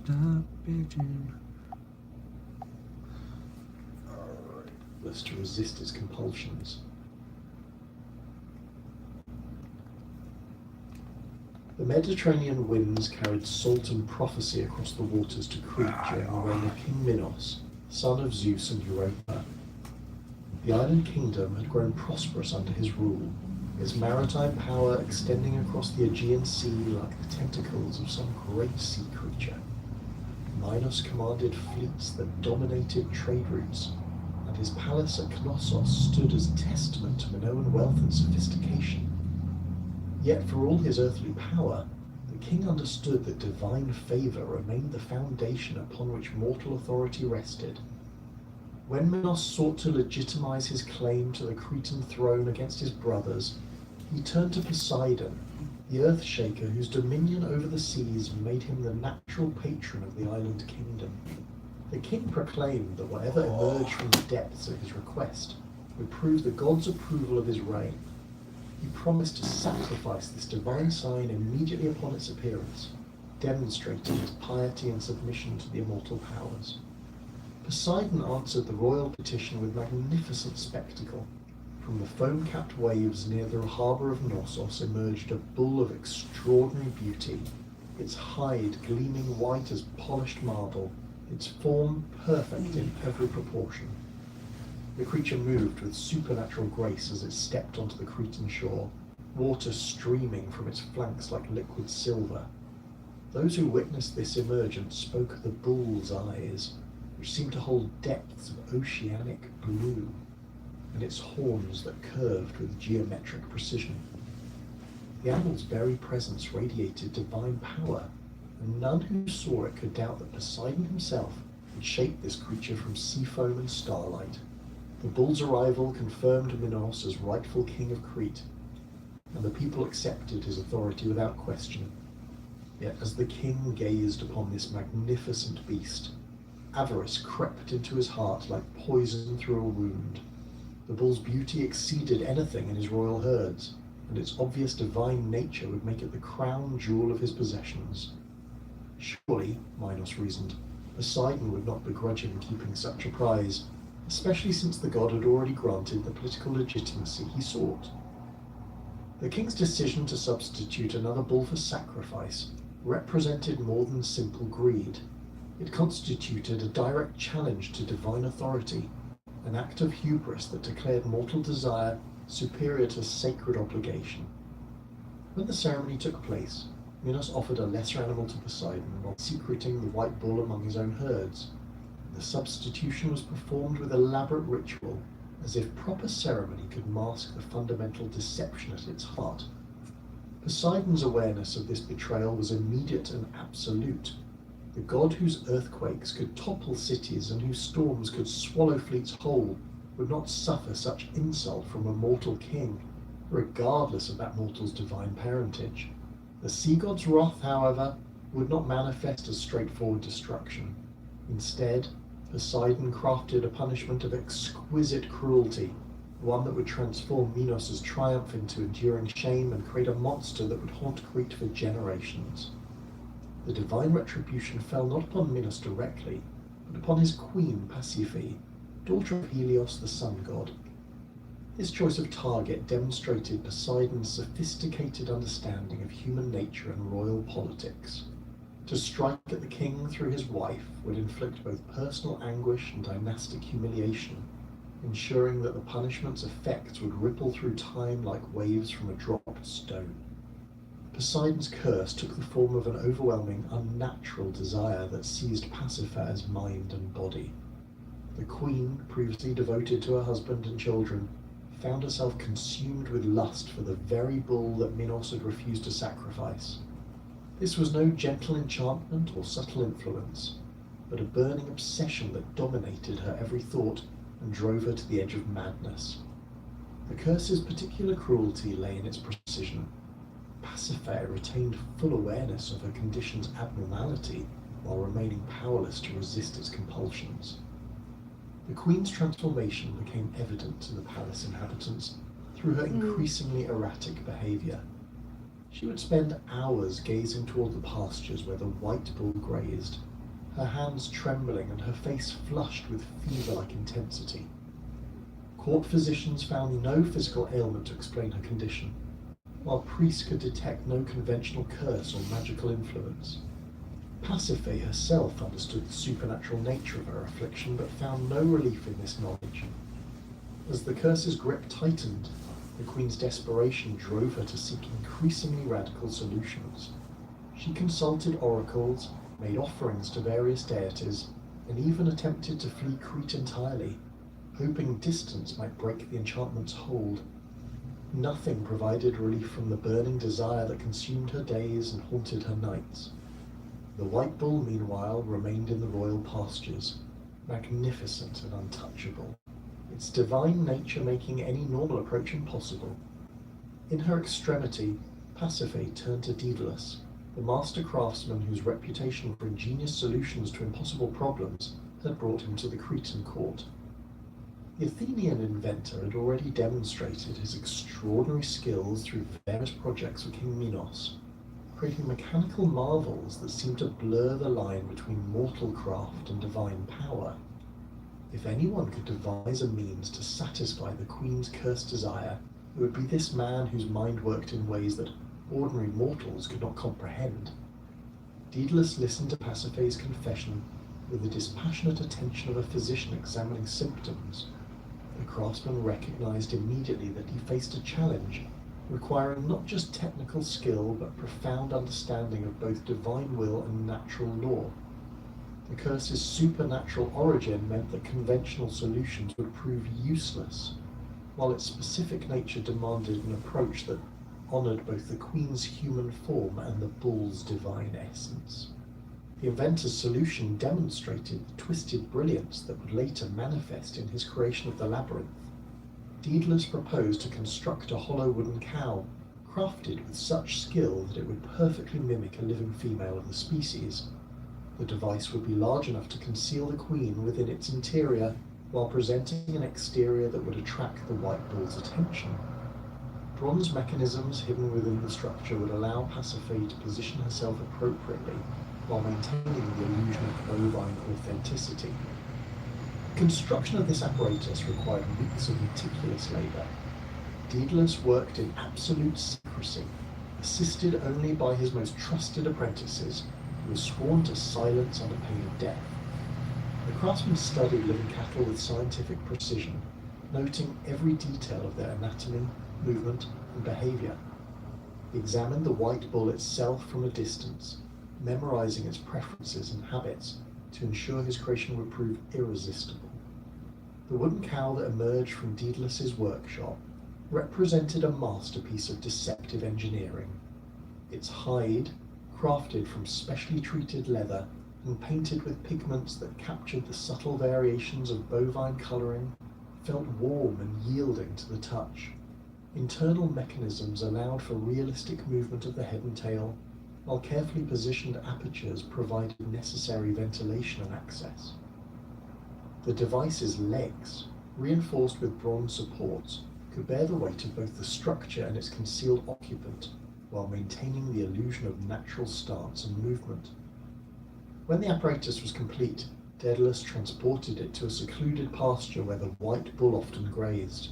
Stop bitching. Was to resist its compulsions. The Mediterranean winds carried salt and prophecy across the waters to Crete during the reign of King Minos, son of Zeus and Europa. The island kingdom had grown prosperous under his rule, its maritime power extending across the Aegean Sea like the tentacles of some great sea creature. Minos commanded fleets that dominated trade routes, and his palace at Knossos stood as testament to Minoan wealth and sophistication. Yet for all his earthly power, the king understood that divine favour remained the foundation upon which mortal authority rested. When Minos sought to legitimize his claim to the Cretan throne against his brothers, he turned to Poseidon, the earth-shaker whose dominion over the seas made him the natural patron of the island kingdom. The king proclaimed that whatever emerged from the depths at his request would prove the god's approval of his reign. He promised to sacrifice this divine sign immediately upon its appearance, demonstrating his piety and submission to the immortal powers. Poseidon answered the royal petition with magnificent spectacle. From the foam-capped waves near the harbour of Knossos emerged a bull of extraordinary beauty, its hide gleaming white as polished marble, its form perfect in every proportion. The creature moved with supernatural grace as it stepped onto the Cretan shore, water streaming from its flanks like liquid silver. Those who witnessed this emergence spoke of the bull's eyes, which seemed to hold depths of oceanic blue, and its horns that curved with geometric precision. The animal's very presence radiated divine power, and none who saw it could doubt that Poseidon himself had shaped this creature from sea foam and starlight. The bull's arrival confirmed Minos as rightful king of Crete, and the people accepted his authority without question. Yet as the king gazed upon this magnificent beast, avarice crept into his heart like poison through a wound. The bull's beauty exceeded anything in his royal herds, and its obvious divine nature would make it the crown jewel of his possessions. Surely, Minos reasoned, Poseidon would not begrudge him keeping such a prize, especially since the god had already granted the political legitimacy he sought. The king's decision to substitute another bull for sacrifice represented more than simple greed. It constituted a direct challenge to divine authority, an act of hubris that declared mortal desire superior to sacred obligation. When the ceremony took place, Minos offered a lesser animal to Poseidon while secreting the white bull among his own herds. The substitution was performed with elaborate ritual, as if proper ceremony could mask the fundamental deception at its heart. Poseidon's awareness of this betrayal was immediate and absolute. The god whose earthquakes could topple cities and whose storms could swallow fleets whole would not suffer such insult from a mortal king, regardless of that mortal's divine parentage. The sea god's wrath, however, would not manifest as straightforward destruction. Instead, Poseidon crafted a punishment of exquisite cruelty, one that would transform Minos' triumph into enduring shame and create a monster that would haunt Crete for generations. The divine retribution fell not upon Minos directly, but upon his queen Pasiphae, daughter of Helios the sun god. This choice of target demonstrated Poseidon's sophisticated understanding of human nature and royal politics. To strike at the king through his wife would inflict both personal anguish and dynastic humiliation, ensuring that the punishment's effects would ripple through time like waves from a dropped stone. Poseidon's curse took the form of an overwhelming, unnatural desire that seized Pasiphae's mind and body. The queen, previously devoted to her husband and children, found herself consumed with lust for the very bull that Minos had refused to sacrifice. This was no gentle enchantment or subtle influence, but a burning obsession that dominated her every thought and drove her to the edge of madness. The curse's particular cruelty lay in its precision. Pasiphae retained full awareness of her condition's abnormality while remaining powerless to resist its compulsions. The queen's transformation became evident to the palace inhabitants through her increasingly erratic behavior. She would spend hours gazing toward the pastures where the white bull grazed, her hands trembling and her face flushed with fever-like intensity. Court physicians found no physical ailment to explain her condition, while priests could detect no conventional curse or magical influence. Pasiphae herself understood the supernatural nature of her affliction, but found no relief in this knowledge. As the curse's grip tightened, the Queen's desperation drove her to seek increasingly radical solutions. She consulted oracles, made offerings to various deities, and even attempted to flee Crete entirely, hoping distance might break the enchantment's hold. Nothing provided relief from the burning desire that consumed her days and haunted her nights. The white bull, meanwhile, remained in the royal pastures, magnificent and untouchable, its divine nature making any normal approach impossible. In her extremity, Pasiphae turned to Daedalus, the master craftsman whose reputation for ingenious solutions to impossible problems had brought him to the Cretan court. The Athenian inventor had already demonstrated his extraordinary skills through various projects for King Minos, creating mechanical marvels that seemed to blur the line between mortal craft and divine power. If anyone could devise a means to satisfy the Queen's cursed desire, it would be this man whose mind worked in ways that ordinary mortals could not comprehend. Daedalus listened to Pasiphae's confession with the dispassionate attention of a physician examining symptoms. The craftsman recognized immediately that he faced a challenge requiring not just technical skill but profound understanding of both divine will and natural law. The curse's supernatural origin meant that conventional solutions would prove useless, while its specific nature demanded an approach that honored both the Queen's human form and the bull's divine essence. The inventor's solution demonstrated the twisted brilliance that would later manifest in his creation of the labyrinth. Daedalus proposed to construct a hollow wooden cow, crafted with such skill that it would perfectly mimic a living female of the species. The device would be large enough to conceal the Queen within its interior, while presenting an exterior that would attract the white bull's attention. Bronze mechanisms hidden within the structure would allow Pasiphae to position herself appropriately, while maintaining the illusion of bovine authenticity. The construction of this apparatus required weeks of meticulous labour. Daedalus worked in absolute secrecy, assisted only by his most trusted apprentices, who were sworn to silence under pain of death. The craftsman studied living cattle with scientific precision, noting every detail of their anatomy, movement, and behaviour. He examined the white bull itself from a distance, memorizing its preferences and habits to ensure his creation would prove irresistible. The wooden cow that emerged from Daedalus's workshop represented a masterpiece of deceptive engineering. Its hide, crafted from specially treated leather and painted with pigments that captured the subtle variations of bovine colouring, felt warm and yielding to the touch. Internal mechanisms allowed for realistic movement of the head and tail, while carefully positioned apertures provided necessary ventilation and access. The device's legs, reinforced with bronze supports, could bear the weight of both the structure and its concealed occupant, while maintaining the illusion of natural stance and movement. When the apparatus was complete, Daedalus transported it to a secluded pasture where the white bull often grazed.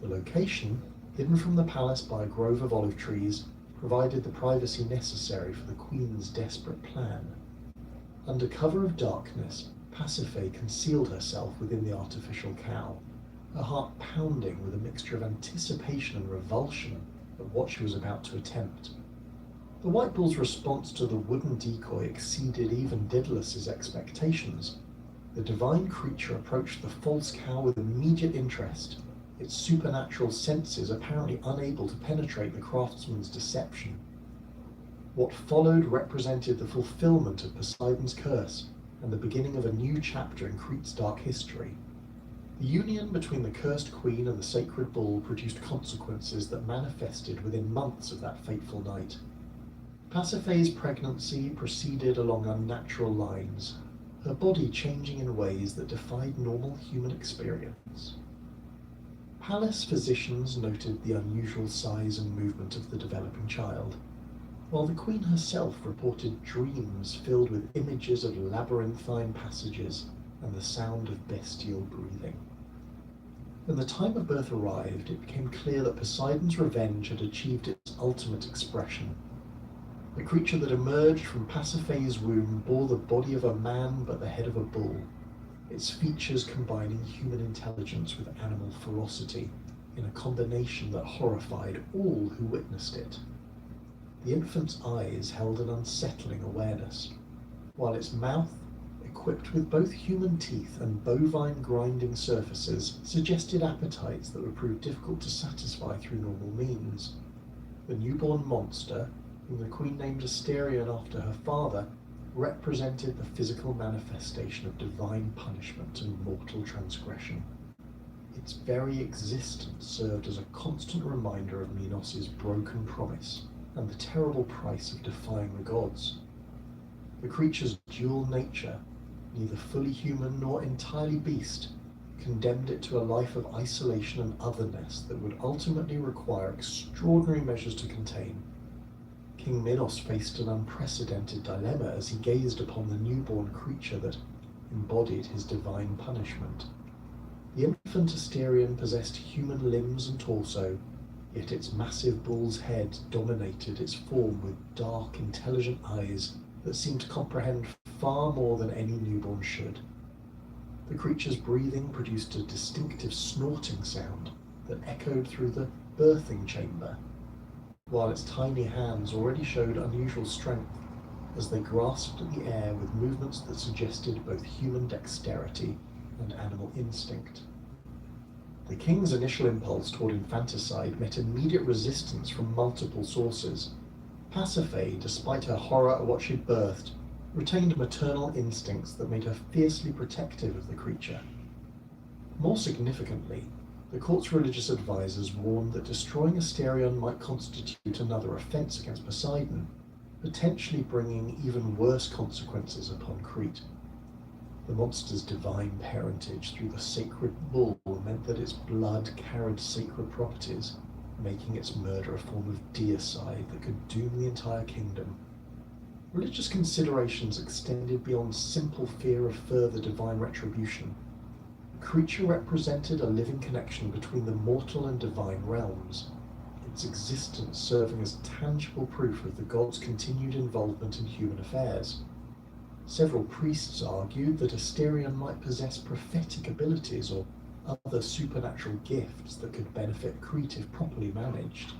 The location, hidden from the palace by a grove of olive trees, provided the privacy necessary for the Queen's desperate plan. Under cover of darkness, Pasiphae concealed herself within the artificial cow, her heart pounding with a mixture of anticipation and revulsion at what she was about to attempt. The white bull's response to the wooden decoy exceeded even Daedalus's expectations. The divine creature approached the false cow with immediate interest, its supernatural senses apparently unable to penetrate the craftsman's deception. What followed represented the fulfillment of Poseidon's curse and the beginning of a new chapter in Crete's dark history. The union between the cursed queen and the sacred bull produced consequences that manifested within months of that fateful night. Pasiphae's pregnancy proceeded along unnatural lines, her body changing in ways that defied normal human experience. Palace physicians noted the unusual size and movement of the developing child. while the Queen herself reported dreams filled with images of labyrinthine passages and the sound of bestial breathing. When the time of birth arrived, it became clear that Poseidon's revenge had achieved its ultimate expression. The creature that emerged from Pasiphae's womb bore the body of a man but the head of a bull, its features combining human intelligence with animal ferocity in a combination that horrified all who witnessed it. The infant's eyes held an unsettling awareness, while its mouth, equipped with both human teeth and bovine grinding surfaces, suggested appetites that would prove difficult to satisfy through normal means. The newborn monster, whom the Queen named Asterion after her father, represented the physical manifestation of divine punishment and mortal transgression. Its very existence served as a constant reminder of Minos' broken promise and the terrible price of defying the gods. The creature's dual nature, neither fully human nor entirely beast, condemned it to a life of isolation and otherness that would ultimately require extraordinary measures to contain. King Minos faced an unprecedented dilemma as he gazed upon the newborn creature that embodied his divine punishment. The infant Asterion possessed human limbs and torso, yet its massive bull's head dominated its form with dark, intelligent eyes that seemed to comprehend far more than any newborn should. The creature's breathing produced a distinctive snorting sound that echoed through the birthing chamber, while its tiny hands already showed unusual strength as they grasped at the air with movements that suggested both human dexterity and animal instinct. The king's initial impulse toward infanticide met immediate resistance from multiple sources. Pasiphae, despite her horror at what she'd birthed, retained maternal instincts that made her fiercely protective of the creature. More significantly, the court's religious advisors warned that destroying Asterion might constitute another offense against Poseidon, potentially bringing even worse consequences upon Crete. The monster's divine parentage through the sacred bull meant that its blood carried sacred properties, making its murder a form of deicide that could doom the entire kingdom. Religious considerations extended beyond simple fear of further divine retribution. The creature represented a living connection between the mortal and divine realms, its existence serving as tangible proof of the gods' continued involvement in human affairs. Several priests argued that Asterion might possess prophetic abilities or other supernatural gifts that could benefit Crete if properly managed.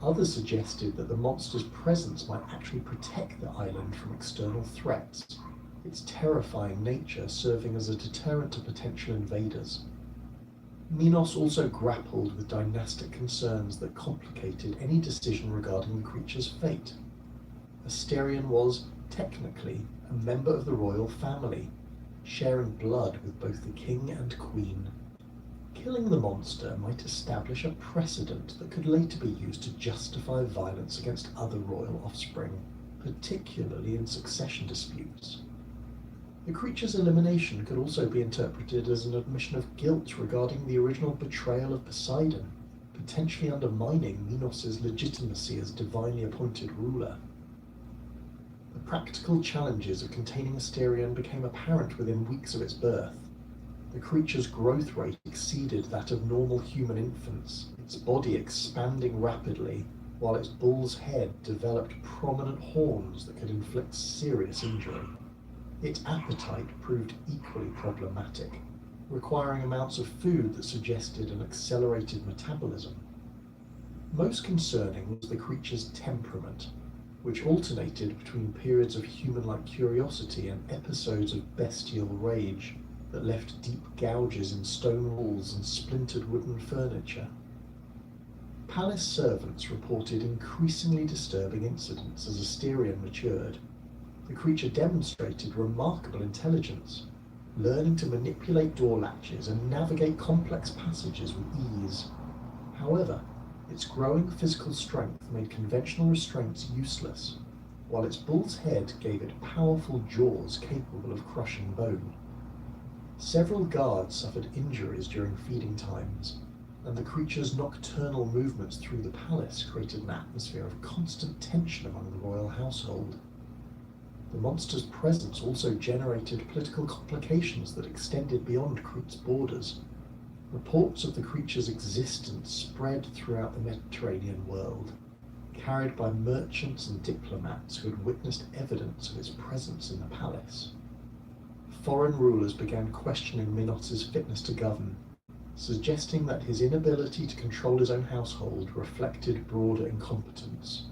Others suggested that the monster's presence might actually protect the island from external threats, its terrifying nature serving as a deterrent to potential invaders. Minos also grappled with dynastic concerns that complicated any decision regarding the creature's fate. Asterion was, technically, a member of the royal family, sharing blood with both the king and queen. Killing the monster might establish a precedent that could later be used to justify violence against other royal offspring, particularly in succession disputes. The creature's elimination could also be interpreted as an admission of guilt regarding the original betrayal of Poseidon, potentially undermining Minos' legitimacy as divinely appointed ruler. The practical challenges of containing Asterion became apparent within weeks of its birth. The creature's growth rate exceeded that of normal human infants, its body expanding rapidly, while its bull's head developed prominent horns that could inflict serious injury. Its appetite proved equally problematic, requiring amounts of food that suggested an accelerated metabolism. Most concerning was the creature's temperament, which alternated between periods of human-like curiosity and episodes of bestial rage that left deep gouges in stone walls and splintered wooden furniture. Palace servants reported increasingly disturbing incidents as Asterion matured. The creature demonstrated remarkable intelligence, learning to manipulate door latches and navigate complex passages with ease. However, its growing physical strength made conventional restraints useless, while its bull's head gave it powerful jaws capable of crushing bone. Several guards suffered injuries during feeding times, and the creature's nocturnal movements through the palace created an atmosphere of constant tension among the royal household. The monster's presence also generated political complications that extended beyond Crete's borders. Reports of the creature's existence spread throughout the Mediterranean world, carried by merchants and diplomats who had witnessed evidence of its presence in the palace. Foreign rulers began questioning Minos' fitness to govern, suggesting that his inability to control his own household reflected broader incompetence.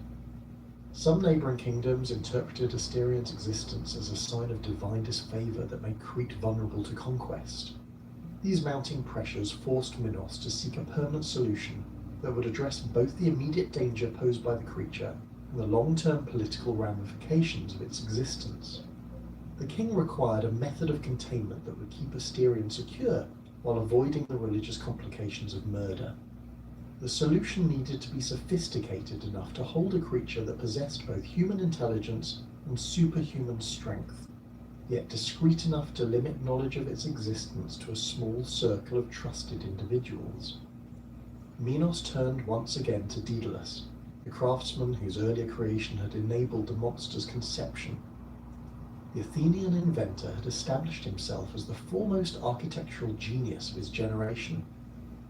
Some neighbouring kingdoms interpreted Asterian's existence as a sign of divine disfavour that made Crete vulnerable to conquest. These mounting pressures forced Minos to seek a permanent solution that would address both the immediate danger posed by the creature and the long-term political ramifications of its existence. The king required a method of containment that would keep Asterion secure while avoiding the religious complications of murder. The solution needed to be sophisticated enough to hold a creature that possessed both human intelligence and superhuman strength, yet discreet enough to limit knowledge of its existence to a small circle of trusted individuals. Minos turned once again to Daedalus, the craftsman whose earlier creation had enabled the monster's conception. The Athenian inventor had established himself as the foremost architectural genius of his generation,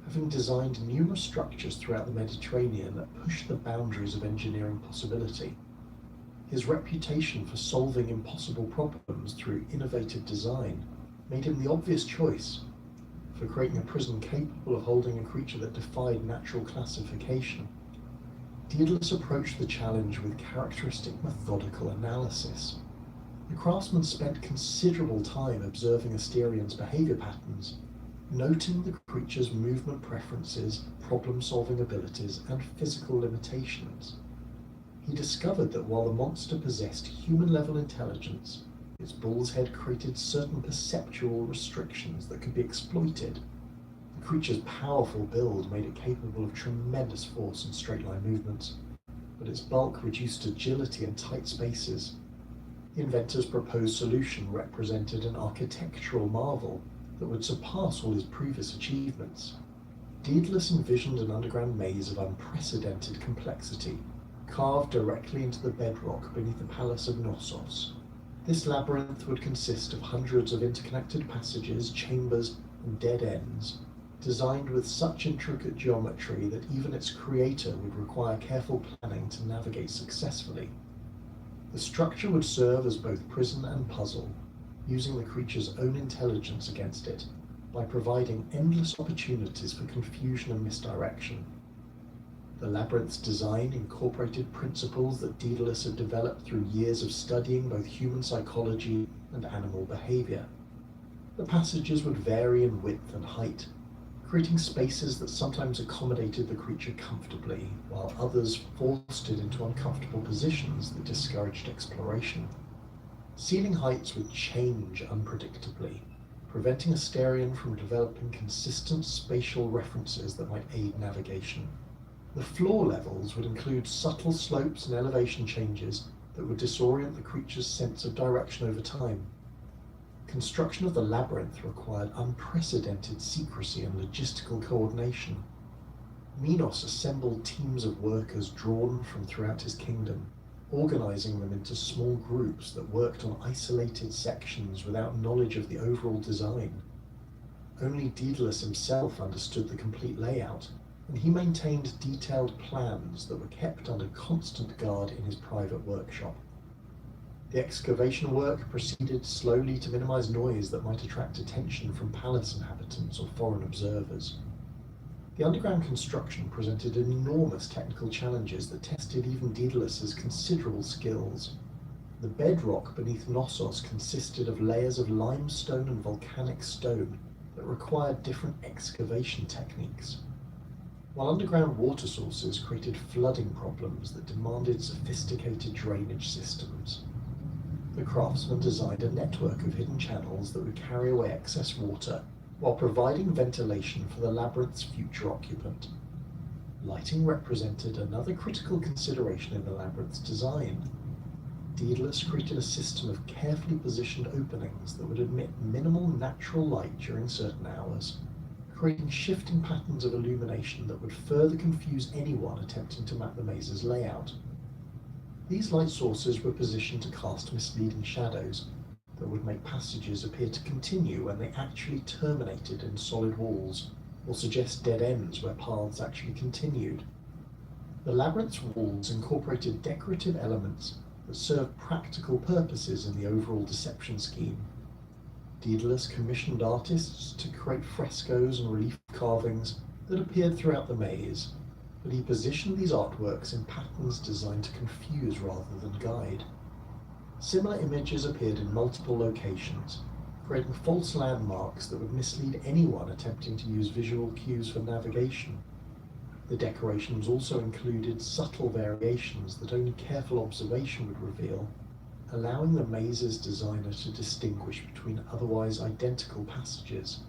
having designed numerous structures throughout the Mediterranean that pushed the boundaries of engineering possibility. His reputation for solving impossible problems through innovative design made him the obvious choice for creating a prison capable of holding a creature that defied natural classification. Daedalus approached the challenge with characteristic methodical analysis. The craftsman spent considerable time observing Asterion's behaviour patterns, noting the creature's movement preferences, problem-solving abilities, and physical limitations. He discovered that while the monster possessed human-level intelligence, its bull's head created certain perceptual restrictions that could be exploited. The creature's powerful build made it capable of tremendous force and straight-line movements, but its bulk reduced agility in tight spaces. The inventor's proposed solution represented an architectural marvel that would surpass all his previous achievements. Daedalus envisioned an underground maze of unprecedented complexity, carved directly into the bedrock beneath the palace of Knossos. This labyrinth would consist of hundreds of interconnected passages, chambers, and dead ends, designed with such intricate geometry that even its creator would require careful planning to navigate successfully. The structure would serve as both prison and puzzle, using the creature's own intelligence against it, by providing endless opportunities for confusion and misdirection. The labyrinth's design incorporated principles that Daedalus had developed through years of studying both human psychology and animal behavior. The passages would vary in width and height, creating spaces that sometimes accommodated the creature comfortably, while others forced it into uncomfortable positions that discouraged exploration. Ceiling heights would change unpredictably, preventing Asterion from developing consistent spatial references that might aid navigation. The floor levels would include subtle slopes and elevation changes that would disorient the creature's sense of direction over time. Construction of the labyrinth required unprecedented secrecy and logistical coordination. Minos assembled teams of workers drawn from throughout his kingdom, organizing them into small groups that worked on isolated sections without knowledge of the overall design. Only Daedalus himself understood the complete layout, and he maintained detailed plans that were kept under constant guard in his private workshop. The excavation work proceeded slowly to minimize noise that might attract attention from palace inhabitants or foreign observers. The underground construction presented enormous technical challenges that tested even Daedalus's considerable skills. The bedrock beneath Knossos consisted of layers of limestone and volcanic stone that required different excavation techniques, while underground water sources created flooding problems that demanded sophisticated drainage systems. The craftsman designed a network of hidden channels that would carry away excess water while providing ventilation for the labyrinth's future occupant. Lighting represented another critical consideration in the labyrinth's design. Daedalus created a system of carefully positioned openings that would admit minimal natural light during certain hours. creating shifting patterns of illumination that would further confuse anyone attempting to map the maze's layout. These light sources were positioned to cast misleading shadows that would make passages appear to continue when they actually terminated in solid walls, or suggest dead ends where paths actually continued. The labyrinth's walls incorporated decorative elements that served practical purposes in the overall deception scheme. Daedalus commissioned artists to create frescoes and relief carvings that appeared throughout the maze, but he positioned these artworks in patterns designed to confuse rather than guide. Similar images appeared in multiple locations, creating false landmarks that would mislead anyone attempting to use visual cues for navigation. The decorations also included subtle variations that only careful observation would reveal, allowing the maze's designer to distinguish between otherwise identical passages.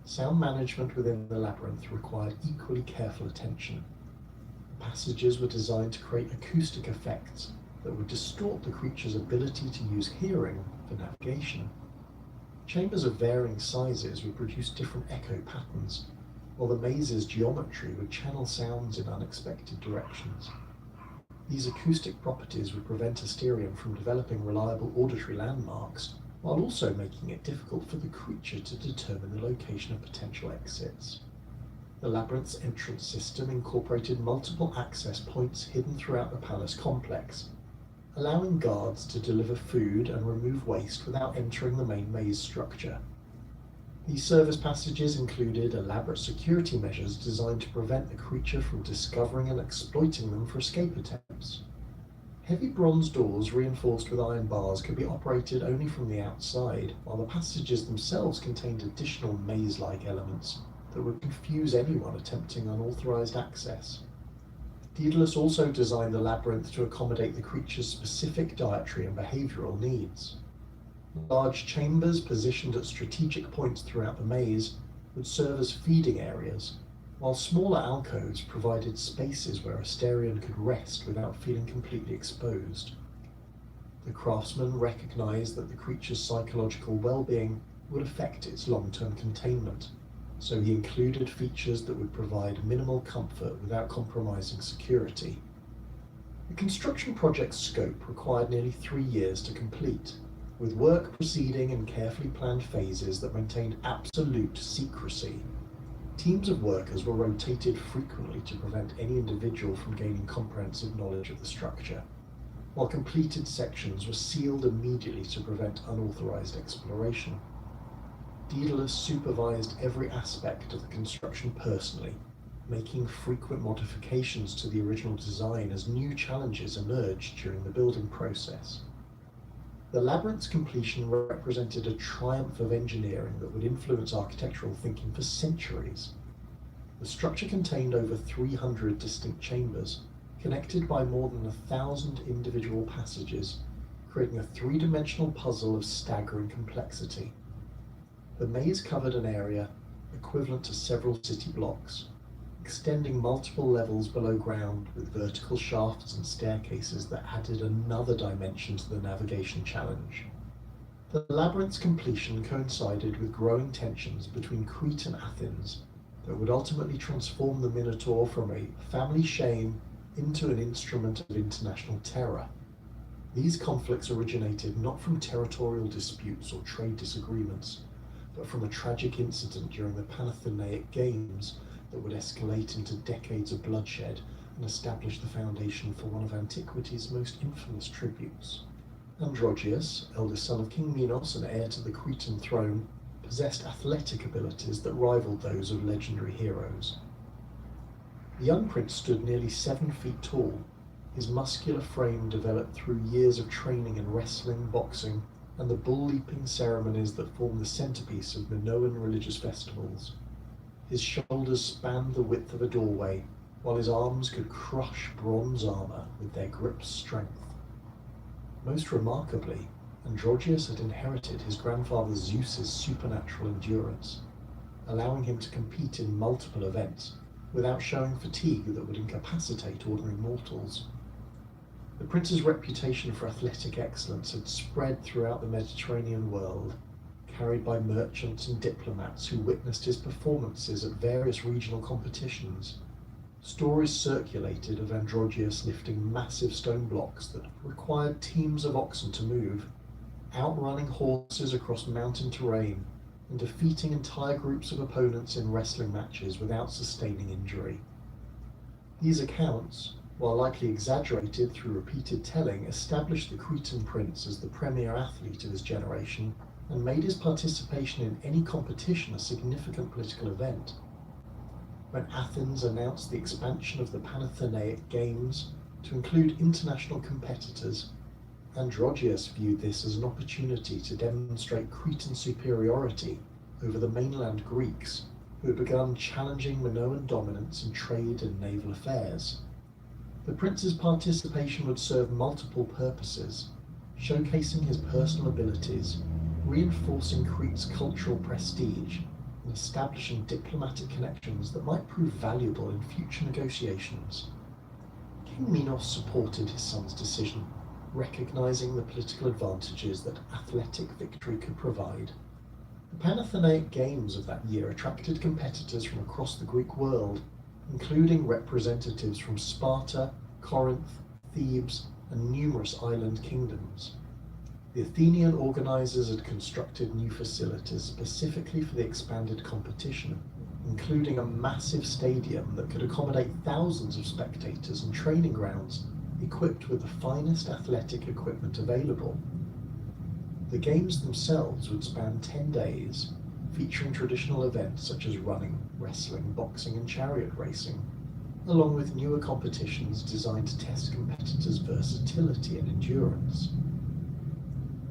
Sound management within the labyrinth required equally careful attention. Passages were designed to create acoustic effects that would distort the creature's ability to use hearing for navigation. Chambers of varying sizes would produce different echo patterns, while the maze's geometry would channel sounds in unexpected directions. These acoustic properties would prevent Asterion from developing reliable auditory landmarks, while also making it difficult for the creature to determine the location of potential exits. The labyrinth's entrance system incorporated multiple access points hidden throughout the palace complex, allowing guards to deliver food and remove waste without entering the main maze structure. These service passages included elaborate security measures designed to prevent the creature from discovering and exploiting them for escape attempts. Heavy bronze doors reinforced with iron bars could be operated only from the outside, while the passages themselves contained additional maze-like elements that would confuse anyone attempting unauthorized access. Daedalus also designed the labyrinth to accommodate the creature's specific dietary and behavioral needs. Large chambers positioned at strategic points throughout the maze would serve as feeding areas, while smaller alcoves provided spaces where Asterion could rest without feeling completely exposed. The craftsman recognized that the creature's psychological well-being would affect its long-term containment, so he included features that would provide minimal comfort without compromising security. The construction project's scope required nearly 3 years to complete, with work proceeding in carefully planned phases that maintained absolute secrecy. Teams of workers were rotated frequently to prevent any individual from gaining comprehensive knowledge of the structure, while completed sections were sealed immediately to prevent unauthorized exploration. Daedalus supervised every aspect of the construction personally, making frequent modifications to the original design as new challenges emerged during the building process. The labyrinth's completion represented a triumph of engineering that would influence architectural thinking for centuries. The structure contained over 300 distinct chambers, connected by more than 1,000 individual passages, creating a three-dimensional puzzle of staggering complexity. The maze covered an area equivalent to several city blocks, extending multiple levels below ground with vertical shafts and staircases that added another dimension to the navigation challenge. The labyrinth's completion coincided with growing tensions between Crete and Athens that would ultimately transform the Minotaur from a family shame into an instrument of international terror. These conflicts originated not from territorial disputes or trade disagreements, but from a tragic incident during the Panathenaic Games that would escalate into decades of bloodshed and establish the foundation for one of antiquity's most infamous tributes. Androgeus, eldest son of King Minos and heir to the Cretan throne, possessed athletic abilities that rivaled those of legendary heroes. The young prince stood nearly 7 feet tall, his muscular frame developed through years of training in wrestling, boxing, and the bull-leaping ceremonies that form the centerpiece of Minoan religious festivals. His shoulders spanned the width of a doorway, while his arms could crush bronze armor with their grip's strength. Most remarkably, Androgeus had inherited his grandfather Zeus's supernatural endurance, allowing him to compete in multiple events without showing fatigue that would incapacitate ordinary mortals. The prince's reputation for athletic excellence had spread throughout the Mediterranean world, carried by merchants and diplomats who witnessed his performances at various regional competitions. Stories circulated of Androgeus lifting massive stone blocks that required teams of oxen to move, outrunning horses across mountain terrain, and defeating entire groups of opponents in wrestling matches without sustaining injury. These accounts, while likely exaggerated through repeated telling, established the Cretan prince as the premier athlete of his generation and made his participation in any competition a significant political event. When Athens announced the expansion of the Panathenaic Games to include international competitors, Androgeus viewed this as an opportunity to demonstrate Cretan superiority over the mainland Greeks, who had begun challenging Minoan dominance in trade and naval affairs. The prince's participation would serve multiple purposes, showcasing his personal abilities, reinforcing Crete's cultural prestige, and establishing diplomatic connections that might prove valuable in future negotiations. King Minos supported his son's decision, recognizing the political advantages that athletic victory could provide. The Panathenaic Games of that year attracted competitors from across the Greek world, including representatives from Sparta, Corinth, Thebes, and numerous island kingdoms. The Athenian organizers had constructed new facilities specifically for the expanded competition, including a massive stadium that could accommodate thousands of spectators and training grounds equipped with the finest athletic equipment available. The games themselves would span 10 days, featuring traditional events such as running, wrestling, boxing, and chariot racing, along with newer competitions designed to test competitors' versatility and endurance.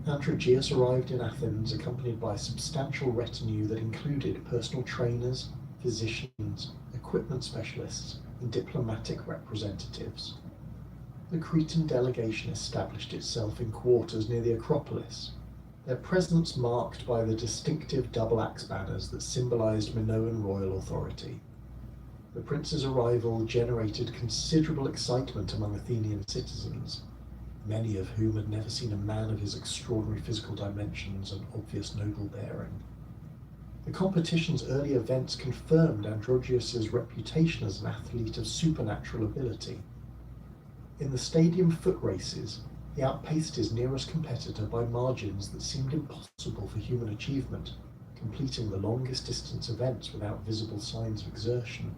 Androgeus arrived in Athens accompanied by a substantial retinue that included personal trainers, physicians, equipment specialists, and diplomatic representatives. The Cretan delegation established itself in quarters near the Acropolis, their presence marked by the distinctive double-axe banners that symbolized Minoan royal authority. The prince's arrival generated considerable excitement among Athenian citizens, many of whom had never seen a man of his extraordinary physical dimensions and obvious noble bearing. The competition's early events confirmed Androgeus's reputation as an athlete of supernatural ability. In the stadium foot races, he outpaced his nearest competitor by margins that seemed impossible for human achievement, completing the longest distance events without visible signs of exertion.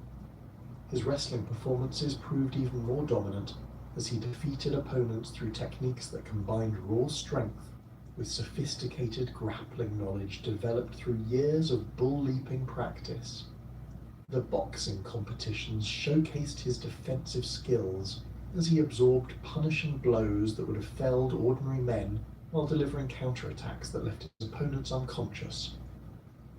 His wrestling performances proved even more dominant as he defeated opponents through techniques that combined raw strength with sophisticated grappling knowledge developed through years of bull-leaping practice. The boxing competitions showcased his defensive skills as he absorbed punishing blows that would have felled ordinary men while delivering counterattacks that left his opponents unconscious.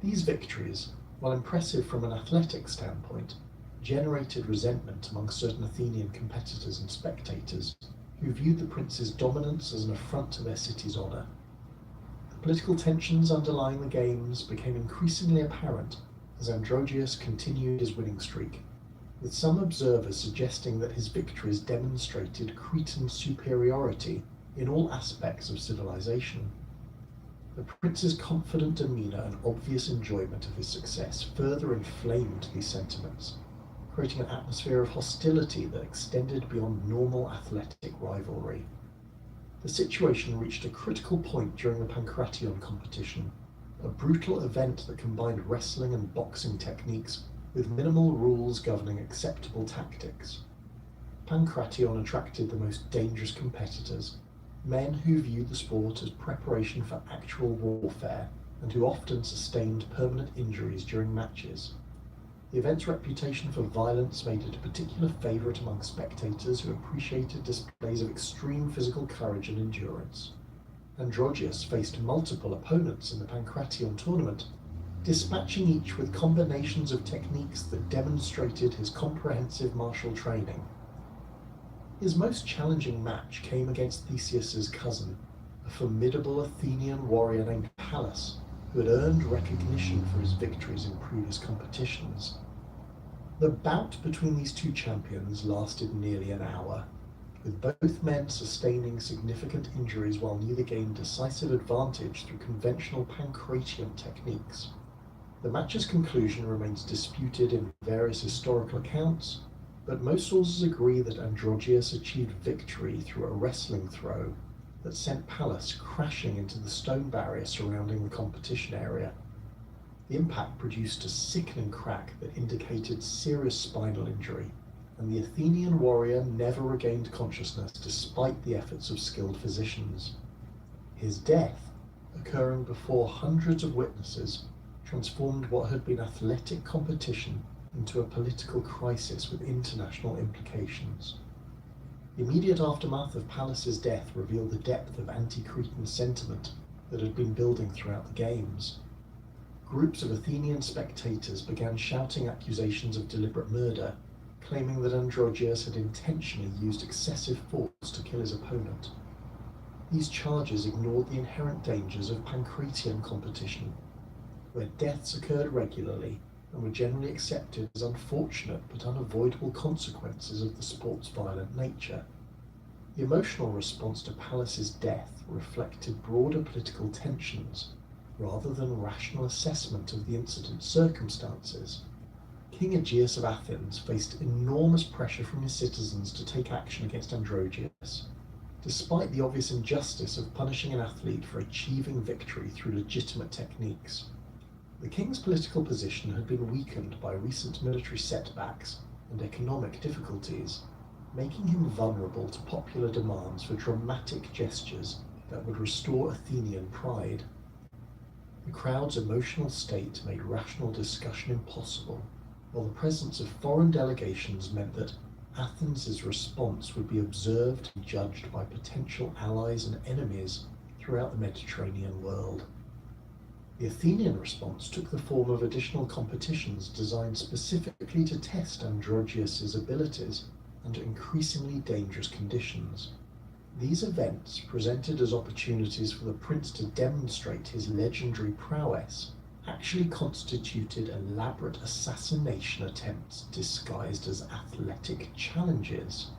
These victories, while impressive from an athletic standpoint, generated resentment among certain Athenian competitors and spectators who viewed the prince's dominance as an affront to their city's honour. The political tensions underlying the games became increasingly apparent as Androgeus continued his winning streak, with some observers suggesting that his victories demonstrated Cretan superiority in all aspects of civilization. The prince's confident demeanour and obvious enjoyment of his success further inflamed these sentiments, creating an atmosphere of hostility that extended beyond normal athletic rivalry. The situation reached a critical point during the Pankration competition, a brutal event that combined wrestling and boxing techniques with minimal rules governing acceptable tactics. Pankration attracted the most dangerous competitors, men who viewed the sport as preparation for actual warfare and who often sustained permanent injuries during matches. The event's reputation for violence made it a particular favourite among spectators who appreciated displays of extreme physical courage and endurance. Androgeus faced multiple opponents in the Pankration tournament, dispatching each with combinations of techniques that demonstrated his comprehensive martial training. His most challenging match came against Theseus's cousin, a formidable Athenian warrior named Pallas, who had earned recognition for his victories in previous competitions. The bout between these two champions lasted nearly an hour, with both men sustaining significant injuries while neither gained decisive advantage through conventional pancratian techniques. The match's conclusion remains disputed in various historical accounts, but most sources agree that Androgeus achieved victory through a wrestling throw that sent Pallas crashing into the stone barrier surrounding the competition area. The impact produced a sickening crack that indicated serious spinal injury, and the Athenian warrior never regained consciousness despite the efforts of skilled physicians. His death, occurring before hundreds of witnesses, transformed what had been athletic competition into a political crisis with international implications. The immediate aftermath of Pallas's death revealed the depth of anti-Cretan sentiment that had been building throughout the Games. Groups of Athenian spectators began shouting accusations of deliberate murder, claiming that Androgeus had intentionally used excessive force to kill his opponent. These charges ignored the inherent dangers of pancratian competition, where deaths occurred regularly and were generally accepted as unfortunate but unavoidable consequences of the sport's violent nature. The emotional response to Pallas's death reflected broader political tensions rather than rational assessment of the incident's circumstances. King Aegeus of Athens faced enormous pressure from his citizens to take action against Androgeus, despite the obvious injustice of punishing an athlete for achieving victory through legitimate techniques. The king's political position had been weakened by recent military setbacks and economic difficulties, making him vulnerable to popular demands for dramatic gestures that would restore Athenian pride. The crowd's emotional state made rational discussion impossible, while the presence of foreign delegations meant that Athens' response would be observed and judged by potential allies and enemies throughout the Mediterranean world. The Athenian response took the form of additional competitions designed specifically to test Androgeus' abilities under increasingly dangerous conditions. These events, presented as opportunities for the prince to demonstrate his legendary prowess, actually constituted elaborate assassination attempts disguised as athletic challenges.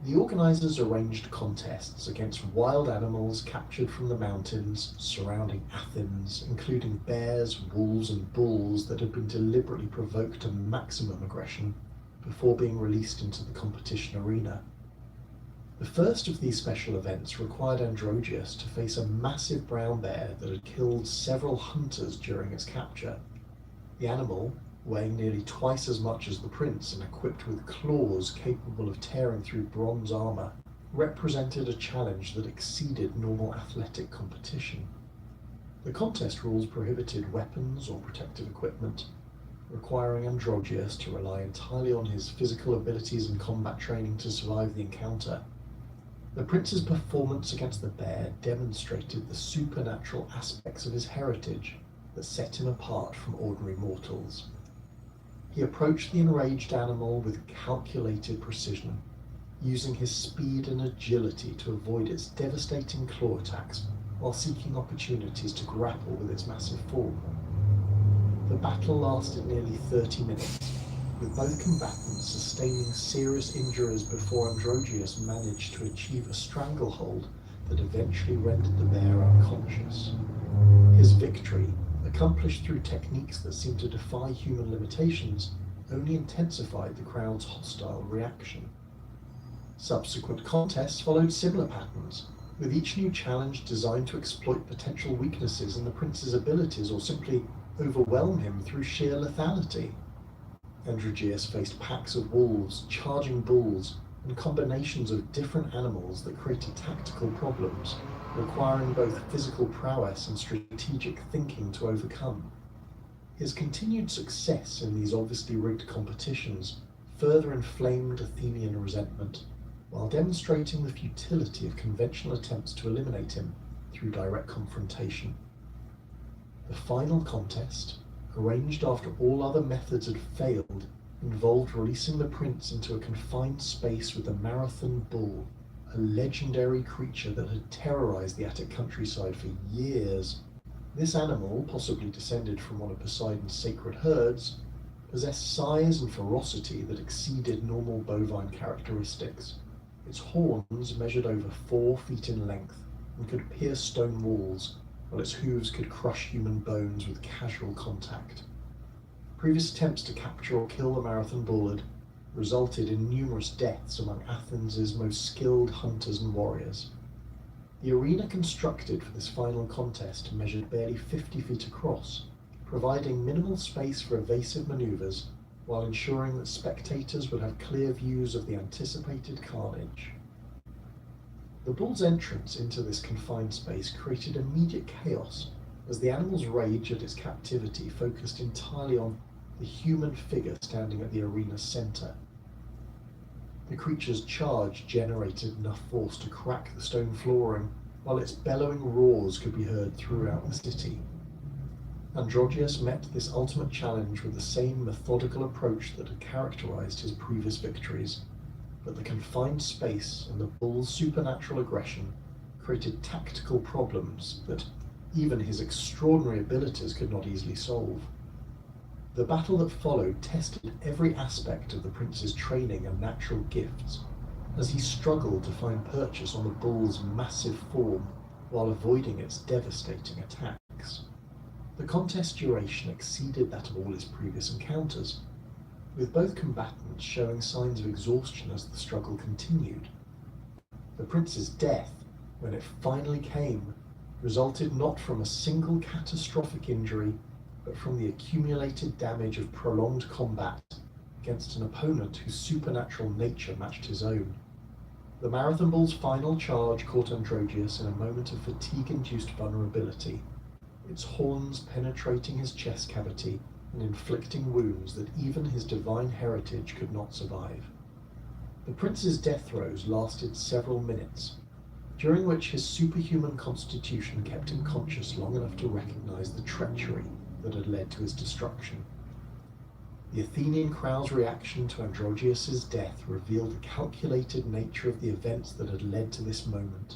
The organizers arranged contests against wild animals captured from the mountains surrounding Athens, including bears, wolves, and bulls that had been deliberately provoked to maximum aggression before being released into the competition arena. The first of these special events required Androgeus to face a massive brown bear that had killed several hunters during its capture. The animal, weighing nearly twice as much as the prince and equipped with claws capable of tearing through bronze armor, represented a challenge that exceeded normal athletic competition. The contest rules prohibited weapons or protective equipment, requiring Androgeus to rely entirely on his physical abilities and combat training to survive the encounter. The prince's performance against the bear demonstrated the supernatural aspects of his heritage that set him apart from ordinary mortals. He approached the enraged animal with calculated precision, using his speed and agility to avoid its devastating claw attacks while seeking opportunities to grapple with its massive form. The battle lasted nearly 30 minutes, with both combatants sustaining serious injuries before Androgeus managed to achieve a stranglehold that eventually rendered the bear unconscious. His victory, accomplished through techniques that seemed to defy human limitations, only intensified the crowd's hostile reaction. Subsequent contests followed similar patterns, with each new challenge designed to exploit potential weaknesses in the prince's abilities or simply overwhelm him through sheer lethality. Androgeus faced packs of wolves, charging bulls, and combinations of different animals that created tactical problems, requiring both physical prowess and strategic thinking to overcome. His continued success in these obviously rigged competitions further inflamed Athenian resentment, while demonstrating the futility of conventional attempts to eliminate him through direct confrontation. The final contest, arranged after all other methods had failed, involved releasing the prince into a confined space with the marathon bull, a legendary creature that had terrorized the Attic countryside for years. This animal, possibly descended from one of Poseidon's sacred herds, possessed size and ferocity that exceeded normal bovine characteristics. Its horns measured over 4 feet in length and could pierce stone walls, while its hooves could crush human bones with casual contact. Previous attempts to capture or kill the marathon bull had resulted in numerous deaths among Athens' most skilled hunters and warriors. The arena constructed for this final contest measured barely 50 feet across, providing minimal space for evasive maneuvers while ensuring that spectators would have clear views of the anticipated carnage. The bull's entrance into this confined space created immediate chaos, as the animal's rage at its captivity focused entirely on the human figure standing at the arena's center. The creature's charge generated enough force to crack the stone flooring, while its bellowing roars could be heard throughout the city. Androgeus met this ultimate challenge with the same methodical approach that had characterized his previous victories, but the confined space and the bull's supernatural aggression created tactical problems that even his extraordinary abilities could not easily solve. The battle that followed tested every aspect of the prince's training and natural gifts, as he struggled to find purchase on the bull's massive form while avoiding its devastating attacks. The contest duration exceeded that of all his previous encounters, with both combatants showing signs of exhaustion as the struggle continued. The prince's death, when it finally came, resulted not from a single catastrophic injury, but from the accumulated damage of prolonged combat against an opponent whose supernatural nature matched his own. The marathon bull's final charge caught Androgeus in a moment of fatigue-induced vulnerability, its horns penetrating his chest cavity and inflicting wounds that even his divine heritage could not survive. The prince's death throes lasted several minutes, during which his superhuman constitution kept him conscious long enough to recognize the treachery that had led to his destruction. The Athenian crowd's reaction to Androgeus' death revealed the calculated nature of the events that had led to this moment.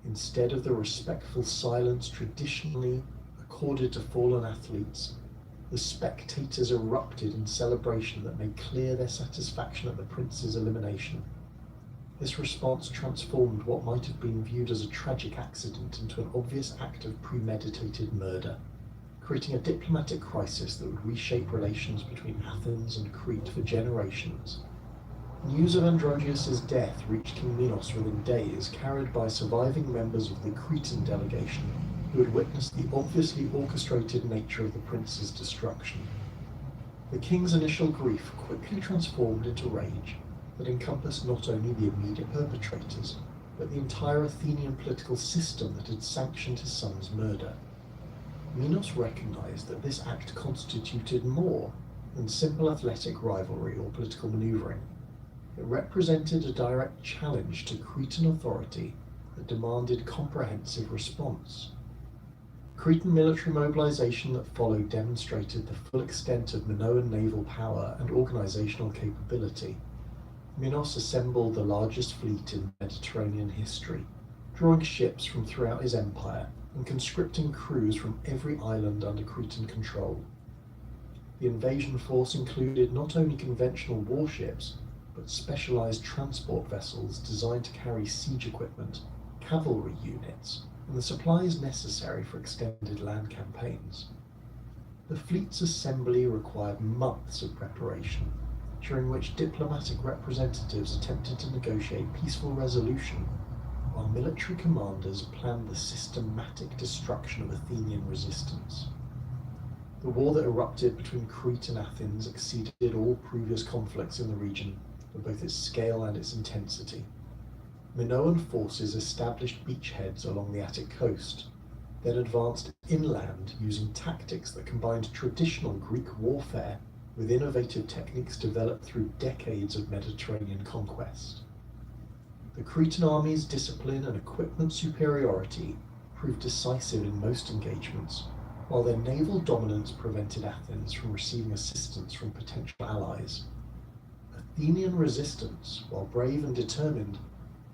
Instead of the respectful silence traditionally accorded to fallen athletes, the spectators erupted in celebration that made clear their satisfaction at the prince's elimination. This response transformed what might have been viewed as a tragic accident into an obvious act of premeditated murder, creating a diplomatic crisis that would reshape relations between Athens and Crete for generations. News of Androgeus' death reached King Minos within days, carried by surviving members of the Cretan delegation who had witnessed the obviously orchestrated nature of the prince's destruction. The king's initial grief quickly transformed into rage that encompassed not only the immediate perpetrators, but the entire Athenian political system that had sanctioned his son's murder. Minos recognized that this act constituted more than simple athletic rivalry or political maneuvering. It represented a direct challenge to Cretan authority that demanded comprehensive response. Cretan military mobilization that followed demonstrated the full extent of Minoan naval power and organizational capability. Minos assembled the largest fleet in Mediterranean history, drawing ships from throughout his empire and conscripting crews from every island under Cretan control. The invasion force included not only conventional warships, but specialized transport vessels designed to carry siege equipment, cavalry units, and the supplies necessary for extended land campaigns. The fleet's assembly required months of preparation, during which diplomatic representatives attempted to negotiate peaceful resolution, while military commanders planned the systematic destruction of Athenian resistance. The war that erupted between Crete and Athens exceeded all previous conflicts in the region for both its scale and its intensity. Minoan forces established beachheads along the Attic coast, then advanced inland using tactics that combined traditional Greek warfare with innovative techniques developed through decades of Mediterranean conquest. The Cretan army's discipline and equipment superiority proved decisive in most engagements, while their naval dominance prevented Athens from receiving assistance from potential allies. Athenian resistance, while brave and determined,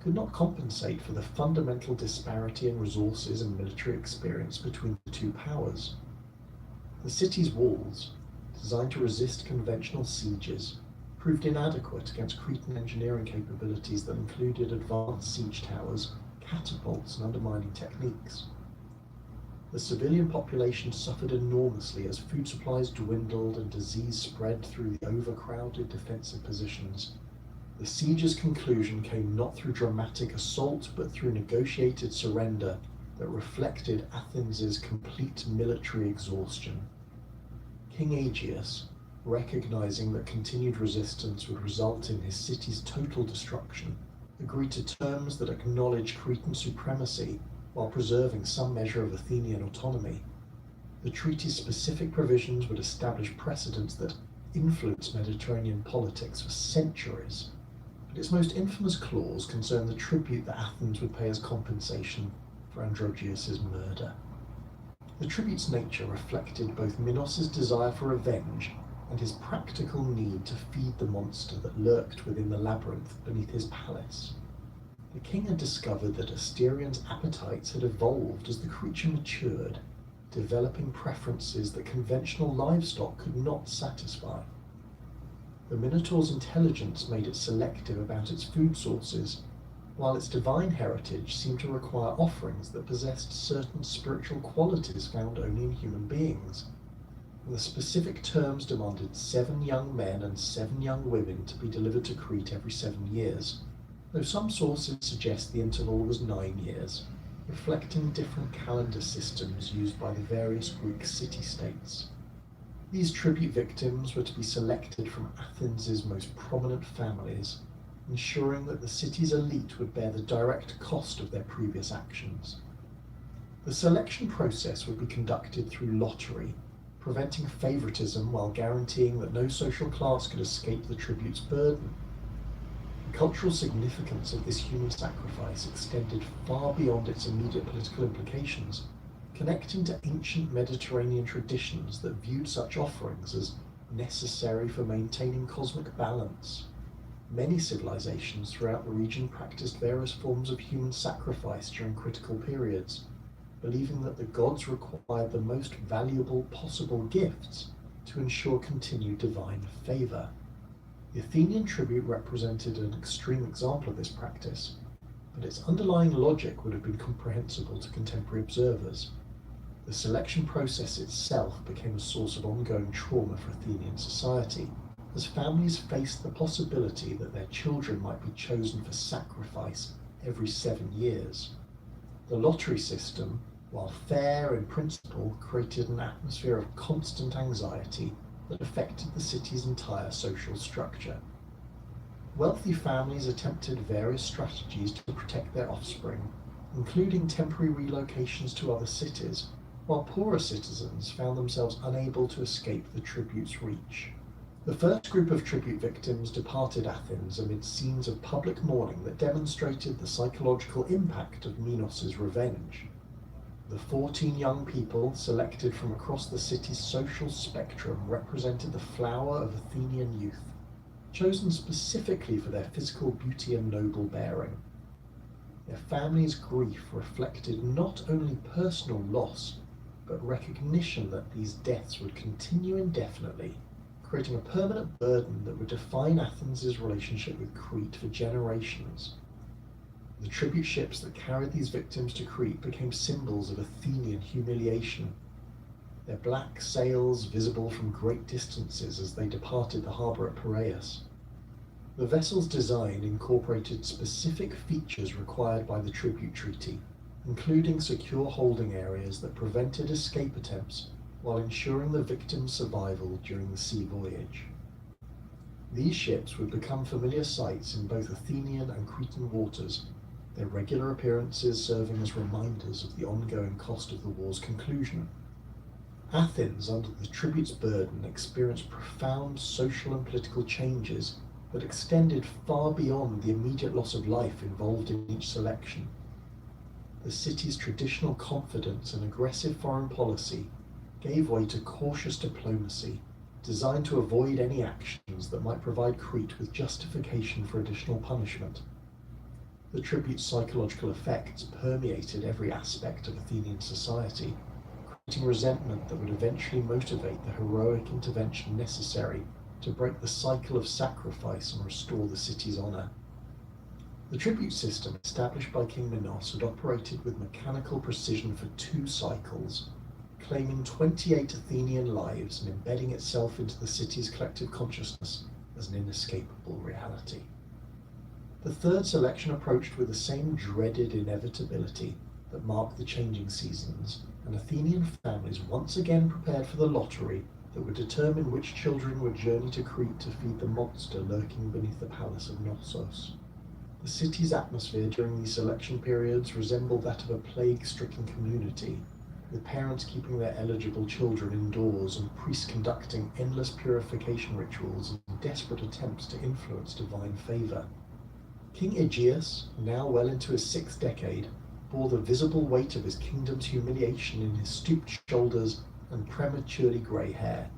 could not compensate for the fundamental disparity in resources and military experience between the two powers. The city's walls, designed to resist conventional sieges, proved inadequate against Cretan engineering capabilities that included advanced siege towers, catapults, and undermining techniques. The civilian population suffered enormously as food supplies dwindled and disease spread through the overcrowded defensive positions. The siege's conclusion came not through dramatic assault, but through negotiated surrender that reflected Athens's complete military exhaustion. King Aegeus, recognizing that continued resistance would result in his city's total destruction, agreed to terms that acknowledged Cretan supremacy while preserving some measure of Athenian autonomy. The treaty's specific provisions would establish precedents that influenced Mediterranean politics for centuries, but its most infamous clause concerned the tribute that Athens would pay as compensation for Androgeus' murder. The tribute's nature reflected both Minos' desire for revenge and his practical need to feed the monster that lurked within the labyrinth beneath his palace. The king had discovered that Asterian's appetites had evolved as the creature matured, developing preferences that conventional livestock could not satisfy. The Minotaur's intelligence made it selective about its food sources, while its divine heritage seemed to require offerings that possessed certain spiritual qualities found only in human beings. And the specific terms demanded 7 young men and 7 young women to be delivered to Crete every 7 years, though some sources suggest the interval was 9 years, reflecting different calendar systems used by the various Greek city-states. These tribute victims were to be selected from Athens' most prominent families, ensuring that the city's elite would bear the direct cost of their previous actions. The selection process would be conducted through lottery, preventing favoritism while guaranteeing that no social class could escape the tribute's burden. The cultural significance of this human sacrifice extended far beyond its immediate political implications, connecting to ancient Mediterranean traditions that viewed such offerings as necessary for maintaining cosmic balance. Many civilizations throughout the region practiced various forms of human sacrifice during critical periods, believing that the gods required the most valuable possible gifts to ensure continued divine favor. The Athenian tribute represented an extreme example of this practice, but its underlying logic would have been comprehensible to contemporary observers. The selection process itself became a source of ongoing trauma for Athenian society, as families faced the possibility that their children might be chosen for sacrifice every 7 years. The lottery system, while fair in principle, created an atmosphere of constant anxiety that affected the city's entire social structure. Wealthy families attempted various strategies to protect their offspring, including temporary relocations to other cities, while poorer citizens found themselves unable to escape the tribute's reach. The first group of tribute victims departed Athens amid scenes of public mourning that demonstrated the psychological impact of Minos' revenge. The 14 young people selected from across the city's social spectrum represented the flower of Athenian youth, chosen specifically for their physical beauty and noble bearing. Their families' grief reflected not only personal loss, but recognition that these deaths would continue indefinitely, creating a permanent burden that would define Athens' relationship with Crete for generations. The tribute ships that carried these victims to Crete became symbols of Athenian humiliation, their black sails visible from great distances as they departed the harbour at Piraeus. The vessel's design incorporated specific features required by the tribute treaty, including secure holding areas that prevented escape attempts while ensuring the victims' survival during the sea voyage. These ships would become familiar sights in both Athenian and Cretan waters, their regular appearances serving as reminders of the ongoing cost of the war's conclusion. Athens, under the tribute's burden, experienced profound social and political changes that extended far beyond the immediate loss of life involved in each selection. The city's traditional confidence and aggressive foreign policy gave way to cautious diplomacy, designed to avoid any actions that might provide Crete with justification for additional punishment. The tribute's psychological effects permeated every aspect of Athenian society, creating resentment that would eventually motivate the heroic intervention necessary to break the cycle of sacrifice and restore the city's honour. The tribute system established by King Minos had operated with mechanical precision for 2 cycles, claiming 28 Athenian lives and embedding itself into the city's collective consciousness as an inescapable reality. The 3rd selection approached with the same dreaded inevitability that marked the changing seasons, and Athenian families once again prepared for the lottery that would determine which children would journey to Crete to feed the monster lurking beneath the palace of Knossos. The city's atmosphere during these selection periods resembled that of a plague-stricken community, with parents keeping their eligible children indoors and priests conducting endless purification rituals in desperate attempts to influence divine favour. King Aegeus, now well into his 6th decade, bore the visible weight of his kingdom's humiliation in his stooped shoulders and prematurely grey hair.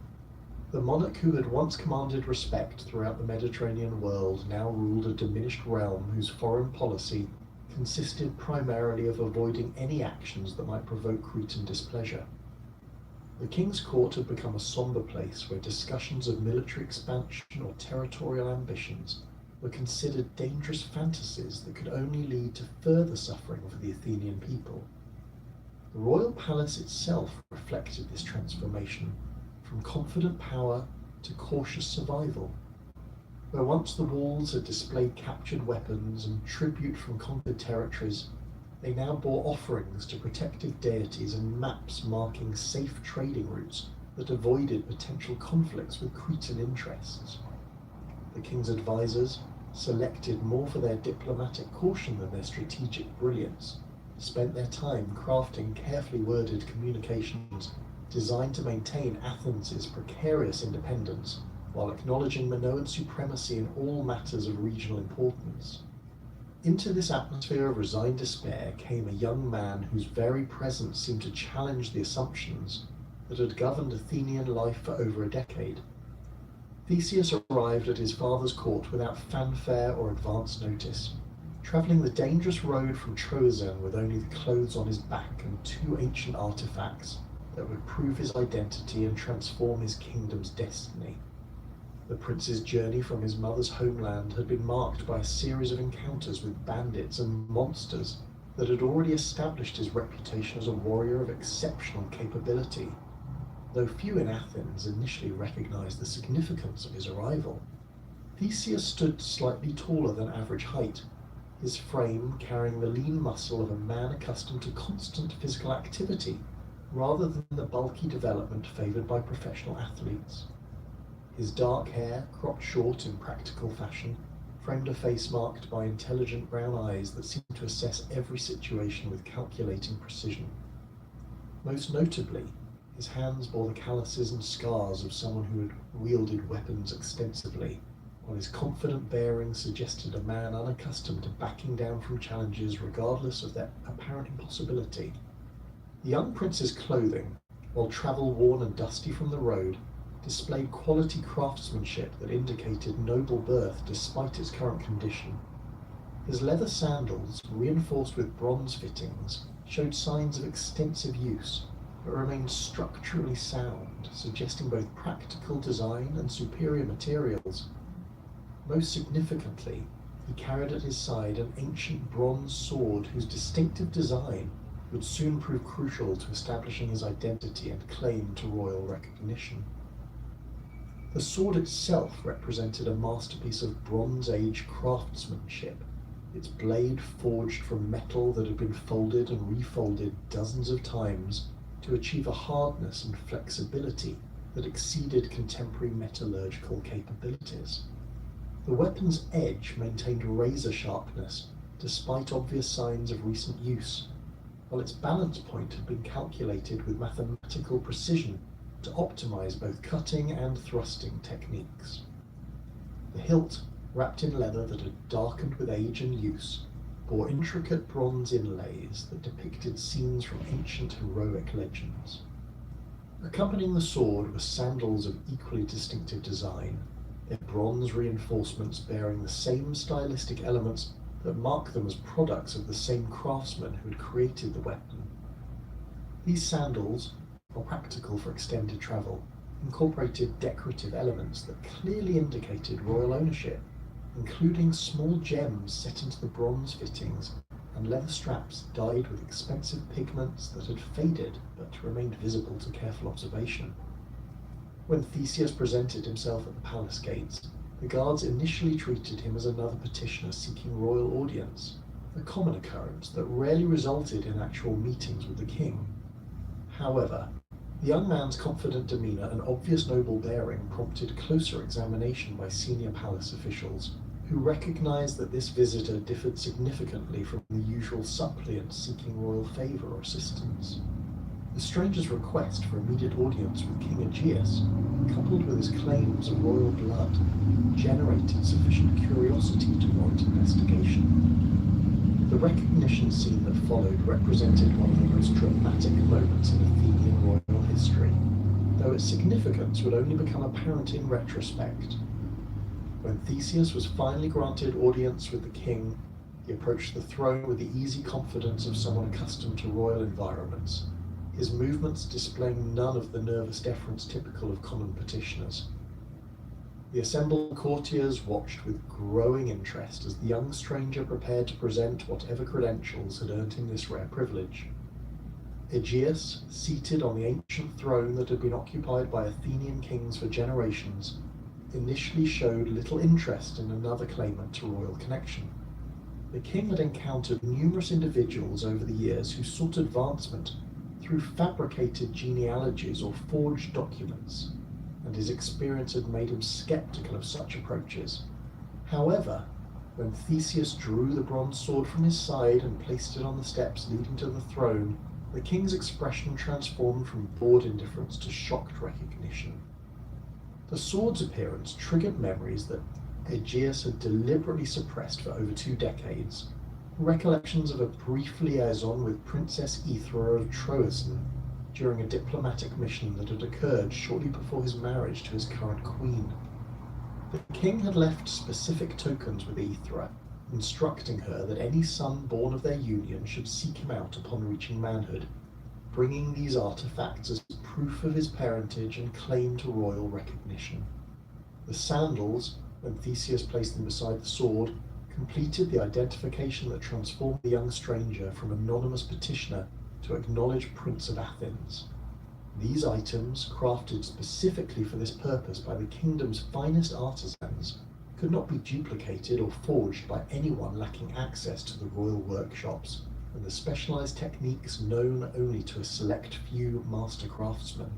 The monarch who had once commanded respect throughout the Mediterranean world now ruled a diminished realm whose foreign policy consisted primarily of avoiding any actions that might provoke Cretan displeasure. The king's court had become a sombre place where discussions of military expansion or territorial ambitions were considered dangerous fantasies that could only lead to further suffering for the Athenian people. The royal palace itself reflected this transformation, from confident power to cautious survival. Where once the walls had displayed captured weapons and tribute from conquered territories, they now bore offerings to protective deities and maps marking safe trading routes that avoided potential conflicts with Cretan interests. The king's advisors, selected more for their diplomatic caution than their strategic brilliance, spent their time crafting carefully worded communications designed to maintain Athens' precarious independence while acknowledging Minoan supremacy in all matters of regional importance. Into this atmosphere of resigned despair came a young man whose very presence seemed to challenge the assumptions that had governed Athenian life for over a decade. Theseus arrived at his father's court without fanfare or advance notice, travelling the dangerous road from Troezen with only the clothes on his back and 2 ancient artifacts that would prove his identity and transform his kingdom's destiny. The prince's journey from his mother's homeland had been marked by a series of encounters with bandits and monsters that had already established his reputation as a warrior of exceptional capability, though few in Athens initially recognized the significance of his arrival. Theseus stood slightly taller than average height, his frame carrying the lean muscle of a man accustomed to constant physical activity rather than the bulky development favored by professional athletes. His dark hair, cropped short in practical fashion, framed a face marked by intelligent brown eyes that seemed to assess every situation with calculating precision. Most notably, his hands bore the calluses and scars of someone who had wielded weapons extensively, while his confident bearing suggested a man unaccustomed to backing down from challenges regardless of their apparent impossibility. The young prince's clothing, while travel-worn and dusty from the road, displayed quality craftsmanship that indicated noble birth despite its current condition. His leather sandals, reinforced with bronze fittings, showed signs of extensive use, but remained structurally sound, suggesting both practical design and superior materials. Most significantly, he carried at his side an ancient bronze sword whose distinctive design would soon prove crucial to establishing his identity and claim to royal recognition. The sword itself represented a masterpiece of Bronze Age craftsmanship, its blade forged from metal that had been folded and refolded dozens of times to achieve a hardness and flexibility that exceeded contemporary metallurgical capabilities. The weapon's edge maintained razor sharpness despite obvious signs of recent use, while its balance point had been calculated with mathematical precision to optimize both cutting and thrusting techniques. The hilt, wrapped in leather that had darkened with age and use, bore intricate bronze inlays that depicted scenes from ancient heroic legends. Accompanying the sword were sandals of equally distinctive design, their bronze reinforcements bearing the same stylistic elements that mark them as products of the same craftsman who had created the weapon. These sandals, while practical for extended travel, incorporated decorative elements that clearly indicated royal ownership, including small gems set into the bronze fittings and leather straps dyed with expensive pigments that had faded but remained visible to careful observation. When Theseus presented himself at the palace gates, the guards initially treated him as another petitioner seeking royal audience, a common occurrence that rarely resulted in actual meetings with the king. However, the young man's confident demeanour and obvious noble bearing prompted closer examination by senior palace officials, who recognised that this visitor differed significantly from the usual suppliant seeking royal favour or assistance. The stranger's request for immediate audience with King Aegeus, coupled with his claims of royal blood, generated sufficient curiosity to warrant investigation. The recognition scene that followed represented one of the most dramatic moments in Athenian royal history, though its significance would only become apparent in retrospect. When Theseus was finally granted audience with the king, he approached the throne with the easy confidence of someone accustomed to royal environments, his movements displaying none of the nervous deference typical of common petitioners. The assembled courtiers watched with growing interest as the young stranger prepared to present whatever credentials had earned him this rare privilege. Aegeus, seated on the ancient throne that had been occupied by Athenian kings for generations, initially showed little interest in another claimant to royal connection. The king had encountered numerous individuals over the years who sought advancement through fabricated genealogies or forged documents, and his experience had made him skeptical of such approaches. However, when Theseus drew the bronze sword from his side and placed it on the steps leading to the throne, the king's expression transformed from bored indifference to shocked recognition. The sword's appearance triggered memories that Aegeus had deliberately suppressed for over 2 decades, recollections of a brief liaison with Princess Aethra of Troezen during a diplomatic mission that had occurred shortly before his marriage to his current queen. The king had left specific tokens with Aethra, instructing her that any son born of their union should seek him out upon reaching manhood, bringing these artifacts as proof of his parentage and claim to royal recognition. The sandals, when Theseus placed them beside the sword, completed the identification that transformed the young stranger from anonymous petitioner to acknowledged Prince of Athens. These items, crafted specifically for this purpose by the kingdom's finest artisans, could not be duplicated or forged by anyone lacking access to the royal workshops and the specialized techniques known only to a select few master craftsmen.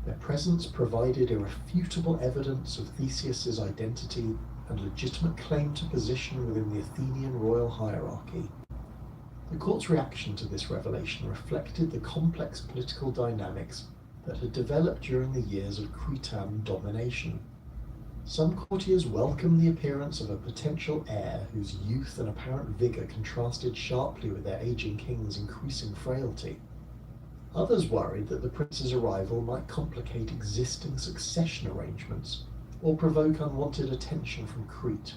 Their presence provided irrefutable evidence of Theseus's identity and legitimate claim to position within the Athenian royal hierarchy. The court's reaction to this revelation reflected the complex political dynamics that had developed during the years of Cretan domination. Some courtiers welcomed the appearance of a potential heir whose youth and apparent vigor contrasted sharply with their aging king's increasing frailty. Others worried that the prince's arrival might complicate existing succession arrangements or provoke unwanted attention from Crete,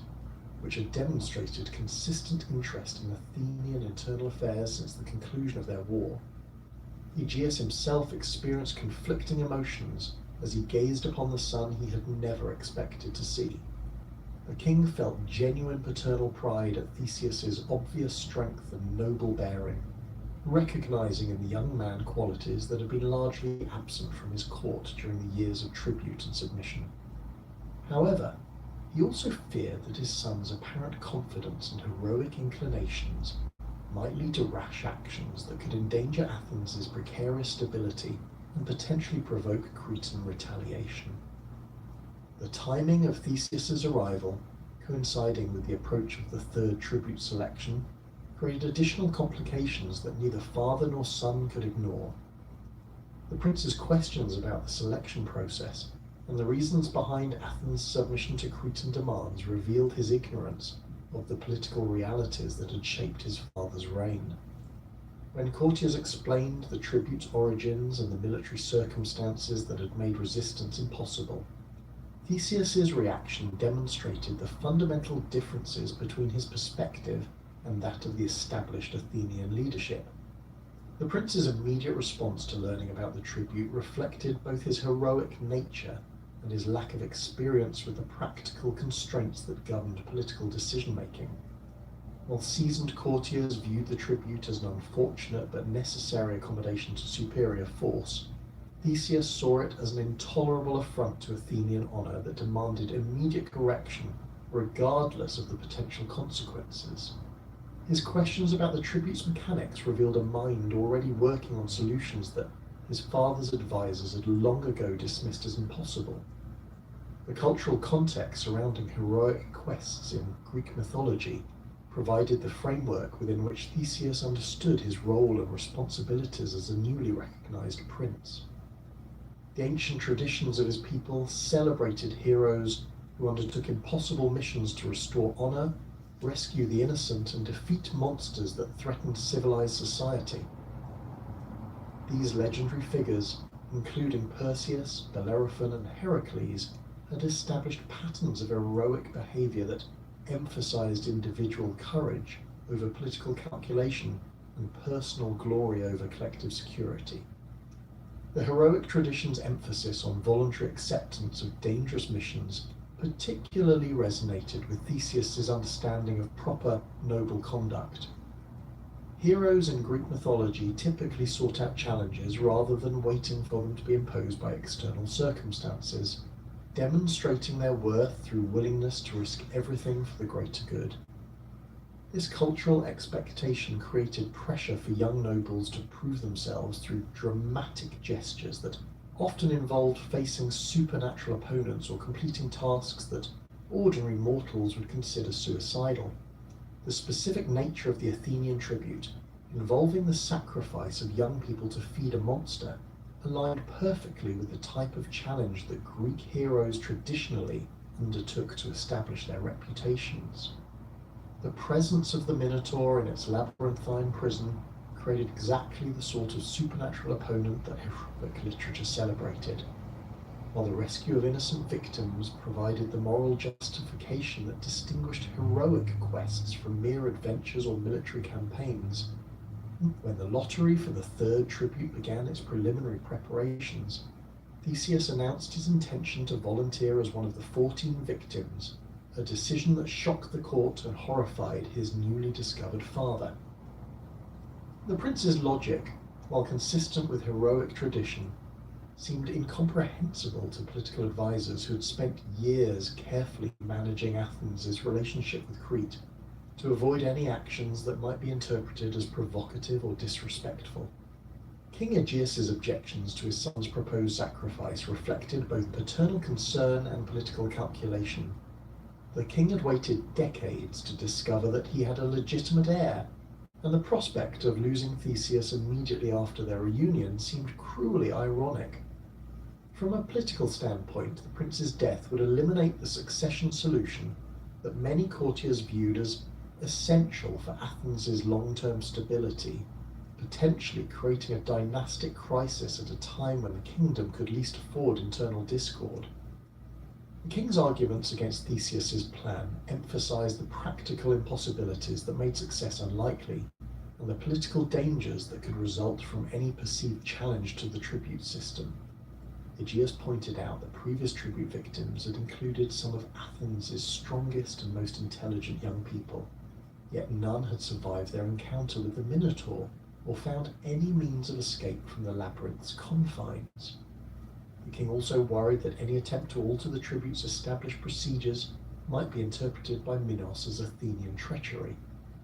which had demonstrated consistent interest in Athenian internal affairs since the conclusion of their war. Aegeus himself experienced conflicting emotions as he gazed upon the son he had never expected to see. The king felt genuine paternal pride at Theseus's obvious strength and noble bearing, recognizing in the young man qualities that had been largely absent from his court during the years of tribute and submission. However, he also feared that his son's apparent confidence and heroic inclinations might lead to rash actions that could endanger Athens' precarious stability and potentially provoke Cretan retaliation. The timing of Theseus's arrival, coinciding with the approach of the third tribute selection, created additional complications that neither father nor son could ignore. The prince's questions about the selection process and the reasons behind Athens' submission to Cretan demands revealed his ignorance of the political realities that had shaped his father's reign. When courtiers explained the tribute's origins and the military circumstances that had made resistance impossible, Theseus's reaction demonstrated the fundamental differences between his perspective and that of the established Athenian leadership. The prince's immediate response to learning about the tribute reflected both his heroic nature and his lack of experience with the practical constraints that governed political decision-making. While seasoned courtiers viewed the tribute as an unfortunate but necessary accommodation to superior force, Theseus saw it as an intolerable affront to Athenian honour that demanded immediate correction regardless of the potential consequences. His questions about the tribute's mechanics revealed a mind already working on solutions that his father's advisors had long ago dismissed as impossible. The cultural context surrounding heroic quests in Greek mythology provided the framework within which Theseus understood his role and responsibilities as a newly recognized prince. The ancient traditions of his people celebrated heroes who undertook impossible missions to restore honor, rescue the innocent, and defeat monsters that threatened civilized society. These legendary figures, including Perseus, Bellerophon, and Heracles, had established patterns of heroic behavior that emphasized individual courage over political calculation and personal glory over collective security. The heroic tradition's emphasis on voluntary acceptance of dangerous missions particularly resonated with Theseus's understanding of proper, noble conduct. Heroes in Greek mythology typically sought out challenges rather than waiting for them to be imposed by external circumstances, demonstrating their worth through willingness to risk everything for the greater good. This cultural expectation created pressure for young nobles to prove themselves through dramatic gestures that often involved facing supernatural opponents or completing tasks that ordinary mortals would consider suicidal. The specific nature of the Athenian tribute, involving the sacrifice of young people to feed a monster, aligned perfectly with the type of challenge that Greek heroes traditionally undertook to establish their reputations. The presence of the Minotaur in its labyrinthine prison created exactly the sort of supernatural opponent that heroic literature celebrated, while the rescue of innocent victims provided the moral justification that distinguished heroic quests from mere adventures or military campaigns. When the lottery for the third tribute began its preliminary preparations, Theseus announced his intention to volunteer as one of the 14 victims, a decision that shocked the court and horrified his newly discovered father. The prince's logic, while consistent with heroic tradition, seemed incomprehensible to political advisors who had spent years carefully managing Athens' relationship with Crete to avoid any actions that might be interpreted as provocative or disrespectful. King Aegeus's objections to his son's proposed sacrifice reflected both paternal concern and political calculation. The king had waited decades to discover that he had a legitimate heir, and the prospect of losing Theseus immediately after their reunion seemed cruelly ironic. From a political standpoint, the prince's death would eliminate the succession solution that many courtiers viewed as essential for Athens' long-term stability, potentially creating a dynastic crisis at a time when the kingdom could least afford internal discord. The king's arguments against Theseus's plan emphasized the practical impossibilities that made success unlikely, and the political dangers that could result from any perceived challenge to the tribute system. Aegeus pointed out that previous tribute victims had included some of Athens' strongest and most intelligent young people, yet none had survived their encounter with the Minotaur or found any means of escape from the labyrinth's confines. The king also worried that any attempt to alter the tribute's established procedures might be interpreted by Minos as Athenian treachery,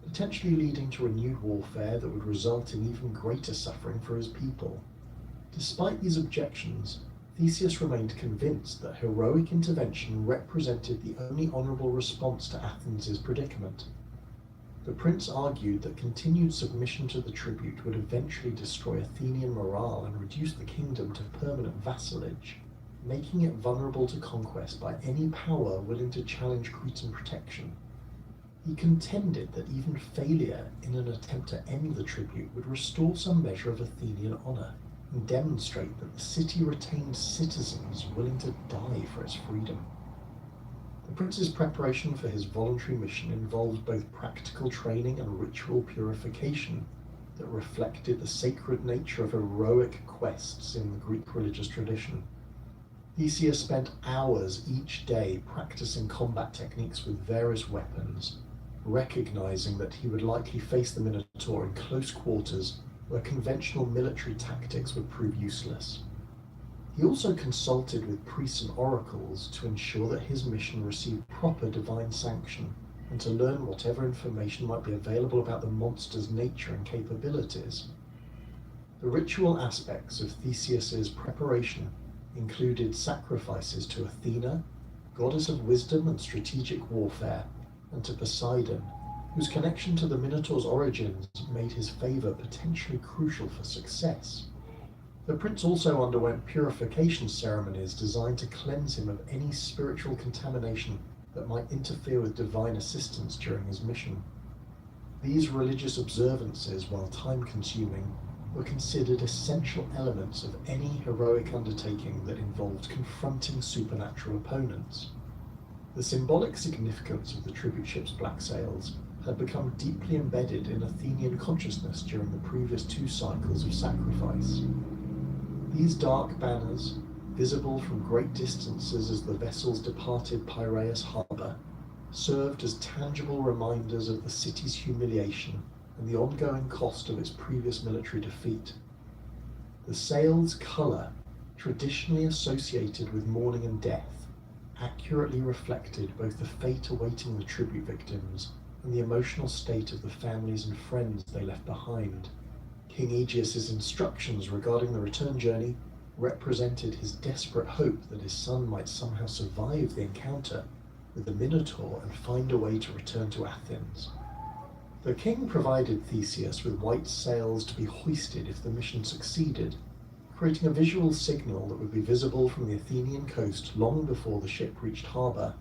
potentially leading to renewed warfare that would result in even greater suffering for his people. Despite these objections, Theseus remained convinced that heroic intervention represented the only honourable response to Athens' predicament. The prince argued that continued submission to the tribute would eventually destroy Athenian morale and reduce the kingdom to permanent vassalage, making it vulnerable to conquest by any power willing to challenge Cretan protection. He contended that even failure in an attempt to end the tribute would restore some measure of Athenian honour and demonstrate that the city retained citizens willing to die for its freedom. The prince's preparation for his voluntary mission involved both practical training and ritual purification that reflected the sacred nature of heroic quests in the Greek religious tradition. Theseus spent hours each day practicing combat techniques with various weapons, recognizing that he would likely face the Minotaur in close quarters where conventional military tactics would prove useless. He also consulted with priests and oracles to ensure that his mission received proper divine sanction and to learn whatever information might be available about the monster's nature and capabilities. The ritual aspects of Theseus's preparation included sacrifices to Athena, goddess of wisdom and strategic warfare, and to Poseidon, whose connection to the Minotaur's origins made his favor potentially crucial for success. The prince also underwent purification ceremonies designed to cleanse him of any spiritual contamination that might interfere with divine assistance during his mission. These religious observances, while time-consuming, were considered essential elements of any heroic undertaking that involved confronting supernatural opponents. The symbolic significance of the tribute ship's black sails had become deeply embedded in Athenian consciousness during the previous 2 cycles of sacrifice. These dark banners, visible from great distances as the vessels departed Piraeus harbour, served as tangible reminders of the city's humiliation and the ongoing cost of its previous military defeat. The sail's colour, traditionally associated with mourning and death, accurately reflected both the fate awaiting the tribute victims and the emotional state of the families and friends they left behind. King Aegeus's instructions regarding the return journey represented his desperate hope that his son might somehow survive the encounter with the Minotaur and find a way to return to Athens. The king provided Theseus with white sails to be hoisted if the mission succeeded, creating a visual signal that would be visible from the Athenian coast long before the ship reached harbour.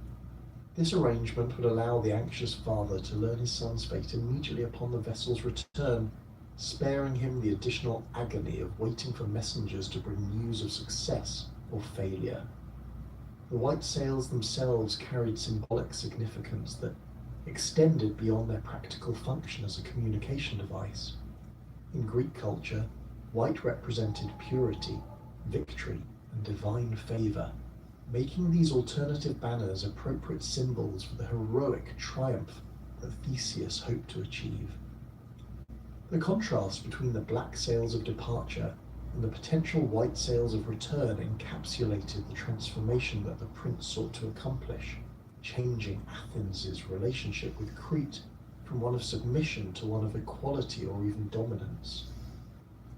This arrangement would allow the anxious father to learn his son's fate immediately upon the vessel's return, sparing him the additional agony of waiting for messengers to bring news of success or failure. The white sails themselves carried symbolic significance that extended beyond their practical function as a communication device. In Greek culture, white represented purity, victory, and divine favour, making these alternative banners appropriate symbols for the heroic triumph that Theseus hoped to achieve. The contrast between the black sails of departure and the potential white sails of return encapsulated the transformation that the prince sought to accomplish, changing Athens' relationship with Crete from one of submission to one of equality or even dominance.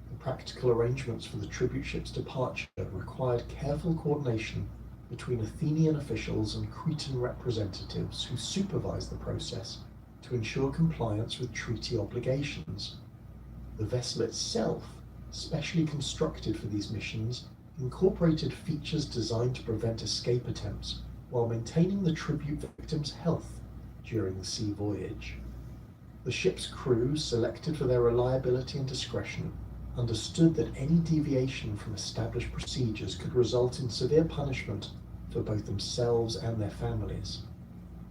The practical arrangements for the tribute ship's departure required careful coordination between Athenian officials and Cretan representatives who supervised the process to ensure compliance with treaty obligations. The vessel itself, specially constructed for these missions, incorporated features designed to prevent escape attempts while maintaining the tribute victims' health during the sea voyage. The ship's crew, selected for their reliability and discretion, understood that any deviation from established procedures could result in severe punishment for both themselves and their families.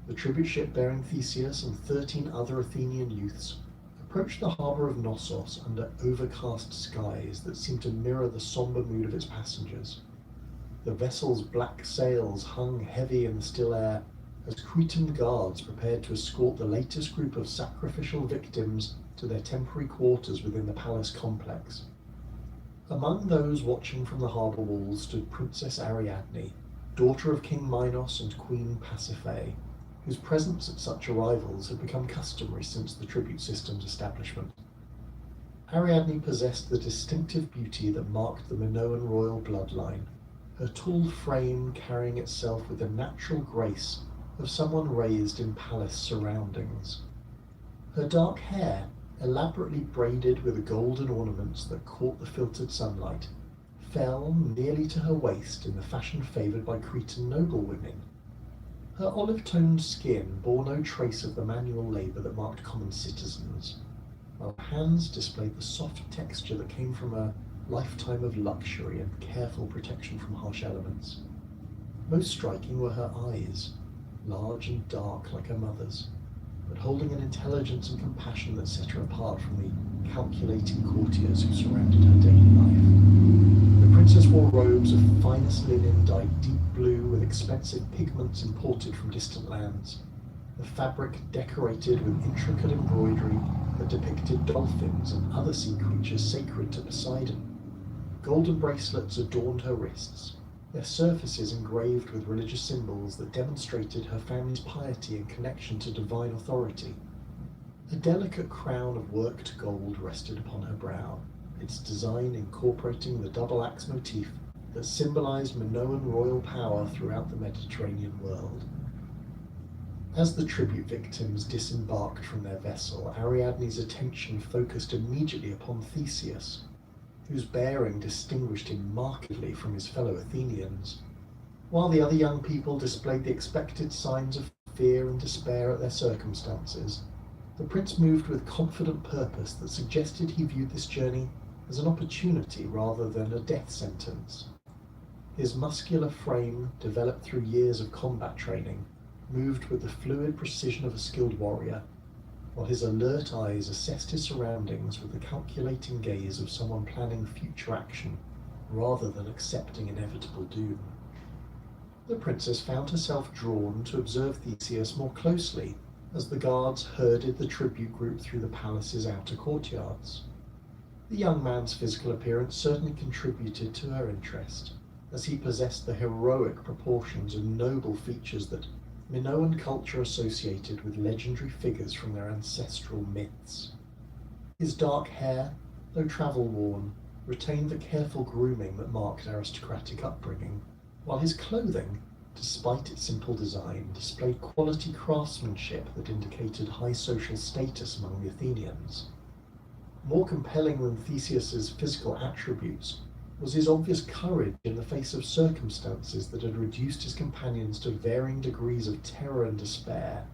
The tribute ship bearing Theseus and 13 other Athenian youths approached the harbour of Knossos under overcast skies that seemed to mirror the sombre mood of its passengers. The vessel's black sails hung heavy in the still air as Cretan guards prepared to escort the latest group of sacrificial victims to their temporary quarters within the palace complex. Among those watching from the harbour walls stood Princess Ariadne, daughter of King Minos and Queen Pasiphae, whose presence at such arrivals had become customary since the tribute system's establishment. Ariadne possessed the distinctive beauty that marked the Minoan royal bloodline, her tall frame carrying itself with the natural grace of someone raised in palace surroundings. Her dark hair, elaborately braided with golden ornaments that caught the filtered sunlight, fell nearly to her waist in the fashion favoured by Cretan noblewomen. Her olive-toned skin bore no trace of the manual labour that marked common citizens, while her hands displayed the soft texture that came from a lifetime of luxury and careful protection from harsh elements. Most striking were her eyes, large and dark like her mother's, but holding an intelligence and compassion that set her apart from the calculating courtiers who surrounded her daily life. The princess wore robes of finest linen dyed deep blue with expensive pigments imported from distant lands, the fabric decorated with intricate embroidery that depicted dolphins and other sea creatures sacred to Poseidon. Golden bracelets adorned her wrists, their surfaces engraved with religious symbols that demonstrated her family's piety and connection to divine authority. A delicate crown of worked gold rested upon her brow, its design incorporating the double axe motif that symbolized Minoan royal power throughout the Mediterranean world. As the tribute victims disembarked from their vessel, Ariadne's attention focused immediately upon Theseus, whose bearing distinguished him markedly from his fellow Athenians. While the other young people displayed the expected signs of fear and despair at their circumstances, the prince moved with confident purpose that suggested he viewed this journey as an opportunity rather than a death sentence. His muscular frame, developed through years of combat training, moved with the fluid precision of a skilled warrior, while his alert eyes assessed his surroundings with the calculating gaze of someone planning future action rather than accepting inevitable doom. The princess found herself drawn to observe Theseus more closely as the guards herded the tribute group through the palace's outer courtyards. The young man's physical appearance certainly contributed to her interest, as he possessed the heroic proportions and noble features that Minoan culture associated with legendary figures from their ancestral myths. His dark hair, though travel-worn, retained the careful grooming that marked aristocratic upbringing, while his clothing, despite its simple design, displayed quality craftsmanship that indicated high social status among the Athenians. More compelling than Theseus's physical attributes was his obvious courage in the face of circumstances that had reduced his companions to varying degrees of terror and despair.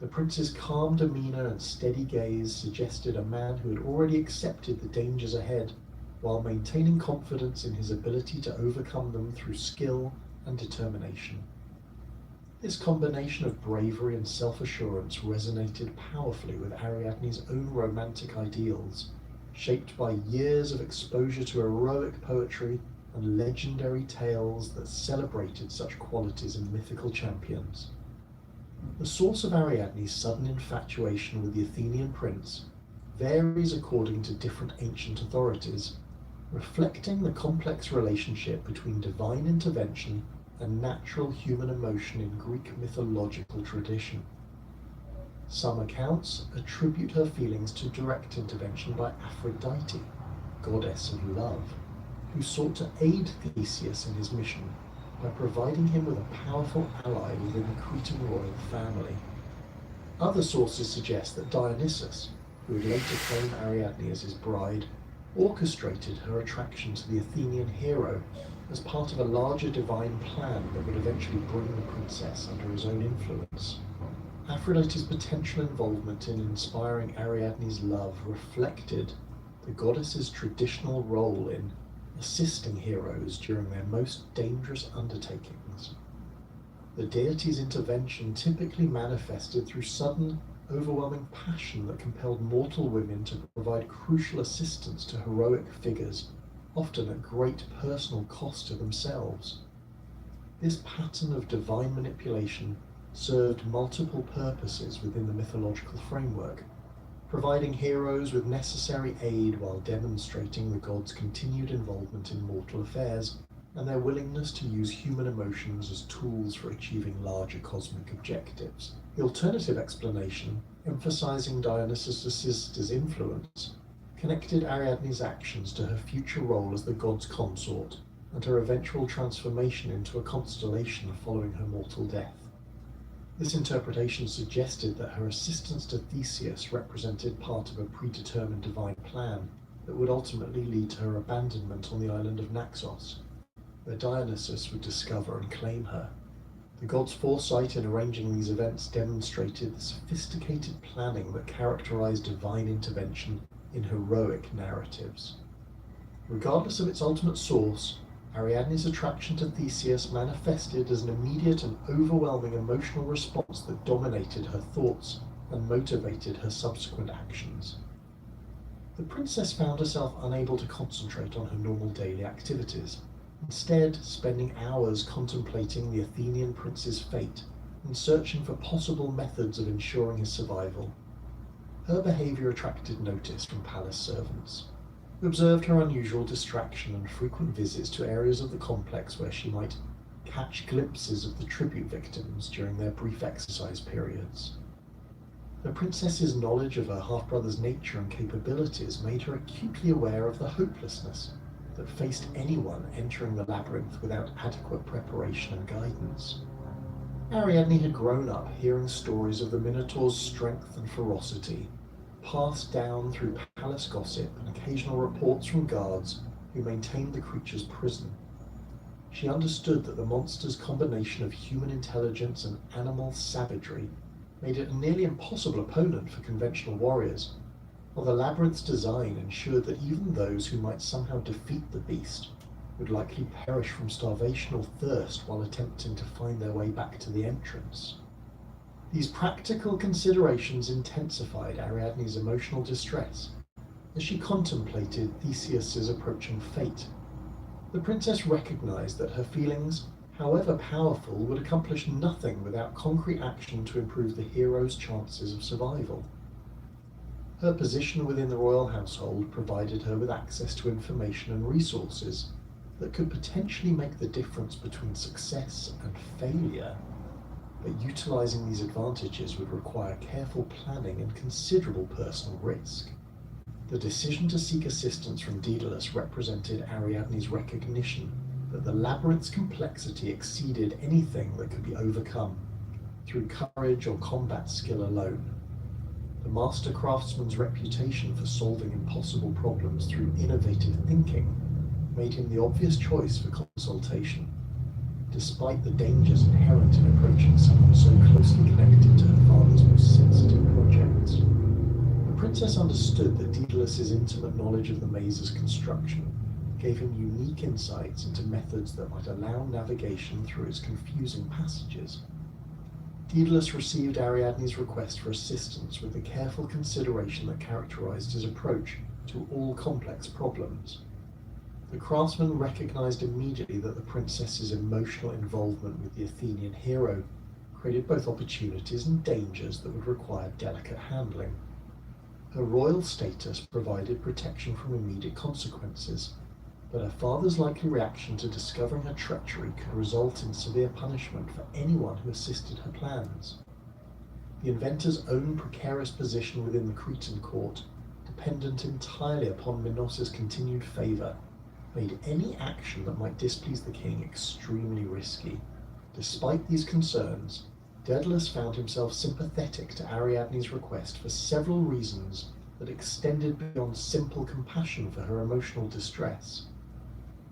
The prince's calm demeanor and steady gaze suggested a man who had already accepted the dangers ahead, while maintaining confidence in his ability to overcome them through skill and determination. This combination of bravery and self-assurance resonated powerfully with Ariadne's own romantic ideals, shaped by years of exposure to heroic poetry and legendary tales that celebrated such qualities in mythical champions. The source of Ariadne's sudden infatuation with the Athenian prince varies according to different ancient authorities, reflecting the complex relationship between divine intervention and natural human emotion in Greek mythological tradition. Some accounts attribute her feelings to direct intervention by Aphrodite, goddess of love, who sought to aid Theseus in his mission by providing him with a powerful ally within the Cretan royal family. Other sources suggest that Dionysus, who would later claim Ariadne as his bride, orchestrated her attraction to the Athenian hero as part of a larger divine plan that would eventually bring the princess under his own influence. Aphrodite's potential involvement in inspiring Ariadne's love reflected the goddess's traditional role in assisting heroes during their most dangerous undertakings. The deity's intervention typically manifested through sudden, overwhelming passion that compelled mortal women to provide crucial assistance to heroic figures, often at great personal cost to themselves. This pattern of divine manipulation served multiple purposes within the mythological framework, providing heroes with necessary aid while demonstrating the gods' continued involvement in mortal affairs and their willingness to use human emotions as tools for achieving larger cosmic objectives. The alternative explanation, emphasizing Dionysus' sister's influence, connected Ariadne's actions to her future role as the god's consort and her eventual transformation into a constellation following her mortal death. This interpretation suggested that her assistance to Theseus represented part of a predetermined divine plan that would ultimately lead to her abandonment on the island of Naxos, where Dionysus would discover and claim her. The god's foresight in arranging these events demonstrated the sophisticated planning that characterized divine intervention in heroic narratives. Regardless of its ultimate source, Ariadne's attraction to Theseus manifested as an immediate and overwhelming emotional response that dominated her thoughts and motivated her subsequent actions. The princess found herself unable to concentrate on her normal daily activities, instead spending hours contemplating the Athenian prince's fate and searching for possible methods of ensuring his survival. Her behavior attracted notice from palace servants, who observed her unusual distraction and frequent visits to areas of the complex where she might catch glimpses of the tribute victims during their brief exercise periods. The princess's knowledge of her half-brother's nature and capabilities made her acutely aware of the hopelessness that faced anyone entering the labyrinth without adequate preparation and guidance. Ariadne had grown up hearing stories of the Minotaur's strength and ferocity, passed down through palace gossip and occasional reports from guards who maintained the creature's prison. She understood that the monster's combination of human intelligence and animal savagery made it a nearly impossible opponent for conventional warriors, while the labyrinth's design ensured that even those who might somehow defeat the beast would likely perish from starvation or thirst while attempting to find their way back to the entrance. These practical considerations intensified Ariadne's emotional distress as she contemplated Theseus's approaching fate. The princess recognized that her feelings, however powerful, would accomplish nothing without concrete action to improve the hero's chances of survival. Her position within the royal household provided her with access to information and resources that could potentially make the difference between success and failure, but utilizing these advantages would require careful planning and considerable personal risk. The decision to seek assistance from Daedalus represented Ariadne's recognition that the labyrinth's complexity exceeded anything that could be overcome through courage or combat skill alone. The master craftsman's reputation for solving impossible problems through innovative thinking made him the obvious choice for consultation, despite the dangers inherent in approaching someone so closely connected to her father's most sensitive projects. The princess understood that Daedalus's intimate knowledge of the maze's construction gave him unique insights into methods that might allow navigation through its confusing passages. Daedalus received Ariadne's request for assistance with the careful consideration that characterized his approach to all complex problems. The craftsman recognized immediately that the princess's emotional involvement with the Athenian hero created both opportunities and dangers that would require delicate handling. Her royal status provided protection from immediate consequences, but her father's likely reaction to discovering her treachery could result in severe punishment for anyone who assisted her plans. The inventor's own precarious position within the Cretan court, dependent entirely upon Minos' continued favor, made any action that might displease the king extremely risky. Despite these concerns, Daedalus found himself sympathetic to Ariadne's request for several reasons that extended beyond simple compassion for her emotional distress.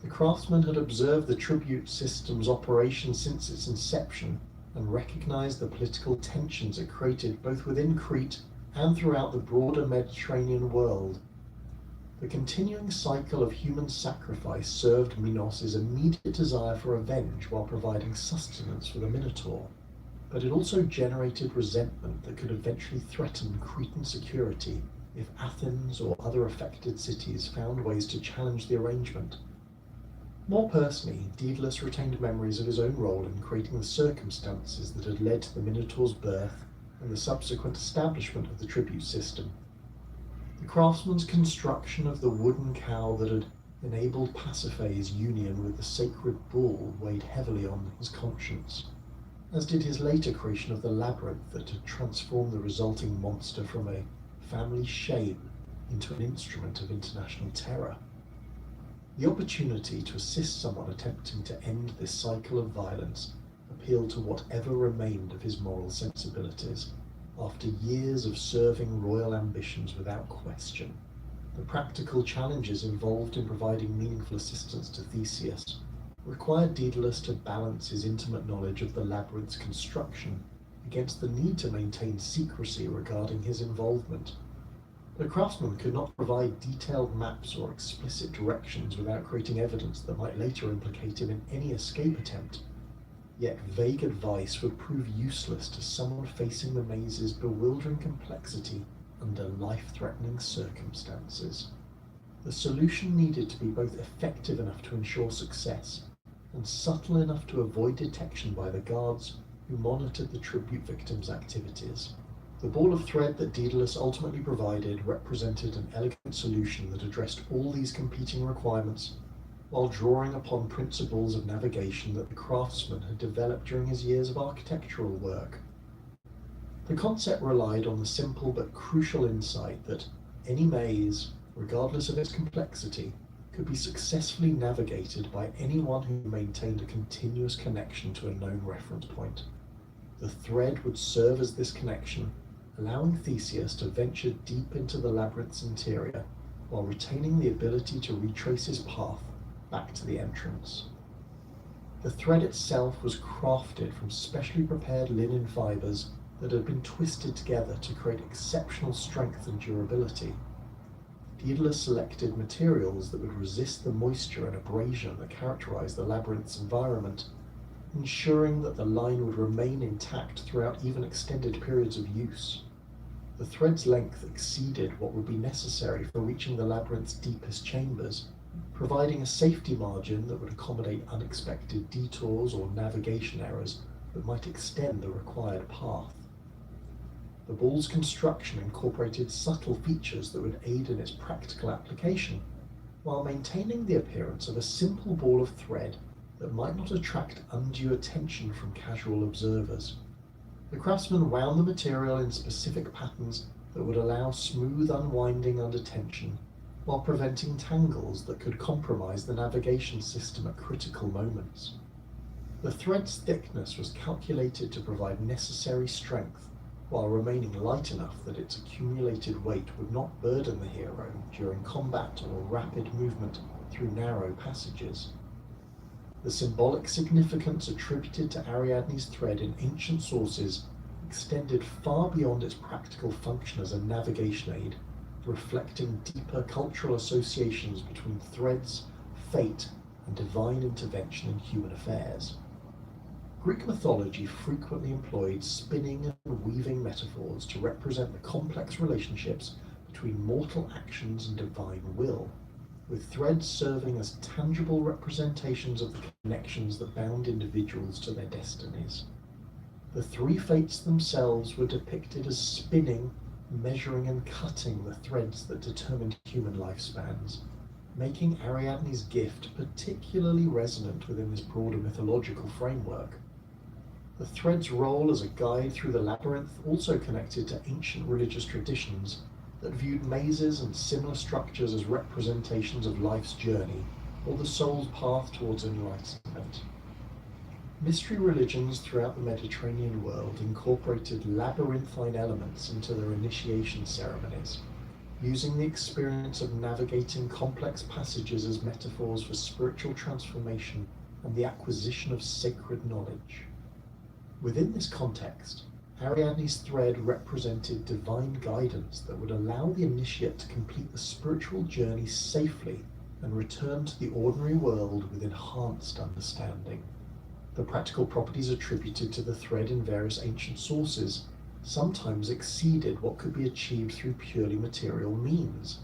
The craftsman had observed the tribute system's operation since its inception and recognized the political tensions it created both within Crete and throughout the broader Mediterranean world. The continuing cycle of human sacrifice served Minos' immediate desire for revenge while providing sustenance for the Minotaur, but it also generated resentment that could eventually threaten Cretan security if Athens or other affected cities found ways to challenge the arrangement. More personally, Daedalus retained memories of his own role in creating the circumstances that had led to the Minotaur's birth and the subsequent establishment of the tribute system. The craftsman's construction of the wooden cow that had enabled Pasiphae's union with the sacred bull weighed heavily on his conscience, as did his later creation of the labyrinth that had transformed the resulting monster from a family shame into an instrument of international terror. The opportunity to assist someone attempting to end this cycle of violence appealed to whatever remained of his moral sensibilities. After years of serving royal ambitions without question, the practical challenges involved in providing meaningful assistance to Theseus required Daedalus to balance his intimate knowledge of the labyrinth's construction against the need to maintain secrecy regarding his involvement. The craftsman could not provide detailed maps or explicit directions without creating evidence that might later implicate him in any escape attempt. Yet vague advice would prove useless to someone facing the maze's bewildering complexity under life-threatening circumstances. The solution needed to be both effective enough to ensure success and subtle enough to avoid detection by the guards who monitored the tribute victims' activities. The ball of thread that Daedalus ultimately provided represented an elegant solution that addressed all these competing requirements while drawing upon principles of navigation that the craftsman had developed during his years of architectural work. The concept relied on the simple but crucial insight that any maze, regardless of its complexity, could be successfully navigated by anyone who maintained a continuous connection to a known reference point. The thread would serve as this connection, allowing Theseus to venture deep into the labyrinth's interior while retaining the ability to retrace his path back to the entrance. The thread itself was crafted from specially prepared linen fibers that had been twisted together to create exceptional strength and durability. Daedalus selected materials that would resist the moisture and abrasion that characterized the labyrinth's environment, ensuring that the line would remain intact throughout even extended periods of use. The thread's length exceeded what would be necessary for reaching the labyrinth's deepest chambers, providing a safety margin that would accommodate unexpected detours or navigation errors that might extend the required path. The ball's construction incorporated subtle features that would aid in its practical application, while maintaining the appearance of a simple ball of thread that might not attract undue attention from casual observers. The craftsman wound the material in specific patterns that would allow smooth unwinding under tension, while preventing tangles that could compromise the navigation system at critical moments. The thread's thickness was calculated to provide necessary strength, while remaining light enough that its accumulated weight would not burden the hero during combat or rapid movement through narrow passages. The symbolic significance attributed to Ariadne's thread in ancient sources extended far beyond its practical function as a navigation aid, reflecting deeper cultural associations between threads, fate, and divine intervention in human affairs. Greek mythology frequently employed spinning and weaving metaphors to represent the complex relationships between mortal actions and divine will, with threads serving as tangible representations of the connections that bound individuals to their destinies. The three fates themselves were depicted as spinning, measuring and cutting the threads that determined human lifespans, making Ariadne's gift particularly resonant within this broader mythological framework. The thread's role as a guide through the labyrinth also connected to ancient religious traditions that viewed mazes and similar structures as representations of life's journey or the soul's path towards enlightenment. Mystery religions throughout the Mediterranean world incorporated labyrinthine elements into their initiation ceremonies, using the experience of navigating complex passages as metaphors for spiritual transformation and the acquisition of sacred knowledge. Within this context, Ariadne's thread represented divine guidance that would allow the initiate to complete the spiritual journey safely and return to the ordinary world with enhanced understanding. The practical properties attributed to the thread in various ancient sources sometimes exceeded what could be achieved through purely material means,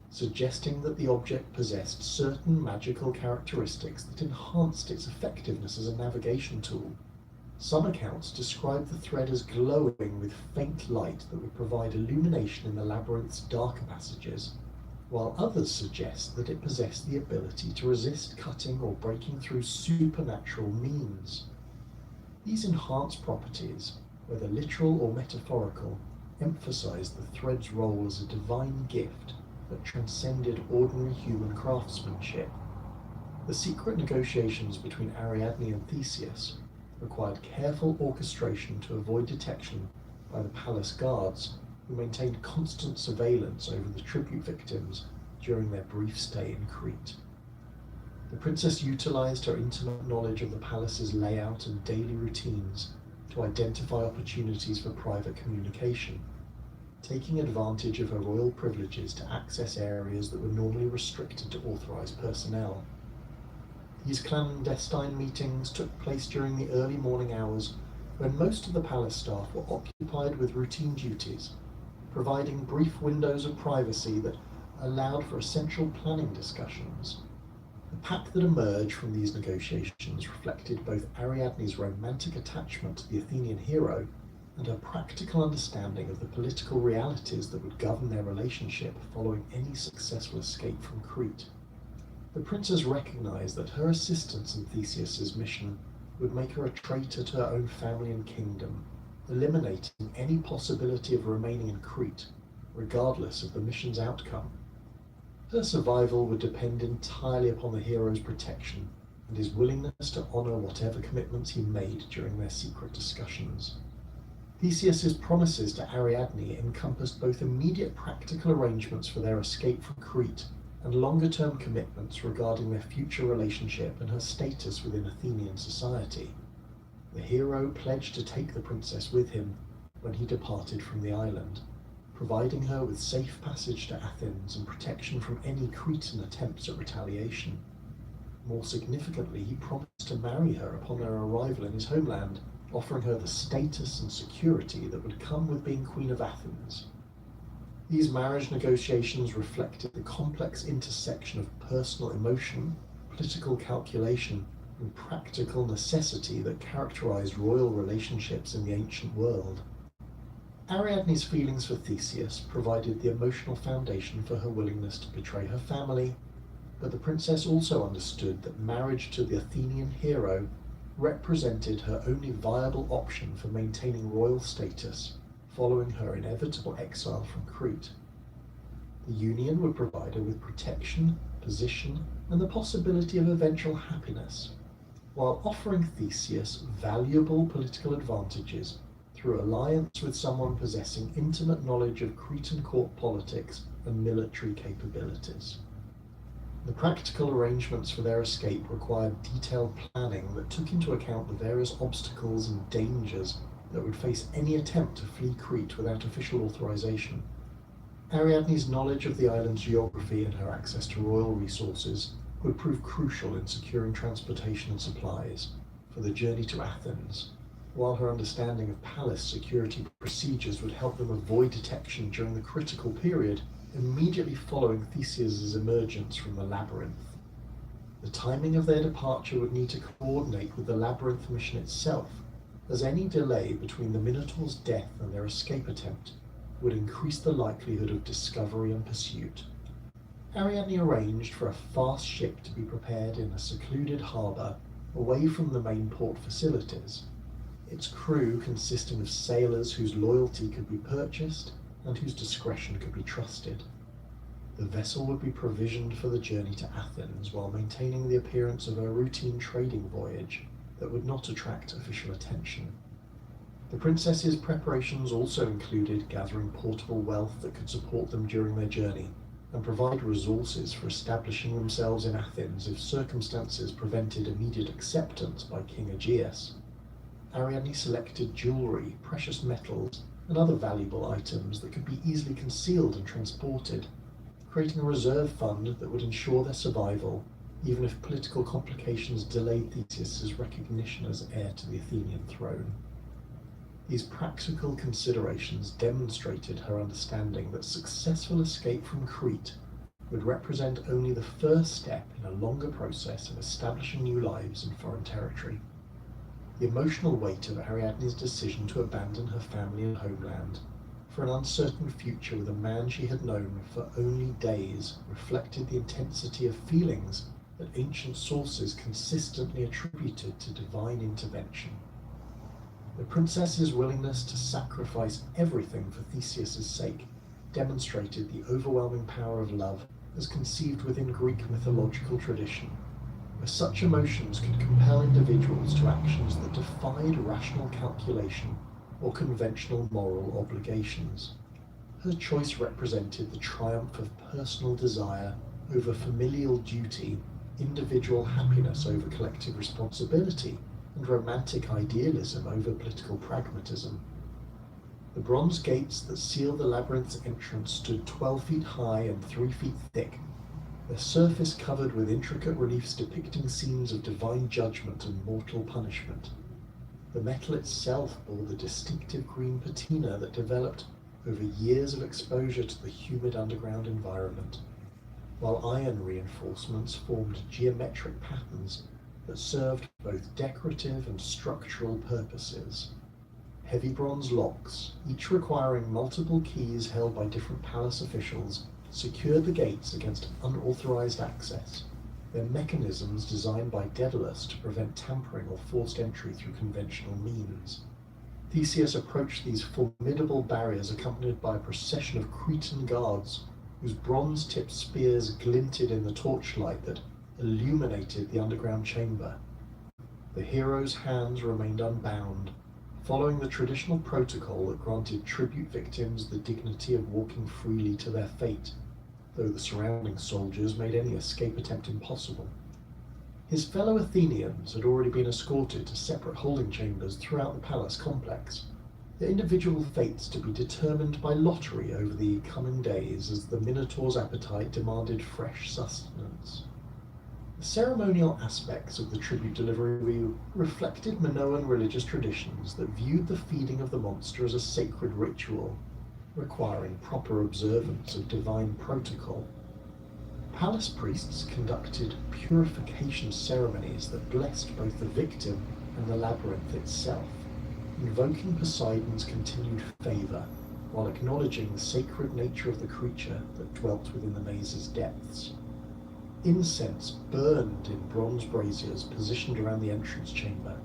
suggesting that the object possessed certain magical characteristics that enhanced its effectiveness as a navigation tool. Some accounts describe the thread as glowing with faint light that would provide illumination in the labyrinth's darker passages, while others suggest that it possessed the ability to resist cutting or breaking through supernatural means. These enhanced properties, whether literal or metaphorical, emphasize the thread's role as a divine gift that transcended ordinary human craftsmanship. The secret negotiations between Ariadne and Theseus required careful orchestration to avoid detection by the palace guards, who maintained constant surveillance over the tribute victims during their brief stay in Crete. The princess utilized her intimate knowledge of the palace's layout and daily routines to identify opportunities for private communication, taking advantage of her royal privileges to access areas that were normally restricted to authorized personnel. These clandestine meetings took place during the early morning hours when most of the palace staff were occupied with routine duties, providing brief windows of privacy that allowed for essential planning discussions. The pact that emerged from these negotiations reflected both Ariadne's romantic attachment to the Athenian hero and her practical understanding of the political realities that would govern their relationship following any successful escape from Crete. The princess recognized that her assistance in Theseus's mission would make her a traitor to her own family and kingdom, eliminating any possibility of remaining in Crete, regardless of the mission's outcome. Her survival would depend entirely upon the hero's protection and his willingness to honor whatever commitments he made during their secret discussions. Theseus's promises to Ariadne encompassed both immediate practical arrangements for their escape from Crete and longer-term commitments regarding their future relationship and her status within Athenian society. The hero pledged to take the princess with him when he departed from the island, providing her with safe passage to Athens and protection from any Cretan attempts at retaliation. More significantly, he promised to marry her upon their arrival in his homeland, offering her the status and security that would come with being Queen of Athens. These marriage negotiations reflected the complex intersection of personal emotion, political calculation, and practical necessity that characterized royal relationships in the ancient world. Ariadne's feelings for Theseus provided the emotional foundation for her willingness to betray her family, but the princess also understood that marriage to the Athenian hero represented her only viable option for maintaining royal status following her inevitable exile from Crete. The union would provide her with protection, position, and the possibility of eventual happiness, while offering Theseus valuable political advantages through alliance with someone possessing intimate knowledge of Cretan court politics and military capabilities. The practical arrangements for their escape required detailed planning that took into account the various obstacles and dangers that would face any attempt to flee Crete without official authorization. Ariadne's knowledge of the island's geography and her access to royal resources would prove crucial in securing transportation and supplies for the journey to Athens, while her understanding of palace security procedures would help them avoid detection during the critical period immediately following Theseus's emergence from the labyrinth. The timing of their departure would need to coordinate with the labyrinth mission itself, as any delay between the Minotaur's death and their escape attempt would increase the likelihood of discovery and pursuit. Ariadne arranged for a fast ship to be prepared in a secluded harbour away from the main port facilities, its crew consisting of sailors whose loyalty could be purchased and whose discretion could be trusted. The vessel would be provisioned for the journey to Athens while maintaining the appearance of a routine trading voyage that would not attract official attention. The princess's preparations also included gathering portable wealth that could support them during their journey and provide resources for establishing themselves in Athens if circumstances prevented immediate acceptance by King Aegeus. Ariadne selected jewelry, precious metals, and other valuable items that could be easily concealed and transported, creating a reserve fund that would ensure their survival even if political complications delayed Theseus's recognition as heir to the Athenian throne. These practical considerations demonstrated her understanding that successful escape from Crete would represent only the first step in a longer process of establishing new lives in foreign territory. The emotional weight of Ariadne's decision to abandon her family and homeland for an uncertain future with a man she had known for only days reflected the intensity of feelings that ancient sources consistently attributed to divine intervention. The princess's willingness to sacrifice everything for Theseus's sake demonstrated the overwhelming power of love as conceived within Greek mythological tradition, where such emotions could compel individuals to actions that defied rational calculation or conventional moral obligations. Her choice represented the triumph of personal desire over familial duty, individual happiness over collective responsibility, and romantic idealism over political pragmatism. The bronze gates that sealed the labyrinth's entrance stood 12 feet high and 3 feet thick, their surface covered with intricate reliefs depicting scenes of divine judgment and mortal punishment. The metal itself bore the distinctive green patina that developed over years of exposure to the humid underground environment, while iron reinforcements formed geometric patterns that served both decorative and structural purposes. Heavy bronze locks, each requiring multiple keys held by different palace officials, secured the gates against unauthorized access, their mechanisms designed by Daedalus to prevent tampering or forced entry through conventional means. Theseus approached these formidable barriers accompanied by a procession of Cretan guards, whose bronze-tipped spears glinted in the torchlight that illuminated the underground chamber. The hero's hands remained unbound, following the traditional protocol that granted tribute victims the dignity of walking freely to their fate, though the surrounding soldiers made any escape attempt impossible. His fellow Athenians had already been escorted to separate holding chambers throughout the palace complex, their individual fates to be determined by lottery over the coming days as the Minotaur's appetite demanded fresh sustenance. The ceremonial aspects of the tribute delivery reflected Minoan religious traditions that viewed the feeding of the monster as a sacred ritual, requiring proper observance of divine protocol. Palace priests conducted purification ceremonies that blessed both the victim and the labyrinth itself, invoking Poseidon's continued favor while acknowledging the sacred nature of the creature that dwelt within the maze's depths. Incense burned in bronze braziers positioned around the entrance chamber,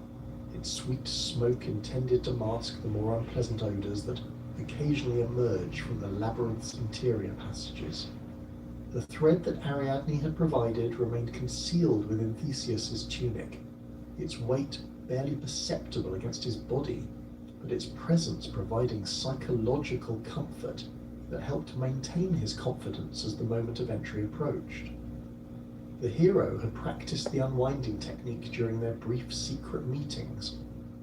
its sweet smoke intended to mask the more unpleasant odors that occasionally emerged from the labyrinth's interior passages. The thread that Ariadne had provided remained concealed within Theseus's tunic, its weight barely perceptible against his body, but its presence providing psychological comfort that helped maintain his confidence as the moment of entry approached. The hero had practiced the unwinding technique during their brief secret meetings,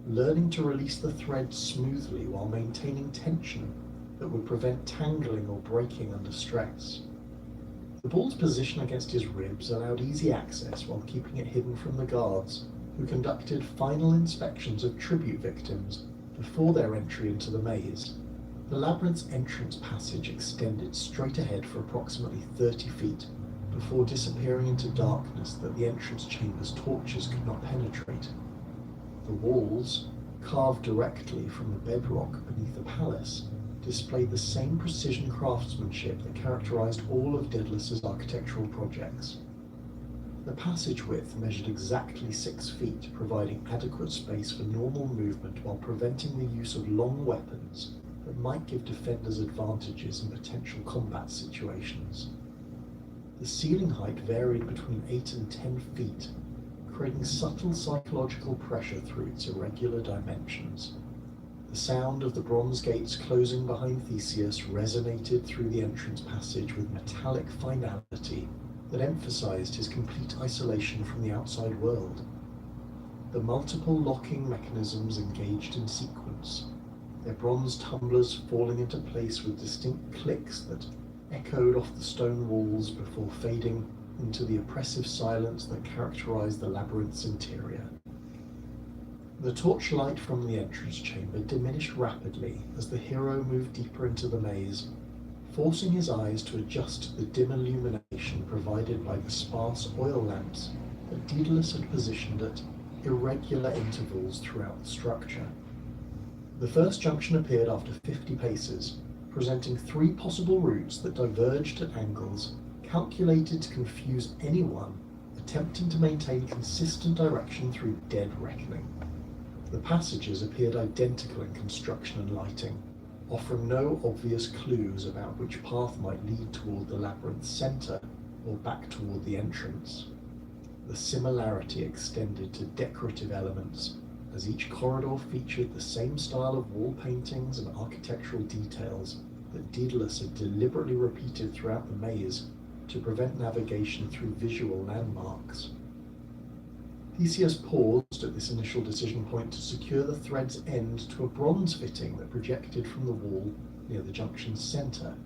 learning to release the thread smoothly while maintaining tension that would prevent tangling or breaking under stress. The ball's position against his ribs allowed easy access while keeping it hidden from the guards, who conducted final inspections of tribute victims before their entry into the maze. The labyrinth's entrance passage extended straight ahead for approximately 30 feet, before disappearing into darkness that the entrance chamber's torches could not penetrate. The walls, carved directly from the bedrock beneath the palace, displayed the same precision craftsmanship that characterized all of Daedalus's architectural projects. The passage width measured exactly 6 feet, providing adequate space for normal movement while preventing the use of long weapons that might give defenders advantages in potential combat situations. The ceiling height varied between 8 and 10 feet, creating subtle psychological pressure through its irregular dimensions. The sound of the bronze gates closing behind Theseus resonated through the entrance passage with metallic finality that emphasized his complete isolation from the outside world. The multiple locking mechanisms engaged in sequence, their bronze tumblers falling into place with distinct clicks that echoed off the stone walls before fading into the oppressive silence that characterized the labyrinth's interior. The torchlight from the entrance chamber diminished rapidly as the hero moved deeper into the maze, forcing his eyes to adjust to the dim illumination provided by the sparse oil lamps that Daedalus had positioned at irregular intervals throughout the structure. The first junction appeared after 50 paces, presenting 3 possible routes that diverged at angles calculated to confuse anyone attempting to maintain consistent direction through dead reckoning. The passages appeared identical in construction and lighting, offering no obvious clues about which path might lead toward the labyrinth's center or back toward the entrance. The similarity extended to decorative elements, as each corridor featured the same style of wall paintings and architectural details that Daedalus had deliberately repeated throughout the maze to prevent navigation through visual landmarks. Theseus paused at this initial decision point to secure the thread's end to a bronze fitting that projected from the wall near the junction's center.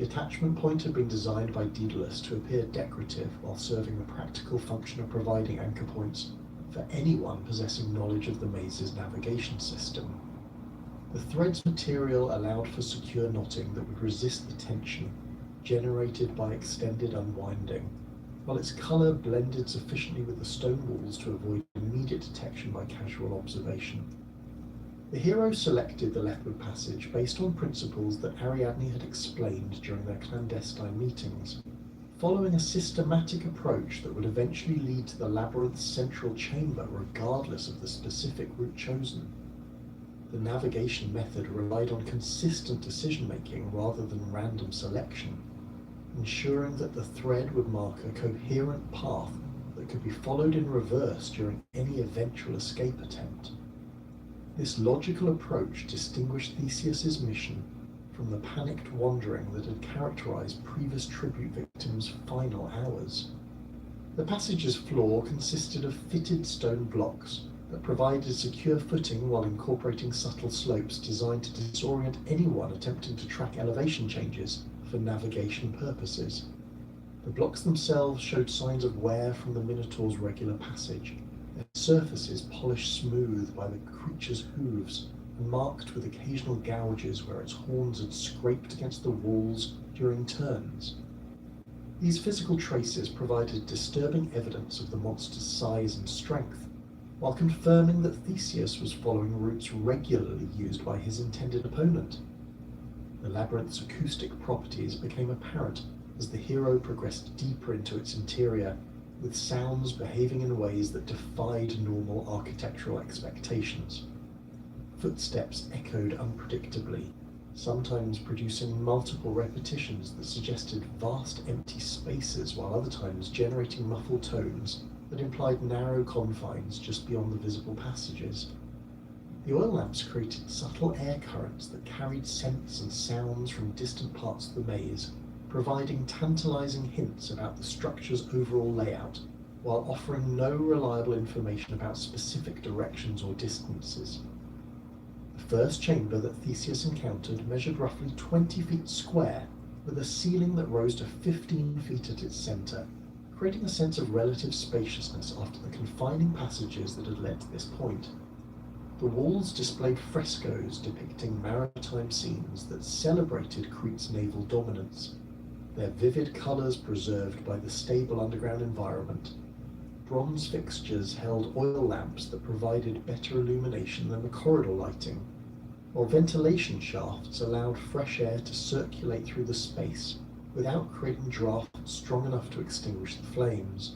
The attachment point had been designed by Daedalus to appear decorative while serving the practical function of providing anchor points for anyone possessing knowledge of the maze's navigation system. The thread's material allowed for secure knotting that would resist the tension generated by extended unwinding, while its colour blended sufficiently with the stone walls to avoid immediate detection by casual observation. The hero selected the leftward passage based on principles that Ariadne had explained during their clandestine meetings, following a systematic approach that would eventually lead to the labyrinth's central chamber regardless of the specific route chosen. The navigation method relied on consistent decision-making rather than random selection, ensuring that the thread would mark a coherent path that could be followed in reverse during any eventual escape attempt. This logical approach distinguished Theseus's mission from the panicked wandering that had characterized previous tribute victims' final hours. The passage's floor consisted of fitted stone blocks that provided secure footing while incorporating subtle slopes designed to disorient anyone attempting to track elevation changes for navigation purposes. The blocks themselves showed signs of wear from the Minotaur's regular passage, their surfaces polished smooth by the creature's hooves and marked with occasional gouges where its horns had scraped against the walls during turns. These physical traces provided disturbing evidence of the monster's size and strength, while confirming that Theseus was following routes regularly used by his intended opponent. The labyrinth's acoustic properties became apparent as the hero progressed deeper into its interior, with sounds behaving in ways that defied normal architectural expectations. Footsteps echoed unpredictably, sometimes producing multiple repetitions that suggested vast empty spaces, while other times generating muffled tones that implied narrow confines just beyond the visible passages. The oil lamps created subtle air currents that carried scents and sounds from distant parts of the maze, providing tantalizing hints about the structure's overall layout, while offering no reliable information about specific directions or distances. The first chamber that Theseus encountered measured roughly 20 feet square, with a ceiling that rose to 15 feet at its center, creating a sense of relative spaciousness after the confining passages that had led to this point. The walls displayed frescoes depicting maritime scenes that celebrated Crete's naval dominance, their vivid colors preserved by the stable underground environment. Bronze fixtures held oil lamps that provided better illumination than the corridor lighting, while ventilation shafts allowed fresh air to circulate through the space without creating draft strong enough to extinguish the flames.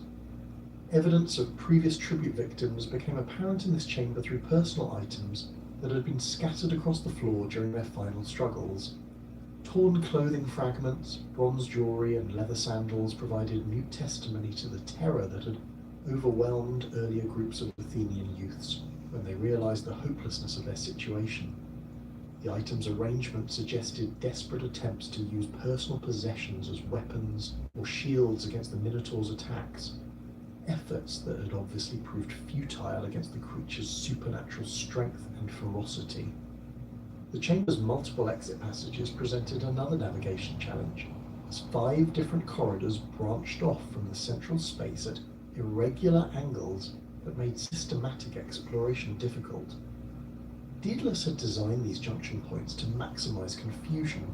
Evidence of previous tribute victims became apparent in this chamber through personal items that had been scattered across the floor during their final struggles. Torn clothing fragments, bronze jewelry, and leather sandals provided mute testimony to the terror that had overwhelmed earlier groups of Athenian youths when they realized the hopelessness of their situation. The item's arrangement suggested desperate attempts to use personal possessions as weapons or shields against the Minotaur's attacks, efforts that had obviously proved futile against the creature's supernatural strength and ferocity. The chamber's multiple exit passages presented another navigation challenge, as 5 different corridors branched off from the central space at irregular angles that made systematic exploration difficult. Daedalus had designed these junction points to maximize confusion,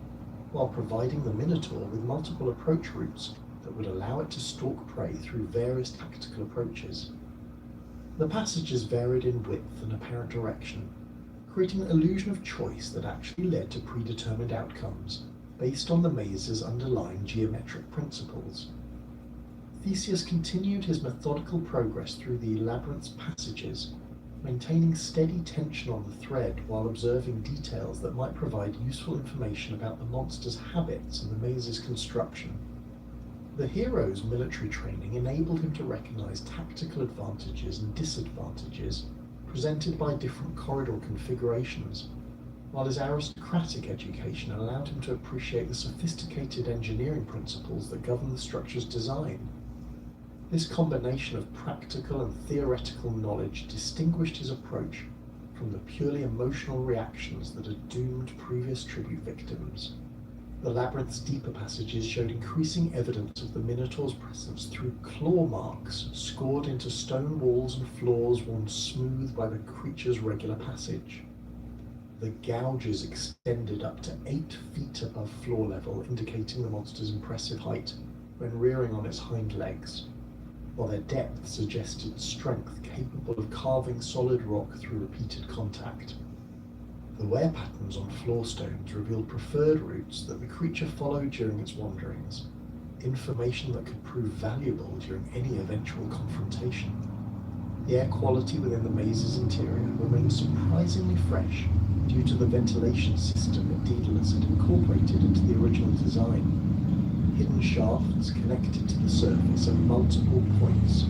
while providing the Minotaur with multiple approach routes that would allow it to stalk prey through various tactical approaches. The passages varied in width and apparent direction, creating an illusion of choice that actually led to predetermined outcomes based on the maze's underlying geometric principles. Theseus continued his methodical progress through the labyrinth's passages, maintaining steady tension on the thread while observing details that might provide useful information about the monster's habits and the maze's construction. The hero's military training enabled him to recognize tactical advantages and disadvantages presented by different corridor configurations, while his aristocratic education allowed him to appreciate the sophisticated engineering principles that govern the structure's design. This combination of practical and theoretical knowledge distinguished his approach from the purely emotional reactions that had doomed previous tribute victims. The labyrinth's deeper passages showed increasing evidence of the Minotaur's presence through claw marks scored into stone walls and floors worn smooth by the creature's regular passage. The gouges extended up to 8 feet above floor level, indicating the monster's impressive height when rearing on its hind legs, while their depth suggested strength capable of carving solid rock through repeated contact. The wear patterns on floor stones revealed preferred routes that the creature followed during its wanderings, information that could prove valuable during any eventual confrontation. The air quality within the maze's interior remained surprisingly fresh due to the ventilation system that Daedalus had incorporated into the original design. Hidden shafts connected to the surface at multiple points,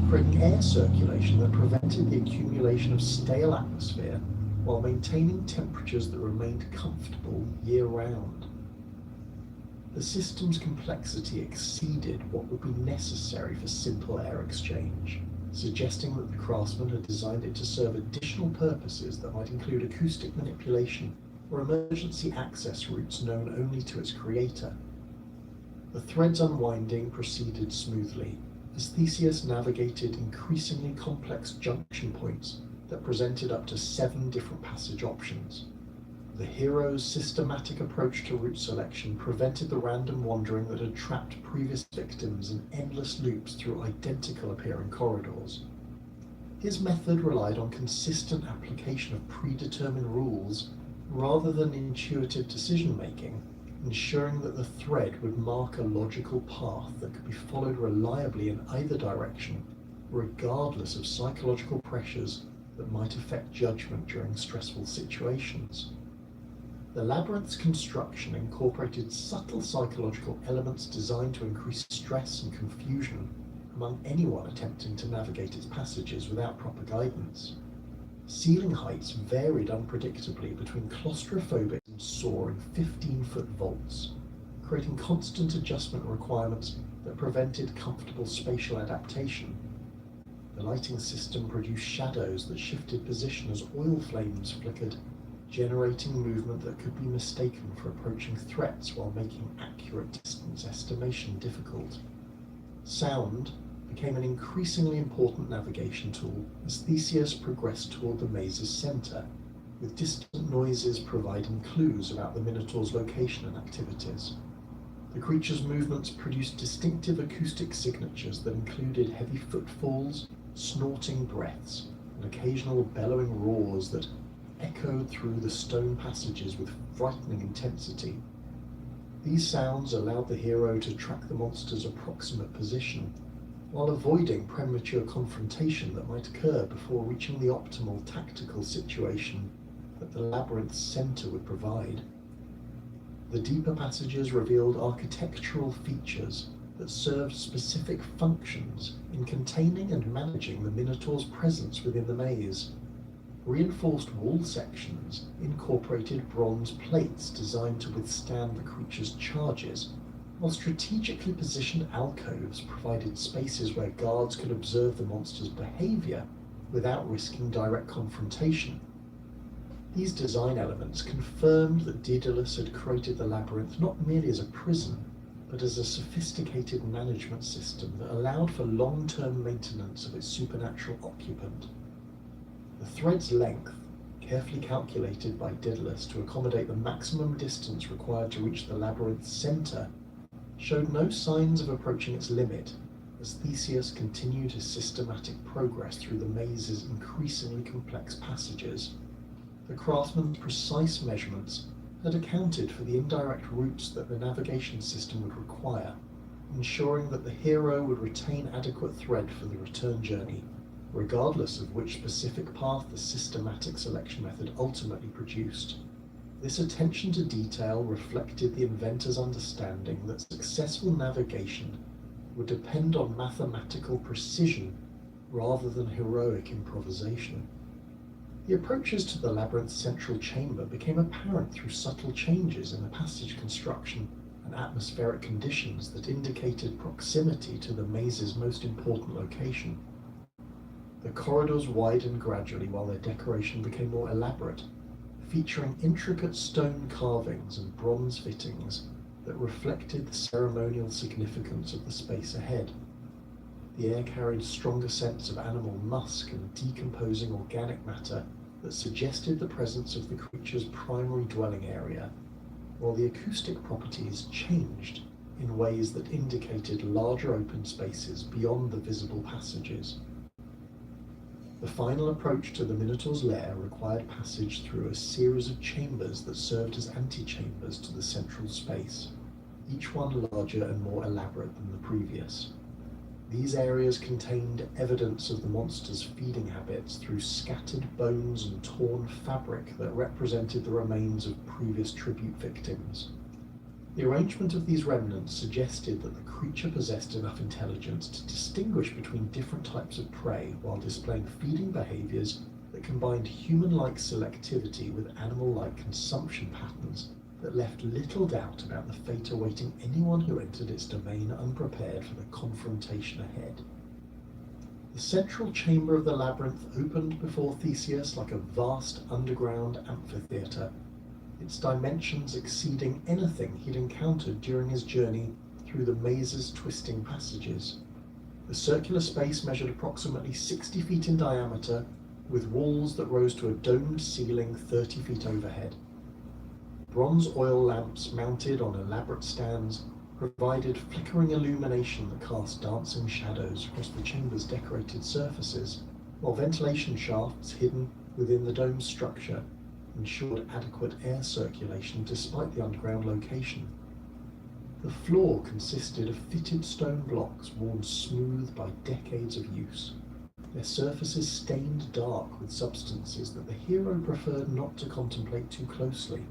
creating air circulation that prevented the accumulation of stale atmosphere while maintaining temperatures that remained comfortable year-round. The system's complexity exceeded what would be necessary for simple air exchange, suggesting that the craftsman had designed it to serve additional purposes that might include acoustic manipulation or emergency access routes known only to its creator. The thread's unwinding proceeded smoothly as Theseus navigated increasingly complex junction points that presented up to 7 different passage options. The hero's systematic approach to route selection prevented the random wandering that had trapped previous victims in endless loops through identical appearing corridors. His method relied on consistent application of predetermined rules rather than intuitive decision-making, ensuring that the thread would mark a logical path that could be followed reliably in either direction, regardless of psychological pressures that might affect judgment during stressful situations. The labyrinth's construction incorporated subtle psychological elements designed to increase stress and confusion among anyone attempting to navigate its passages without proper guidance. Ceiling heights varied unpredictably between claustrophobic and soaring 15-foot vaults, creating constant adjustment requirements that prevented comfortable spatial adaptation. The lighting system produced shadows that shifted position as oil flames flickered, generating movement that could be mistaken for approaching threats while making accurate distance estimation difficult. Sound became an increasingly important navigation tool as Theseus progressed toward the maze's center, with distant noises providing clues about the Minotaur's location and activities. The creature's movements produced distinctive acoustic signatures that included heavy footfalls, snorting breaths, and occasional bellowing roars that echoed through the stone passages with frightening intensity. These sounds allowed the hero to track the monster's approximate position, while avoiding premature confrontation that might occur before reaching the optimal tactical situation that the labyrinth's center would provide. The deeper passages revealed architectural features that served specific functions in containing and managing the Minotaur's presence within the maze. Reinforced wall sections incorporated bronze plates designed to withstand the creature's charges, while strategically positioned alcoves provided spaces where guards could observe the monster's behavior without risking direct confrontation. These design elements confirmed that Daedalus had created the labyrinth not merely as a prison, but as a sophisticated management system that allowed for long-term maintenance of its supernatural occupant. The thread's length, carefully calculated by Daedalus to accommodate the maximum distance required to reach the labyrinth's center, showed no signs of approaching its limit as Theseus continued his systematic progress through the maze's increasingly complex passages. The craftsman's precise measurements had accounted for the indirect routes that the navigation system would require, ensuring that the hero would retain adequate thread for the return journey, regardless of which specific path the systematic selection method ultimately produced. This attention to detail reflected the inventor's understanding that successful navigation would depend on mathematical precision rather than heroic improvisation. The approaches to the labyrinth's central chamber became apparent through subtle changes in the passage construction and atmospheric conditions that indicated proximity to the maze's most important location. The corridors widened gradually while their decoration became more elaborate, featuring intricate stone carvings and bronze fittings that reflected the ceremonial significance of the space ahead. The air carried stronger scents of animal musk and decomposing organic matter that suggested the presence of the creature's primary dwelling area, while the acoustic properties changed in ways that indicated larger open spaces beyond the visible passages. The final approach to the Minotaur's lair required passage through a series of chambers that served as antechambers to the central space, each one larger and more elaborate than the previous. These areas contained evidence of the monster's feeding habits through scattered bones and torn fabric that represented the remains of previous tribute victims. The arrangement of these remnants suggested that the creature possessed enough intelligence to distinguish between different types of prey while displaying feeding behaviors that combined human-like selectivity with animal-like consumption patterns that left little doubt about the fate awaiting anyone who entered its domain unprepared for the confrontation ahead. The central chamber of the labyrinth opened before Theseus like a vast underground amphitheatre, its dimensions exceeding anything he'd encountered during his journey through the maze's twisting passages. The circular space measured approximately 60 feet in diameter, with walls that rose to a domed ceiling 30 feet overhead. Bronze oil lamps mounted on elaborate stands provided flickering illumination that cast dancing shadows across the chamber's decorated surfaces, while ventilation shafts hidden within the dome's structure ensured adequate air circulation despite the underground location. The floor consisted of fitted stone blocks worn smooth by decades of use, their surfaces stained dark with substances that the hero preferred not to contemplate too closely.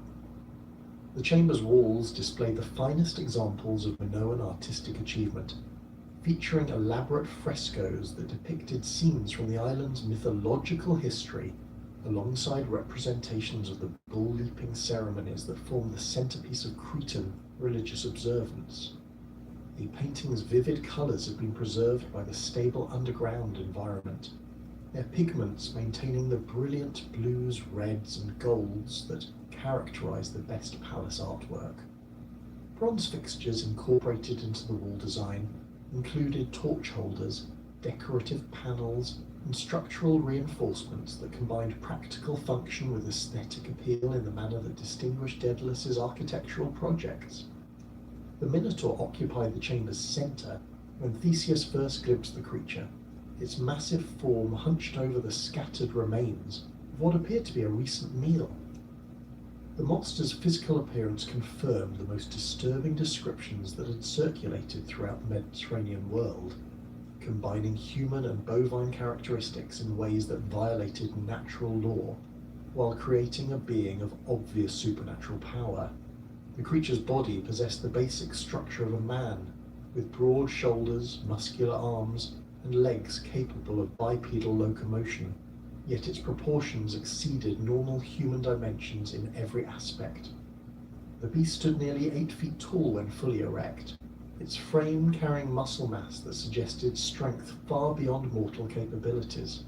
The chamber's walls displayed the finest examples of Minoan artistic achievement, featuring elaborate frescoes that depicted scenes from the island's mythological history, alongside representations of the bull-leaping ceremonies that formed the centerpiece of Cretan religious observance. The painting's vivid colors had been preserved by the stable underground environment, their pigments maintaining the brilliant blues, reds, and golds that characterize the best palace artwork. Bronze fixtures incorporated into the wall design included torch holders, decorative panels, and structural reinforcements that combined practical function with aesthetic appeal in the manner that distinguished Daedalus's architectural projects. The Minotaur occupied the chamber's center when Theseus first glimpsed the creature, its massive form hunched over the scattered remains of what appeared to be a recent meal. The monster's physical appearance confirmed the most disturbing descriptions that had circulated throughout the Mediterranean world, combining human and bovine characteristics in ways that violated natural law, while creating a being of obvious supernatural power. The creature's body possessed the basic structure of a man, with broad shoulders, muscular arms, and legs capable of bipedal locomotion, yet its proportions exceeded normal human dimensions in every aspect. The beast stood nearly 8 feet tall when fully erect, its frame carrying muscle mass that suggested strength far beyond mortal capabilities.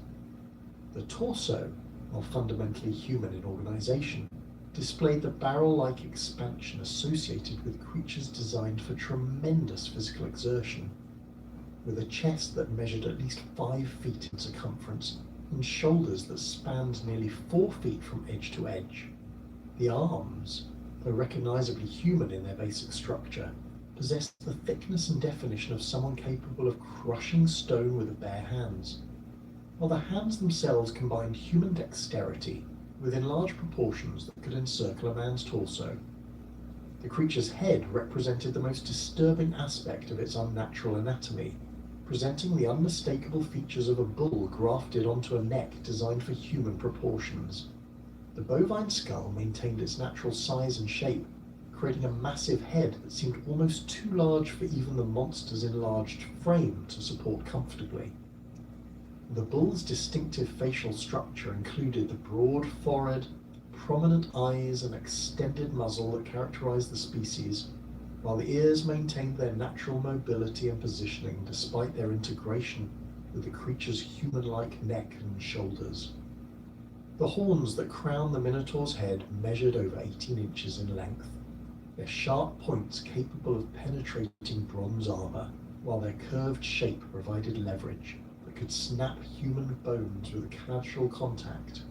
The torso, while fundamentally human in organization, displayed the barrel-like expansion associated with creatures designed for tremendous physical exertion, with a chest that measured at least 5 feet in circumference and shoulders that spanned nearly 4 feet from edge to edge. The arms, though recognizably human in their basic structure, possessed the thickness and definition of someone capable of crushing stone with their bare hands, while the hands themselves combined human dexterity within large proportions that could encircle a man's torso. The creature's head represented the most disturbing aspect of its unnatural anatomy, presenting the unmistakable features of a bull grafted onto a neck designed for human proportions. The bovine skull maintained its natural size and shape, creating a massive head that seemed almost too large for even the monster's enlarged frame to support comfortably. The bull's distinctive facial structure included the broad forehead, prominent eyes, and extended muzzle that characterized the species, while the ears maintained their natural mobility and positioning despite their integration with the creature's human-like neck and shoulders. The horns that crowned the Minotaur's head measured over 18 inches in length, their sharp points capable of penetrating bronze armor, while their curved shape provided leverage that could snap human bones with a casual contact.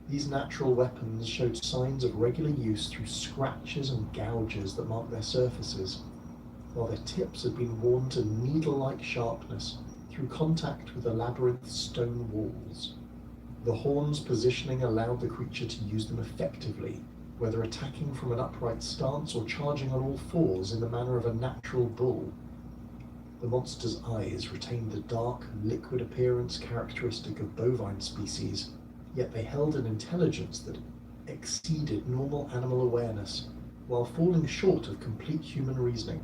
These natural weapons showed signs of regular use through scratches and gouges that marked their surfaces, while their tips had been worn to needle-like sharpness through contact with the labyrinth's stone walls. The horn's positioning allowed the creature to use them effectively, whether attacking from an upright stance or charging on all fours in the manner of a natural bull. The monster's eyes retained the dark, liquid appearance characteristic of bovine species, yet they held an intelligence that exceeded normal animal awareness, while falling short of complete human reasoning.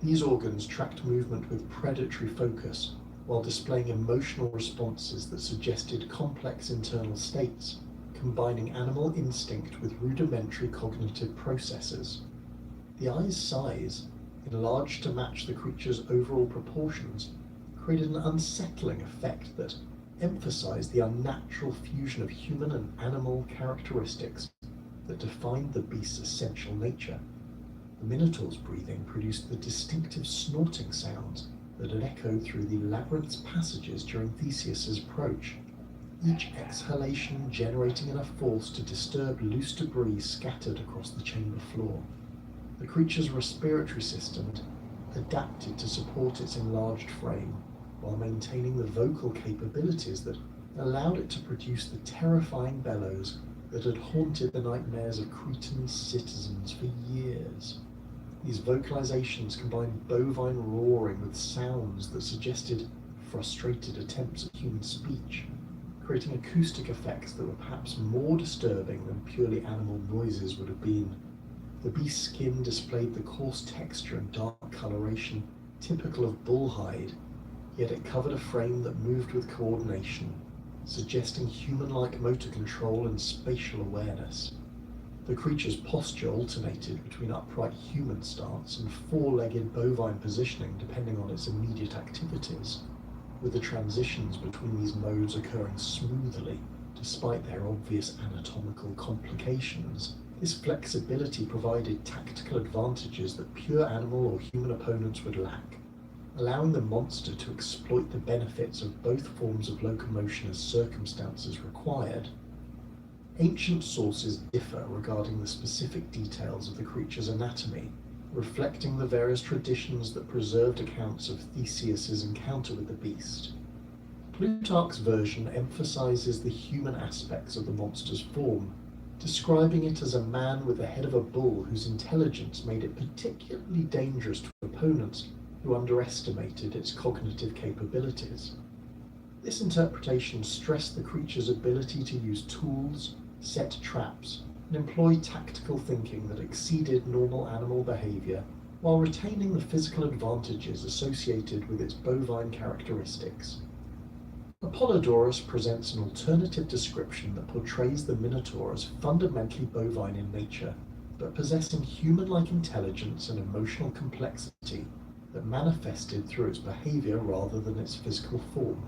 These organs tracked movement with predatory focus, while displaying emotional responses that suggested complex internal states, combining animal instinct with rudimentary cognitive processes. The eye's size, enlarged to match the creature's overall proportions, created an unsettling effect that emphasized the unnatural fusion of human and animal characteristics that defined the beast's essential nature. The Minotaur's breathing produced the distinctive snorting sounds that had echoed through the labyrinth's passages during Theseus's approach, each exhalation generating enough force to disturb loose debris scattered across the chamber floor. The creature's respiratory system adapted to support its enlarged frame, while maintaining the vocal capabilities that allowed it to produce the terrifying bellows that had haunted the nightmares of Cretan citizens for years. These vocalizations combined bovine roaring with sounds that suggested frustrated attempts at human speech, creating acoustic effects that were perhaps more disturbing than purely animal noises would have been. The beast's skin displayed the coarse texture and dark coloration typical of bullhide, yet it covered a frame that moved with coordination, suggesting human-like motor control and spatial awareness. The creature's posture alternated between upright human stance and four-legged bovine positioning depending on its immediate activities, with the transitions between these modes occurring smoothly despite their obvious anatomical complications. This flexibility provided tactical advantages that pure animal or human opponents would lack, allowing the monster to exploit the benefits of both forms of locomotion as circumstances required. Ancient sources differ regarding the specific details of the creature's anatomy, reflecting the various traditions that preserved accounts of Theseus's encounter with the beast. Plutarch's version emphasizes the human aspects of the monster's form, describing it as a man with the head of a bull whose intelligence made it particularly dangerous to opponents who underestimated its cognitive capabilities. This interpretation stressed the creature's ability to use tools, set traps, and employ tactical thinking that exceeded normal animal behavior, while retaining the physical advantages associated with its bovine characteristics. Apollodorus presents an alternative description that portrays the Minotaur as fundamentally bovine in nature, but possessing human-like intelligence and emotional complexity that manifested through its behavior rather than its physical form.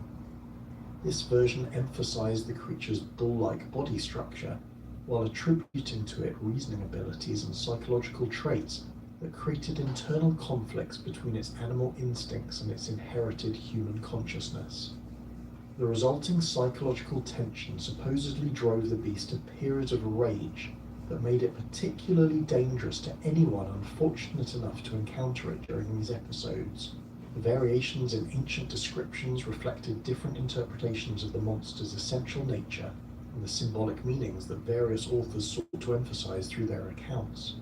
This version emphasized the creature's bull-like body structure, while attributing to it reasoning abilities and psychological traits that created internal conflicts between its animal instincts and its inherited human consciousness. The resulting psychological tension supposedly drove the beast to periods of rage that made it particularly dangerous to anyone unfortunate enough to encounter it during these episodes. The variations in ancient descriptions reflected different interpretations of the monster's essential nature and the symbolic meanings that various authors sought to emphasize through their accounts.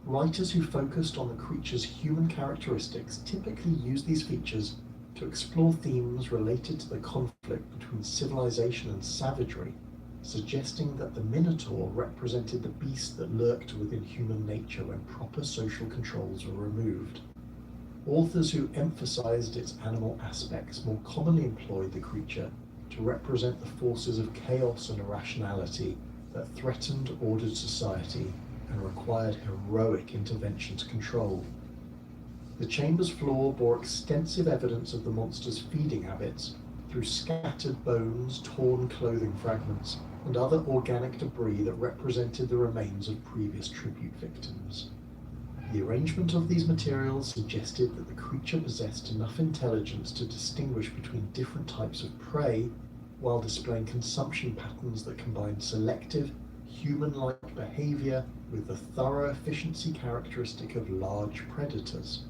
Writers who focused on the creature's human characteristics typically used these features to explore themes related to the conflict between civilization and savagery, suggesting that the Minotaur represented the beast that lurked within human nature when proper social controls were removed. Authors who emphasized its animal aspects more commonly employed the creature to represent the forces of chaos and irrationality that threatened ordered society and required heroic intervention to control. The chamber's floor bore extensive evidence of the monster's feeding habits through scattered bones, torn clothing fragments, and other organic debris that represented the remains of previous tribute victims. The arrangement of these materials suggested that the creature possessed enough intelligence to distinguish between different types of prey, while displaying consumption patterns that combined selective, human-like behavior with the thorough efficiency characteristic of large predators.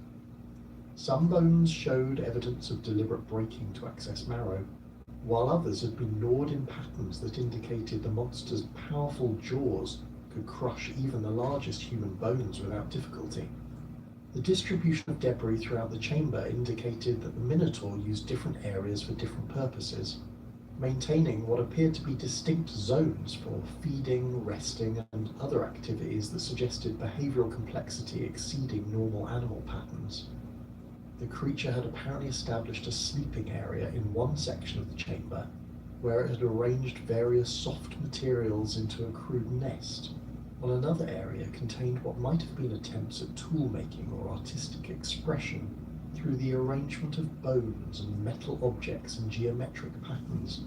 Some bones showed evidence of deliberate breaking to access marrow, while others had been gnawed in patterns that indicated the monster's powerful jaws could crush even the largest human bones without difficulty. The distribution of debris throughout the chamber indicated that the Minotaur used different areas for different purposes, maintaining what appeared to be distinct zones for feeding, resting, and other activities that suggested behavioral complexity exceeding normal animal patterns. The creature had apparently established a sleeping area in one section of the chamber, where it had arranged various soft materials into a crude nest, while another area contained what might have been attempts at tool-making or artistic expression through the arrangement of bones and metal objects in geometric patterns.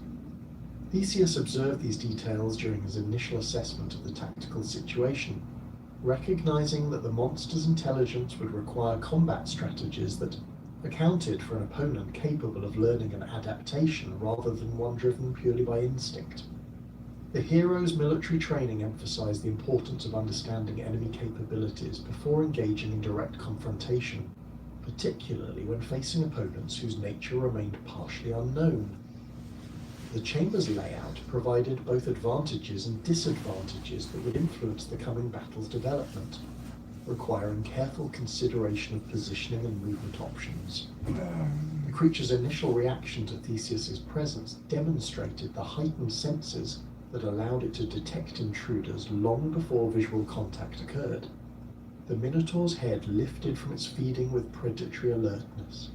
Theseus observed these details during his initial assessment of the tactical situation, recognizing that the monster's intelligence would require combat strategies that accounted for an opponent capable of learning an adaptation rather than one driven purely by instinct. The hero's military training emphasized the importance of understanding enemy capabilities before engaging in direct confrontation, particularly when facing opponents whose nature remained partially unknown. The chamber's layout provided both advantages and disadvantages that would influence the coming battle's development, requiring careful consideration of positioning and movement options. The creature's initial reaction to Theseus's presence demonstrated the heightened senses that allowed it to detect intruders long before visual contact occurred. The Minotaur's head lifted from its feeding with predatory alertness,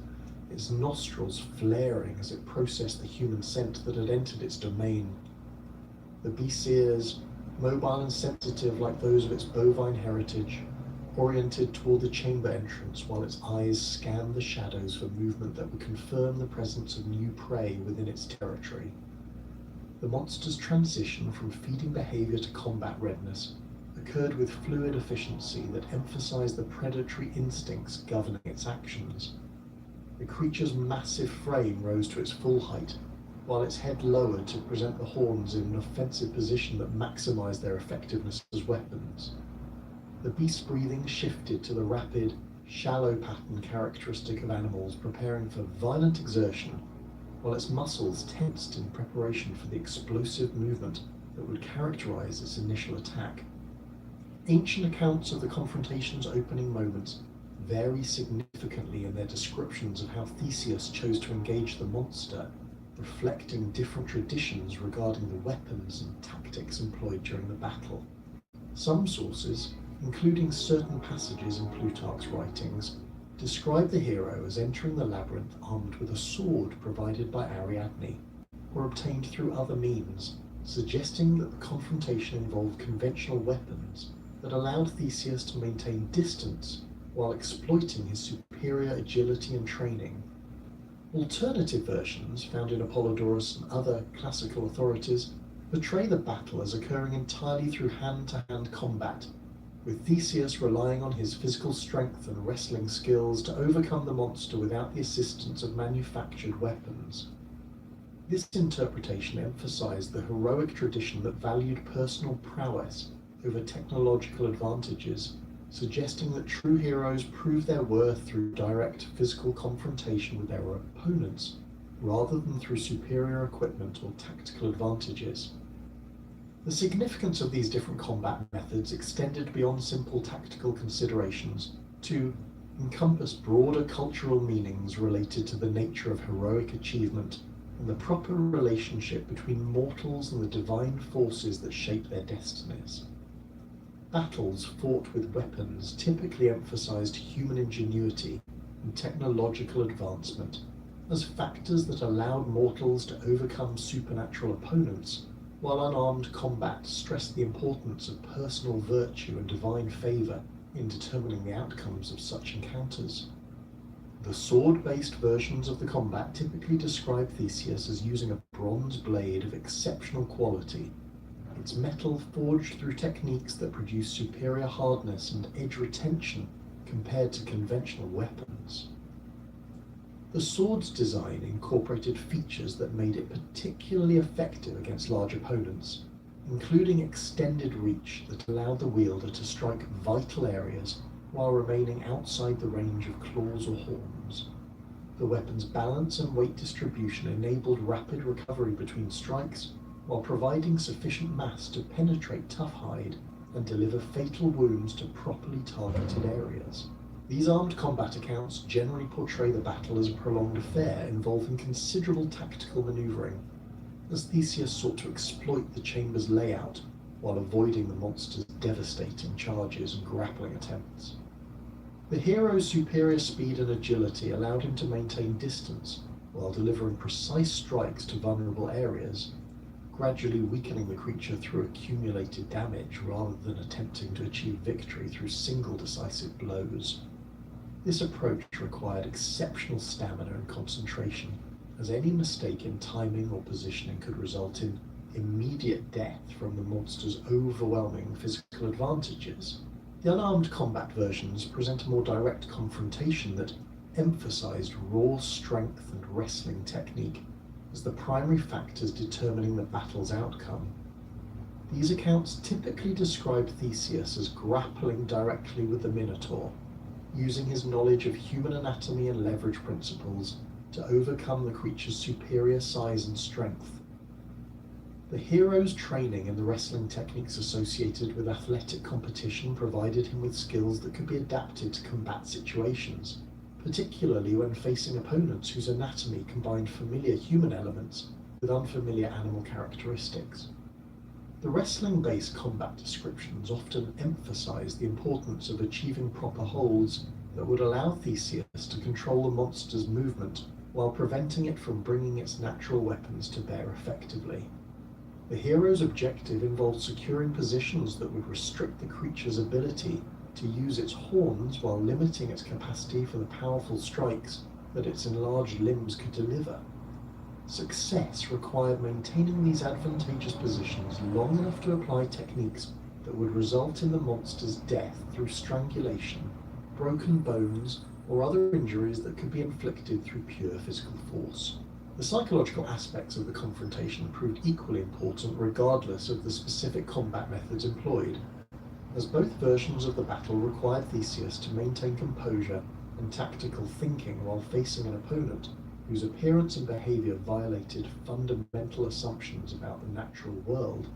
its nostrils flaring as it processed the human scent that had entered its domain. The beast's ears, mobile and sensitive like those of its bovine heritage, oriented toward the chamber entrance while its eyes scanned the shadows for movement that would confirm the presence of new prey within its territory. The monster's transition from feeding behavior to combat readiness occurred with fluid efficiency that emphasized the predatory instincts governing its actions. The creature's massive frame rose to its full height, while its head lowered to present the horns in an offensive position that maximized their effectiveness as weapons. The beast's breathing shifted to the rapid, shallow pattern characteristic of animals preparing for violent exertion, while its muscles tensed in preparation for the explosive movement that would characterize its initial attack. Ancient accounts of the confrontation's opening moments vary significantly in their descriptions of how Theseus chose to engage the monster, reflecting different traditions regarding the weapons and tactics employed during the battle. Some sources, including certain passages in Plutarch's writings, describe the hero as entering the labyrinth armed with a sword provided by Ariadne, or obtained through other means, suggesting that the confrontation involved conventional weapons that allowed Theseus to maintain distance while exploiting his superior agility and training. Alternative versions, found in Apollodorus and other classical authorities, portray the battle as occurring entirely through hand-to-hand combat, with Theseus relying on his physical strength and wrestling skills to overcome the monster without the assistance of manufactured weapons. This interpretation emphasized the heroic tradition that valued personal prowess over technological advantages, suggesting that true heroes prove their worth through direct physical confrontation with their opponents, rather than through superior equipment or tactical advantages. The significance of these different combat methods extended beyond simple tactical considerations to encompass broader cultural meanings related to the nature of heroic achievement and the proper relationship between mortals and the divine forces that shape their destinies. Battles fought with weapons typically emphasized human ingenuity and technological advancement as factors that allowed mortals to overcome supernatural opponents, while unarmed combat stressed the importance of personal virtue and divine favor in determining the outcomes of such encounters. The sword-based versions of the combat typically describe Theseus as using a bronze blade of exceptional quality, its metal forged through techniques that produce superior hardness and edge retention compared to conventional weapons. The sword's design incorporated features that made it particularly effective against large opponents, including extended reach that allowed the wielder to strike vital areas while remaining outside the range of claws or horns. The weapon's balance and weight distribution enabled rapid recovery between strikes, while providing sufficient mass to penetrate tough hide and deliver fatal wounds to properly targeted areas. These armed combat accounts generally portray the battle as a prolonged affair involving considerable tactical maneuvering, as Theseus sought to exploit the chamber's layout while avoiding the monster's devastating charges and grappling attempts. The hero's superior speed and agility allowed him to maintain distance while delivering precise strikes to vulnerable areas, gradually weakening the creature through accumulated damage rather than attempting to achieve victory through single decisive blows. This approach required exceptional stamina and concentration, as any mistake in timing or positioning could result in immediate death from the monster's overwhelming physical advantages. The unarmed combat versions present a more direct confrontation that emphasized raw strength and wrestling technique as the primary factors determining the battle's outcome. These accounts typically describe Theseus as grappling directly with the Minotaur, using his knowledge of human anatomy and leverage principles to overcome the creature's superior size and strength. The hero's training in the wrestling techniques associated with athletic competition provided him with skills that could be adapted to combat situations, particularly when facing opponents whose anatomy combined familiar human elements with unfamiliar animal characteristics. The wrestling-based combat descriptions often emphasize the importance of achieving proper holds that would allow Theseus to control the monster's movement while preventing it from bringing its natural weapons to bear effectively. The hero's objective involved securing positions that would restrict the creature's ability to use its horns while limiting its capacity for the powerful strikes that its enlarged limbs could deliver. Success required maintaining these advantageous positions long enough to apply techniques that would result in the monster's death through strangulation, broken bones, or other injuries that could be inflicted through pure physical force. The psychological aspects of the confrontation proved equally important regardless of the specific combat methods employed, as both versions of the battle required Theseus to maintain composure and tactical thinking while facing an opponent whose appearance and behavior violated fundamental assumptions about the natural world.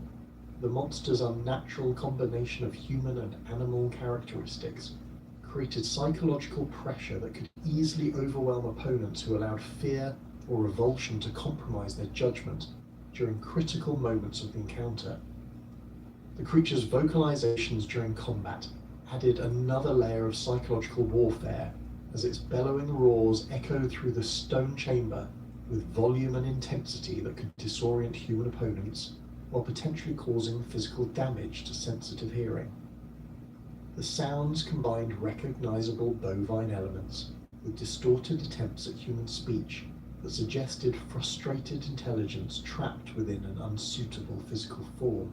The monster's unnatural combination of human and animal characteristics created psychological pressure that could easily overwhelm opponents who allowed fear or revulsion to compromise their judgment during critical moments of the encounter. The creature's vocalizations during combat added another layer of psychological warfare, as its bellowing roars echoed through the stone chamber with volume and intensity that could disorient human opponents, while potentially causing physical damage to sensitive hearing. The sounds combined recognizable bovine elements with distorted attempts at human speech that suggested frustrated intelligence trapped within an unsuitable physical form.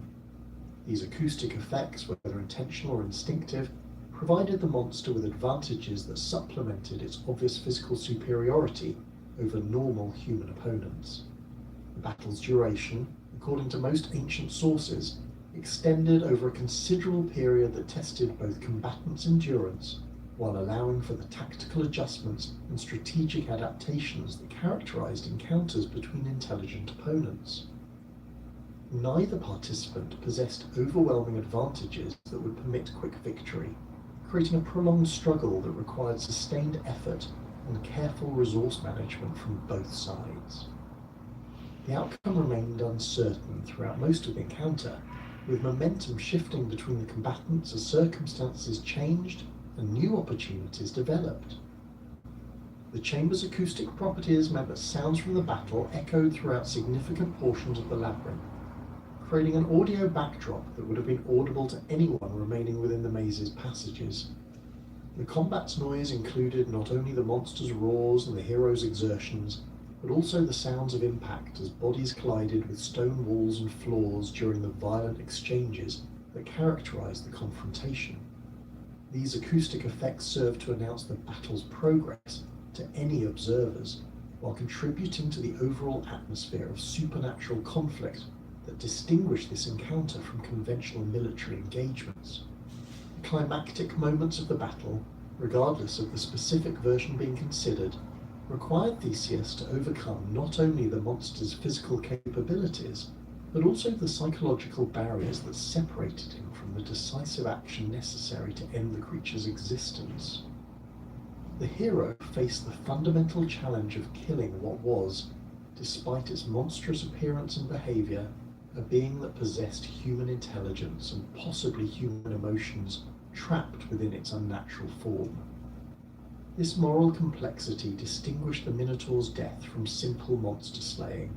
These acoustic effects, whether intentional or instinctive, provided the monster with advantages that supplemented its obvious physical superiority over normal human opponents. The battle's duration, according to most ancient sources, extended over a considerable period that tested both combatants' endurance while allowing for the tactical adjustments and strategic adaptations that characterized encounters between intelligent opponents. Neither participant possessed overwhelming advantages that would permit quick victory, creating a prolonged struggle that required sustained effort and careful resource management from both sides. The outcome remained uncertain throughout most of the encounter, with momentum shifting between the combatants as circumstances changed and new opportunities developed. The chamber's acoustic properties meant that sounds from the battle echoed throughout significant portions of the labyrinth, creating an audio backdrop that would have been audible to anyone remaining within the maze's passages. The combat's noise included not only the monster's roars and the hero's exertions, but also the sounds of impact as bodies collided with stone walls and floors during the violent exchanges that characterized the confrontation. These acoustic effects served to announce the battle's progress to any observers, while contributing to the overall atmosphere of supernatural conflict that distinguished this encounter from conventional military engagements. The climactic moments of the battle, regardless of the specific version being considered, required Theseus to overcome not only the monster's physical capabilities, but also the psychological barriers that separated him from the decisive action necessary to end the creature's existence. The hero faced the fundamental challenge of killing what was, despite its monstrous appearance and behavior, a being that possessed human intelligence and possibly human emotions trapped within its unnatural form. This moral complexity distinguished the Minotaur's death from simple monster slaying,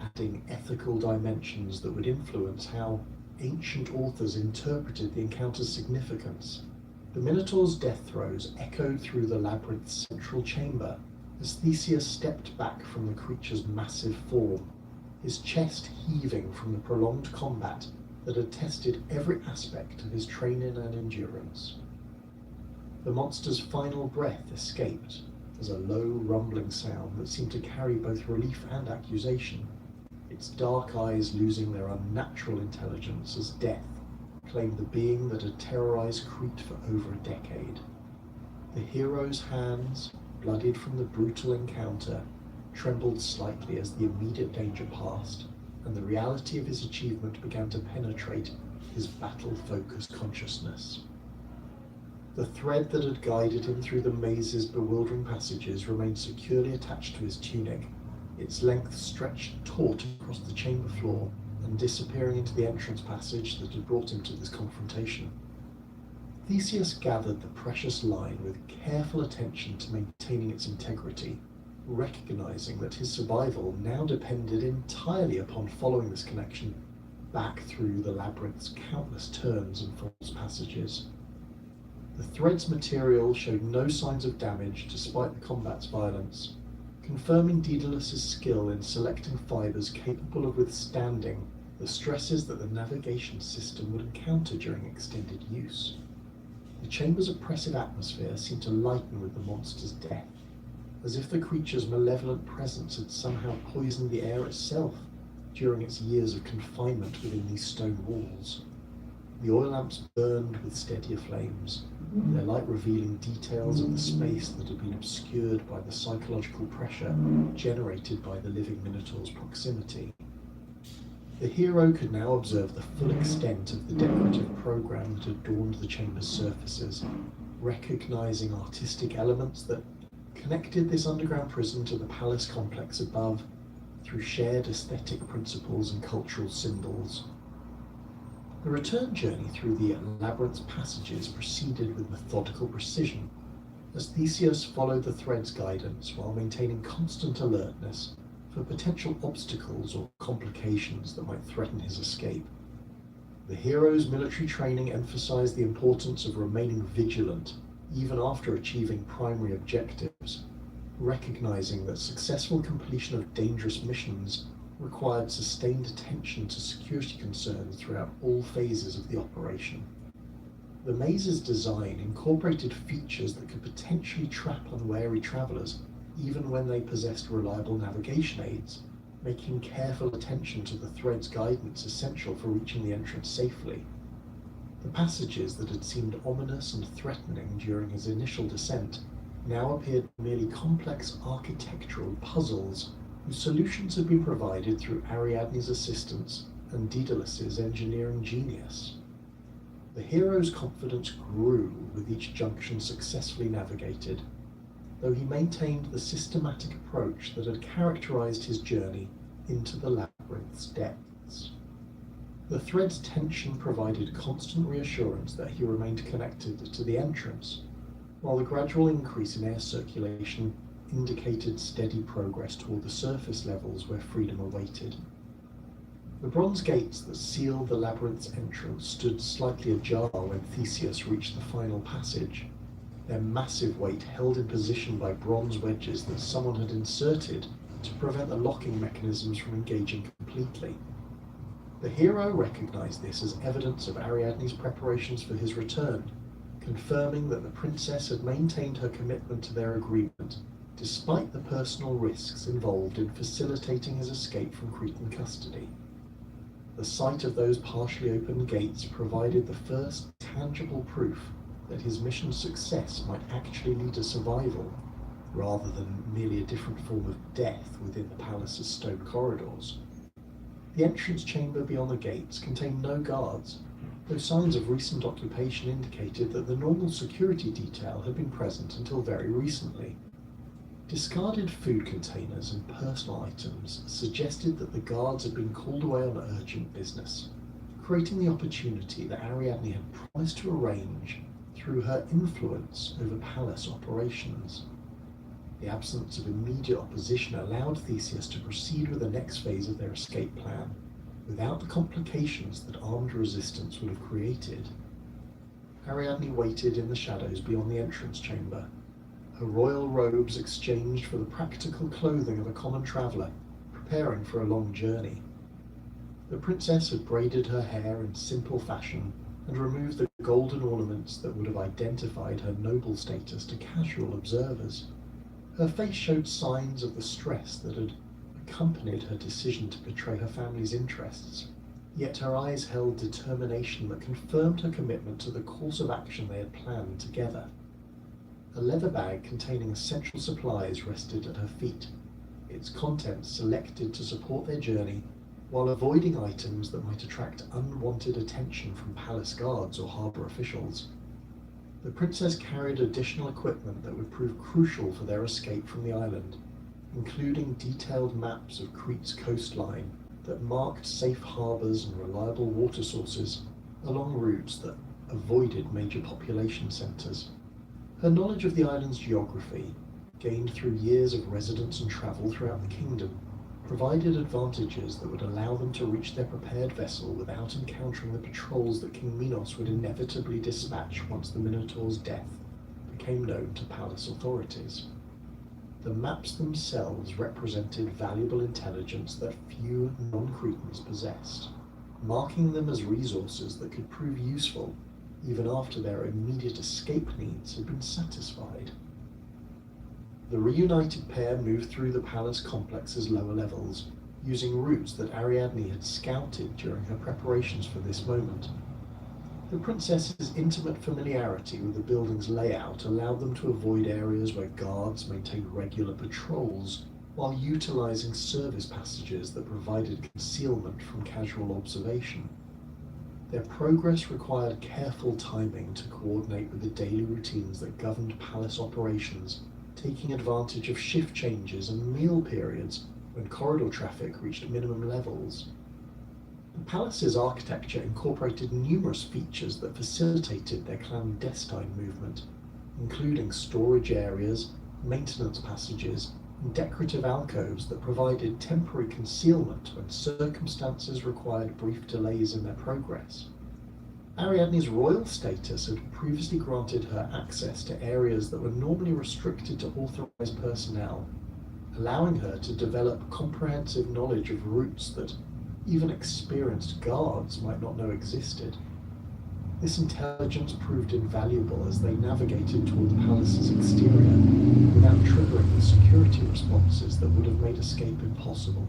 adding ethical dimensions that would influence how ancient authors interpreted the encounter's significance. The Minotaur's death throes echoed through the labyrinth's central chamber as Theseus stepped back from the creature's massive form, his chest heaving from the prolonged combat that had tested every aspect of his training and endurance. The monster's final breath escaped as a low, rumbling sound that seemed to carry both relief and accusation, its dark eyes losing their unnatural intelligence as death claimed the being that had terrorized Crete for over a decade. The hero's hands, bloodied from the brutal encounter, trembled slightly as the immediate danger passed, and the reality of his achievement began to penetrate his battle-focused consciousness. The thread that had guided him through the maze's bewildering passages remained securely attached to his tunic, its length stretched taut across the chamber floor and disappearing into the entrance passage that had brought him to this confrontation. Theseus gathered the precious line with careful attention to maintaining its integrity, recognizing that his survival now depended entirely upon following this connection back through the labyrinth's countless turns and false passages. The thread's material showed no signs of damage despite the combat's violence, confirming Daedalus's skill in selecting fibers capable of withstanding the stresses that the navigation system would encounter during extended use. The chamber's oppressive atmosphere seemed to lighten with the monster's death, as if the creature's malevolent presence had somehow poisoned the air itself during its years of confinement within these stone walls. The oil lamps burned with steadier flames, their light revealing details of the space that had been obscured by the psychological pressure generated by the living Minotaur's proximity. The hero could now observe the full extent of the decorative program that adorned the chamber's surfaces, recognizing artistic elements that connected this underground prison to the palace complex above through shared aesthetic principles and cultural symbols. The return journey through the labyrinth's passages proceeded with methodical precision, as Theseus followed the thread's guidance while maintaining constant alertness for potential obstacles or complications that might threaten his escape. The hero's military training emphasized the importance of remaining vigilant even after achieving primary objectives, recognizing that successful completion of dangerous missions required sustained attention to security concerns throughout all phases of the operation. The maze's design incorporated features that could potentially trap unwary travelers even when they possessed reliable navigation aids, making careful attention to the thread's guidance essential for reaching the entrance safely. The passages that had seemed ominous and threatening during his initial descent now appeared merely complex architectural puzzles whose solutions had been provided through Ariadne's assistance and Daedalus's engineering genius. The hero's confidence grew with each junction successfully navigated, though he maintained the systematic approach that had characterized his journey into the labyrinth's depths. The thread's tension provided constant reassurance that he remained connected to the entrance, while the gradual increase in air circulation indicated steady progress toward the surface levels where freedom awaited. The bronze gates that sealed the labyrinth's entrance stood slightly ajar when Theseus reached the final passage, their massive weight held in position by bronze wedges that someone had inserted to prevent the locking mechanisms from engaging completely. The hero recognised this as evidence of Ariadne's preparations for his return, confirming that the princess had maintained her commitment to their agreement, despite the personal risks involved in facilitating his escape from Cretan custody. The sight of those partially opened gates provided the first tangible proof that his mission's success might actually lead to survival, rather than merely a different form of death within the palace's stone corridors. The entrance chamber beyond the gates contained no guards, though signs of recent occupation indicated that the normal security detail had been present until very recently. Discarded food containers and personal items suggested that the guards had been called away on urgent business, creating the opportunity that Ariadne had promised to arrange through her influence over palace operations. The absence of immediate opposition allowed Theseus to proceed with the next phase of their escape plan, without the complications that armed resistance would have created. Ariadne waited in the shadows beyond the entrance chamber, her royal robes exchanged for the practical clothing of a common traveller, preparing for a long journey. The princess had braided her hair in simple fashion and removed the golden ornaments that would have identified her noble status to casual observers. Her face showed signs of the stress that had accompanied her decision to betray her family's interests, yet her eyes held determination that confirmed her commitment to the course of action they had planned together. A leather bag containing essential supplies rested at her feet, its contents selected to support their journey while avoiding items that might attract unwanted attention from palace guards or harbour officials. The princess carried additional equipment that would prove crucial for their escape from the island, including detailed maps of Crete's coastline that marked safe harbours and reliable water sources along routes that avoided major population centres. Her knowledge of the island's geography, gained through years of residence and travel throughout the kingdom, provided advantages that would allow them to reach their prepared vessel without encountering the patrols that King Minos would inevitably dispatch once the Minotaur's death became known to palace authorities. The maps themselves represented valuable intelligence that few non-Cretans possessed, marking them as resources that could prove useful even after their immediate escape needs had been satisfied. The reunited pair moved through the palace complex's lower levels, using routes that Ariadne had scouted during her preparations for this moment. The princess's intimate familiarity with the building's layout allowed them to avoid areas where guards maintained regular patrols, while utilizing service passages that provided concealment from casual observation. Their progress required careful timing to coordinate with the daily routines that governed palace operations, taking advantage of shift changes and meal periods when corridor traffic reached minimum levels. The palace's architecture incorporated numerous features that facilitated their clandestine movement, including storage areas, maintenance passages, and decorative alcoves that provided temporary concealment when circumstances required brief delays in their progress. Ariadne's royal status had previously granted her access to areas that were normally restricted to authorized personnel, allowing her to develop comprehensive knowledge of routes that even experienced guards might not know existed. This intelligence proved invaluable as they navigated toward the palace's exterior without triggering the security responses that would have made escape impossible.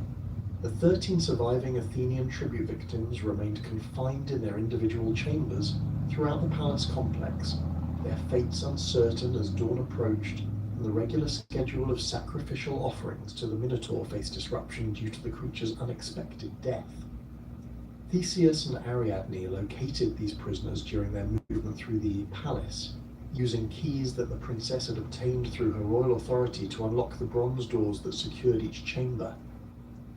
The 13 surviving Athenian tribute victims remained confined in their individual chambers throughout the palace complex, their fates uncertain as dawn approached, and the regular schedule of sacrificial offerings to the Minotaur faced disruption due to the creature's unexpected death. Theseus and Ariadne located these prisoners during their movement through the palace, using keys that the princess had obtained through her royal authority to unlock the bronze doors that secured each chamber.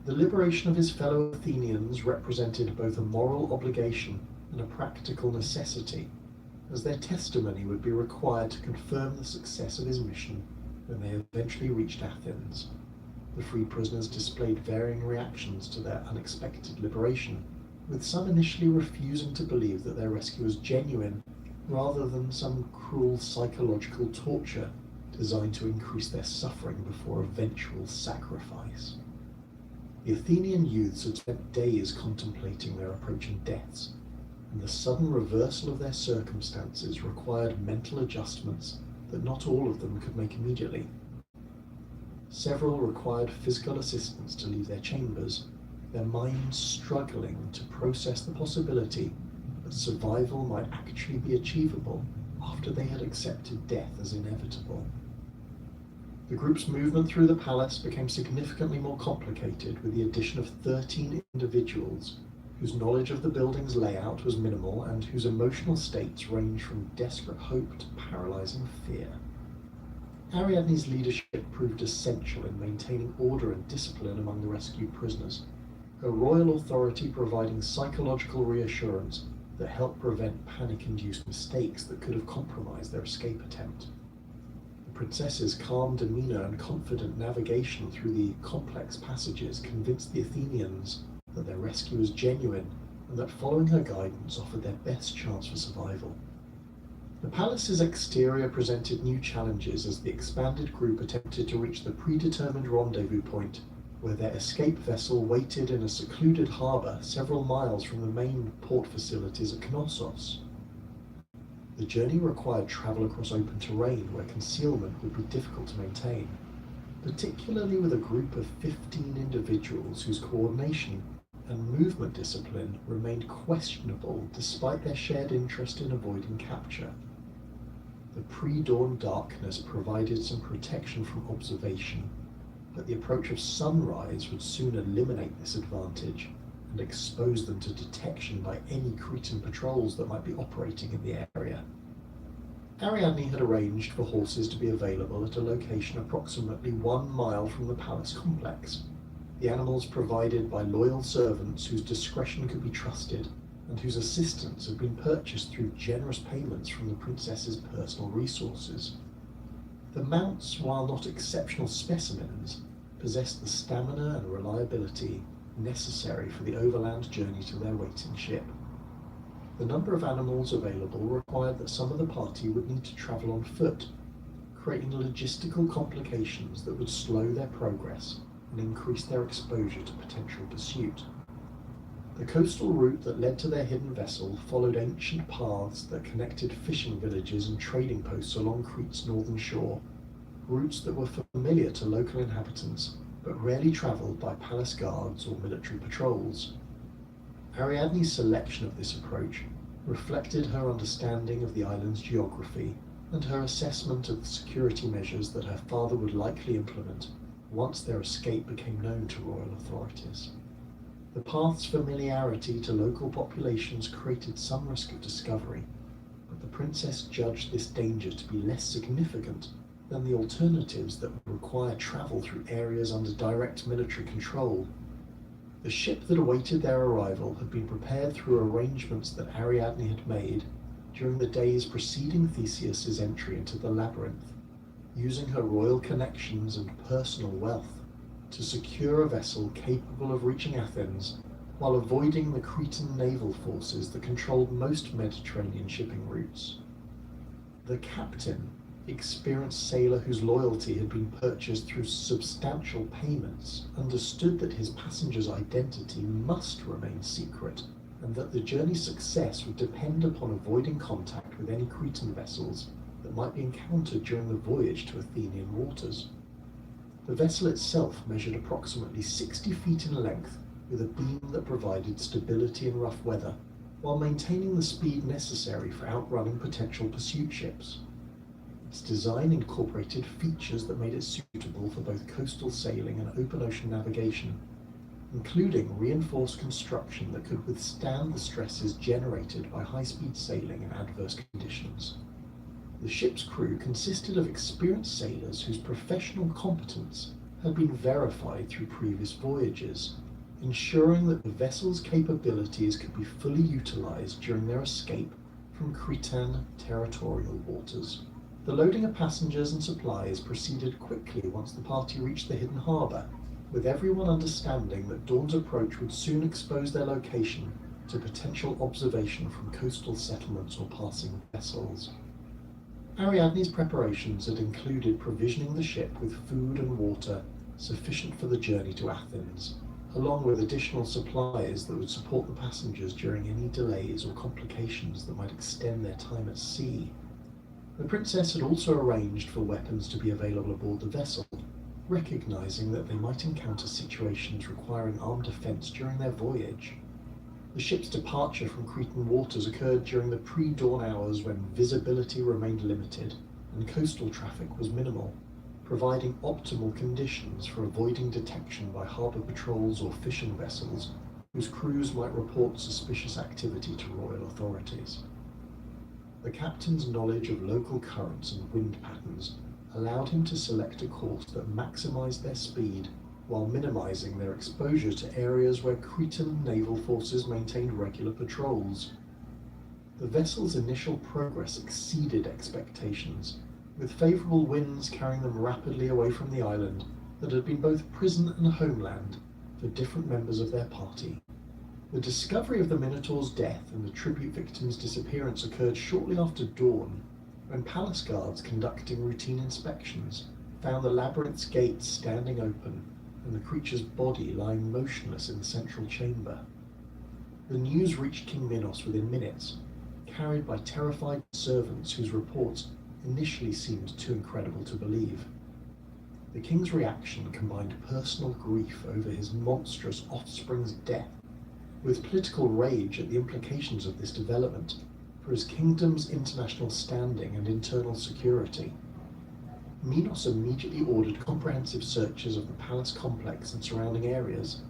The liberation of his fellow Athenians represented both a moral obligation and a practical necessity, as their testimony would be required to confirm the success of his mission when they eventually reached Athens. The freed prisoners displayed varying reactions to their unexpected liberation, with some initially refusing to believe that their rescue was genuine rather than some cruel psychological torture, designed to increase their suffering before eventual sacrifice. The Athenian youths had spent days contemplating their approaching deaths, and the sudden reversal of their circumstances required mental adjustments that not all of them could make immediately. Several required physical assistance to leave their chambers, their minds struggling to process the possibility that survival might actually be achievable after they had accepted death as inevitable. The group's movement through the palace became significantly more complicated with the addition of 13 individuals whose knowledge of the building's layout was minimal and whose emotional states ranged from desperate hope to paralyzing fear. Ariadne's leadership proved essential in maintaining order and discipline among the rescued prisoners, her royal authority providing psychological reassurance that helped prevent panic-induced mistakes that could have compromised their escape attempt. The princess's calm demeanor and confident navigation through the complex passages convinced the Athenians that their rescue was genuine and that following her guidance offered their best chance for survival. The palace's exterior presented new challenges as the expanded group attempted to reach the predetermined rendezvous point, where their escape vessel waited in a secluded harbour several miles from the main port facilities at Knossos. The journey required travel across open terrain where concealment would be difficult to maintain, particularly with a group of 15 individuals whose coordination and movement discipline remained questionable despite their shared interest in avoiding capture. The pre-dawn darkness provided some protection from observation, but the approach of sunrise would soon eliminate this advantage and expose them to detection by any Cretan patrols that might be operating in the area. Ariadne had arranged for horses to be available at a location approximately 1 mile from the palace complex, the animals provided by loyal servants whose discretion could be trusted and whose assistance had been purchased through generous payments from the princess's personal resources. The mounts, while not exceptional specimens, possessed the stamina and reliability necessary for the overland journey to their waiting ship. The number of animals available required that some of the party would need to travel on foot, creating logistical complications that would slow their progress and increase their exposure to potential pursuit. The coastal route that led to their hidden vessel followed ancient paths that connected fishing villages and trading posts along Crete's northern shore, routes that were familiar to local inhabitants but rarely travelled by palace guards or military patrols. Ariadne's selection of this approach reflected her understanding of the island's geography and her assessment of the security measures that her father would likely implement once their escape became known to royal authorities. The path's familiarity to local populations created some risk of discovery, but the princess judged this danger to be less significant than the alternatives that would require travel through areas under direct military control. The ship that awaited their arrival had been prepared through arrangements that Ariadne had made during the days preceding Theseus's entry into the labyrinth, using her royal connections and personal wealth to secure a vessel capable of reaching Athens while avoiding the Cretan naval forces that controlled most Mediterranean shipping routes. The captain, experienced sailor whose loyalty had been purchased through substantial payments, understood that his passenger's identity must remain secret and that the journey's success would depend upon avoiding contact with any Cretan vessels that might be encountered during the voyage to Athenian waters. The vessel itself measured approximately 60 feet in length with a beam that provided stability in rough weather while maintaining the speed necessary for outrunning potential pursuit ships. Its design incorporated features that made it suitable for both coastal sailing and open ocean navigation, including reinforced construction that could withstand the stresses generated by high-speed sailing in adverse conditions. The ship's crew consisted of experienced sailors whose professional competence had been verified through previous voyages, ensuring that the vessel's capabilities could be fully utilized during their escape from Cretan territorial waters. The loading of passengers and supplies proceeded quickly once the party reached the hidden harbour, with everyone understanding that dawn's approach would soon expose their location to potential observation from coastal settlements or passing vessels. Ariadne's preparations had included provisioning the ship with food and water sufficient for the journey to Athens, along with additional supplies that would support the passengers during any delays or complications that might extend their time at sea. The princess had also arranged for weapons to be available aboard the vessel, recognizing that they might encounter situations requiring armed defense during their voyage. The ship's departure from Cretan waters occurred during the pre-dawn hours when visibility remained limited and coastal traffic was minimal, providing optimal conditions for avoiding detection by harbour patrols or fishing vessels whose crews might report suspicious activity to royal authorities. The captain's knowledge of local currents and wind patterns allowed him to select a course that maximised their speed while minimising their exposure to areas where Cretan naval forces maintained regular patrols. The vessel's initial progress exceeded expectations, with favourable winds carrying them rapidly away from the island that had been both prison and homeland for different members of their party. The discovery of the Minotaur's death and the tribute victim's disappearance occurred shortly after dawn, when palace guards conducting routine inspections found the labyrinth's gates standing open and the creature's body lying motionless in the central chamber. The news reached King Minos within minutes, carried by terrified servants whose reports initially seemed too incredible to believe. The king's reaction combined personal grief over his monstrous offspring's death with political rage at the implications of this development for his kingdom's international standing and internal security. Minos immediately ordered comprehensive searches of the palace complex and surrounding areas,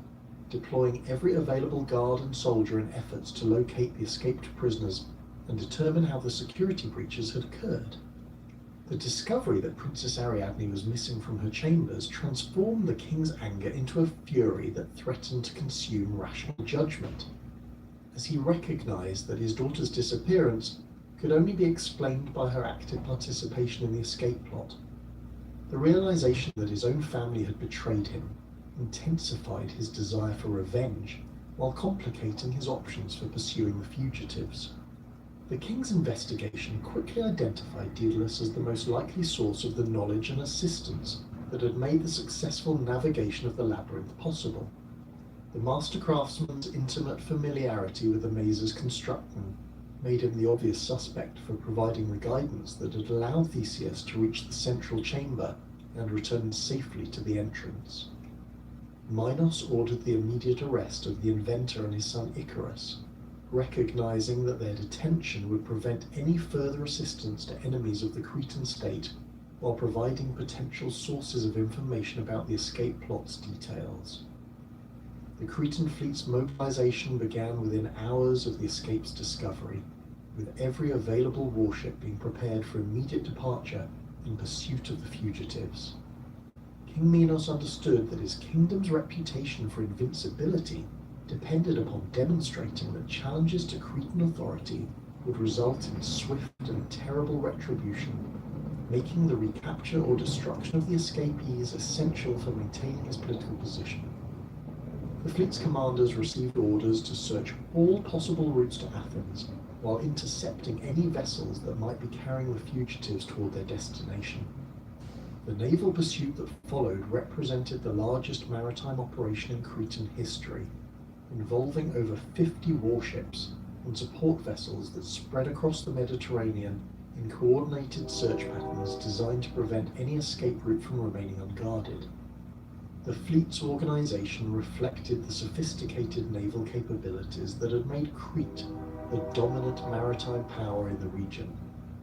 deploying every available guard and soldier in efforts to locate the escaped prisoners and determine how the security breaches had occurred. The discovery that Princess Ariadne was missing from her chambers transformed the king's anger into a fury that threatened to consume rational judgment, as he recognized that his daughter's disappearance could only be explained by her active participation in the escape plot. The realization that his own family had betrayed him intensified his desire for revenge while complicating his options for pursuing the fugitives. The king's investigation quickly identified Daedalus as the most likely source of the knowledge and assistance that had made the successful navigation of the labyrinth possible. The master craftsman's intimate familiarity with the maze's construction made him the obvious suspect for providing the guidance that had allowed Theseus to reach the central chamber and return safely to the entrance. Minos ordered the immediate arrest of the inventor and his son Icarus, recognizing that their detention would prevent any further assistance to enemies of the Cretan state while providing potential sources of information about the escape plot's details. The Cretan fleet's mobilization began within hours of the escape's discovery, with every available warship being prepared for immediate departure in pursuit of the fugitives. King Minos understood that his kingdom's reputation for invincibility depended upon demonstrating that challenges to Cretan authority would result in swift and terrible retribution, making the recapture or destruction of the escapees essential for maintaining his political position. The fleet's commanders received orders to search all possible routes to Athens, while intercepting any vessels that might be carrying the fugitives toward their destination. The naval pursuit that followed represented the largest maritime operation in Cretan history, involving over 50 warships and support vessels that spread across the Mediterranean in coordinated search patterns designed to prevent any escape route from remaining unguarded. The fleet's organization reflected the sophisticated naval capabilities that had made Crete the dominant maritime power in the region,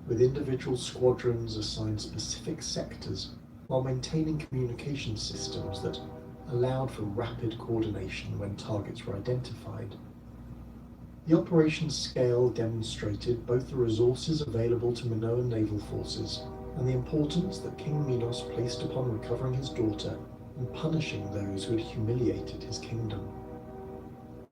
with individual squadrons assigned specific sectors while maintaining communication systems that allowed for rapid coordination when targets were identified. The operation's scale demonstrated both the resources available to Minoan naval forces and the importance that King Minos placed upon recovering his daughter and punishing those who had humiliated his kingdom.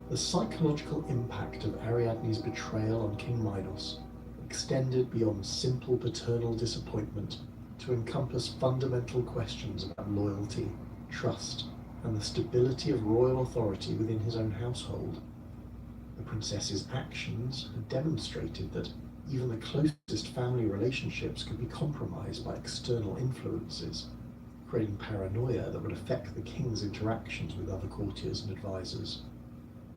The psychological impact of Ariadne's betrayal on King Minos extended beyond simple paternal disappointment to encompass fundamental questions about loyalty, trust, and the stability of royal authority within his own household. The princess's actions had demonstrated that Even the closest family relationships could be compromised by external influences, creating paranoia that would affect the king's interactions with other courtiers and advisors.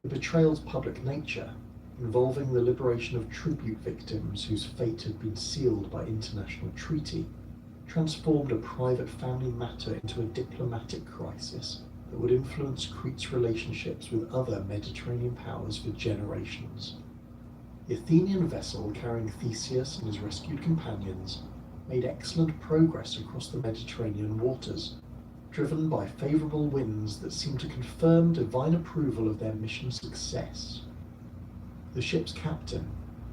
The betrayal's public nature, involving the liberation of tribute victims whose fate had been sealed by international treaty, transformed a private family matter into a diplomatic crisis that would influence Crete's relationships with other Mediterranean powers for generations. The Athenian vessel carrying Theseus and his rescued companions made excellent progress across the Mediterranean waters, driven by favourable winds that seemed to confirm divine approval of their mission's success. The ship's captain,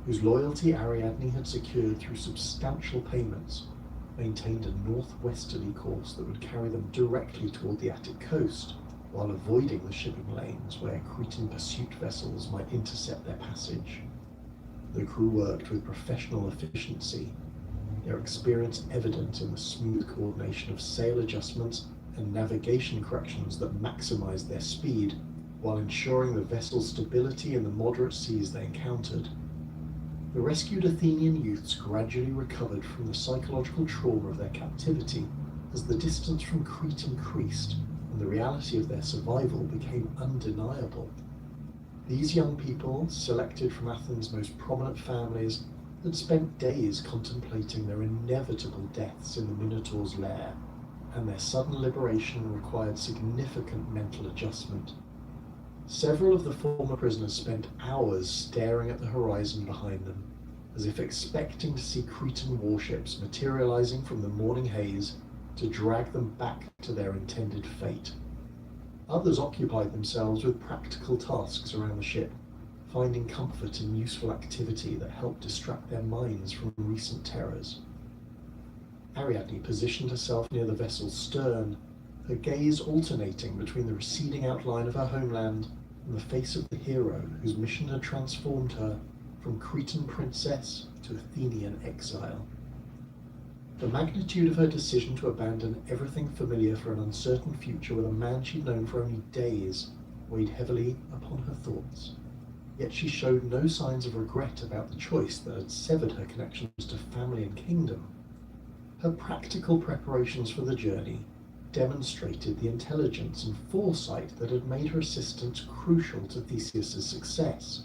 whose loyalty Ariadne had secured through substantial payments, maintained a northwesterly course that would carry them directly toward the Attic coast, while avoiding the shipping lanes where Cretan pursuit vessels might intercept their passage. The crew worked with professional efficiency, their experience evident in the smooth coordination of sail adjustments and navigation corrections that maximized their speed while ensuring the vessel's stability in the moderate seas they encountered. The rescued Athenian youths gradually recovered from the psychological trauma of their captivity as the distance from Crete increased and the reality of their survival became undeniable. These young people, selected from Athens' most prominent families, had spent days contemplating their inevitable deaths in the Minotaur's lair, and their sudden liberation required significant mental adjustment. Several of the former prisoners spent hours staring at the horizon behind them, as if expecting to see Cretan warships materializing from the morning haze to drag them back to their intended fate. Others occupied themselves with practical tasks around the ship, finding comfort in useful activity that helped distract their minds from recent terrors. Ariadne positioned herself near the vessel's stern, her gaze alternating between the receding outline of her homeland and the face of the hero whose mission had transformed her from Cretan princess to Athenian exile. The magnitude of her decision to abandon everything familiar for an uncertain future with a man she'd known for only days weighed heavily upon her thoughts. Yet she showed no signs of regret about the choice that had severed her connections to family and kingdom. Her practical preparations for the journey demonstrated the intelligence and foresight that had made her assistance crucial to Theseus's success,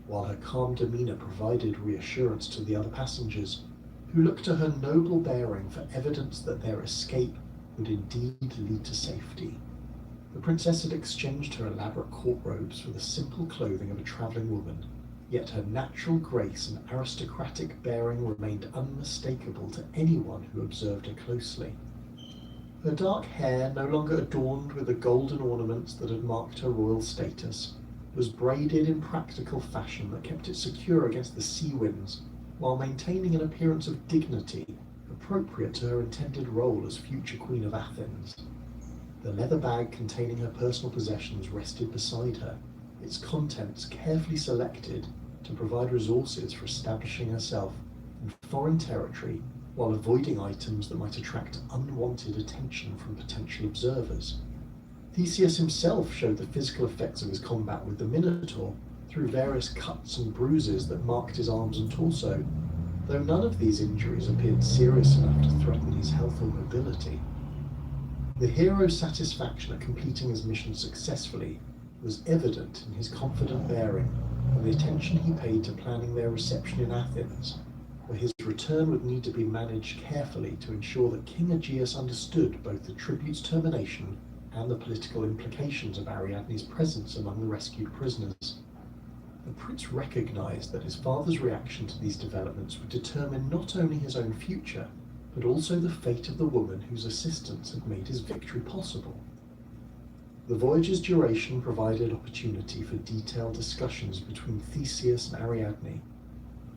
while her calm demeanor provided reassurance to the other passengers, who looked to her noble bearing for evidence that their escape would indeed lead to safety. The princess had exchanged her elaborate court robes for the simple clothing of a travelling woman, yet her natural grace and aristocratic bearing remained unmistakable to anyone who observed her closely. Her dark hair, no longer adorned with the golden ornaments that had marked her royal status, was braided in practical fashion that kept it secure against the sea winds, while maintaining an appearance of dignity appropriate to her intended role as future Queen of Athens. The leather bag containing her personal possessions rested beside her, its contents carefully selected to provide resources for establishing herself in foreign territory while avoiding items that might attract unwanted attention from potential observers. Theseus himself showed the physical effects of his combat with the Minotaur through various cuts and bruises that marked his arms and torso, though none of these injuries appeared serious enough to threaten his health or mobility. The hero's satisfaction at completing his mission successfully was evident in his confident bearing and the attention he paid to planning their reception in Athens, where his return would need to be managed carefully to ensure that King Aegeus understood both the tribute's termination and the political implications of Ariadne's presence among the rescued prisoners. The prince recognized that his father's reaction to these developments would determine not only his own future, but also the fate of the woman whose assistance had made his victory possible. The voyage's duration provided opportunity for detailed discussions between Theseus and Ariadne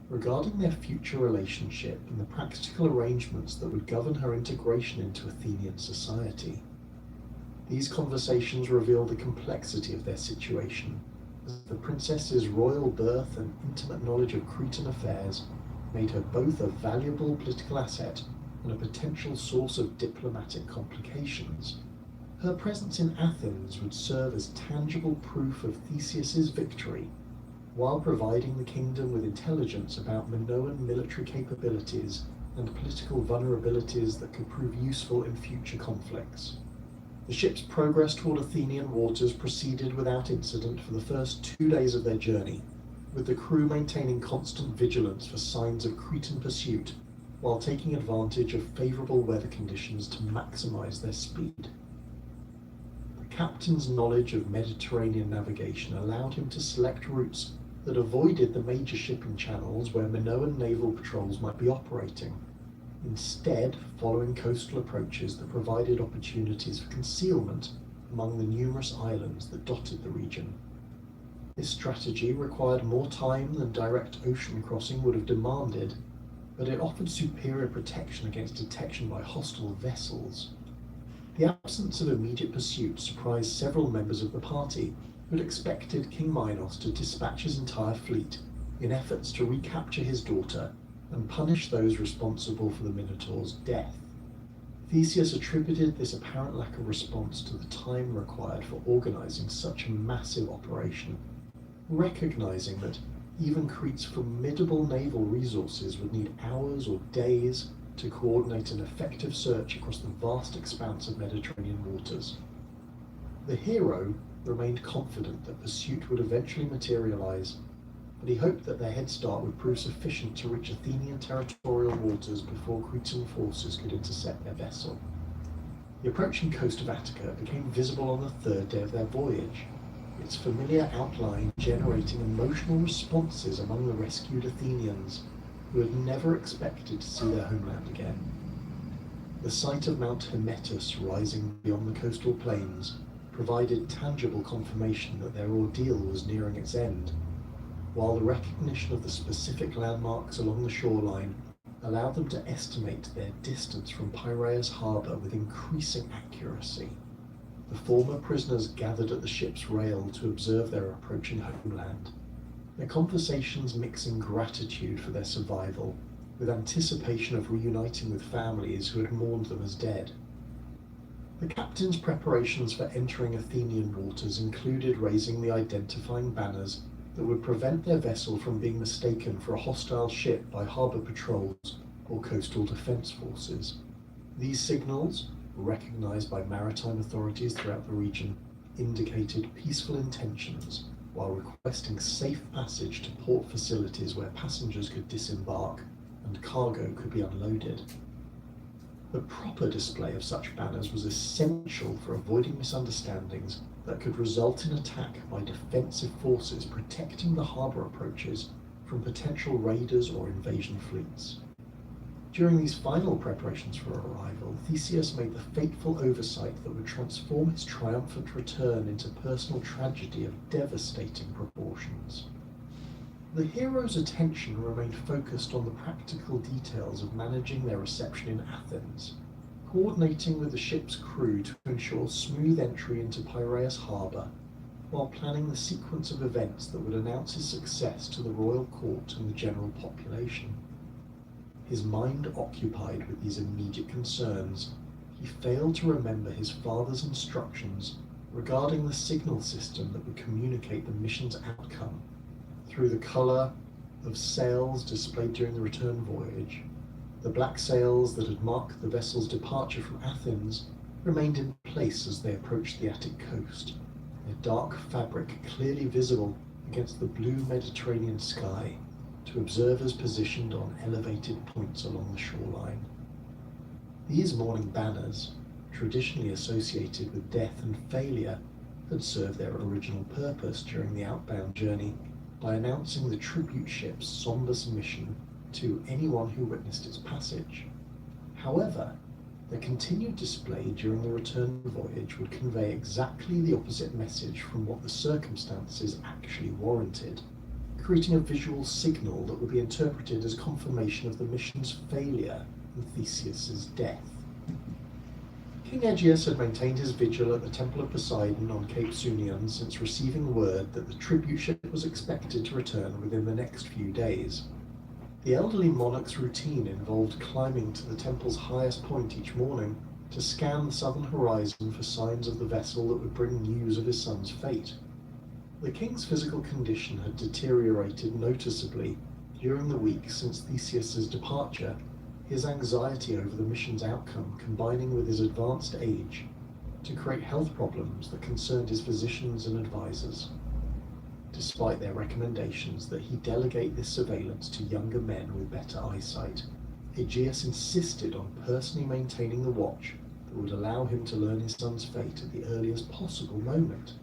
regarding their future relationship and the practical arrangements that would govern her integration into Athenian society. These conversations revealed the complexity of their situation, as the princess's royal birth and intimate knowledge of Cretan affairs made her both a valuable political asset and a potential source of diplomatic complications. Her presence in Athens would serve as tangible proof of Theseus's victory, while providing the kingdom with intelligence about Minoan military capabilities and political vulnerabilities that could prove useful in future conflicts. The ship's progress toward Athenian waters proceeded without incident for the first 2 days of their journey, with the crew maintaining constant vigilance for signs of Cretan pursuit while taking advantage of favourable weather conditions to maximise their speed. The captain's knowledge of Mediterranean navigation allowed him to select routes that avoided the major shipping channels where Minoan naval patrols might be operating, instead following coastal approaches that provided opportunities for concealment among the numerous islands that dotted the region. This strategy required more time than direct ocean crossing would have demanded, but it offered superior protection against detection by hostile vessels. The absence of immediate pursuit surprised several members of the party who had expected King Minos to dispatch his entire fleet in efforts to recapture his daughter and punish those responsible for the Minotaur's death. Theseus attributed this apparent lack of response to the time required for organizing such a massive operation, recognizing that even Crete's formidable naval resources would need hours or days to coordinate an effective search across the vast expanse of Mediterranean waters. The hero remained confident that pursuit would eventually materialize, but he hoped that their head start would prove sufficient to reach Athenian territorial waters before Cretan forces could intercept their vessel. The approaching coast of Attica became visible on the third day of their voyage, its familiar outline generating emotional responses among the rescued Athenians who had never expected to see their homeland again. The sight of Mount Hymettus rising beyond the coastal plains provided tangible confirmation that their ordeal was nearing its end, while the recognition of the specific landmarks along the shoreline allowed them to estimate their distance from Piraeus harbour with increasing accuracy. The former prisoners gathered at the ship's rail to observe their approaching homeland, their conversations mixing gratitude for their survival with anticipation of reuniting with families who had mourned them as dead. The captain's preparations for entering Athenian waters included raising the identifying banners that would prevent their vessel from being mistaken for a hostile ship by harbour patrols or coastal defence forces. These signals, recognized by maritime authorities throughout the region, indicated peaceful intentions while requesting safe passage to port facilities where passengers could disembark and cargo could be unloaded. The proper display of such banners was essential for avoiding misunderstandings that could result in attack by defensive forces protecting the harbour approaches from potential raiders or invasion fleets. During these final preparations for arrival, Theseus made the fateful oversight that would transform his triumphant return into personal tragedy of devastating proportions. The hero's attention remained focused on the practical details of managing their reception in Athens, coordinating with the ship's crew to ensure smooth entry into Piraeus harbour, while planning the sequence of events that would announce his success to the royal court and the general population. His mind occupied with these immediate concerns, he failed to remember his father's instructions regarding the signal system that would communicate the mission's outcome. Through the colour of sails displayed during the return voyage, the black sails that had marked the vessel's departure from Athens remained in place as they approached the Attic coast, their dark fabric clearly visible against the blue Mediterranean sky to observers positioned on elevated points along the shoreline. These morning banners, traditionally associated with death and failure, had served their original purpose during the outbound journey by announcing the tribute ship's somber submission to anyone who witnessed its passage. However, the continued display during the return voyage would convey exactly the opposite message from what the circumstances actually warranted, creating a visual signal that would be interpreted as confirmation of the mission's failure and Theseus's death. King Aegeus had maintained his vigil at the Temple of Poseidon on Cape Sunion since receiving word that the tribute ship was expected to return within the next few days. The elderly monarch's routine involved climbing to the temple's highest point each morning to scan the southern horizon for signs of the vessel that would bring news of his son's fate. The king's physical condition had deteriorated noticeably during the week since Theseus's departure, his anxiety over the mission's outcome combining with his advanced age to create health problems that concerned his physicians and advisors. Despite their recommendations that he delegate this surveillance to younger men with better eyesight, Aegeus insisted on personally maintaining the watch that would allow him to learn his son's fate at the earliest possible moment.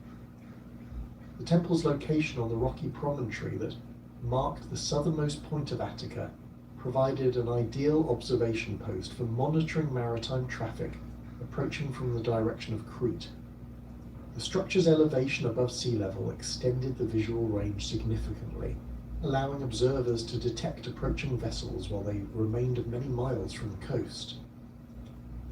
The temple's location on the rocky promontory that marked the southernmost point of Attica provided an ideal observation post for monitoring maritime traffic approaching from the direction of Crete. The structure's elevation above sea level extended the visual range significantly, allowing observers to detect approaching vessels while they remained many miles from the coast.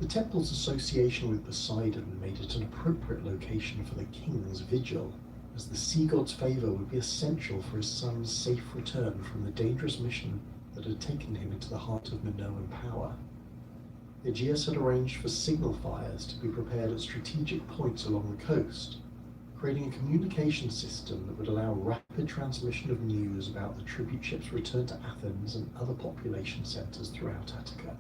The temple's association with Poseidon made it an appropriate location for the king's vigil, as the sea god's favour would be essential for his son's safe return from the dangerous mission that had taken him into the heart of Minoan power. Aegeus had arranged for signal fires to be prepared at strategic points along the coast, creating a communication system that would allow rapid transmission of news about the tribute ship's return to Athens and other population centres throughout Attica.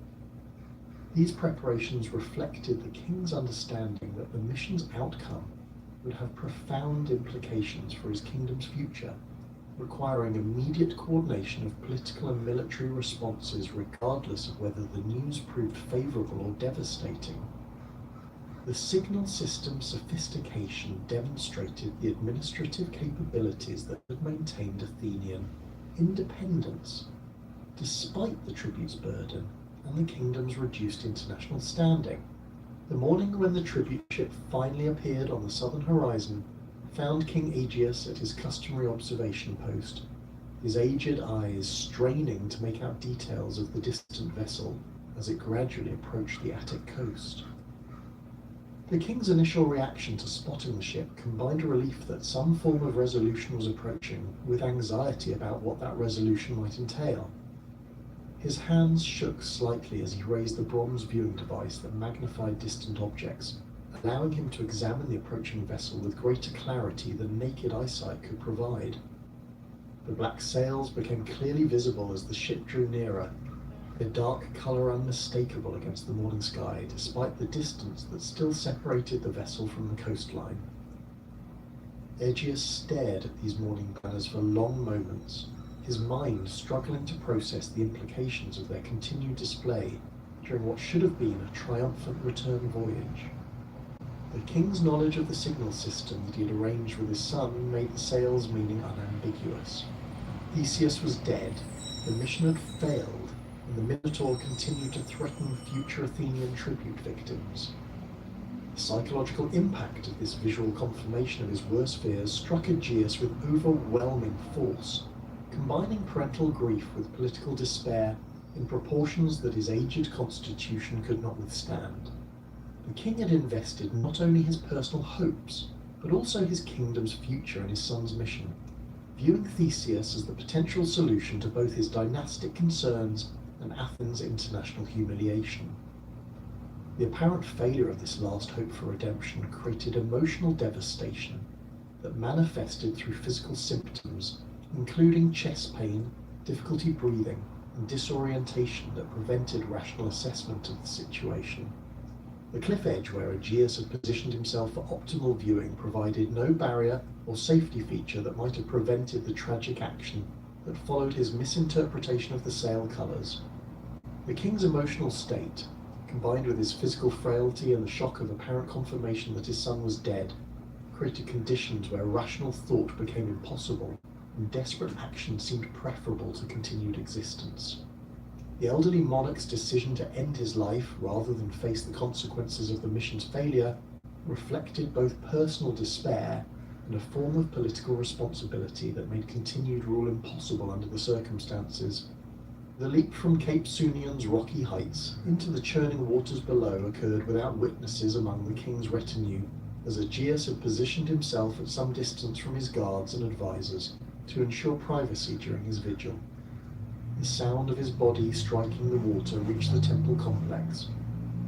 These preparations reflected the king's understanding that the mission's outcome would have profound implications for his kingdom's future, requiring immediate coordination of political and military responses regardless of whether the news proved favourable or devastating. The signal system's sophistication demonstrated the administrative capabilities that had maintained Athenian independence, despite the tribute's burden and the kingdom's reduced international standing. The morning when the tribute ship finally appeared on the southern horizon found King Aegeus at his customary observation post, his aged eyes straining to make out details of the distant vessel as it gradually approached the Attic coast. The king's initial reaction to spotting the ship combined a relief that some form of resolution was approaching with anxiety about what that resolution might entail. His hands shook slightly as he raised the bronze viewing device that magnified distant objects, allowing him to examine the approaching vessel with greater clarity than naked eyesight could provide. The black sails became clearly visible as the ship drew nearer, their dark colour unmistakable against the morning sky, despite the distance that still separated the vessel from the coastline. Aegeus stared at these morning banners for long moments, his mind struggling to process the implications of their continued display during what should have been a triumphant return voyage. The king's knowledge of the signal system that he had arranged with his son made the sail's meaning unambiguous. Theseus was dead, the mission had failed, and the Minotaur continued to threaten future Athenian tribute victims. The psychological impact of this visual confirmation of his worst fears struck Aegeus with overwhelming force, combining parental grief with political despair in proportions that his aged constitution could not withstand. The king had invested not only his personal hopes, but also his kingdom's future in his son's mission, viewing Theseus as the potential solution to both his dynastic concerns and Athens' international humiliation. The apparent failure of this last hope for redemption created emotional devastation that manifested through physical symptoms, including chest pain, difficulty breathing, and disorientation that prevented rational assessment of the situation. The cliff edge where Aegeus had positioned himself for optimal viewing provided no barrier or safety feature that might have prevented the tragic action that followed his misinterpretation of the sail colours. The king's emotional state, combined with his physical frailty and the shock of apparent confirmation that his son was dead, created conditions where rational thought became impossible and desperate action seemed preferable to continued existence. The elderly monarch's decision to end his life rather than face the consequences of the mission's failure reflected both personal despair and a form of political responsibility that made continued rule impossible under the circumstances. The leap from Cape Sunium's rocky heights into the churning waters below occurred without witnesses among the king's retinue, as Aegeus had positioned himself at some distance from his guards and advisors to ensure privacy during his vigil. The sound of his body striking the water reached the temple complex,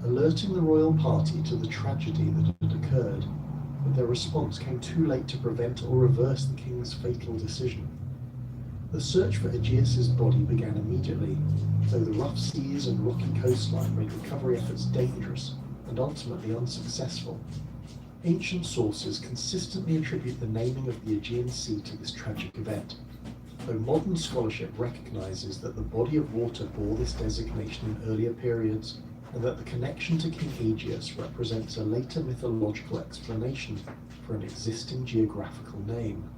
alerting the royal party to the tragedy that had occurred, but their response came too late to prevent or reverse the king's fatal decision. The search for Aegeus's body began immediately, though the rough seas and rocky coastline made recovery efforts dangerous and ultimately unsuccessful. Ancient sources consistently attribute the naming of the Aegean Sea to this tragic event, though modern scholarship recognizes that the body of water bore this designation in earlier periods, and that the connection to King Aegeus represents a later mythological explanation for an existing geographical name.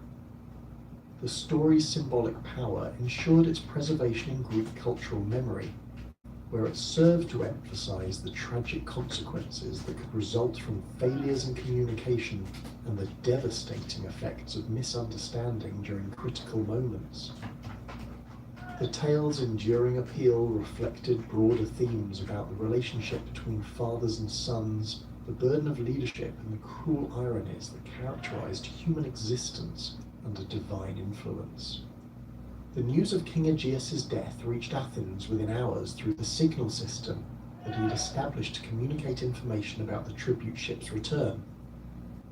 The story's symbolic power ensured its preservation in Greek cultural memory, where it served to emphasize the tragic consequences that could result from failures in communication and the devastating effects of misunderstanding during critical moments. The tale's enduring appeal reflected broader themes about the relationship between fathers and sons, the burden of leadership, and the cruel ironies that characterized human existence under divine influence. The news of King Aegeus's death reached Athens within hours through the signal system that he had established to communicate information about the tribute ship's return.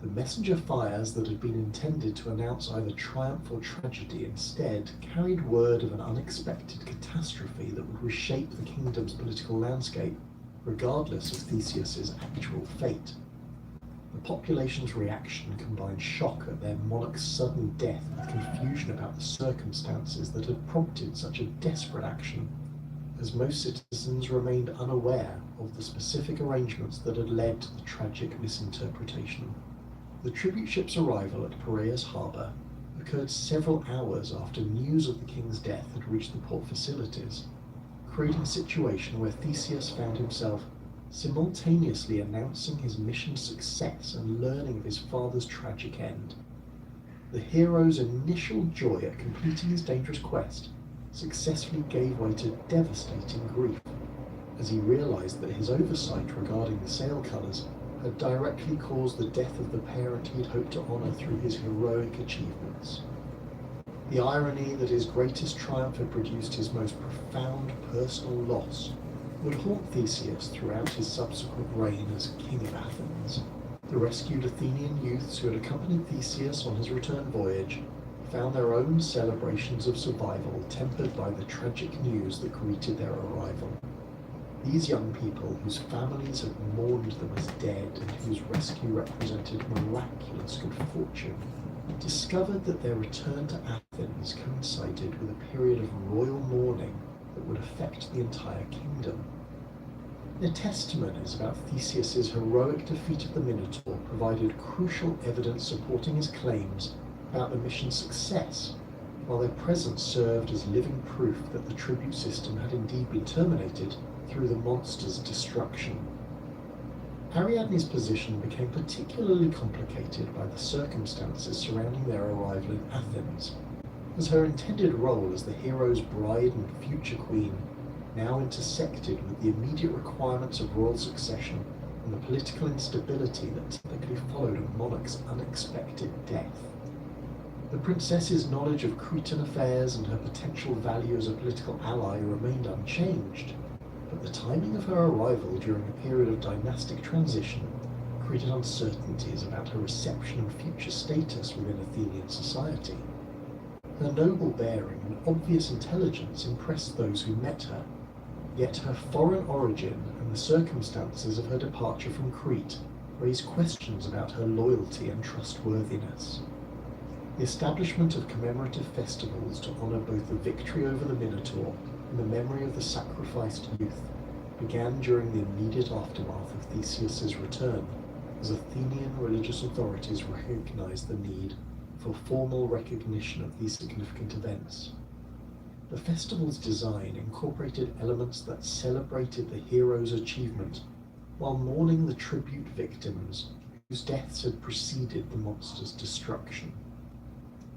The messenger fires that had been intended to announce either triumph or tragedy instead carried word of an unexpected catastrophe that would reshape the kingdom's political landscape, regardless of Theseus's actual fate. The population's reaction combined shock at their monarch's sudden death with confusion about the circumstances that had prompted such a desperate action, as most citizens remained unaware of the specific arrangements that had led to the tragic misinterpretation. The tribute ship's arrival at Piraeus harbour occurred several hours after news of the king's death had reached the port facilities, creating a situation where Theseus found himself simultaneously announcing his mission's success and learning of his father's tragic end. The hero's initial joy at completing his dangerous quest successfully gave way to devastating grief, as he realized that his oversight regarding the sail colours had directly caused the death of the parent he had hoped to honour through his heroic achievements. The irony that his greatest triumph had produced his most profound personal loss would haunt Theseus throughout his subsequent reign as King of Athens. The rescued Athenian youths who had accompanied Theseus on his return voyage found their own celebrations of survival tempered by the tragic news that greeted their arrival. These young people, whose families had mourned them as dead and whose rescue represented miraculous good fortune, discovered that their return to Athens coincided with a period of royal mourning that would affect the entire kingdom. Their testimonies about Theseus's heroic defeat of the Minotaur provided crucial evidence supporting his claims about the mission's success, while their presence served as living proof that the tribute system had indeed been terminated through the monster's destruction. Ariadne's position became particularly complicated by the circumstances surrounding their arrival in Athens, as her intended role as the hero's bride and future queen now intersected with the immediate requirements of royal succession and the political instability that typically followed a monarch's unexpected death. The princess's knowledge of Cretan affairs and her potential value as a political ally remained unchanged, but the timing of her arrival during a period of dynastic transition created uncertainties about her reception and future status within Athenian society. Her noble bearing and obvious intelligence impressed those who met her, yet her foreign origin and the circumstances of her departure from Crete raised questions about her loyalty and trustworthiness. The establishment of commemorative festivals to honour both the victory over the Minotaur and the memory of the sacrificed youth began during the immediate aftermath of Theseus's return, as Athenian religious authorities recognized the need for formal recognition of these significant events. The festival's design incorporated elements that celebrated the hero's achievement while mourning the tribute victims whose deaths had preceded the monster's destruction.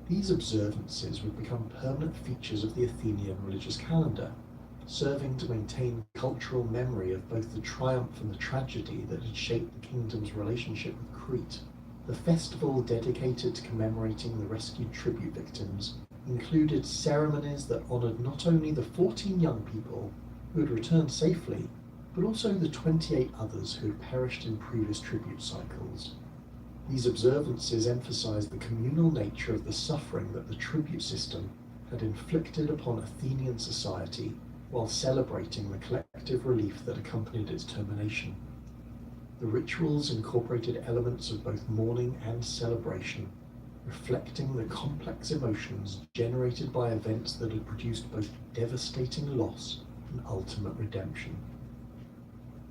These observances would become permanent features of the Athenian religious calendar, serving to maintain cultural memory of both the triumph and the tragedy that had shaped the kingdom's relationship with Crete. The festival, dedicated to commemorating the rescued tribute victims, included ceremonies that honoured not only the 14 young people who had returned safely, but also the 28 others who had perished in previous tribute cycles. These observances emphasized the communal nature of the suffering that the tribute system had inflicted upon Athenian society while celebrating the collective relief that accompanied its termination. The rituals incorporated elements of both mourning and celebration, reflecting the complex emotions generated by events that had produced both devastating loss and ultimate redemption.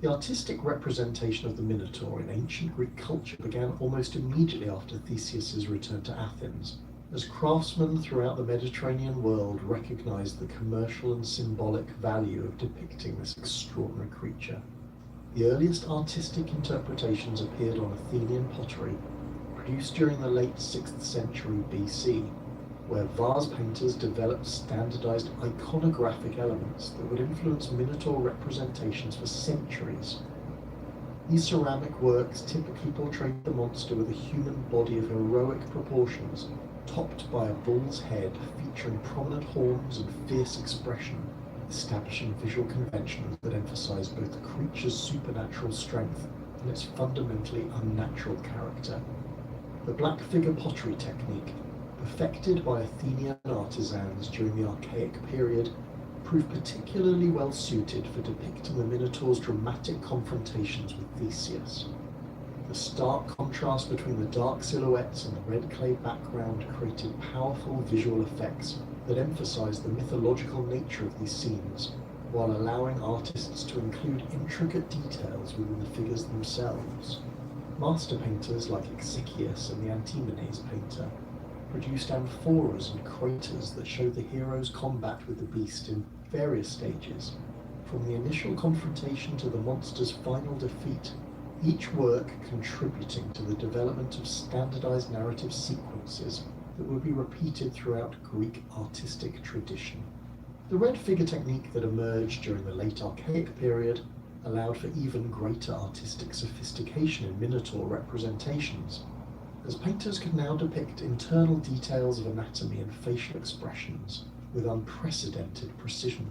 The artistic representation of the Minotaur in ancient Greek culture began almost immediately after Theseus's return to Athens, as craftsmen throughout the Mediterranean world recognized the commercial and symbolic value of depicting this extraordinary creature. The earliest artistic interpretations appeared on Athenian pottery, produced during the late 6th century BC, where vase painters developed standardized iconographic elements that would influence Minotaur representations for centuries. These ceramic works typically portrayed the monster with a human body of heroic proportions, topped by a bull's head featuring prominent horns and fierce expression, establishing visual conventions that emphasized both the creature's supernatural strength and its fundamentally unnatural character. The black figure pottery technique, perfected by Athenian artisans during the Archaic period, proved particularly well suited for depicting the Minotaur's dramatic confrontations with Theseus. The stark contrast between the dark silhouettes and the red clay background created powerful visual effects that emphasized the mythological nature of these scenes, while allowing artists to include intricate details within the figures themselves. Master painters like Exekius and the Antimenes painter produced amphoras and craters that show the hero's combat with the beast in various stages, from the initial confrontation to the monster's final defeat, each work contributing to the development of standardized narrative sequences that would be repeated throughout Greek artistic tradition. The red figure technique that emerged during the late Archaic period allowed for even greater artistic sophistication in Minotaur representations, as painters could now depict internal details of anatomy and facial expressions with unprecedented precision.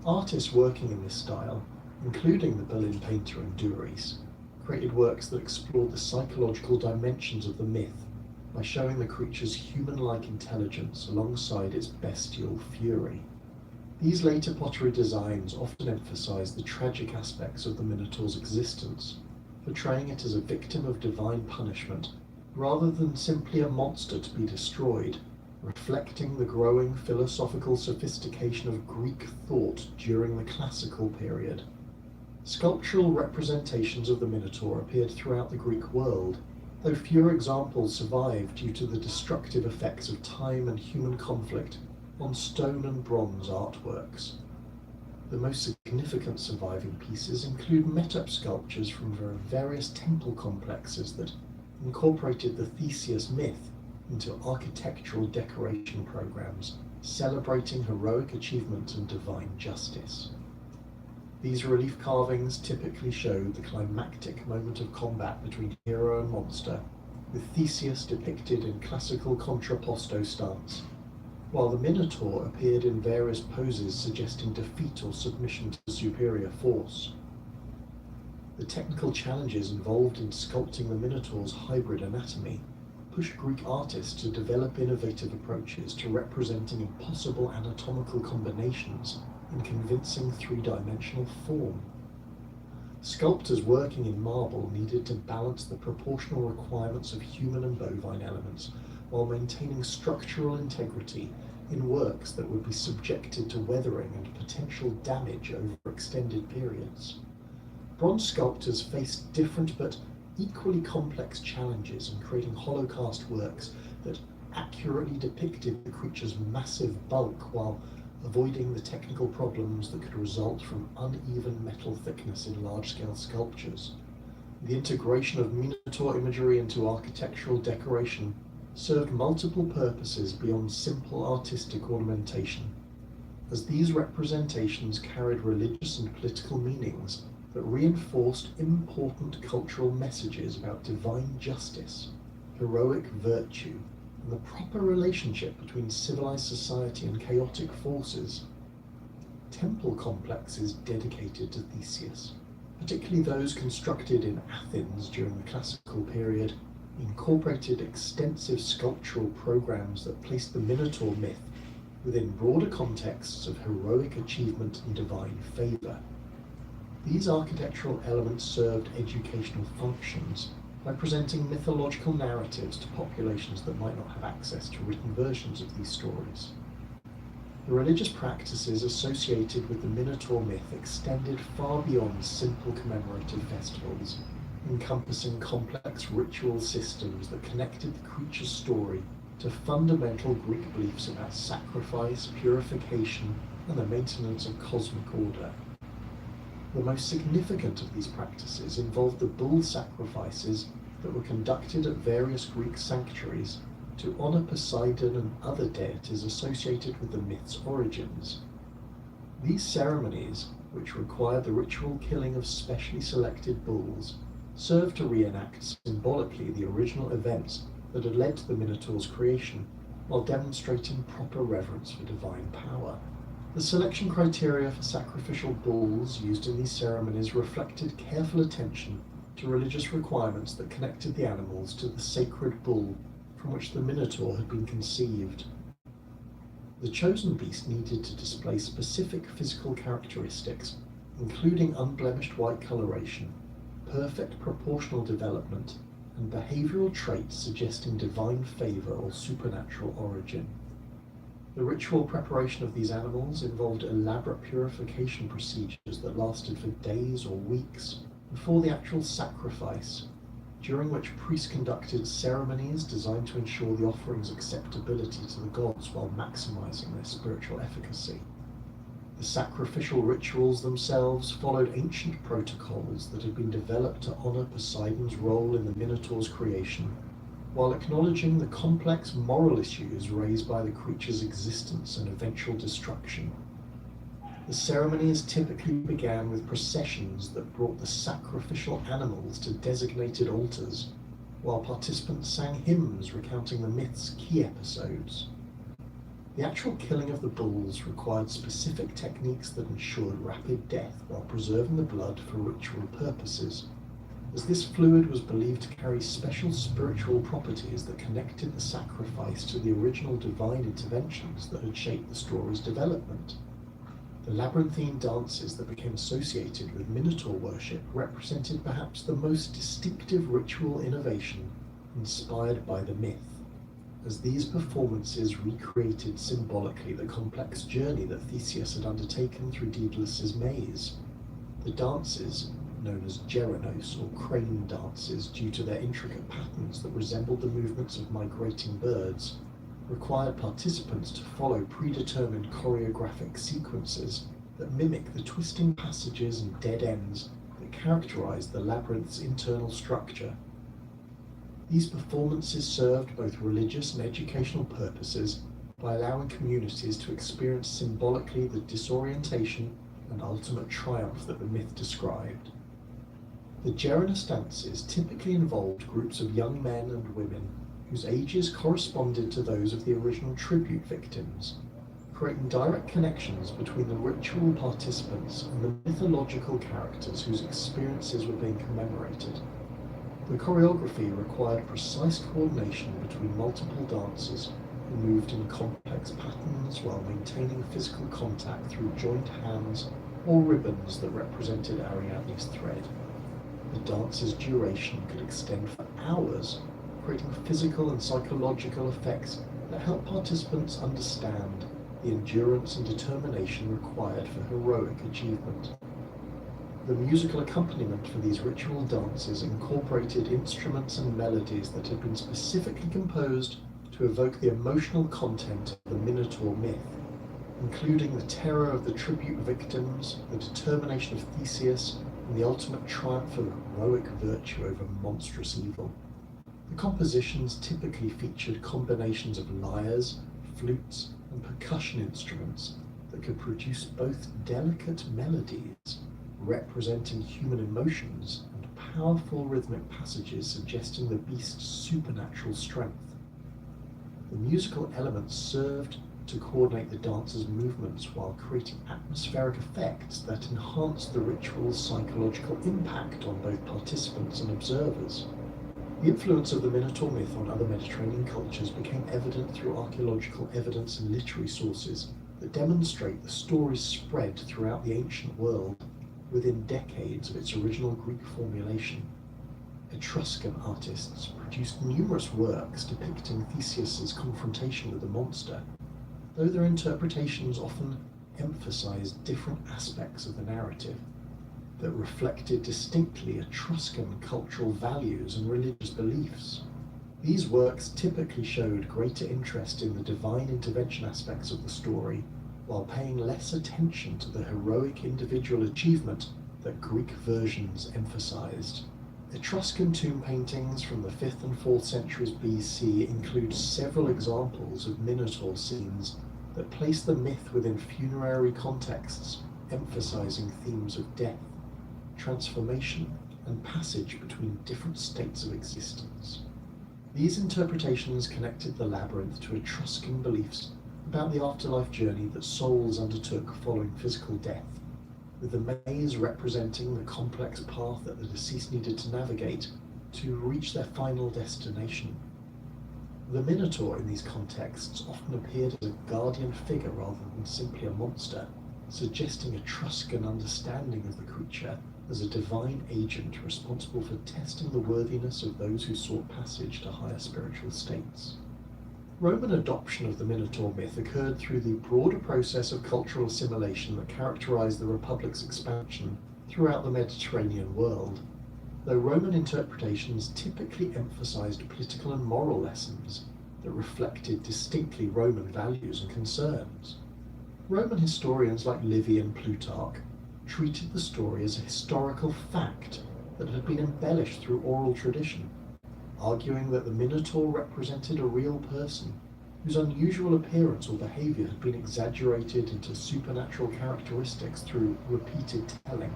Artists working in this style, including the Berlin painter and Duris, created works that explored the psychological dimensions of the myth by showing the creature's human-like intelligence alongside its bestial fury. These later pottery designs often emphasized the tragic aspects of the Minotaur's existence, portraying it as a victim of divine punishment, rather than simply a monster to be destroyed, reflecting the growing philosophical sophistication of Greek thought during the classical period. Sculptural representations of the Minotaur appeared throughout the Greek world, though fewer examples survived due to the destructive effects of time and human conflict on stone and bronze artworks. The most significant surviving pieces include metope sculptures from various temple complexes that incorporated the Theseus myth into architectural decoration programs, celebrating heroic achievement and divine justice. These relief carvings typically showed the climactic moment of combat between hero and monster, with Theseus depicted in classical contrapposto stance, while the Minotaur appeared in various poses suggesting defeat or submission to superior force. The technical challenges involved in sculpting the Minotaur's hybrid anatomy pushed Greek artists to develop innovative approaches to representing impossible anatomical combinations in convincing three-dimensional form. Sculptors working in marble needed to balance the proportional requirements of human and bovine elements while maintaining structural integrity in works that would be subjected to weathering and potential damage over extended periods. Bronze sculptors faced different but equally complex challenges in creating holocast works that accurately depicted the creature's massive bulk while avoiding the technical problems that could result from uneven metal thickness in large-scale sculptures. The integration of Minotaur imagery into architectural decoration served multiple purposes beyond simple artistic ornamentation, as these representations carried religious and political meanings that reinforced important cultural messages about divine justice, heroic virtue, and the proper relationship between civilized society and chaotic forces. Temple complexes dedicated to Theseus, particularly those constructed in Athens during the classical period, incorporated extensive sculptural programs that placed the Minotaur myth within broader contexts of heroic achievement and divine favour. These architectural elements served educational functions by presenting mythological narratives to populations that might not have access to written versions of these stories. The religious practices associated with the Minotaur myth extended far beyond simple commemorative festivals, encompassing complex ritual systems that connected the creature's story to fundamental Greek beliefs about sacrifice, purification, and the maintenance of cosmic order. The most significant of these practices involved the bull sacrifices that were conducted at various Greek sanctuaries to honour Poseidon and other deities associated with the myth's origins. These ceremonies, which required the ritual killing of specially selected bulls, served to reenact symbolically the original events that had led to the Minotaur's creation, while demonstrating proper reverence for divine power. The selection criteria for sacrificial bulls used in these ceremonies reflected careful attention to religious requirements that connected the animals to the sacred bull from which the Minotaur had been conceived. The chosen beast needed to display specific physical characteristics, including unblemished white coloration, perfect proportional development, and behavioural traits suggesting divine favour or supernatural origin. The ritual preparation of these animals involved elaborate purification procedures that lasted for days or weeks before the actual sacrifice, during which priests conducted ceremonies designed to ensure the offering's acceptability to the gods while maximising their spiritual efficacy. The sacrificial rituals themselves followed ancient protocols that had been developed to honour Poseidon's role in the Minotaur's creation, while acknowledging the complex moral issues raised by the creature's existence and eventual destruction. The ceremonies typically began with processions that brought the sacrificial animals to designated altars, while participants sang hymns recounting the myth's key episodes. The actual killing of the bulls required specific techniques that ensured rapid death while preserving the blood for ritual purposes, as this fluid was believed to carry special spiritual properties that connected the sacrifice to the original divine interventions that had shaped the story's development. The labyrinthine dances that became associated with Minotaur worship represented perhaps the most distinctive ritual innovation inspired by the myth, as these performances recreated symbolically the complex journey that Theseus had undertaken through Daedalus' maze. The dances, known as Geranos or crane dances due to their intricate patterns that resembled the movements of migrating birds, required participants to follow predetermined choreographic sequences that mimic the twisting passages and dead ends that characterized the labyrinth's internal structure. These performances served both religious and educational purposes by allowing communities to experience symbolically the disorientation and ultimate triumph that the myth described. The Geranos dances typically involved groups of young men and women whose ages corresponded to those of the original tribute victims, creating direct connections between the ritual participants and the mythological characters whose experiences were being commemorated. The choreography required precise coordination between multiple dancers who moved in complex patterns while maintaining physical contact through joined hands or ribbons that represented Ariadne's thread. The dance's duration could extend for hours, creating physical and psychological effects that help participants understand the endurance and determination required for heroic achievement. The musical accompaniment for these ritual dances incorporated instruments and melodies that had been specifically composed to evoke the emotional content of the Minotaur myth, including the terror of the tribute victims, the determination of Theseus, and the ultimate triumph of heroic virtue over monstrous evil. The compositions typically featured combinations of lyres, flutes, and percussion instruments that could produce both delicate melodies representing human emotions and powerful rhythmic passages suggesting the beast's supernatural strength. The musical elements served to coordinate the dancers' movements while creating atmospheric effects that enhance the ritual's psychological impact on both participants and observers. The influence of the Minotaur myth on other Mediterranean cultures became evident through archaeological evidence and literary sources that demonstrate the story's spread throughout the ancient world within decades of its original Greek formulation. Etruscan artists produced numerous works depicting Theseus's confrontation with the monster, though their interpretations often emphasized different aspects of the narrative that reflected distinctly Etruscan cultural values and religious beliefs. These works typically showed greater interest in the divine intervention aspects of the story, while paying less attention to the heroic individual achievement that Greek versions emphasized. Etruscan tomb paintings from the 5th and 4th centuries BC include several examples of Minotaur scenes that place the myth within funerary contexts, emphasizing themes of death, transformation, and passage between different states of existence. These interpretations connected the labyrinth to Etruscan beliefs about the afterlife journey that souls undertook following physical death, with the maze representing the complex path that the deceased needed to navigate to reach their final destination. The Minotaur in these contexts often appeared as a guardian figure rather than simply a monster, suggesting Etruscan understanding of the creature as a divine agent responsible for testing the worthiness of those who sought passage to higher spiritual states. Roman adoption of the Minotaur myth occurred through the broader process of cultural assimilation that characterized the Republic's expansion throughout the Mediterranean world, though Roman interpretations typically emphasized political and moral lessons that reflected distinctly Roman values and concerns. Roman historians like Livy and Plutarch treated the story as a historical fact that had been embellished through oral tradition, arguing that the Minotaur represented a real person whose unusual appearance or behavior had been exaggerated into supernatural characteristics through repeated telling.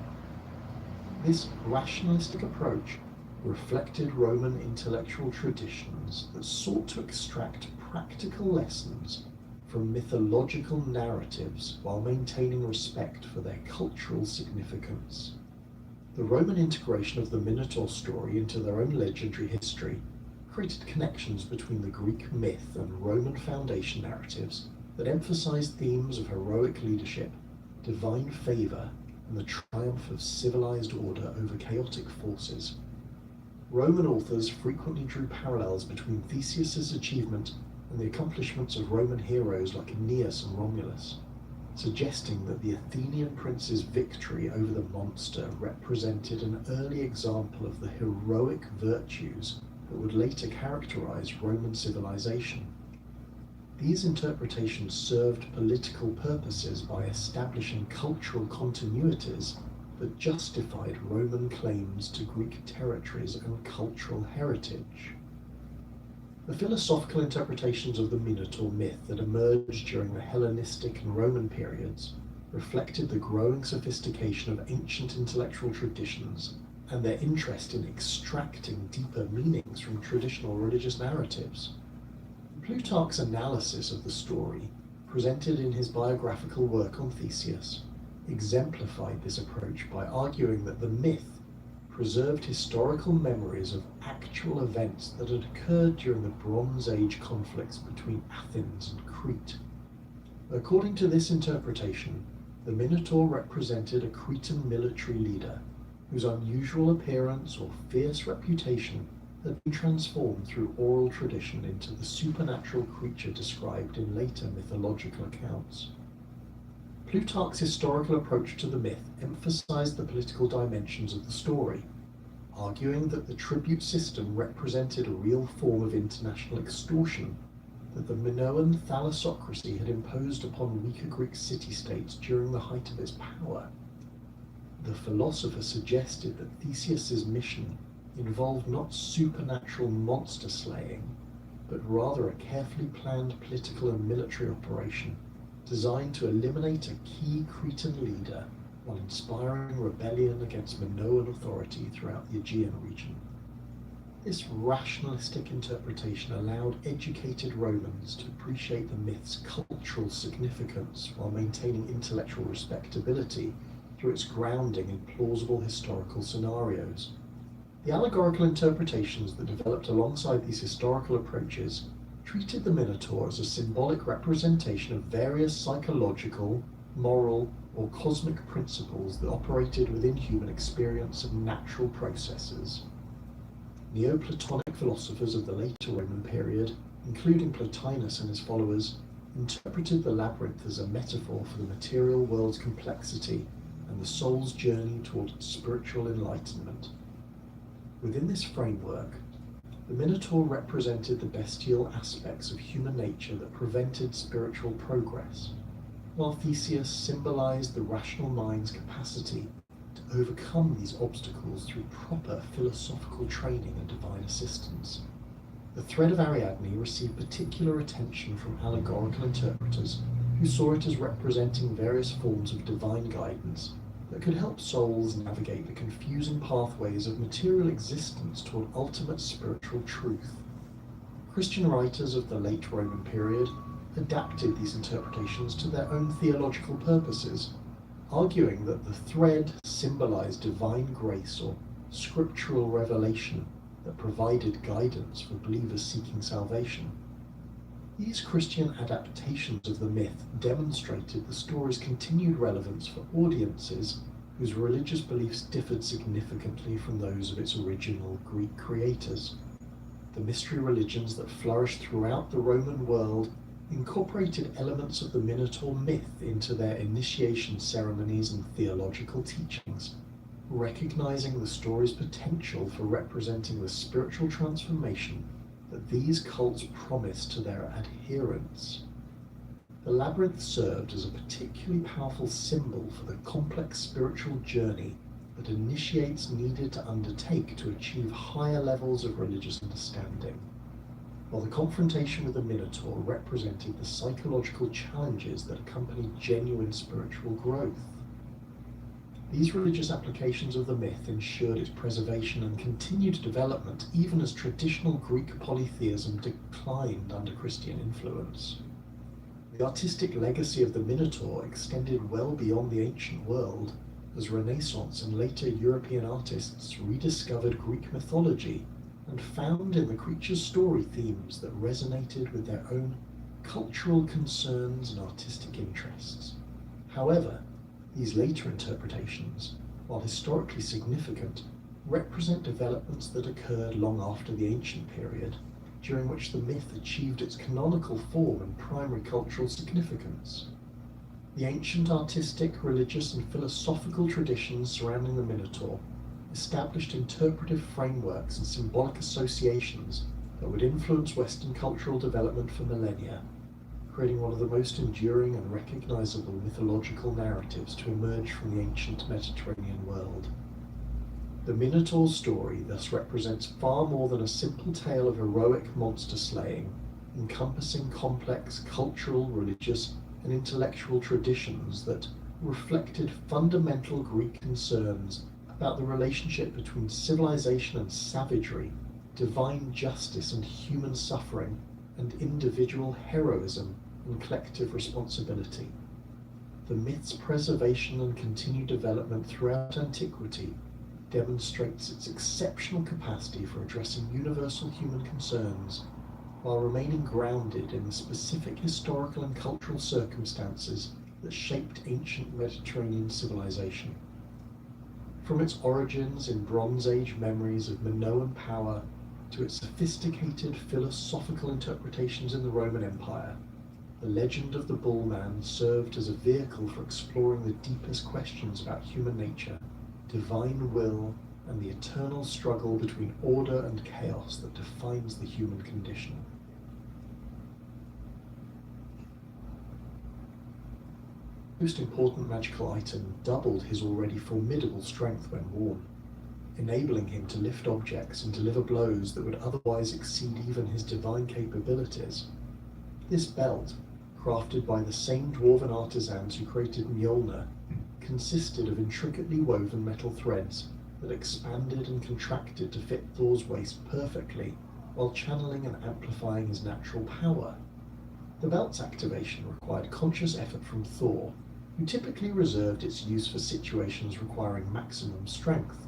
This rationalistic approach reflected Roman intellectual traditions that sought to extract practical lessons from mythological narratives while maintaining respect for their cultural significance. The Roman integration of the Minotaur story into their own legendary history created connections between the Greek myth and Roman foundation narratives that emphasized themes of heroic leadership, divine favor, and the triumph of civilized order over chaotic forces. Roman authors frequently drew parallels between Theseus's achievement and the accomplishments of Roman heroes like Aeneas and Romulus, suggesting that the Athenian prince's victory over the monster represented an early example of the heroic virtues that would later characterize Roman civilization. These interpretations served political purposes by establishing cultural continuities that justified Roman claims to Greek territories and cultural heritage. The philosophical interpretations of the Minotaur myth that emerged during the Hellenistic and Roman periods reflected the growing sophistication of ancient intellectual traditions and their interest in extracting deeper meanings from traditional religious narratives. Plutarch's analysis of the story, presented in his biographical work on Theseus, exemplified this approach by arguing that the myth preserved historical memories of actual events that had occurred during the Bronze Age conflicts between Athens and Crete. According to this interpretation, the Minotaur represented a Cretan military leader whose unusual appearance or fierce reputation had been transformed through oral tradition into the supernatural creature described in later mythological accounts. Plutarch's historical approach to the myth emphasized the political dimensions of the story, arguing that the tribute system represented a real form of international extortion that the Minoan thalassocracy had imposed upon weaker Greek city-states during the height of its power. The philosopher suggested that Theseus's mission involved not supernatural monster slaying, but rather a carefully planned political and military operation designed to eliminate a key Cretan leader while inspiring rebellion against Minoan authority throughout the Aegean region. This rationalistic interpretation allowed educated Romans to appreciate the myth's cultural significance while maintaining intellectual respectability through its grounding in plausible historical scenarios. The allegorical interpretations that developed alongside these historical approaches treated the Minotaur as a symbolic representation of various psychological, moral, or cosmic principles that operated within human experience and natural processes. Neoplatonic philosophers of the later Roman period, including Plotinus and his followers, interpreted the labyrinth as a metaphor for the material world's complexity and the soul's journey toward spiritual enlightenment. Within this framework, the Minotaur represented the bestial aspects of human nature that prevented spiritual progress, while Theseus symbolized the rational mind's capacity to overcome these obstacles through proper philosophical training and divine assistance. The thread of Ariadne received particular attention from allegorical interpreters who saw it as representing various forms of divine guidance that could help souls navigate the confusing pathways of material existence toward ultimate spiritual truth. Christian writers of the late Roman period adapted these interpretations to their own theological purposes, arguing that the thread symbolized divine grace or scriptural revelation that provided guidance for believers seeking salvation. These Christian adaptations of the myth demonstrated the story's continued relevance for audiences whose religious beliefs differed significantly from those of its original Greek creators. The mystery religions that flourished throughout the Roman world incorporated elements of the Minotaur myth into their initiation ceremonies and theological teachings, recognizing the story's potential for representing the spiritual transformation that these cults promised to their adherents. The labyrinth served as a particularly powerful symbol for the complex spiritual journey that initiates needed to undertake to achieve higher levels of religious understanding, while the confrontation with the Minotaur represented the psychological challenges that accompany genuine spiritual growth. These religious applications of the myth ensured its preservation and continued development even as traditional Greek polytheism declined under Christian influence. The artistic legacy of the Minotaur extended well beyond the ancient world, as Renaissance and later European artists rediscovered Greek mythology and found in the creature's story themes that resonated with their own cultural concerns and artistic interests. However, these later interpretations, while historically significant, represent developments that occurred long after the ancient period, during which the myth achieved its canonical form and primary cultural significance. The ancient artistic, religious, and philosophical traditions surrounding the Minotaur established interpretive frameworks and symbolic associations that would influence Western cultural development for millennia, creating one of the most enduring and recognizable mythological narratives to emerge from the ancient Mediterranean world. The Minotaur's story thus represents far more than a simple tale of heroic monster slaying, encompassing complex cultural, religious, and intellectual traditions that reflected fundamental Greek concerns about the relationship between civilization and savagery, divine justice and human suffering, and individual heroism and collective responsibility. The myth's preservation and continued development throughout antiquity demonstrates its exceptional capacity for addressing universal human concerns while remaining grounded in the specific historical and cultural circumstances that shaped ancient Mediterranean civilization. From its origins in Bronze Age memories of Minoan power to its sophisticated philosophical interpretations in the Roman Empire, the legend of the Bullman served as a vehicle for exploring the deepest questions about human nature, divine will, and the eternal struggle between order and chaos that defines the human condition. The most important magical item doubled his already formidable strength when worn, enabling him to lift objects and deliver blows that would otherwise exceed even his divine capabilities. This belt, crafted by the same dwarven artisans who created Mjolnir, consisted of intricately woven metal threads that expanded and contracted to fit Thor's waist perfectly while channeling and amplifying his natural power. The belt's activation required conscious effort from Thor, who typically reserved its use for situations requiring maximum strength,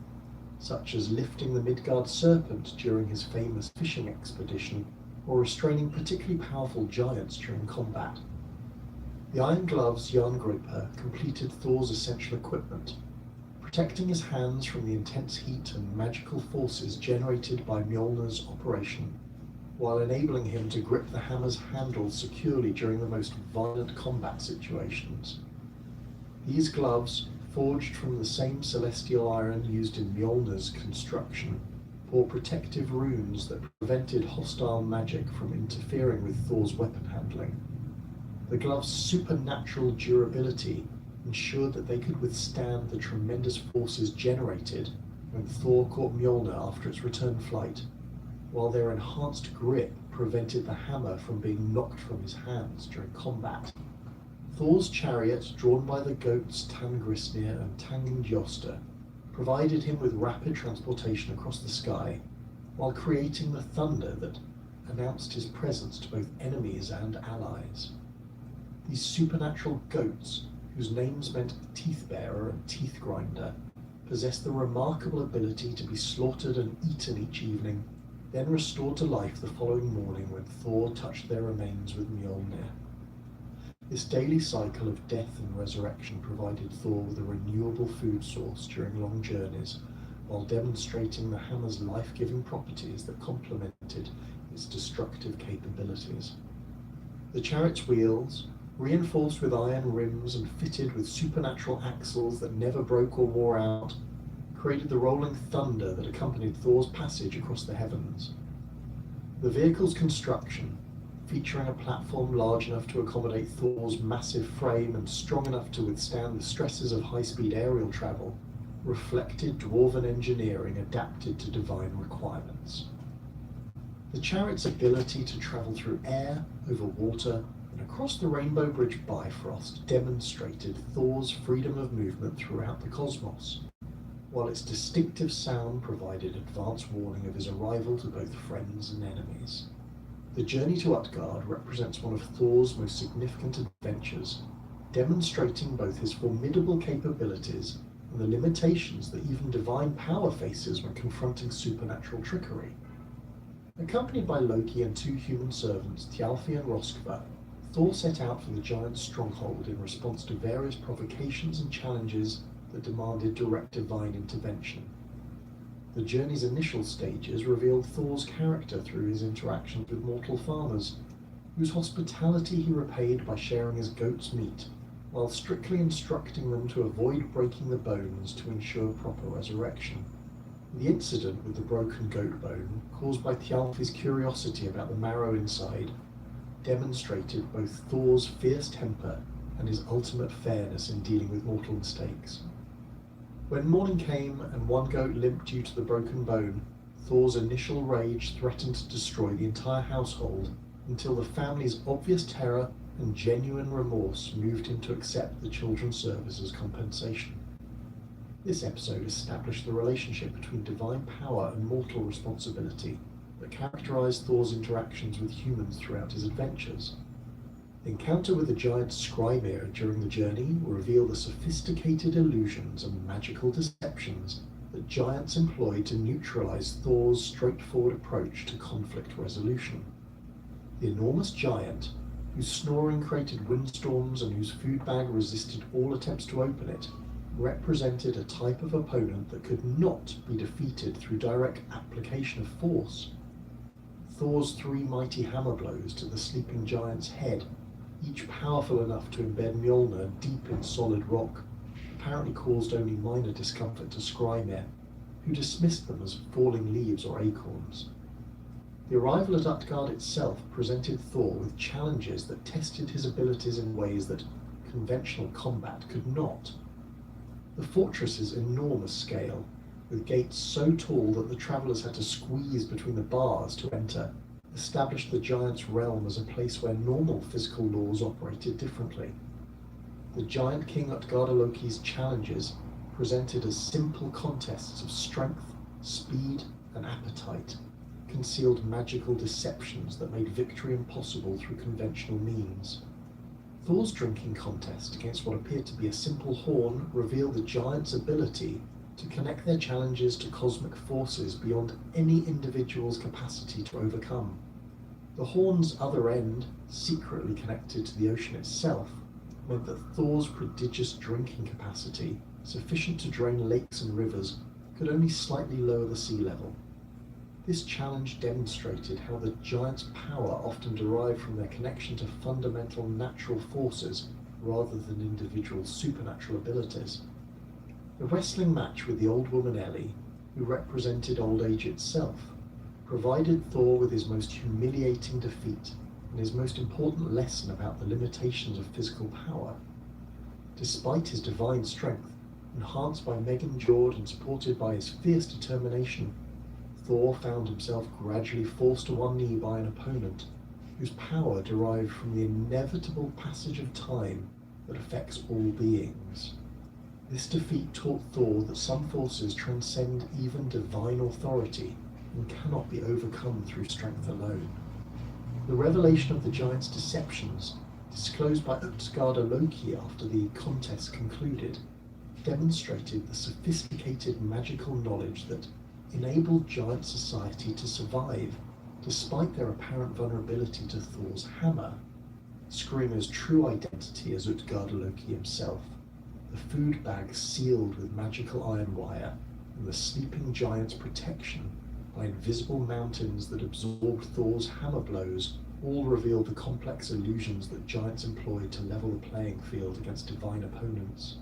such as lifting the Midgard serpent during his famous fishing expedition or restraining particularly powerful giants during combat. The iron gloves Jarngropa completed Thor's essential equipment, protecting his hands from the intense heat and magical forces generated by Mjolnir's operation, while enabling him to grip the hammer's handle securely during the most violent combat situations. These gloves, forged from the same celestial iron used in Mjolnir's construction, bore protective runes that prevented hostile magic from interfering with Thor's weapon handling. The gloves' supernatural durability ensured that they could withstand the tremendous forces generated when Thor caught Mjolnir after its return flight, while their enhanced grip prevented the hammer from being knocked from his hands during combat. Thor's chariot, drawn by the goats Tangrisnir and Tangengjoster, provided him with rapid transportation across the sky, while creating the thunder that announced his presence to both enemies and allies. These supernatural goats, whose names meant Teeth Bearer and Teeth Grinder, possessed the remarkable ability to be slaughtered and eaten each evening, then restored to life the following morning when Thor touched their remains with Mjolnir. This daily cycle of death and resurrection provided Thor with a renewable food source during long journeys, while demonstrating the hammer's life-giving properties that complemented its destructive capabilities. The chariot's wheels, reinforced with iron rims and fitted with supernatural axles that never broke or wore out, created the rolling thunder that accompanied Thor's passage across the heavens. The vehicle's construction, featuring a platform large enough to accommodate Thor's massive frame and strong enough to withstand the stresses of high-speed aerial travel, reflected dwarven engineering adapted to divine requirements. The chariot's ability to travel through air, over water, and across the Rainbow Bridge Bifrost demonstrated Thor's freedom of movement throughout the cosmos, while its distinctive sound provided advance warning of his arrival to both friends and enemies. The journey to Utgard represents one of Thor's most significant adventures, demonstrating both his formidable capabilities and the limitations that even divine power faces when confronting supernatural trickery. Accompanied by Loki and two human servants, Thjalfi and Roskva, Thor set out for the giant's stronghold in response to various provocations and challenges that demanded direct divine intervention. The journey's initial stages revealed Thor's character through his interactions with mortal farmers, whose hospitality he repaid by sharing his goat's meat, while strictly instructing them to avoid breaking the bones to ensure proper resurrection. The incident with the broken goat bone, caused by Thjalfi's curiosity about the marrow inside, demonstrated both Thor's fierce temper and his ultimate fairness in dealing with mortal mistakes. When morning came and one goat limped due to the broken bone, Thor's initial rage threatened to destroy the entire household until the family's obvious terror and genuine remorse moved him to accept the children's service as compensation. This episode established the relationship between divine power and mortal responsibility that characterized Thor's interactions with humans throughout his adventures. The encounter with the giant Skrymir during the journey revealed the sophisticated illusions and magical deceptions that giants employed to neutralize Thor's straightforward approach to conflict resolution. The enormous giant, whose snoring created windstorms and whose food bag resisted all attempts to open it, represented a type of opponent that could not be defeated through direct application of force. Thor's three mighty hammer blows to the sleeping giant's head, each powerful enough to embed Mjolnir deep in solid rock, apparently caused only minor discomfort to Skrymir, who dismissed them as falling leaves or acorns. The arrival at Utgard itself presented Thor with challenges that tested his abilities in ways that conventional combat could not. The fortress's enormous scale, with gates so tall that the travelers had to squeeze between the bars to enter, established the giant's realm as a place where normal physical laws operated differently. The giant king Utgarda Loki's challenges presented as simple contests of strength, speed, and appetite, concealed magical deceptions that made victory impossible through conventional means. Thor's drinking contest against what appeared to be a simple horn revealed the giants' ability to connect their challenges to cosmic forces beyond any individual's capacity to overcome. The horn's other end, secretly connected to the ocean itself, meant that Thor's prodigious drinking capacity, sufficient to drain lakes and rivers, could only slightly lower the sea level. This challenge demonstrated how the giants' power often derived from their connection to fundamental natural forces rather than individual supernatural abilities. The wrestling match with the old woman Ellie, who represented old age itself, provided Thor with his most humiliating defeat and his most important lesson about the limitations of physical power. Despite his divine strength, enhanced by Megingjord and supported by his fierce determination, Thor found himself gradually forced to one knee by an opponent whose power derived from the inevitable passage of time that affects all beings. This defeat taught Thor that some forces transcend even divine authority and cannot be overcome through strength alone. The revelation of the giants' deceptions, disclosed by Utgarda Loki after the contest concluded, demonstrated the sophisticated magical knowledge that enabled giant society to survive despite their apparent vulnerability to Thor's hammer. Skrymir's true identity as Utgarda Loki himself, the food bag sealed with magical iron wire, and the sleeping giant's protection by invisible mountains that absorbed Thor's hammer blows all revealed the complex illusions that giants employed to level the playing field against divine opponents.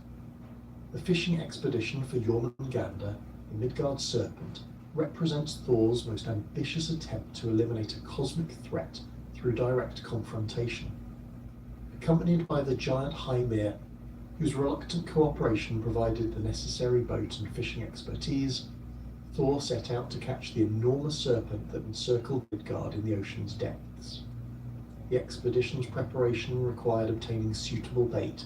The fishing expedition for Jormungandr, the Midgard serpent, represents Thor's most ambitious attempt to eliminate a cosmic threat through direct confrontation. Accompanied by the giant Hymir, whose reluctant cooperation provided the necessary boat and fishing expertise, Thor set out to catch the enormous serpent that encircled Midgard in the ocean's depths. The expedition's preparation required obtaining suitable bait,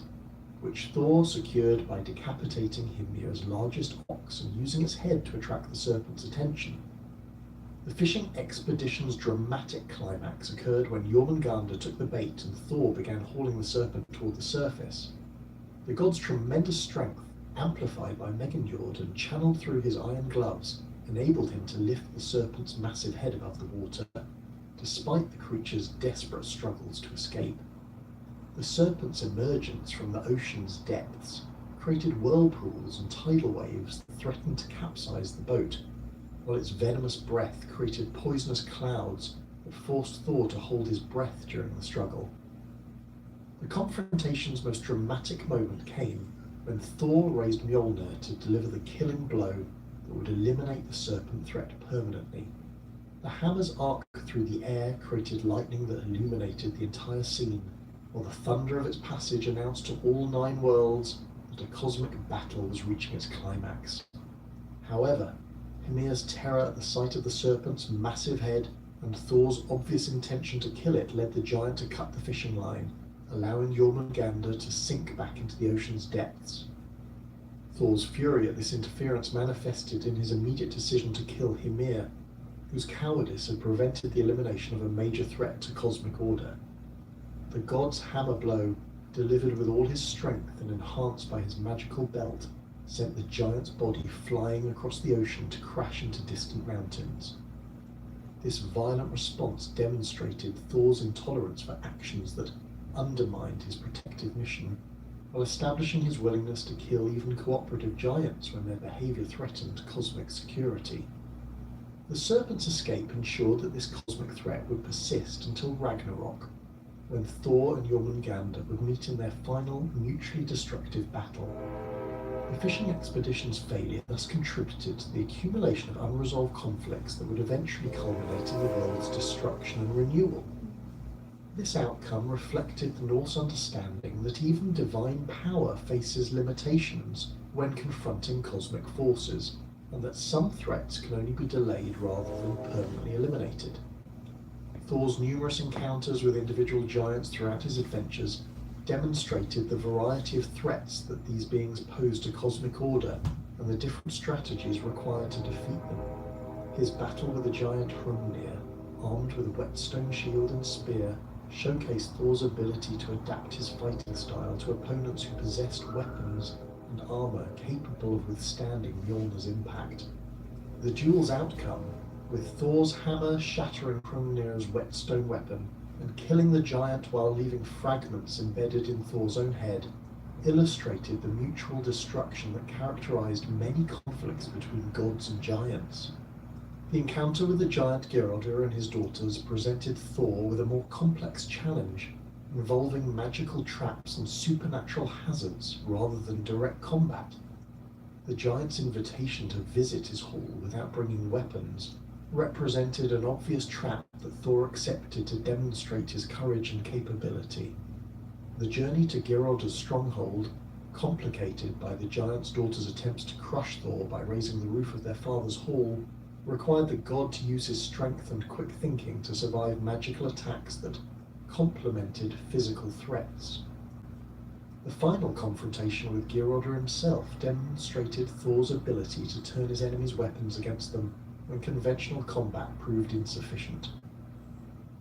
which Thor secured by decapitating Hymir's largest ox and using its head to attract the serpent's attention. The fishing expedition's dramatic climax occurred when Jormungandr took the bait and Thor began hauling the serpent toward the surface. The god's tremendous strength, amplified by Megingjord and channeled through his iron gloves, enabled him to lift the serpent's massive head above the water, despite the creature's desperate struggles to escape. The serpent's emergence from the ocean's depths created whirlpools and tidal waves that threatened to capsize the boat, while its venomous breath created poisonous clouds that forced Thor to hold his breath during the struggle. The confrontation's most dramatic moment came when Thor raised Mjolnir to deliver the killing blow that would eliminate the serpent threat permanently. The hammer's arc through the air created lightning that illuminated the entire scene, while the thunder of its passage announced to all 9 worlds that a cosmic battle was reaching its climax. However, Hymir's terror at the sight of the serpent's massive head and Thor's obvious intention to kill it led the giant to cut the fishing line, allowing Jormungandr to sink back into the ocean's depths. Thor's fury at this interference manifested in his immediate decision to kill Hymir, whose cowardice had prevented the elimination of a major threat to cosmic order. The god's hammer blow, delivered with all his strength and enhanced by his magical belt, sent the giant's body flying across the ocean to crash into distant mountains. This violent response demonstrated Thor's intolerance for actions that undermined his protective mission, while establishing his willingness to kill even cooperative giants when their behavior threatened cosmic security. The serpent's escape ensured that this cosmic threat would persist until Ragnarok, when Thor and Jormungandr would meet in their final mutually destructive battle. The fishing expedition's failure thus contributed to the accumulation of unresolved conflicts that would eventually culminate in the world's destruction and renewal. This outcome reflected the Norse understanding that even divine power faces limitations when confronting cosmic forces, and that some threats can only be delayed rather than permanently eliminated. Thor's numerous encounters with individual giants throughout his adventures demonstrated the variety of threats that these beings pose to cosmic order and the different strategies required to defeat them. His battle with the giant Hrungnir, armed with a whetstone shield and spear, showcased Thor's ability to adapt his fighting style to opponents who possessed weapons and armor capable of withstanding Mjolnir's impact. The duel's outcome, with Thor's hammer shattering Hrungnir's whetstone weapon and killing the giant while leaving fragments embedded in Thor's own head, illustrated the mutual destruction that characterized many conflicts between gods and giants. The encounter with the giant Geirrodr and his daughters presented Thor with a more complex challenge, involving magical traps and supernatural hazards rather than direct combat. The giant's invitation to visit his hall without bringing weapons represented an obvious trap that Thor accepted to demonstrate his courage and capability. The journey to Geirrodr's stronghold, complicated by the giant's daughter's attempts to crush Thor by raising the roof of their father's hall, required the god to use his strength and quick thinking to survive magical attacks that complemented physical threats. The final confrontation with Geirrodr himself demonstrated Thor's ability to turn his enemies' weapons against them when conventional combat proved insufficient.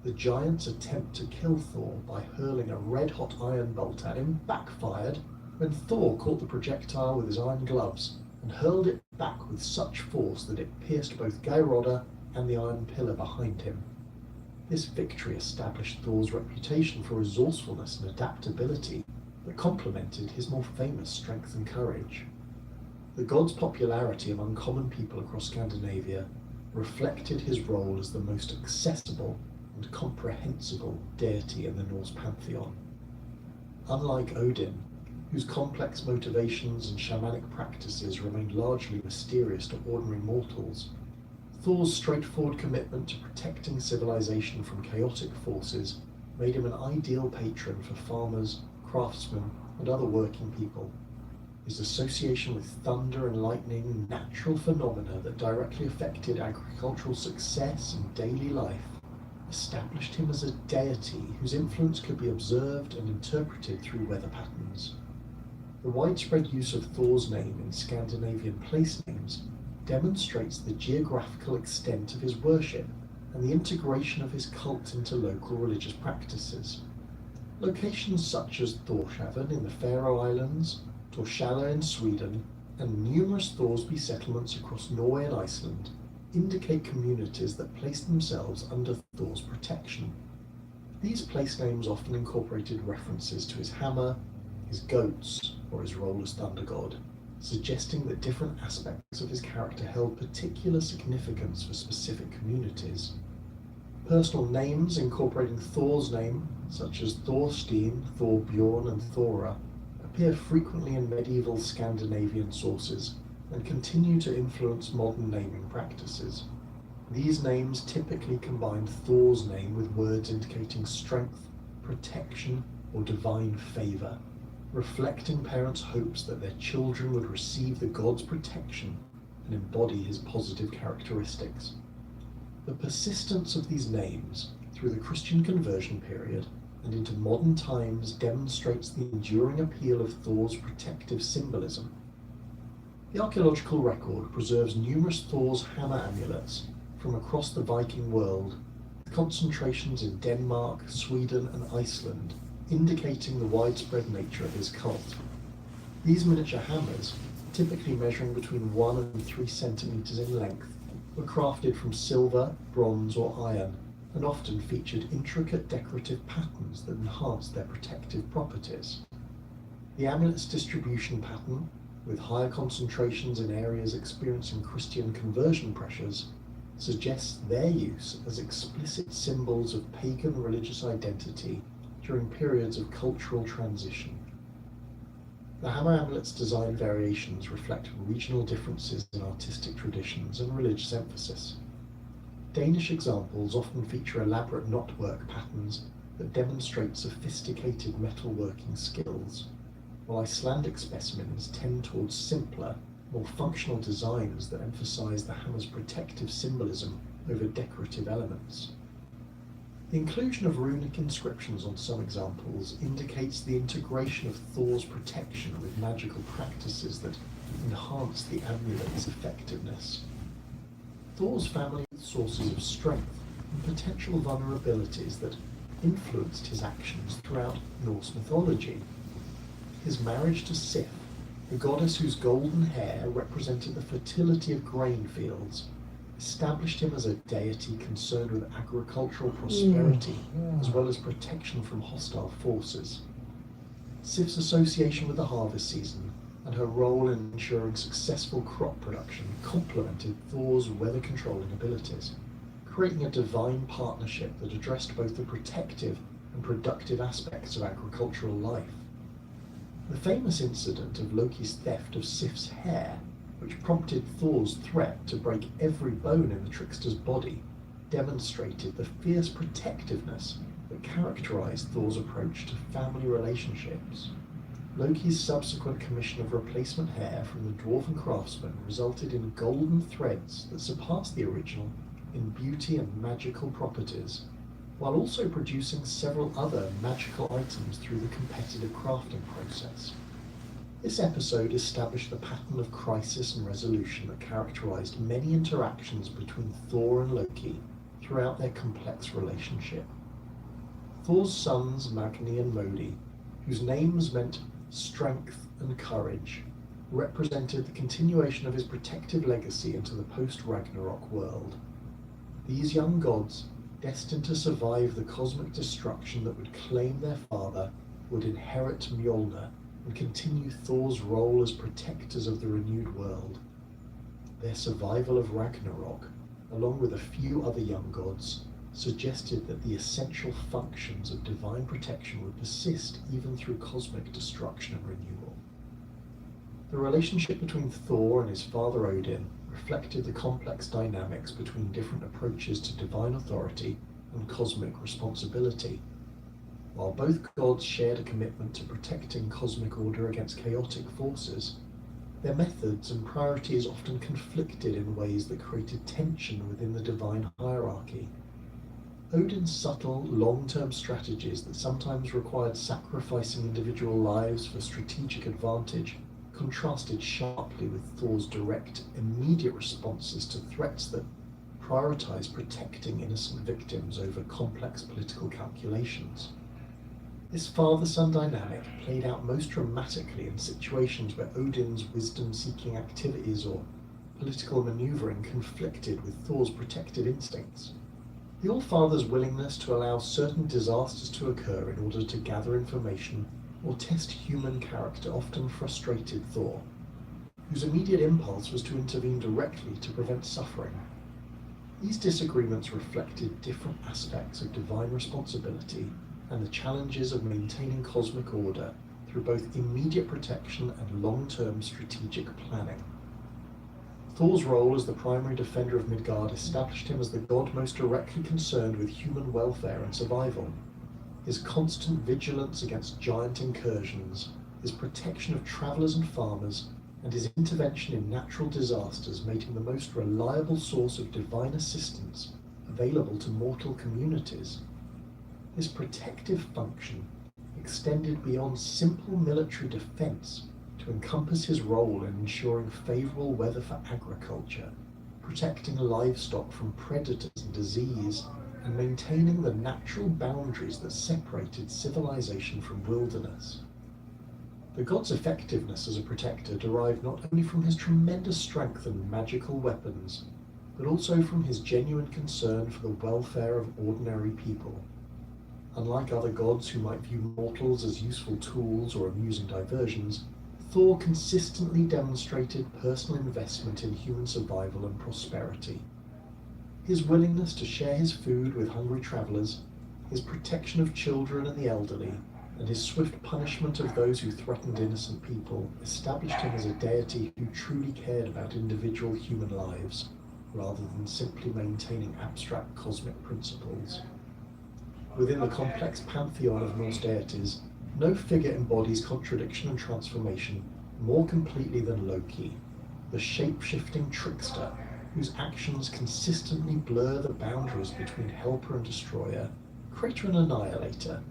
The giant's attempt to kill Thor by hurling a red-hot iron bolt at him backfired when Thor caught the projectile with his iron gloves and hurled it back with such force that it pierced both Geirrodr and the iron pillar behind him. This victory established Thor's reputation for resourcefulness and adaptability that complemented his more famous strength and courage. The god's popularity among common people across Scandinavia reflected his role as the most accessible and comprehensible deity in the Norse pantheon. Unlike Odin, whose complex motivations and shamanic practices remained largely mysterious to ordinary mortals, Thor's straightforward commitment to protecting civilization from chaotic forces made him an ideal patron for farmers, craftsmen, and other working people. His association with thunder and lightning, natural phenomena that directly affected agricultural success and daily life, established him as a deity whose influence could be observed and interpreted through weather patterns. The widespread use of Thor's name in Scandinavian place names demonstrates the geographical extent of his worship and the integration of his cult into local religious practices. Locations such as Thorshavn in the Faroe Islands, Torshälla in Sweden, and numerous Thorsby settlements across Norway and Iceland indicate communities that placed themselves under Thor's protection. These place names often incorporated references to his hammer, his goats, or his role as thunder god, suggesting that different aspects of his character held particular significance for specific communities. Personal names incorporating Thor's name, such as Thorstein, Thorbjorn, and Thora, appear frequently in medieval Scandinavian sources and continue to influence modern naming practices. These names typically combine Thor's name with words indicating strength, protection, or divine favor, reflecting parents' hopes that their children would receive the god's protection and embody his positive characteristics. The persistence of these names through the Christian conversion period and into modern times demonstrates the enduring appeal of Thor's protective symbolism. The archaeological record preserves numerous Thor's hammer amulets from across the Viking world, with concentrations in Denmark, Sweden, and Iceland, indicating the widespread nature of his cult. These miniature hammers, typically measuring between 1 and 3 centimeters in length, were crafted from silver, bronze, or iron, and often featured intricate decorative patterns that enhanced their protective properties. The amulet's distribution pattern, with higher concentrations in areas experiencing Christian conversion pressures, suggests their use as explicit symbols of pagan religious identity during periods of cultural transition. The hammer amulet's design variations reflect regional differences in artistic traditions and religious emphasis. Danish examples often feature elaborate knotwork patterns that demonstrate sophisticated metalworking skills, while Icelandic specimens tend towards simpler, more functional designs that emphasize the hammer's protective symbolism over decorative elements. The inclusion of runic inscriptions on some examples indicates the integration of Thor's protection with magical practices that enhance the amulet's effectiveness. Thor's family with sources of strength and potential vulnerabilities that influenced his actions throughout Norse mythology. His marriage to Sif, the goddess whose golden hair represented the fertility of grain fields, established him as a deity concerned with agricultural prosperity as well as protection from hostile forces. Sif's association with the harvest season and her role in ensuring successful crop production complemented Thor's weather-controlling abilities, creating a divine partnership that addressed both the protective and productive aspects of agricultural life. The famous incident of Loki's theft of Sif's hair, which prompted Thor's threat to break every bone in the trickster's body, demonstrated the fierce protectiveness that characterized Thor's approach to family relationships. Loki's subsequent commission of replacement hair from the dwarven craftsman resulted in golden threads that surpassed the original in beauty and magical properties, while also producing several other magical items through the competitive crafting process. This episode established the pattern of crisis and resolution that characterized many interactions between Thor and Loki throughout their complex relationship. Thor's sons Magni and Modi, whose names meant strength and courage, represented the continuation of his protective legacy into the post-Ragnarok world. These young gods, destined to survive the cosmic destruction that would claim their father, would inherit Mjolnir and continue Thor's role as protectors of the renewed world. Their survival of Ragnarok, along with a few other young gods, suggested that the essential functions of divine protection would persist even through cosmic destruction and renewal. The relationship between Thor and his father Odin reflected the complex dynamics between different approaches to divine authority and cosmic responsibility. While both gods shared a commitment to protecting cosmic order against chaotic forces, their methods and priorities often conflicted in ways that created tension within the divine hierarchy. Odin's subtle, long-term strategies that sometimes required sacrificing individual lives for strategic advantage contrasted sharply with Thor's direct, immediate responses to threats that prioritized protecting innocent victims over complex political calculations. This father-son dynamic played out most dramatically in situations where Odin's wisdom-seeking activities or political maneuvering conflicted with Thor's protective instincts. The All-Father's willingness to allow certain disasters to occur in order to gather information or test human character often frustrated Thor, whose immediate impulse was to intervene directly to prevent suffering. These disagreements reflected different aspects of divine responsibility and the challenges of maintaining cosmic order through both immediate protection and long-term strategic planning. Thor's role as the primary defender of Midgard established him as the god most directly concerned with human welfare and survival. His constant vigilance against giant incursions, his protection of travelers and farmers, and his intervention in natural disasters made him the most reliable source of divine assistance available to mortal communities. His protective function extended beyond simple military defense to encompass his role in ensuring favorable weather for agriculture, protecting livestock from predators and disease, and maintaining the natural boundaries that separated civilization from wilderness. The god's effectiveness as a protector derived not only from his tremendous strength and magical weapons, but also from his genuine concern for the welfare of ordinary people. Unlike other gods who might view mortals as useful tools or amusing diversions, Thor consistently demonstrated personal investment in human survival and prosperity. His willingness to share his food with hungry travelers, his protection of children and the elderly, and his swift punishment of those who threatened innocent people established him as a deity who truly cared about individual human lives, rather than simply maintaining abstract cosmic principles. Within the complex pantheon of Norse deities, no figure embodies contradiction and transformation more completely than Loki, the shape-shifting trickster whose actions consistently blur the boundaries between helper and destroyer, creator and annihilator,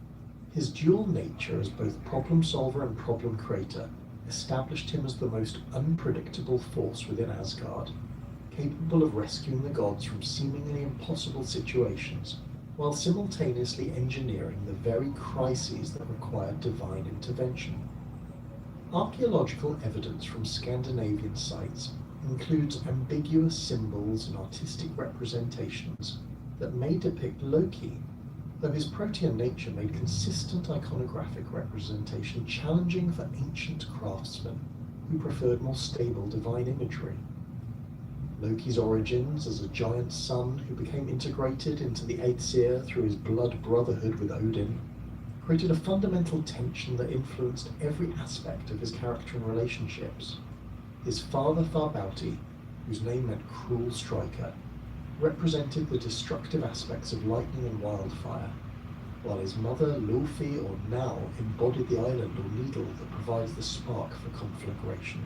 his dual nature as both problem solver and problem creator established him as the most unpredictable force within Asgard, capable of rescuing the gods from seemingly impossible situations, while simultaneously engineering the very crises that required divine intervention. Archaeological evidence from Scandinavian sites includes ambiguous symbols and artistic representations that may depict Loki, though his protean nature made consistent iconographic representation challenging for ancient craftsmen who preferred more stable divine imagery. Loki's origins as a giant son who became integrated into the Aesir through his blood brotherhood with Odin created a fundamental tension that influenced every aspect of his character and relationships. His father Tharbauti, whose name meant cruel striker, represented the destructive aspects of lightning and wildfire, while his mother Laufey or Nal embodied the island or needle that provides the spark for conflagration.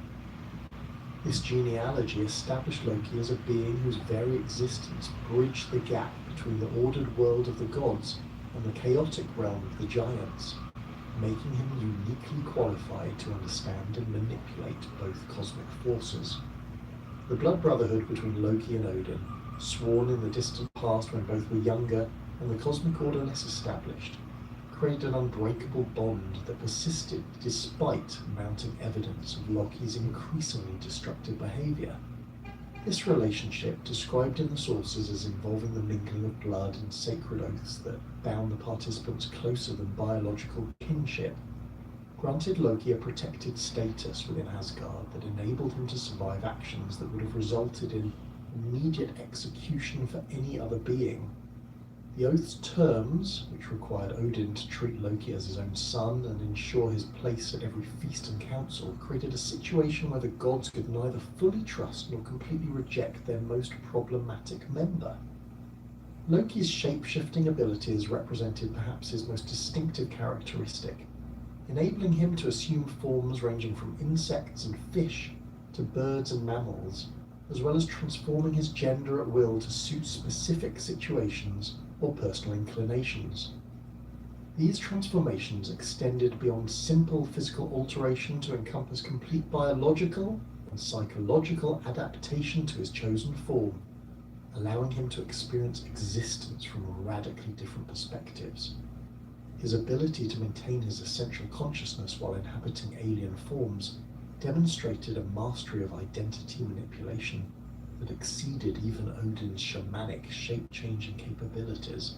This genealogy established Loki as a being whose very existence bridged the gap between the ordered world of the gods and the chaotic realm of the giants, making him uniquely qualified to understand and manipulate both cosmic forces. The blood brotherhood between Loki and Odin, sworn in the distant past when both were younger and the cosmic order less established, created an unbreakable bond that persisted despite mounting evidence of Loki's increasingly destructive behavior. This relationship, described in the sources as involving the mingling of blood and sacred oaths that bound the participants closer than biological kinship, granted Loki a protected status within Asgard that enabled him to survive actions that would have resulted in immediate execution for any other being. The oath's terms, which required Odin to treat Loki as his own son and ensure his place at every feast and council, created a situation where the gods could neither fully trust nor completely reject their most problematic member. Loki's shape-shifting abilities represented perhaps his most distinctive characteristic, enabling him to assume forms ranging from insects and fish to birds and mammals, as well as transforming his gender at will to suit specific situations or personal inclinations. These transformations extended beyond simple physical alteration to encompass complete biological and psychological adaptation to his chosen form, allowing him to experience existence from radically different perspectives. His ability to maintain his essential consciousness while inhabiting alien forms demonstrated a mastery of identity manipulation that exceeded even Odin's shamanic shape-changing capabilities.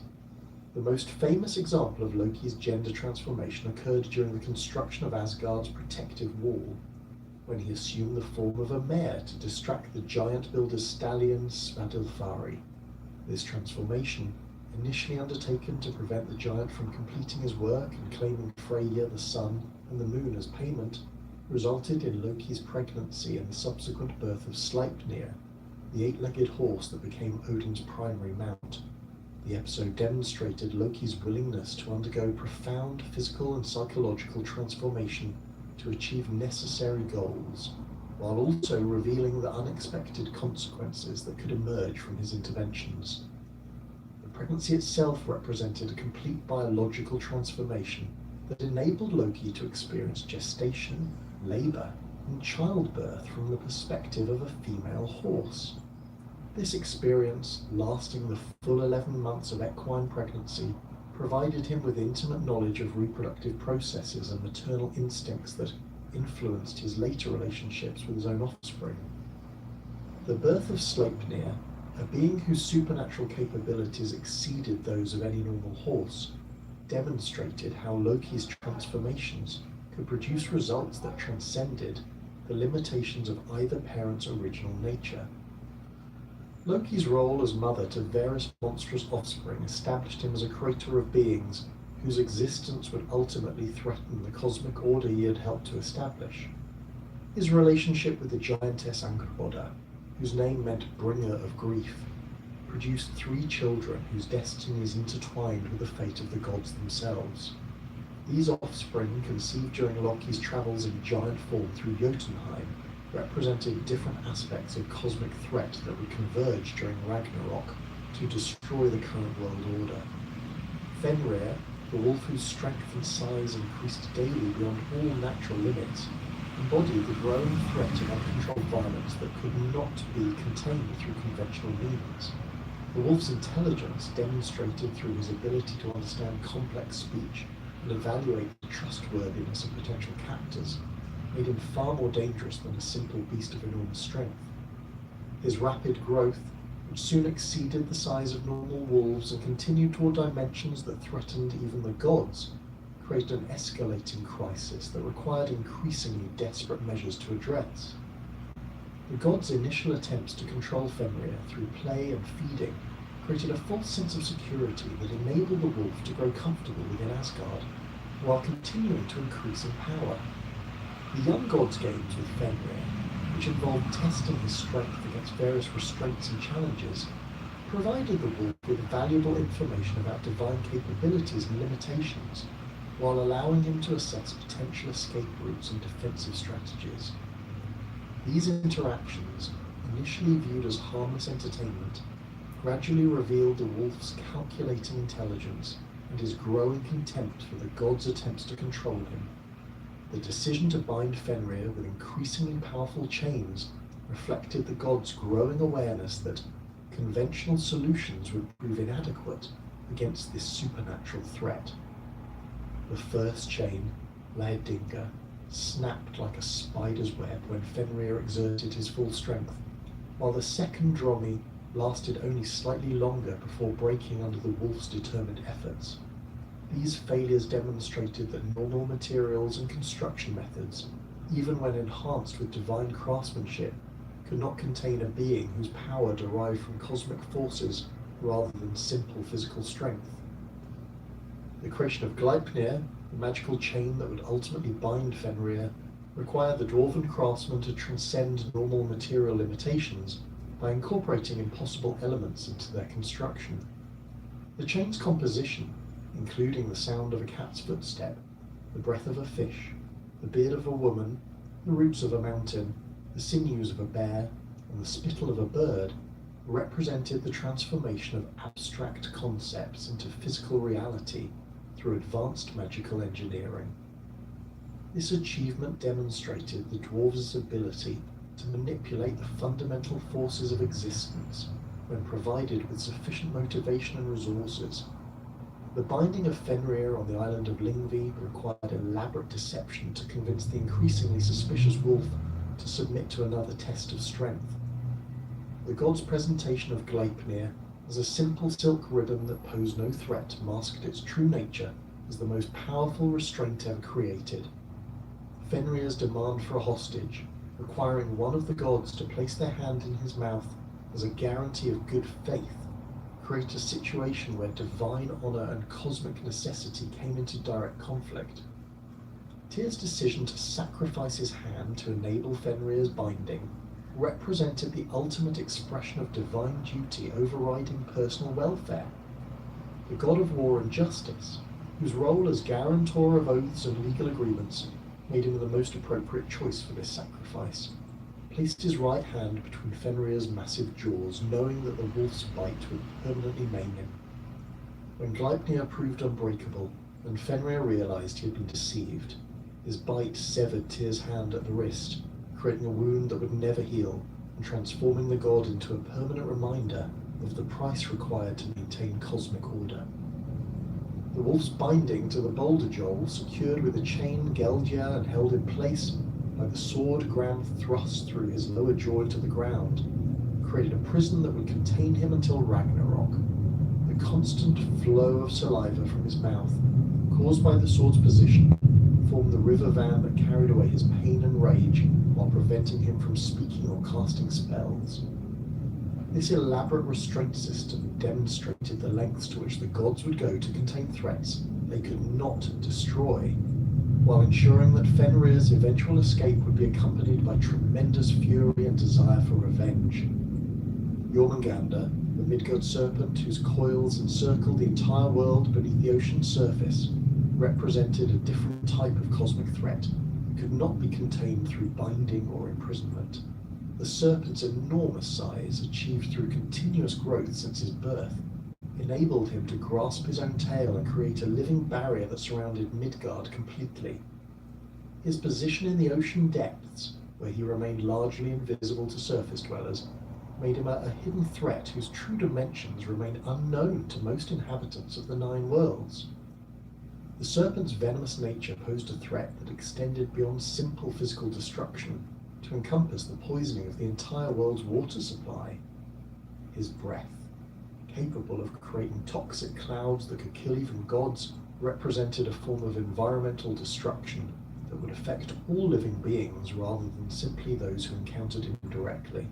The most famous example of Loki's gender transformation occurred during the construction of Asgard's protective wall, when he assumed the form of a mare to distract the giant builder's stallion Svadilfari. This transformation, initially undertaken to prevent the giant from completing his work and claiming Freyja, the sun, and the moon as payment, resulted in Loki's pregnancy and the subsequent birth of Sleipnir, the eight-legged horse that became Odin's primary mount. The episode demonstrated Loki's willingness to undergo profound physical and psychological transformation to achieve necessary goals, while also revealing the unexpected consequences that could emerge from his interventions. The pregnancy itself represented a complete biological transformation that enabled Loki to experience gestation, labor, and childbirth from the perspective of a female horse. This experience, lasting the full 11 months of equine pregnancy, provided him with intimate knowledge of reproductive processes and maternal instincts that influenced his later relationships with his own offspring. The birth of Sleipnir, a being whose supernatural capabilities exceeded those of any normal horse, demonstrated how Loki's transformations could produce results that transcended the limitations of either parent's original nature. Loki's role as mother to various monstrous offspring established him as a creator of beings whose existence would ultimately threaten the cosmic order he had helped to establish. His relationship with the giantess Angrboda, whose name meant bringer of grief, produced 3 children whose destinies intertwined with the fate of the gods themselves. These offspring, conceived during Loki's travels in giant form through Jotunheim, represented different aspects of cosmic threat that would converge during Ragnarok to destroy the current world order. Fenrir, the wolf whose strength and size increased daily beyond all natural limits, embodied the growing threat of uncontrolled violence that could not be contained through conventional means. The wolf's intelligence, demonstrated through his ability to understand complex speech and evaluate the trustworthiness of potential captors, made him far more dangerous than a simple beast of enormous strength. His rapid growth, which soon exceeded the size of normal wolves and continued toward dimensions that threatened even the gods, created an escalating crisis that required increasingly desperate measures to address. The gods' initial attempts to control Fenrir through play and feeding created a false sense of security that enabled the wolf to grow comfortable within Asgard, while continuing to increase in power. The young gods' games with Fenrir, which involved testing his strength against various restraints and challenges, provided the wolf with valuable information about divine capabilities and limitations, while allowing him to assess potential escape routes and defensive strategies. These interactions, initially viewed as harmless entertainment, gradually revealed the wolf's calculating intelligence and his growing contempt for the gods' attempts to control him. The decision to bind Fenrir with increasingly powerful chains reflected the gods' growing awareness that conventional solutions would prove inadequate against this supernatural threat. The first chain, Laedinga, snapped like a spider's web when Fenrir exerted his full strength, while the second Dromi lasted only slightly longer before breaking under the wolf's determined efforts. These failures demonstrated that normal materials and construction methods, even when enhanced with divine craftsmanship, could not contain a being whose power derived from cosmic forces rather than simple physical strength. The creation of Gleipnir, the magical chain that would ultimately bind Fenrir, required the dwarven craftsmen to transcend normal material limitations by incorporating impossible elements into their construction. The chain's composition, including the sound of a cat's footstep, the breath of a fish, the beard of a woman, the roots of a mountain, the sinews of a bear, and the spittle of a bird, represented the transformation of abstract concepts into physical reality through advanced magical engineering. This achievement demonstrated the dwarves' ability to manipulate the fundamental forces of existence when provided with sufficient motivation and resources. The binding of Fenrir on the island of Lyngvi required elaborate deception to convince the increasingly suspicious wolf to submit to another test of strength. The god's presentation of Gleipnir as a simple silk ribbon that posed no threat masked its true nature as the most powerful restraint ever created. Fenrir's demand for a hostage, requiring one of the gods to place their hand in his mouth as a guarantee of good faith, created a situation where divine honor and cosmic necessity came into direct conflict. Tyr's decision to sacrifice his hand to enable Fenrir's binding represented the ultimate expression of divine duty overriding personal welfare. The god of war and justice, whose role as guarantor of oaths and legal agreements made him the most appropriate choice for this sacrifice, placed his right hand between Fenrir's massive jaws, knowing that the wolf's bite would permanently maim him. When Gleipnir proved unbreakable, and Fenrir realized he had been deceived, his bite severed Tyr's hand at the wrist, creating a wound that would never heal, and transforming the god into a permanent reminder of the price required to maintain cosmic order. The wolf's binding to the boulder jowl, secured with a chain Gelgia and held in place by the sword Gram thrust through his lower jaw into the ground, created a prison that would contain him until Ragnarok. The constant flow of saliva from his mouth, caused by the sword's position, formed the river van that carried away his pain and rage while preventing him from speaking or casting spells. This elaborate restraint system demonstrated the lengths to which the gods would go to contain threats they could not destroy, while ensuring that Fenrir's eventual escape would be accompanied by tremendous fury and desire for revenge. Jormungandr, the Midgard serpent whose coils encircled the entire world beneath the ocean's surface, represented a different type of cosmic threat that could not be contained through binding or imprisonment. The serpent's enormous size, achieved through continuous growth since his birth, enabled him to grasp his own tail and create a living barrier that surrounded Midgard completely. His position in the ocean depths, where he remained largely invisible to surface dwellers, made him a hidden threat whose true dimensions remain unknown to most inhabitants of the Nine Worlds. The serpent's venomous nature posed a threat that extended beyond simple physical destruction to encompass the poisoning of the entire world's water supply. His breath, capable of creating toxic clouds that could kill even gods, represented a form of environmental destruction that would affect all living beings rather than simply those who encountered him directly.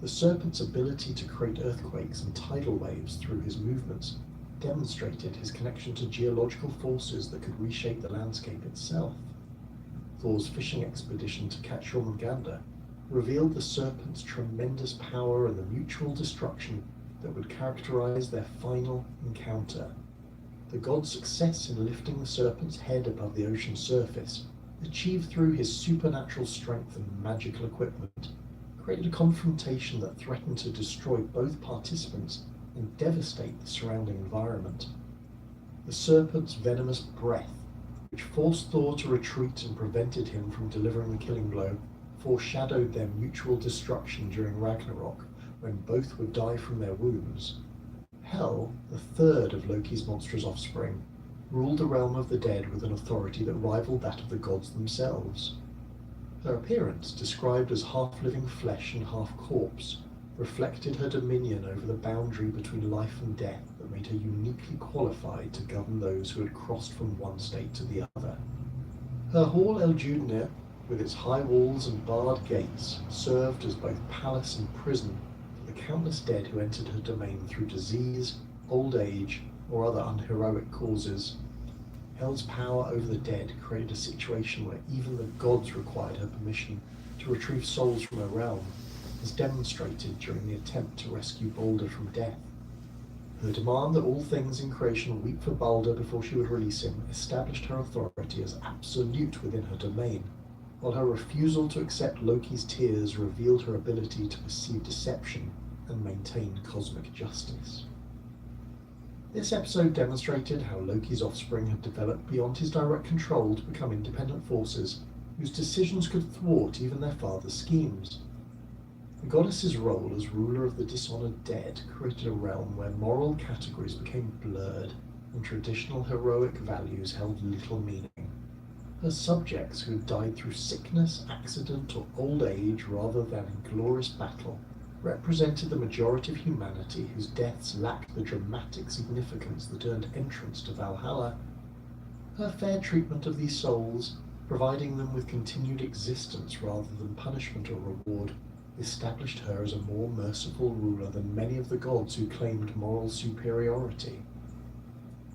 The serpent's ability to create earthquakes and tidal waves through his movements demonstrated his connection to geological forces that could reshape the landscape itself. Thor's fishing expedition to catch Jormungandr revealed the serpent's tremendous power and the mutual destruction that would characterize their final encounter. The god's success in lifting the serpent's head above the ocean's surface, achieved through his supernatural strength and magical equipment, created a confrontation that threatened to destroy both participants and devastate the surrounding environment. The serpent's venomous breath, which forced Thor to retreat and prevented him from delivering the killing blow, foreshadowed their mutual destruction during Ragnarok, when both would die from their wounds. Hel, the third of Loki's monstrous offspring, ruled the realm of the dead with an authority that rivaled that of the gods themselves. Her appearance, described as half-living flesh and half-corpse, reflected her dominion over the boundary between life and death that made her uniquely qualified to govern those who had crossed from one state to the other. Her hall Eldjudnir, with its high walls and barred gates, served as both palace and prison for the countless dead who entered her domain through disease, old age, or other unheroic causes. Hel's power over the dead created a situation where even the gods required her permission to retrieve souls from her realm, as demonstrated during the attempt to rescue Balder from death. Her demand that all things in creation weep for Balder before she would release him established her authority as absolute within her domain, while her refusal to accept Loki's tears revealed her ability to perceive deception and maintain cosmic justice. This episode demonstrated how Loki's offspring had developed beyond his direct control to become independent forces whose decisions could thwart even their father's schemes. The goddess's role as ruler of the dishonored dead created a realm where moral categories became blurred and traditional heroic values held little meaning. Her subjects, who had died through sickness, accident, or old age rather than in glorious battle, represented the majority of humanity whose deaths lacked the dramatic significance that earned entrance to Valhalla. Her fair treatment of these souls, providing them with continued existence rather than punishment or reward, established her as a more merciful ruler than many of the gods who claimed moral superiority.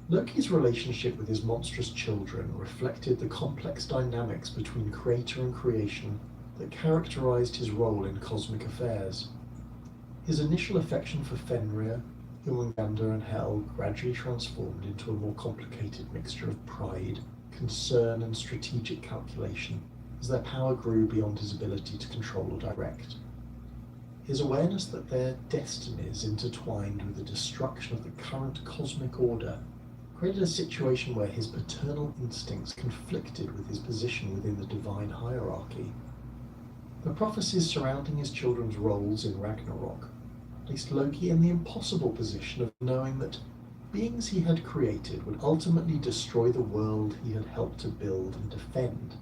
Loki's relationship with his monstrous children reflected the complex dynamics between creator and creation that characterized his role in cosmic affairs. His initial affection for Fenrir, Jormungandr, and Hel gradually transformed into a more complicated mixture of pride, concern, and strategic calculation as their power grew beyond his ability to control or direct. His awareness that their destinies intertwined with the destruction of the current cosmic order created a situation where his paternal instincts conflicted with his position within the divine hierarchy. The prophecies surrounding his children's roles in Ragnarok placed Loki in the impossible position of knowing that beings he had created would ultimately destroy the world he had helped to build and defend.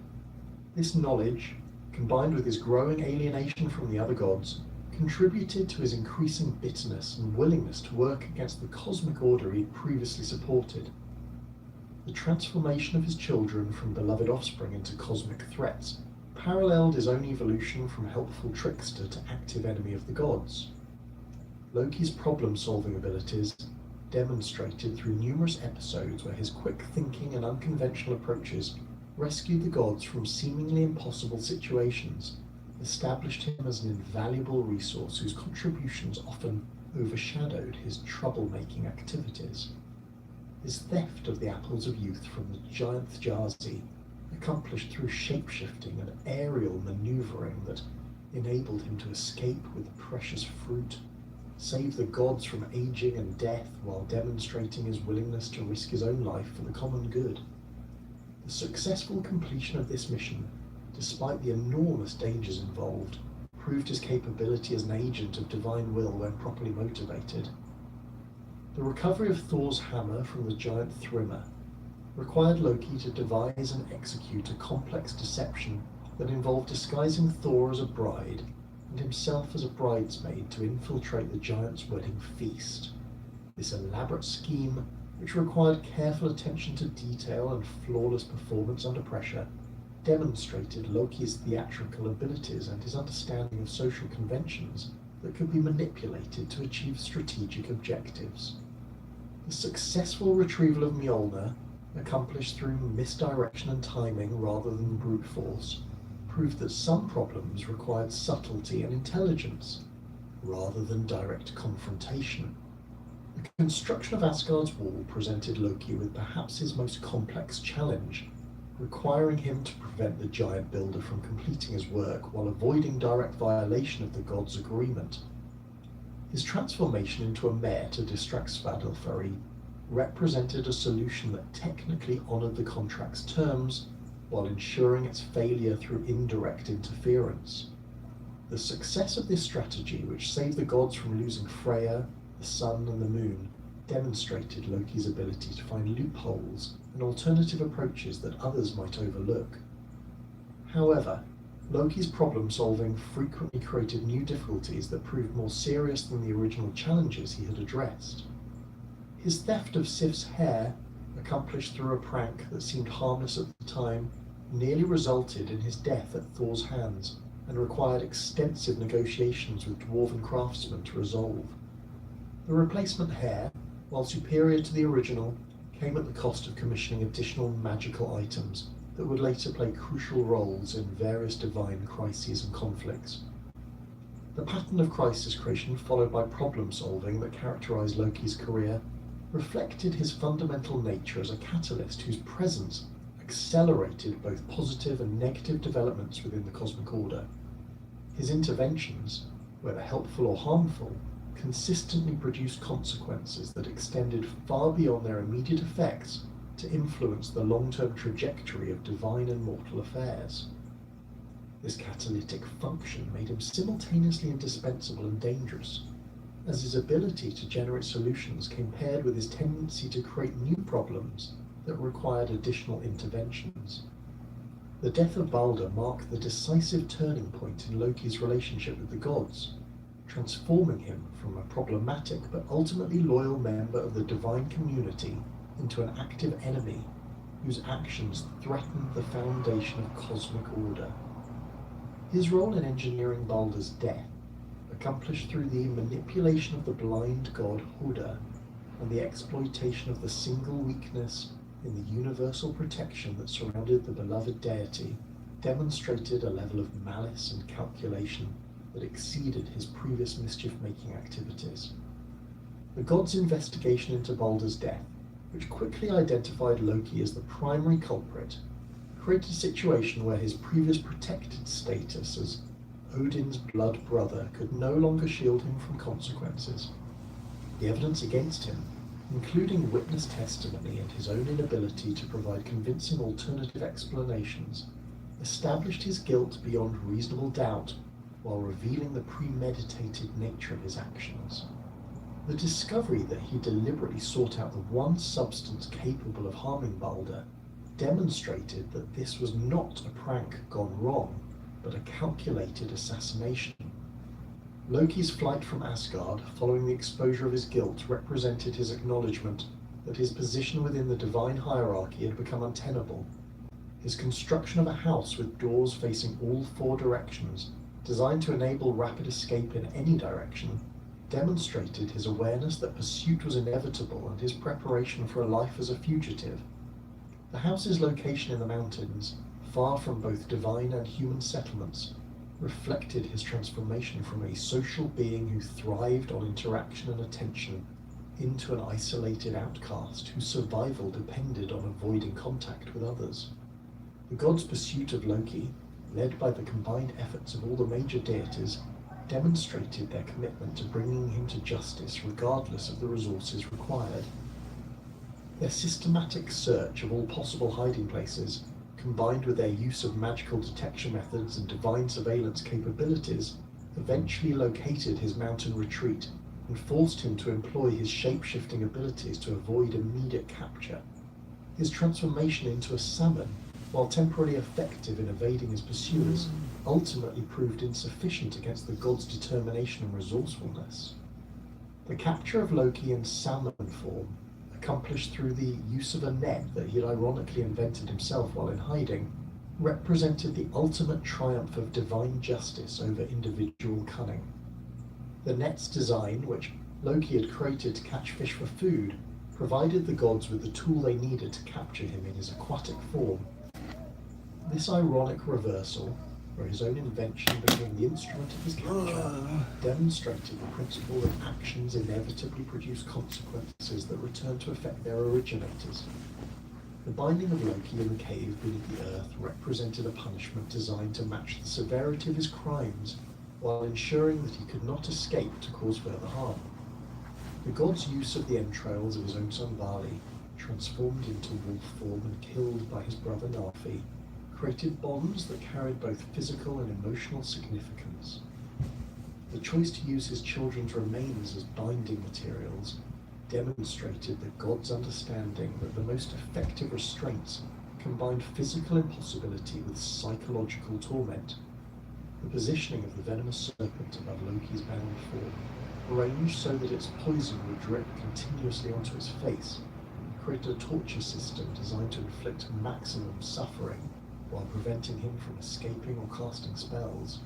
This knowledge, combined with his growing alienation from the other gods, contributed to his increasing bitterness and willingness to work against the cosmic order he had previously supported. The transformation of his children from beloved offspring into cosmic threats paralleled his own evolution from helpful trickster to active enemy of the gods. Loki's problem-solving abilities, demonstrated through numerous episodes where his quick thinking and unconventional approaches rescued the gods from seemingly impossible situations, established him as an invaluable resource whose contributions often overshadowed his troublemaking activities. His theft of the apples of youth from the giant Thjazi, accomplished through shape-shifting and aerial maneuvering that enabled him to escape with the precious fruit, save the gods from aging and death while demonstrating his willingness to risk his own life for the common good. The successful completion of this mission, despite the enormous dangers involved, proved his capability as an agent of divine will when properly motivated. The recovery of Thor's hammer from the giant Thrymr required Loki to devise and execute a complex deception that involved disguising Thor as a bride and himself as a bridesmaid to infiltrate the giant's wedding feast. This elaborate scheme, which required careful attention to detail and flawless performance under pressure, demonstrated Loki's theatrical abilities and his understanding of social conventions that could be manipulated to achieve strategic objectives. The successful retrieval of Mjolnir, accomplished through misdirection and timing rather than brute force, proved that some problems required subtlety and intelligence, rather than direct confrontation. The construction of Asgard's wall presented Loki with perhaps his most complex challenge, requiring him to prevent the giant builder from completing his work while avoiding direct violation of the gods' agreement. His transformation into a mare to distract Svadilfari represented a solution that technically honored the contract's terms while ensuring its failure through indirect interference. The success of this strategy, which saved the gods from losing Freya, the sun, and the moon, demonstrated Loki's ability to find loopholes and alternative approaches that others might overlook. However, Loki's problem-solving frequently created new difficulties that proved more serious than the original challenges he had addressed. His theft of Sif's hair, accomplished through a prank that seemed harmless at the time, nearly resulted in his death at Thor's hands and required extensive negotiations with dwarven craftsmen to resolve. The replacement hair, while superior to the original, came at the cost of commissioning additional magical items that would later play crucial roles in various divine crises and conflicts. The pattern of crisis creation followed by problem solving that characterized Loki's career reflected his fundamental nature as a catalyst whose presence accelerated both positive and negative developments within the cosmic order. His interventions, whether helpful or harmful, consistently produced consequences that extended far beyond their immediate effects to influence the long-term trajectory of divine and mortal affairs. This catalytic function made him simultaneously indispensable and dangerous, as his ability to generate solutions came paired with his tendency to create new problems that required additional interventions. The death of Balder marked the decisive turning point in Loki's relationship with the gods, transforming him from a problematic but ultimately loyal member of the divine community into an active enemy whose actions threatened the foundation of cosmic order. His role in engineering Balder's death, accomplished through the manipulation of the blind god Huda and the exploitation of the single weakness in the universal protection that surrounded the beloved deity, demonstrated a level of malice and calculation that exceeded his previous mischief-making activities. The gods' investigation into Balder's death, which quickly identified Loki as the primary culprit, created a situation where his previous protected status as Odin's blood brother could no longer shield him from consequences. The evidence against him, including witness testimony and his own inability to provide convincing alternative explanations, established his guilt beyond reasonable doubt while revealing the premeditated nature of his actions. The discovery that he deliberately sought out the one substance capable of harming Balder demonstrated that this was not a prank gone wrong, but a calculated assassination. Loki's flight from Asgard following the exposure of his guilt represented his acknowledgement that his position within the divine hierarchy had become untenable. His construction of a house with doors facing all four directions, designed to enable rapid escape in any direction, demonstrated his awareness that pursuit was inevitable and his preparation for a life as a fugitive. The house's location in the mountains, far from both divine and human settlements, reflected his transformation from a social being who thrived on interaction and attention into an isolated outcast whose survival depended on avoiding contact with others. The gods' pursuit of Loki, led by the combined efforts of all the major deities, demonstrated their commitment to bringing him to justice regardless of the resources required. Their systematic search of all possible hiding places, combined with their use of magical detection methods and divine surveillance capabilities, eventually located his mountain retreat and forced him to employ his shape-shifting abilities to avoid immediate capture. His transformation into a salmon, while temporarily effective in evading his pursuers, ultimately proved insufficient against the god's determination and resourcefulness. The capture of Loki in salmon form, accomplished through the use of a net that he had ironically invented himself while in hiding, represented the ultimate triumph of divine justice over individual cunning. The net's design, which Loki had created to catch fish for food, provided the gods with the tool they needed to capture him in his aquatic form. This ironic reversal, where his own invention became the instrument of his capture, demonstrated the principle that actions inevitably produce consequences that return to affect their originators. The binding of Loki in the cave beneath the earth represented a punishment designed to match the severity of his crimes, while ensuring that he could not escape to cause further harm. The god's use of the entrails of his own son Vali, transformed into wolf form and killed by his brother Nafi, created bonds that carried both physical and emotional significance. The choice to use his children's remains as binding materials demonstrated the god's understanding that the most effective restraints combined physical impossibility with psychological torment. The positioning of the venomous serpent above Loki's bound form, arranged so that its poison would drip continuously onto his face, created a torture system designed to inflict maximum suffering while preventing him from escaping or casting spells.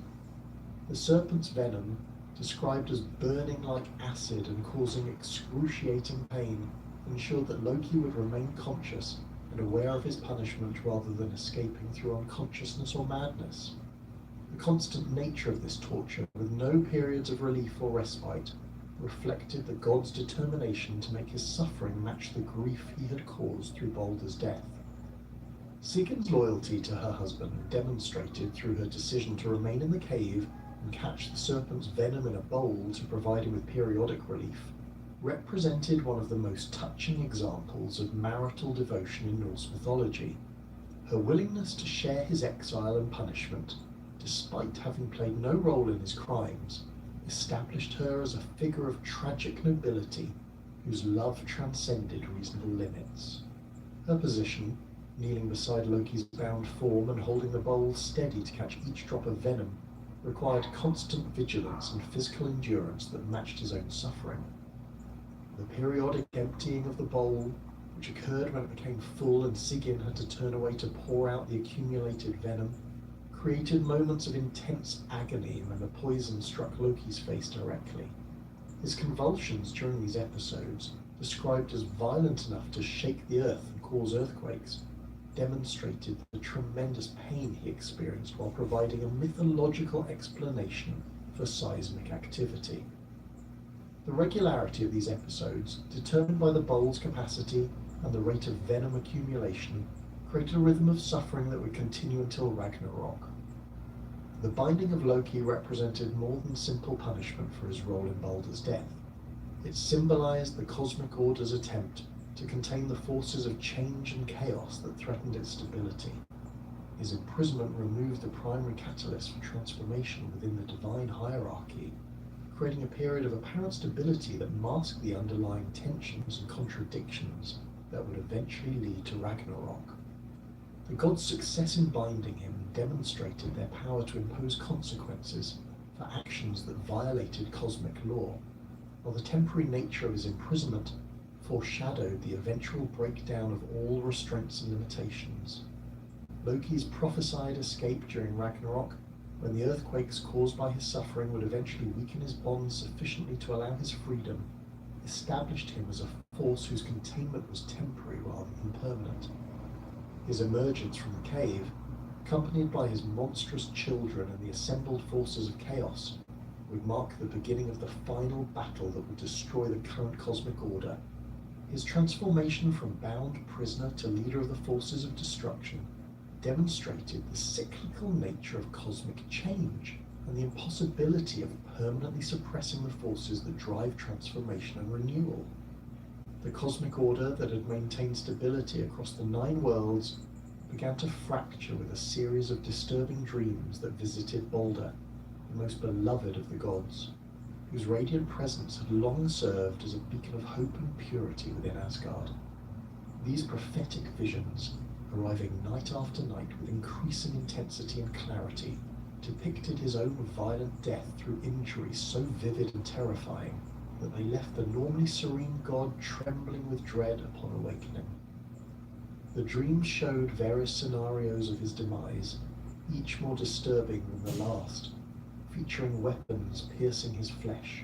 The serpent's venom, described as burning like acid and causing excruciating pain, ensured that Loki would remain conscious and aware of his punishment rather than escaping through unconsciousness or madness. The constant nature of this torture, with no periods of relief or respite, reflected the god's determination to make his suffering match the grief he had caused through Baldur's death. Sigin's loyalty to her husband, demonstrated through her decision to remain in the cave and catch the serpent's venom in a bowl to provide him with periodic relief, represented one of the most touching examples of marital devotion in Norse mythology. Her willingness to share his exile and punishment, despite having played no role in his crimes, established her as a figure of tragic nobility whose love transcended reasonable limits. Her position, kneeling beside Loki's bound form and holding the bowl steady to catch each drop of venom, required constant vigilance and physical endurance that matched his own suffering. The periodic emptying of the bowl, which occurred when it became full and Sigyn had to turn away to pour out the accumulated venom, created moments of intense agony when the poison struck Loki's face directly. His convulsions during these episodes, described as violent enough to shake the earth and cause earthquakes, demonstrated the tremendous pain he experienced while providing a mythological explanation for seismic activity. The regularity of these episodes, determined by the bowl's capacity and the rate of venom accumulation, created a rhythm of suffering that would continue until Ragnarok. The binding of Loki represented more than simple punishment for his role in Baldur's death. It symbolized the cosmic order's attempt to contain the forces of change and chaos that threatened its stability. His imprisonment removed the primary catalyst for transformation within the divine hierarchy, creating a period of apparent stability that masked the underlying tensions and contradictions that would eventually lead to Ragnarok. The gods' success in binding him demonstrated their power to impose consequences for actions that violated cosmic law, while the temporary nature of his imprisonment foreshadowed the eventual breakdown of all restraints and limitations. Loki's prophesied escape during Ragnarok, when the earthquakes caused by his suffering would eventually weaken his bonds sufficiently to allow his freedom, established him as a force whose containment was temporary rather than permanent. His emergence from the cave, accompanied by his monstrous children and the assembled forces of chaos, would mark the beginning of the final battle that would destroy the current cosmic order. His transformation from bound prisoner to leader of the forces of destruction demonstrated the cyclical nature of cosmic change and the impossibility of permanently suppressing the forces that drive transformation and renewal. The cosmic order that had maintained stability across the 9 worlds began to fracture with a series of disturbing dreams that visited Balder, the most beloved of the gods, whose radiant presence had long served as a beacon of hope and purity within Asgard. These prophetic visions, arriving night after night with increasing intensity and clarity, depicted his own violent death through injuries so vivid and terrifying that they left the normally serene god trembling with dread upon awakening. The dreams showed various scenarios of his demise, each more disturbing than the last, featuring weapons piercing his flesh,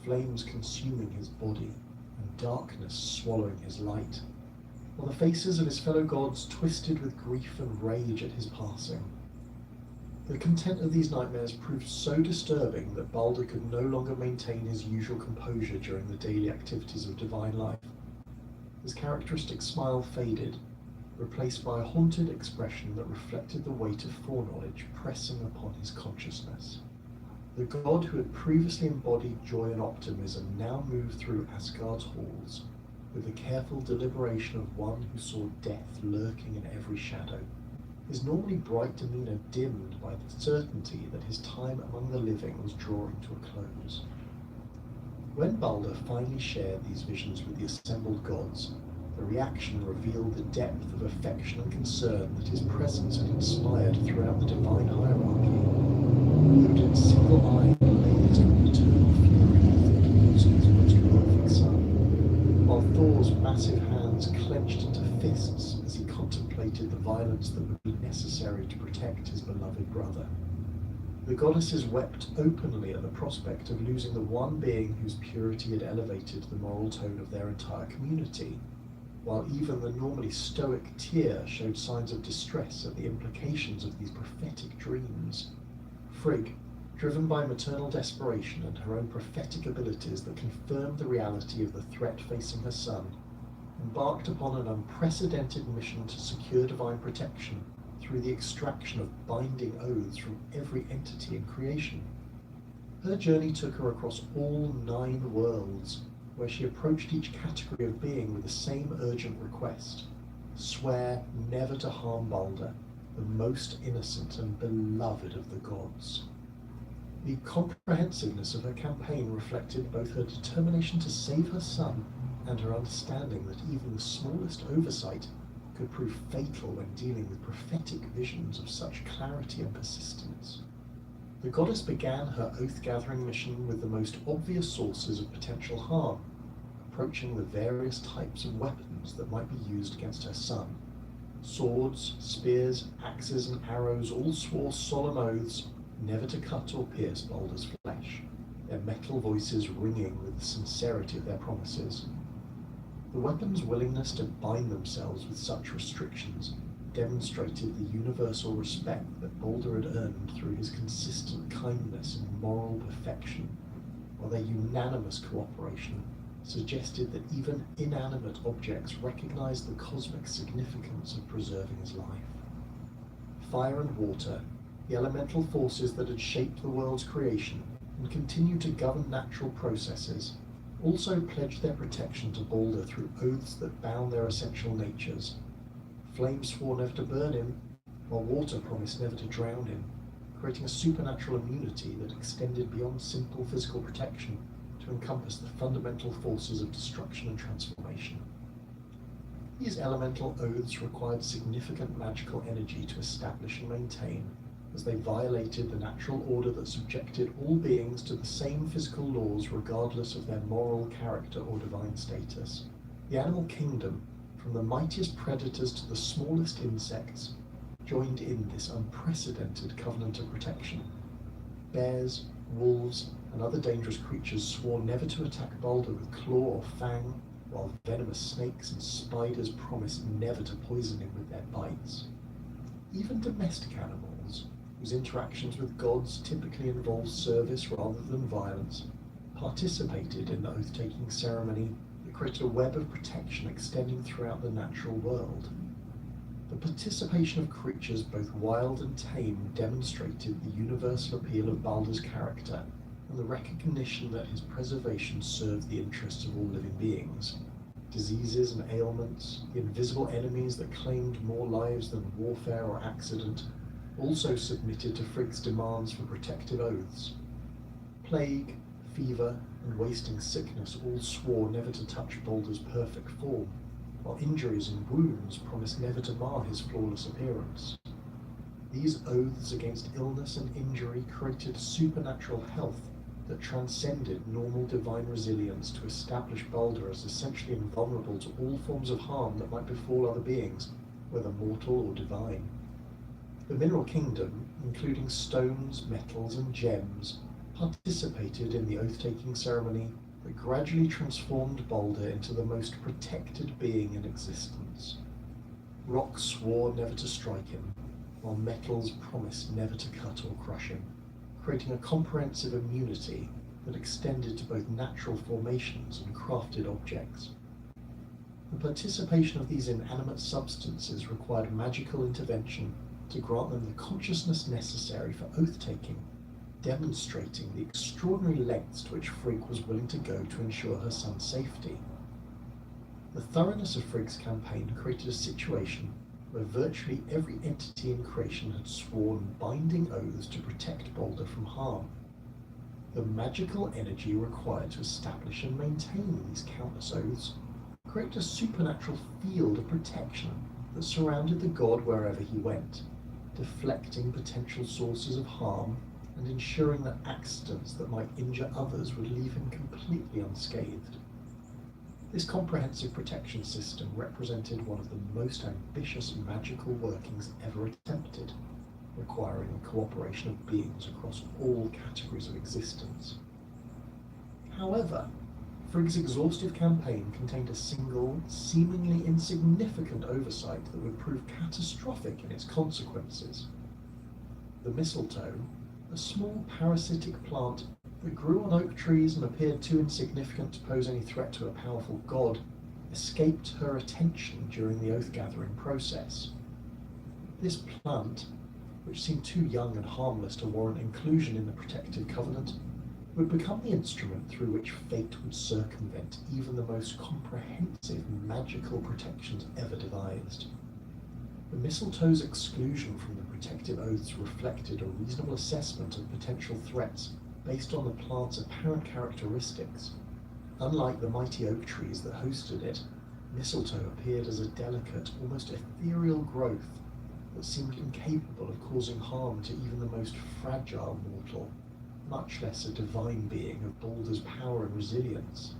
flames consuming his body, and darkness swallowing his light, while the faces of his fellow gods twisted with grief and rage at his passing. The content of these nightmares proved so disturbing that Balder could no longer maintain his usual composure during the daily activities of divine life. His characteristic smile faded, replaced by a haunted expression that reflected the weight of foreknowledge pressing upon his consciousness. The god who had previously embodied joy and optimism now moved through Asgard's halls, with the careful deliberation of one who saw death lurking in every shadow, his normally bright demeanor dimmed by the certainty that his time among the living was drawing to a close. When Balder finally shared these visions with the assembled gods, the reaction revealed the depth of affection and concern that his presence had inspired throughout the divine hierarchy. Odin single-eyed blazed with eternal fury thinking his most prolific son, while Thor's massive hands clenched into fists as he contemplated the violence that would be necessary to protect his beloved brother. The goddesses wept openly at the prospect of losing the one being whose purity had elevated the moral tone of their entire community, while even the normally stoic Tyr showed signs of distress at the implications of these prophetic dreams. Frigg, driven by maternal desperation and her own prophetic abilities that confirmed the reality of the threat facing her son, embarked upon an unprecedented mission to secure divine protection through the extraction of binding oaths from every entity in creation. Her journey took her across all 9 worlds, where she approached each category of being with the same urgent request: swear never to harm Balder, the most innocent and beloved of the gods. The comprehensiveness of her campaign reflected both her determination to save her son and her understanding that even the smallest oversight could prove fatal when dealing with prophetic visions of such clarity and persistence. The goddess began her oath-gathering mission with the most obvious sources of potential harm, approaching the various types of weapons that might be used against her son. Swords, spears, axes, and arrows all swore solemn oaths never to cut or pierce Balder's flesh, their metal voices ringing with the sincerity of their promises. The weapons' willingness to bind themselves with such restrictions demonstrated the universal respect that Balder had earned through his consistent kindness and moral perfection, while their unanimous cooperation suggested that even inanimate objects recognized the cosmic significance of preserving his life. Fire and water, the elemental forces that had shaped the world's creation and continued to govern natural processes, also pledged their protection to Balder through oaths that bound their essential natures. Flame swore never to burn him, while water promised never to drown him, creating a supernatural immunity that extended beyond simple physical protection to encompass the fundamental forces of destruction and transformation. These elemental oaths required significant magical energy to establish and maintain, as they violated the natural order that subjected all beings to the same physical laws regardless of their moral character or divine status. The animal kingdom, from the mightiest predators to the smallest insects, joined in this unprecedented covenant of protection. Bears, wolves, and other dangerous creatures swore never to attack Balder with claw or fang, while venomous snakes and spiders promised never to poison him with their bites. Even domestic animals, whose interactions with gods typically involved service rather than violence, participated in the oath-taking ceremony that created a web of protection extending throughout the natural world. The participation of creatures both wild and tame demonstrated the universal appeal of Baldur's character and the recognition that his preservation served the interests of all living beings. Diseases and ailments, the invisible enemies that claimed more lives than warfare or accident, also submitted to Frigg's demands for protective oaths. Plague, fever, and wasting sickness all swore never to touch Baldur's perfect form, while injuries and wounds promised never to mar his flawless appearance. These oaths against illness and injury created supernatural health that transcended normal divine resilience to establish Baldur as essentially invulnerable to all forms of harm that might befall other beings, whether mortal or divine. The mineral kingdom, including stones, metals, and gems, participated in the oath-taking ceremony that gradually transformed Baldur into the most protected being in existence. Rocks swore never to strike him, while metals promised never to cut or crush him, creating a comprehensive immunity that extended to both natural formations and crafted objects. The participation of these inanimate substances required magical intervention to grant them the consciousness necessary for oath-taking, demonstrating the extraordinary lengths to which Frigg was willing to go to ensure her son's safety. The thoroughness of Frigg's campaign created a situation where virtually every entity in creation had sworn binding oaths to protect Baldur from harm. The magical energy required to establish and maintain these countless oaths created a supernatural field of protection that surrounded the god wherever he went, deflecting potential sources of harm and ensuring that accidents that might injure others would leave him completely unscathed. This comprehensive protection system represented one of the most ambitious magical workings ever attempted, requiring the cooperation of beings across all categories of existence. However, Frigg's exhaustive campaign contained a single, seemingly insignificant oversight that would prove catastrophic in its consequences. The mistletoe, a small parasitic plant that grew on oak trees and appeared too insignificant to pose any threat to a powerful god, escaped her attention during the oath-gathering process. This plant, which seemed too young and harmless to warrant inclusion in the protective covenant, would become the instrument through which fate would circumvent even the most comprehensive magical protections ever devised. The mistletoe's exclusion from the protective oaths reflected a reasonable assessment of potential threats based on the plant's apparent characteristics. Unlike the mighty oak trees that hosted it, mistletoe appeared as a delicate, almost ethereal growth that seemed incapable of causing harm to even the most fragile mortal, much less a divine being of Baldur's power and resilience.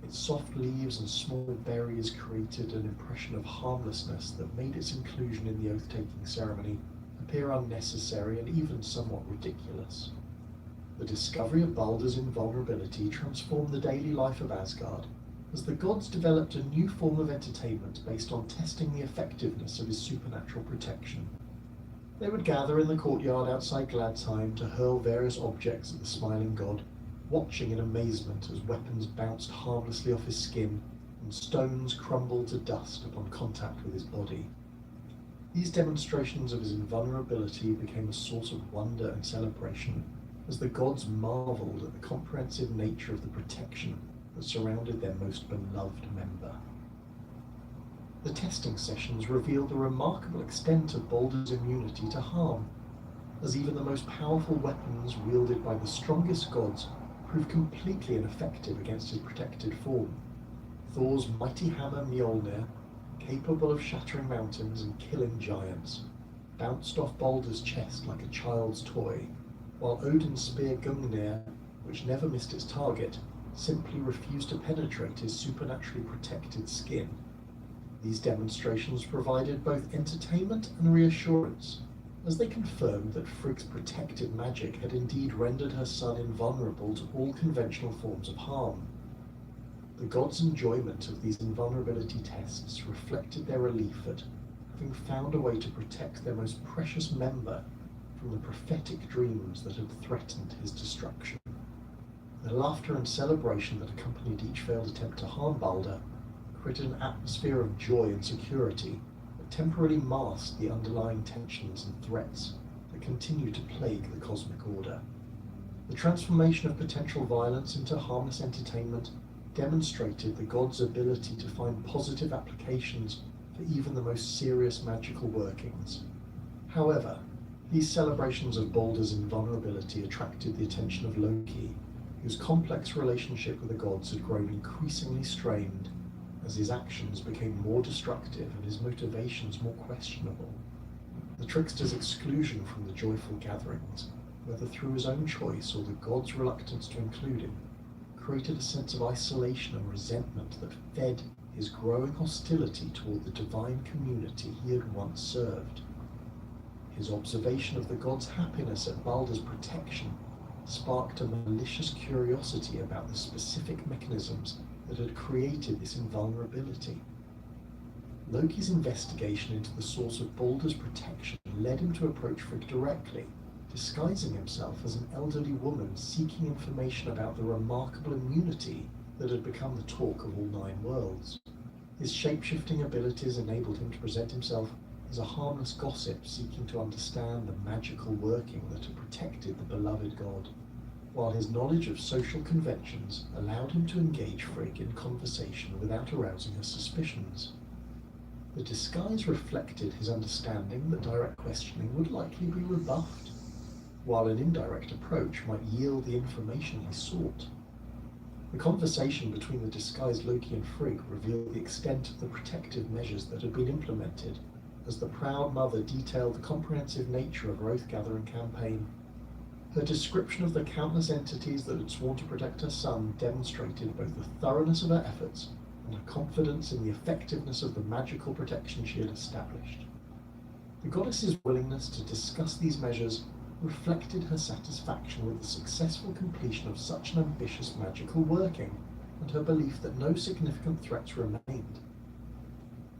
Its soft leaves and small berries created an impression of harmlessness that made its inclusion in the oath-taking ceremony appear unnecessary and even somewhat ridiculous. The discovery of Baldur's invulnerability transformed the daily life of Asgard, as the gods developed a new form of entertainment based on testing the effectiveness of his supernatural protection. They would gather in the courtyard outside Gladsheim to hurl various objects at the smiling god, watching in amazement as weapons bounced harmlessly off his skin and stones crumbled to dust upon contact with his body. These demonstrations of his invulnerability became a source of wonder and celebration, as the gods marveled at the comprehensive nature of the protection that surrounded their most beloved member. The testing sessions revealed the remarkable extent of Baldur's immunity to harm, as even the most powerful weapons wielded by the strongest gods proved completely ineffective against his protected form. Thor's mighty hammer Mjolnir, capable of shattering mountains and killing giants, bounced off Baldur's chest like a child's toy, while Odin's spear Gungnir, which never missed its target, simply refused to penetrate his supernaturally protected skin. These demonstrations provided both entertainment and reassurance, as they confirmed that Frigg's protective magic had indeed rendered her son invulnerable to all conventional forms of harm. The gods' enjoyment of these invulnerability tests reflected their relief at having found a way to protect their most precious member from the prophetic dreams that had threatened his destruction. The laughter and celebration that accompanied each failed attempt to harm Baldur created an atmosphere of joy and security that temporarily masked the underlying tensions and threats that continue to plague the cosmic order. The transformation of potential violence into harmless entertainment demonstrated the god's ability to find positive applications for even the most serious magical workings. However, these celebrations of Baldur's invulnerability attracted the attention of Loki, whose complex relationship with the gods had grown increasingly strained as his actions became more destructive and his motivations more questionable. The trickster's exclusion from the joyful gatherings, whether through his own choice or the gods' reluctance to include him, created a sense of isolation and resentment that fed his growing hostility toward the divine community he had once served. His observation of the gods' happiness at Baldur's protection sparked a malicious curiosity about the specific mechanisms that had created this invulnerability. Loki's investigation into the source of Baldur's protection led him to approach Frigg directly, disguising himself as an elderly woman seeking information about the remarkable immunity that had become the talk of all 9 worlds. His shape-shifting abilities enabled him to present himself as a harmless gossip seeking to understand the magical working that had protected the beloved god, while his knowledge of social conventions allowed him to engage Frigg in conversation without arousing her suspicions. The disguise reflected his understanding that direct questioning would likely be rebuffed, while an indirect approach might yield the information he sought. The conversation between the disguised Loki and Frigg revealed the extent of the protective measures that had been implemented, as the proud mother detailed the comprehensive nature of her oath-gathering campaign. Her description of the countless entities that had sworn to protect her son demonstrated both the thoroughness of her efforts and her confidence in the effectiveness of the magical protection she had established. The goddess's willingness to discuss these measures reflected her satisfaction with the successful completion of such an ambitious magical working, and her belief that no significant threats remained.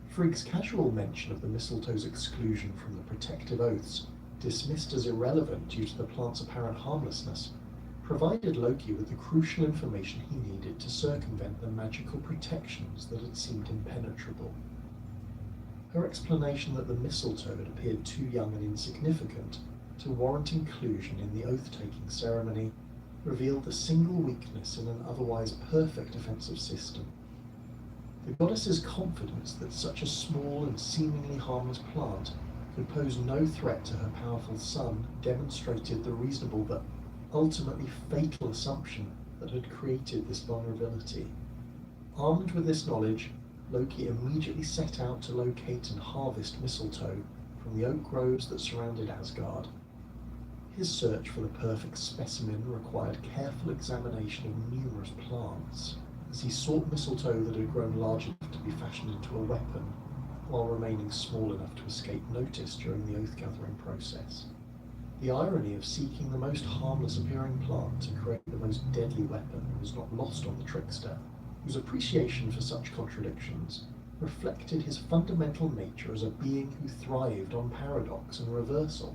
Frigg's casual mention of the mistletoe's exclusion from the protective oaths, dismissed as irrelevant due to the plant's apparent harmlessness, provided Loki with the crucial information he needed to circumvent the magical protections that had seemed impenetrable. Her explanation that the mistletoe had appeared too young and insignificant to warrant inclusion in the oath-taking ceremony revealed the single weakness in an otherwise perfect defensive system. The goddess's confidence that such a small and seemingly harmless plant could pose no threat to her powerful son demonstrated the reasonable but ultimately fatal assumption that had created this vulnerability. Armed with this knowledge, Loki immediately set out to locate and harvest mistletoe from the oak groves that surrounded Asgard. His search for the perfect specimen required careful examination of numerous plants, as he sought mistletoe that had grown large enough to be fashioned into a weapon, while remaining small enough to escape notice during the oath-gathering process. The irony of seeking the most harmless appearing plant to create the most deadly weapon was not lost on the trickster, whose appreciation for such contradictions reflected his fundamental nature as a being who thrived on paradox and reversal.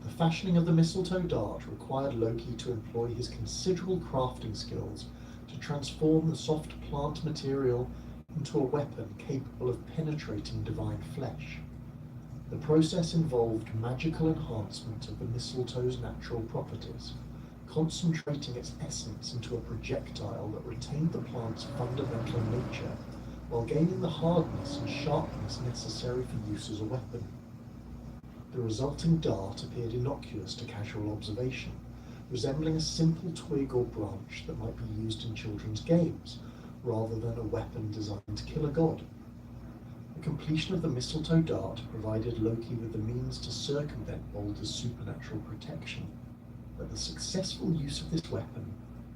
The fashioning of the mistletoe dart required Loki to employ his considerable crafting skills to transform the soft plant material into a weapon capable of penetrating divine flesh. The process involved magical enhancement of the mistletoe's natural properties, concentrating its essence into a projectile that retained the plant's fundamental nature, while gaining the hardness and sharpness necessary for use as a weapon. The resulting dart appeared innocuous to casual observation, resembling a simple twig or branch that might be used in children's games, rather than a weapon designed to kill a god. The completion of the mistletoe dart provided Loki with the means to circumvent Baldur's supernatural protection, but the successful use of this weapon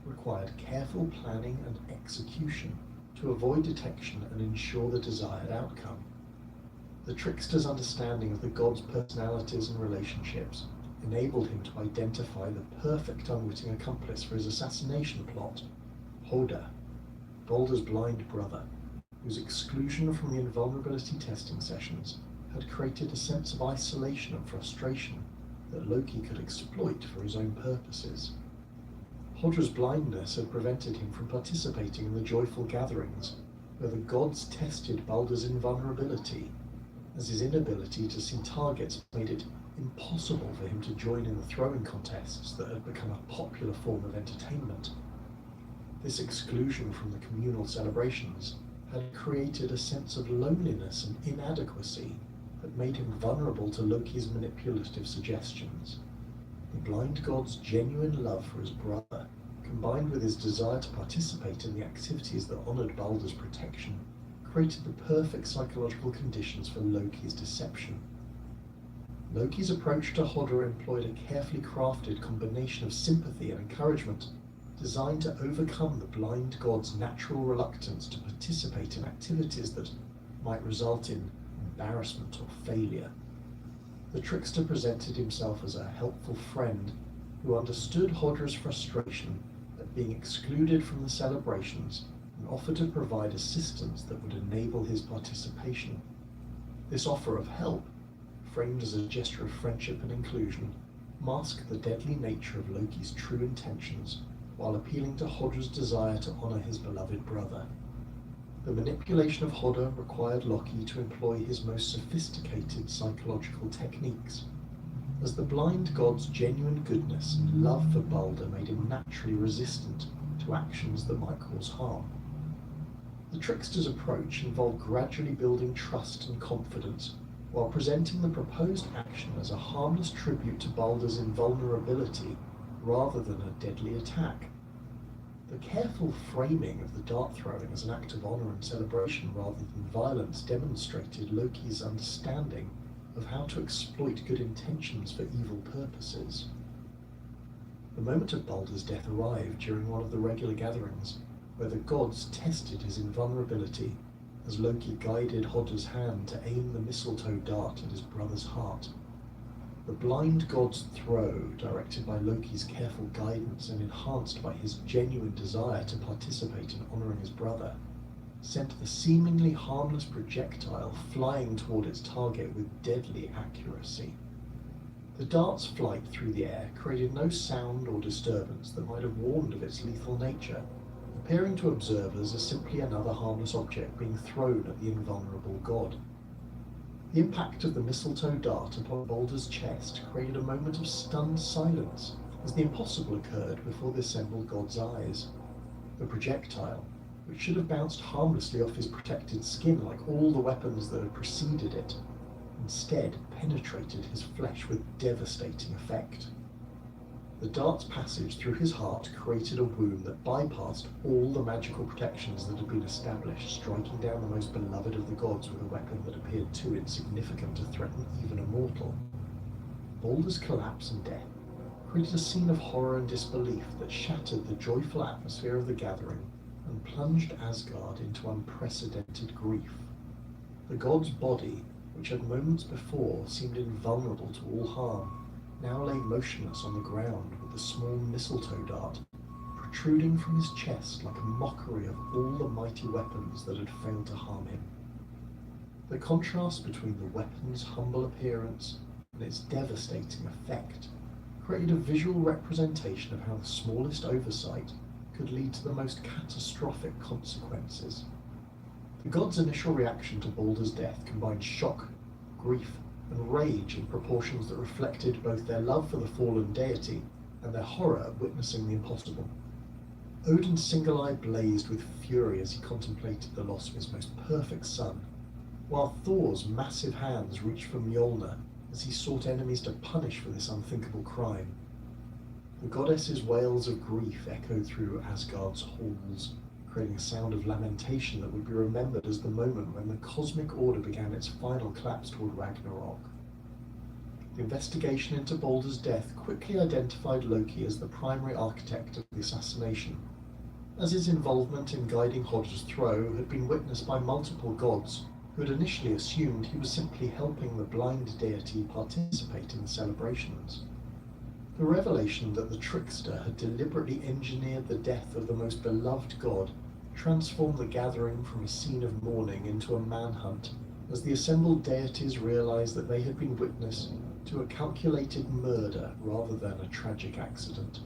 required careful planning and execution to avoid detection and ensure the desired outcome. The trickster's understanding of the god's personalities and relationships enabled him to identify the perfect unwitting accomplice for his assassination plot, Hoda, Baldur's blind brother, whose exclusion from the invulnerability testing sessions had created a sense of isolation and frustration that Loki could exploit for his own purposes. Hodra's blindness had prevented him from participating in the joyful gatherings where the gods tested Baldur's invulnerability, as his inability to see targets made it impossible for him to join in the throwing contests that had become a popular form of entertainment. This exclusion from the communal celebrations had created a sense of loneliness and inadequacy that made him vulnerable to Loki's manipulative suggestions. The blind god's genuine love for his brother, combined with his desire to participate in the activities that honored Baldur's protection, created the perfect psychological conditions for Loki's deception. Loki's approach to Hodder employed a carefully crafted combination of sympathy and encouragement, designed to overcome the blind god's natural reluctance to participate in activities that might result in embarrassment or failure. The trickster presented himself as a helpful friend who understood Hodder's frustration at being excluded from the celebrations and offered to provide assistance that would enable his participation. This offer of help, framed as a gesture of friendship and inclusion, masked the deadly nature of Loki's true intentions while appealing to Hodder's desire to honor his beloved brother. The manipulation of Hodder required Loki to employ his most sophisticated psychological techniques, as the blind god's genuine goodness and love for Baldur made him naturally resistant to actions that might cause harm. The trickster's approach involved gradually building trust and confidence while presenting the proposed action as a harmless tribute to Baldur's invulnerability rather than a deadly attack. The careful framing of the dart throwing as an act of honor and celebration rather than violence demonstrated Loki's understanding of how to exploit good intentions for evil purposes. The moment of Baldur's death arrived during one of the regular gatherings, where the gods tested his invulnerability as Loki guided Hodder's hand to aim the mistletoe dart at his brother's heart. The blind god's throw, directed by Loki's careful guidance and enhanced by his genuine desire to participate in honoring his brother, sent the seemingly harmless projectile flying toward its target with deadly accuracy. The dart's flight through the air created no sound or disturbance that might have warned of its lethal nature, appearing to observers as simply another harmless object being thrown at the invulnerable god. The impact of the mistletoe dart upon Baldur's chest created a moment of stunned silence as the impossible occurred before the assembled god's eyes. The projectile, which should have bounced harmlessly off his protected skin like all the weapons that had preceded it, instead penetrated his flesh with devastating effect. The dart's passage through his heart created a wound that bypassed all the magical protections that had been established, striking down the most beloved of the gods with a weapon that appeared too insignificant to threaten even a mortal. Baldur's collapse and death created a scene of horror and disbelief that shattered the joyful atmosphere of the gathering and plunged Asgard into unprecedented grief. The god's body, which had moments before seemed invulnerable to all harm, now lay motionless on the ground with the small mistletoe dart protruding from his chest like a mockery of all the mighty weapons that had failed to harm him. The contrast between the weapon's humble appearance and its devastating effect created a visual representation of how the smallest oversight could lead to the most catastrophic consequences. The god's initial reaction to Baldur's death combined shock, grief, and rage in proportions that reflected both their love for the fallen deity and their horror at witnessing the impossible. Odin's single eye blazed with fury as he contemplated the loss of his most perfect son, while Thor's massive hands reached for Mjolnir as he sought enemies to punish for this unthinkable crime. The goddess's wails of grief echoed through Asgard's halls, creating a sound of lamentation that would be remembered as the moment when the cosmic order began its final collapse toward Ragnarok. The investigation into Baldur's death quickly identified Loki as the primary architect of the assassination, as his involvement in guiding Hodder's throw had been witnessed by multiple gods who had initially assumed he was simply helping the blind deity participate in the celebrations. The revelation that the trickster had deliberately engineered the death of the most beloved god transformed the gathering from a scene of mourning into a manhunt, as the assembled deities realized that they had been witness to a calculated murder rather than a tragic accident.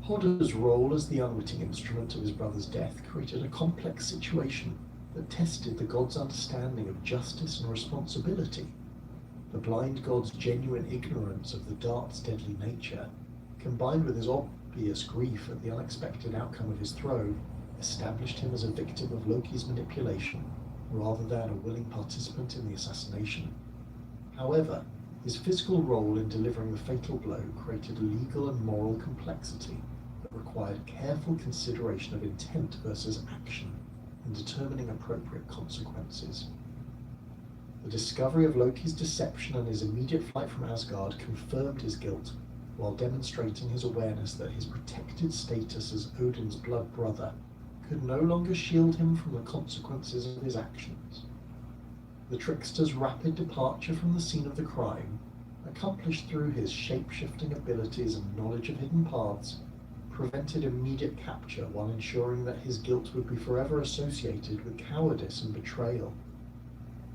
Hodder's role as the unwitting instrument of his brother's death created a complex situation that tested the god's understanding of justice and responsibility. The blind god's genuine ignorance of the dart's deadly nature, combined with his obvious grief at the unexpected outcome of his throw, established him as a victim of Loki's manipulation rather than a willing participant in the assassination. However, his physical role in delivering the fatal blow created legal and moral complexity that required careful consideration of intent versus action in determining appropriate consequences. The discovery of Loki's deception and his immediate flight from Asgard confirmed his guilt, while demonstrating his awareness that his protected status as Odin's blood brother could no longer shield him from the consequences of his actions. The trickster's rapid departure from the scene of the crime, accomplished through his shape-shifting abilities and knowledge of hidden paths, prevented immediate capture while ensuring that his guilt would be forever associated with cowardice and betrayal.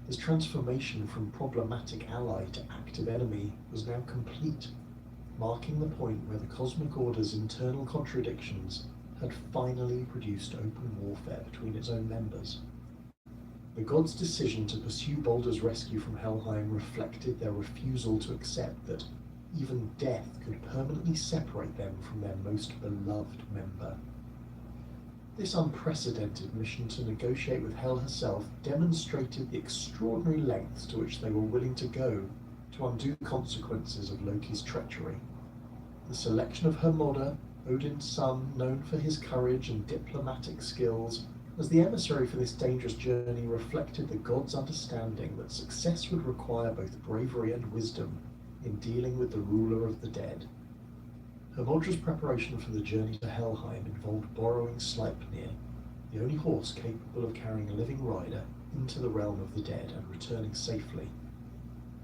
His transformation from problematic ally to active enemy was now complete, marking the point where the Cosmic Order's internal contradictions had finally produced open warfare between its own members. The gods' decision to pursue Baldur's rescue from Helheim reflected their refusal to accept that even death could permanently separate them from their most beloved member. This unprecedented mission to negotiate with Hel herself demonstrated the extraordinary lengths to which they were willing to go to undo the consequences of Loki's treachery. The selection of Hermodr, Odin's son, known for his courage and diplomatic skills, as the emissary for this dangerous journey reflected the gods' understanding that success would require both bravery and wisdom in dealing with the ruler of the dead. Hermodra's preparation for the journey to Helheim involved borrowing Sleipnir, the only horse capable of carrying a living rider, into the realm of the dead and returning safely.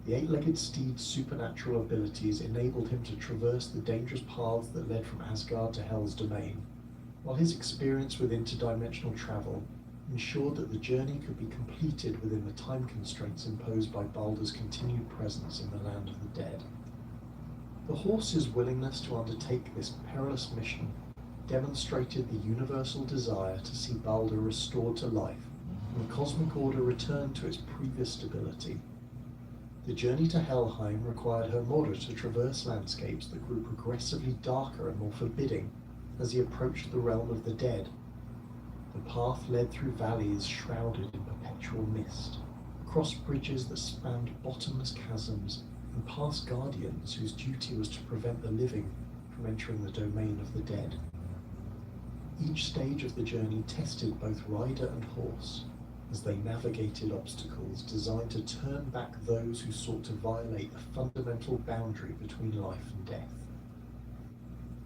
The eight-legged steed's supernatural abilities enabled him to traverse the dangerous paths that led from Asgard to Hel's domain, while his experience with interdimensional travel ensured that the journey could be completed within the time constraints imposed by Baldur's continued presence in the land of the dead. The horse's willingness to undertake this perilous mission demonstrated the universal desire to see Baldur restored to life and the Cosmic Order returned to its previous stability. The journey to Helheim required Hermodr to traverse landscapes that grew progressively darker and more forbidding as he approached the realm of the dead. The path led through valleys shrouded in perpetual mist, across bridges that spanned bottomless chasms, and past guardians whose duty was to prevent the living from entering the domain of the dead. Each stage of the journey tested both rider and horse as they navigated obstacles designed to turn back those who sought to violate the fundamental boundary between life and death.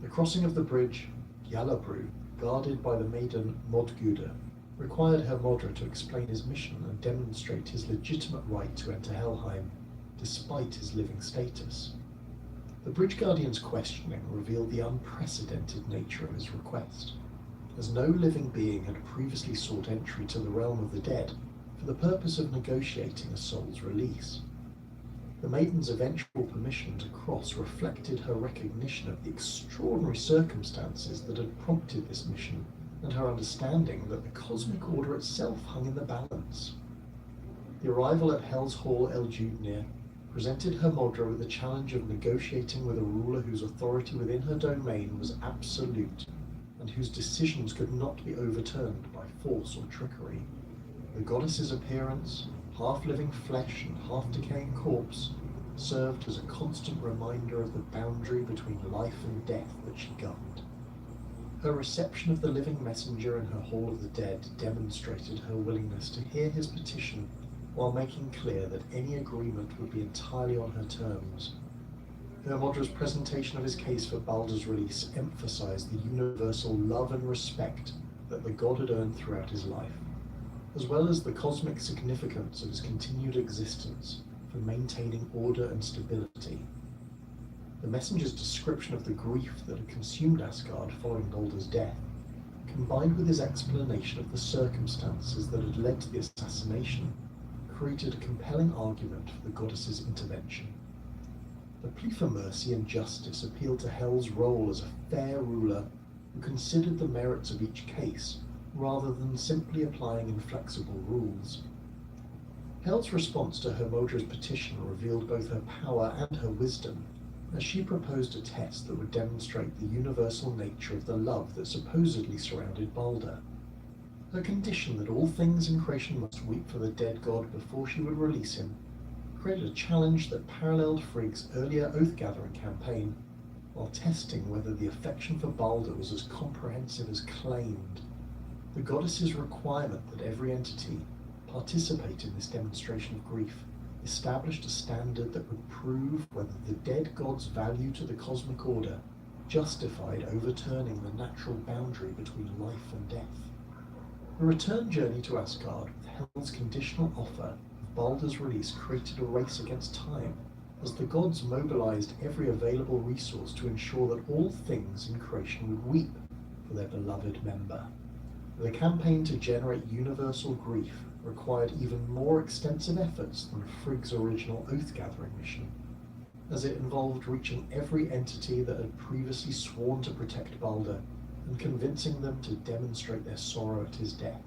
The crossing of the bridge, Gjallabru, guarded by the maiden Modguda, required Hermodr to explain his mission and demonstrate his legitimate right to enter Helheim despite his living status. The Bridge Guardian's questioning revealed the unprecedented nature of his request, as no living being had previously sought entry to the realm of the dead for the purpose of negotiating a soul's release. The maiden's eventual permission to cross reflected her recognition of the extraordinary circumstances that had prompted this mission and her understanding that the Cosmic Order itself hung in the balance. The arrival at Hel's Hall Eljudnir presented Hermodr with the challenge of negotiating with a ruler whose authority within her domain was absolute and whose decisions could not be overturned by force or trickery. The goddess's appearance, half-living flesh and half-decaying corpse, served as a constant reminder of the boundary between life and death that she governed. Her reception of the living messenger in her Hall of the Dead demonstrated her willingness to hear his petition while making clear that any agreement would be entirely on her terms. Hermodra's presentation of his case for Baldur's release emphasized the universal love and respect that the god had earned throughout his life, as well as the cosmic significance of his continued existence for maintaining order and stability. The messenger's description of the grief that had consumed Asgard following Baldur's death, combined with his explanation of the circumstances that had led to the assassination, created a compelling argument for the goddess's intervention. The plea for mercy and justice appealed to Hel's role as a fair ruler who considered the merits of each case rather than simply applying inflexible rules. Hel's response to Hermodra's petition revealed both her power and her wisdom, as she proposed a test that would demonstrate the universal nature of the love that supposedly surrounded Balder. Her condition that all things in creation must weep for the dead god before she would release him created a challenge that paralleled Frigg's earlier oath-gathering campaign, while testing whether the affection for Balder was as comprehensive as claimed. The goddess's requirement that every entity participate in this demonstration of grief established a standard that would prove whether the dead god's value to the cosmic order justified overturning the natural boundary between life and death. The return journey to Asgard with Hel's conditional offer of Balder's release created a race against time, as the gods mobilized every available resource to ensure that all things in creation would weep for their beloved member. The campaign to generate universal grief required even more extensive efforts than Frigg's original oath-gathering mission, as it involved reaching every entity that had previously sworn to protect Balder and convincing them to demonstrate their sorrow at his death.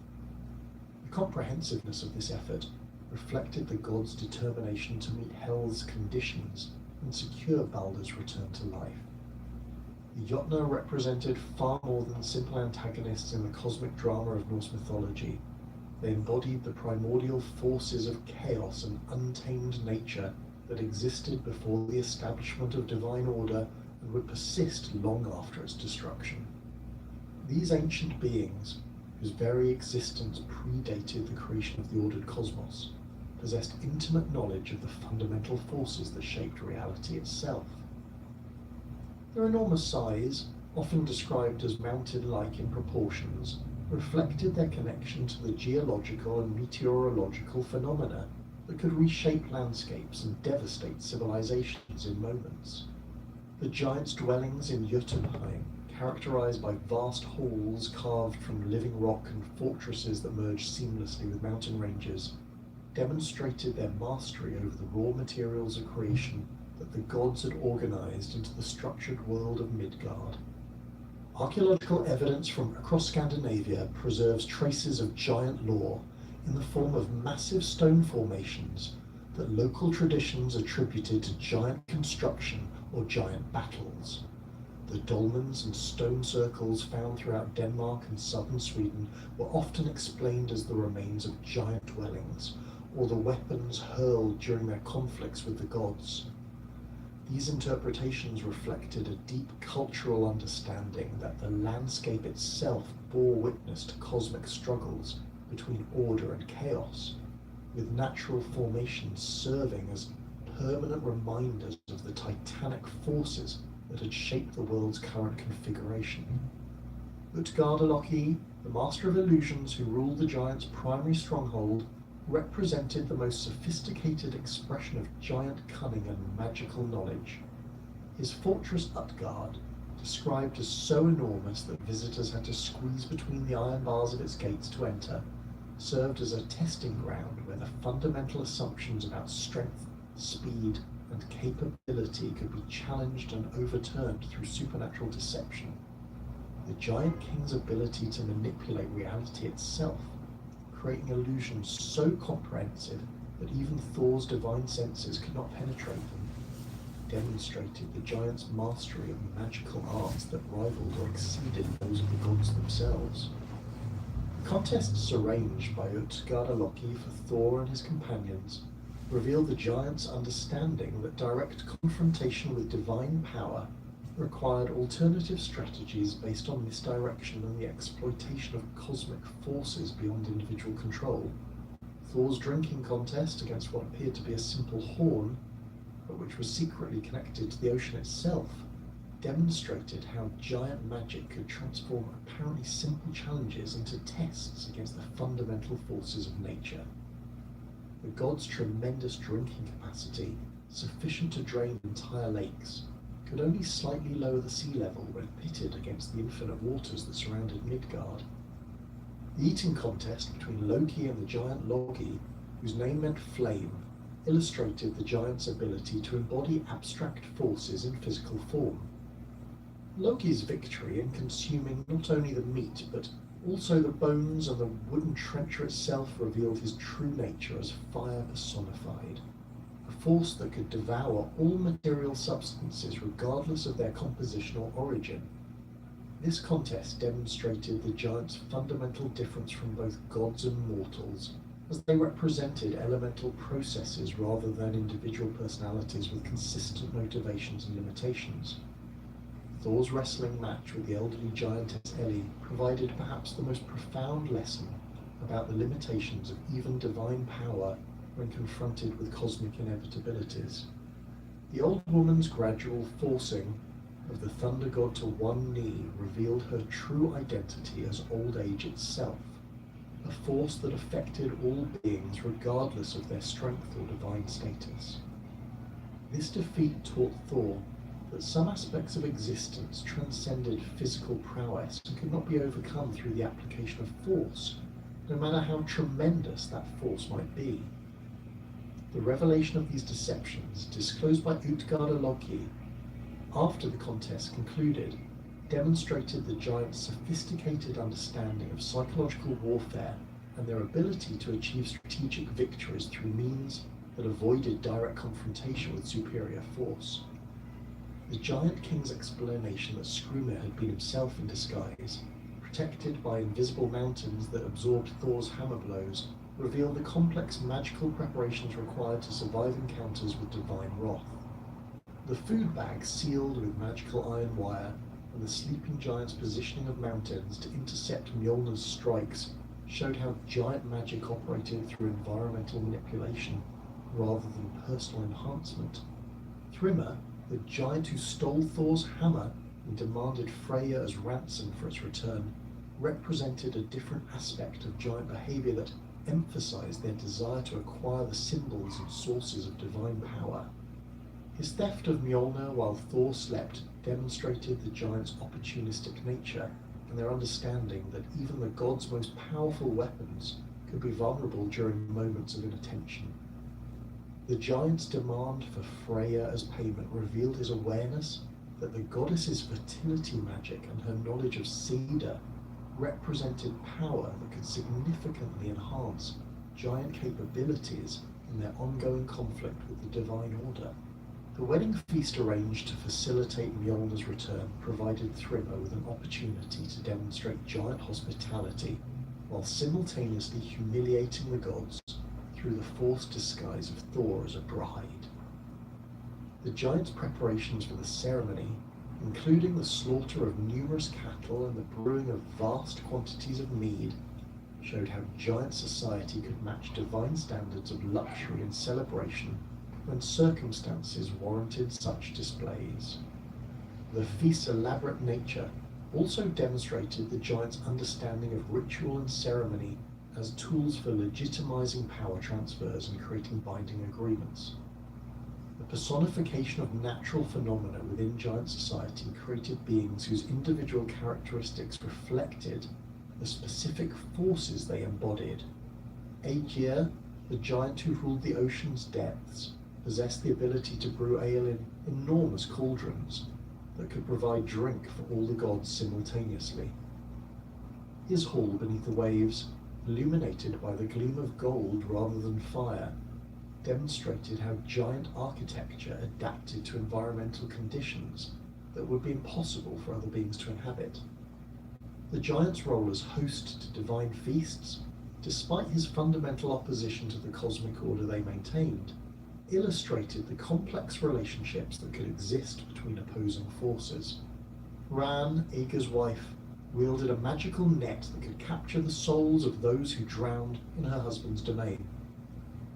The comprehensiveness of this effort reflected the gods' determination to meet Hel's conditions and secure Balder's return to life. The Jotnar represented far more than simple antagonists in the cosmic drama of Norse mythology. They embodied the primordial forces of chaos and untamed nature that existed before the establishment of divine order and would persist long after its destruction. These ancient beings, whose very existence predated the creation of the ordered cosmos, possessed intimate knowledge of the fundamental forces that shaped reality itself. Their enormous size, often described as mountain-like in proportions, reflected their connection to the geological and meteorological phenomena that could reshape landscapes and devastate civilizations in moments. The giants' dwellings in Jotunheim, characterized by vast halls carved from living rock and fortresses that merged seamlessly with mountain ranges, demonstrated their mastery over the raw materials of creation that the gods had organized into the structured world of Midgard. Archaeological evidence from across Scandinavia preserves traces of giant lore in the form of massive stone formations that local traditions attributed to giant construction or giant battles. The dolmens and stone circles found throughout Denmark and southern Sweden were often explained as the remains of giant dwellings, or the weapons hurled during their conflicts with the gods. These interpretations reflected a deep cultural understanding that the landscape itself bore witness to cosmic struggles between order and chaos, with natural formations serving as permanent reminders of the titanic forces that had shaped the world's current configuration. Utgardaloki, the master of illusions who ruled the giants' primary stronghold, represented the most sophisticated expression of giant cunning and magical knowledge. His fortress Utgard, described as so enormous that visitors had to squeeze between the iron bars of its gates to enter, served as a testing ground where the fundamental assumptions about strength, speed, and capability could be challenged and overturned through supernatural deception. The Giant King's ability to manipulate reality itself, creating illusions so comprehensive that even Thor's divine senses could not penetrate them, demonstrated the giant's mastery of magical arts that rivaled or exceeded those of the gods themselves. The contests arranged by Utgardaloki for Thor and his companions revealed the giant's understanding that direct confrontation with divine power required alternative strategies based on misdirection and the exploitation of cosmic forces beyond individual control. Thor's drinking contest against what appeared to be a simple horn, but which was secretly connected to the ocean itself, demonstrated how giant magic could transform apparently simple challenges into tests against the fundamental forces of nature. The gods' tremendous drinking capacity, sufficient to drain entire lakes, could only slightly lower the sea level when pitted against the infinite waters that surrounded Midgard. The eating contest between Loki and the giant Loki, whose name meant flame, illustrated the giant's ability to embody abstract forces in physical form. Loki's victory in consuming not only the meat but Also, the bones and the wooden trencher itself revealed his true nature as fire personified, a force that could devour all material substances regardless of their composition or origin. This contest demonstrated the giants' fundamental difference from both gods and mortals, as they represented elemental processes rather than individual personalities with consistent motivations and limitations. Thor's wrestling match with the elderly giantess Ellie provided perhaps the most profound lesson about the limitations of even divine power when confronted with cosmic inevitabilities. The old woman's gradual forcing of the thunder god to one knee revealed her true identity as old age itself, a force that affected all beings regardless of their strength or divine status. This defeat taught Thor that some aspects of existence transcended physical prowess and could not be overcome through the application of force, no matter how tremendous that force might be. The revelation of these deceptions, disclosed by Utgarda Loki after the contest concluded, demonstrated the giants' sophisticated understanding of psychological warfare and their ability to achieve strategic victories through means that avoided direct confrontation with superior force. The Giant King's explanation that Skruma had been himself in disguise, protected by invisible mountains that absorbed Thor's hammer blows, revealed the complex magical preparations required to survive encounters with divine wrath. The food bag sealed with magical iron wire and the sleeping giant's positioning of mountains to intercept Mjolnir's strikes showed how giant magic operated through environmental manipulation rather than personal enhancement. Thrymr, the giant who stole Thor's hammer and demanded Freya as ransom for its return, represented a different aspect of giant behavior that emphasized their desire to acquire the symbols and sources of divine power. His theft of Mjolnir while Thor slept demonstrated the giants' opportunistic nature and their understanding that even the gods' most powerful weapons could be vulnerable during moments of inattention. The giant's demand for Freya as payment revealed his awareness that the goddess's fertility magic and her knowledge of Cedar represented power that could significantly enhance giant capabilities in their ongoing conflict with the Divine Order. The wedding feast arranged to facilitate Mjolnir's return provided Thrymr with an opportunity to demonstrate giant hospitality while simultaneously humiliating the gods through the forced disguise of Thor as a bride. The giants' preparations for the ceremony, including the slaughter of numerous cattle and the brewing of vast quantities of mead, showed how giant society could match divine standards of luxury and celebration when circumstances warranted such displays. The feast's elaborate nature also demonstrated the giants' understanding of ritual and ceremony as tools for legitimizing power transfers and creating binding agreements. The personification of natural phenomena within giant society created beings whose individual characteristics reflected the specific forces they embodied. Aegir, the giant who ruled the ocean's depths, possessed the ability to brew ale in enormous cauldrons that could provide drink for all the gods simultaneously. His hall beneath the waves, illuminated by the gleam of gold rather than fire, demonstrated how giant architecture adapted to environmental conditions that would be impossible for other beings to inhabit. The giant's role as host to divine feasts, despite his fundamental opposition to the cosmic order they maintained, illustrated the complex relationships that could exist between opposing forces. Ran, Aegir's wife, wielded a magical net that could capture the souls of those who drowned in her husband's domain.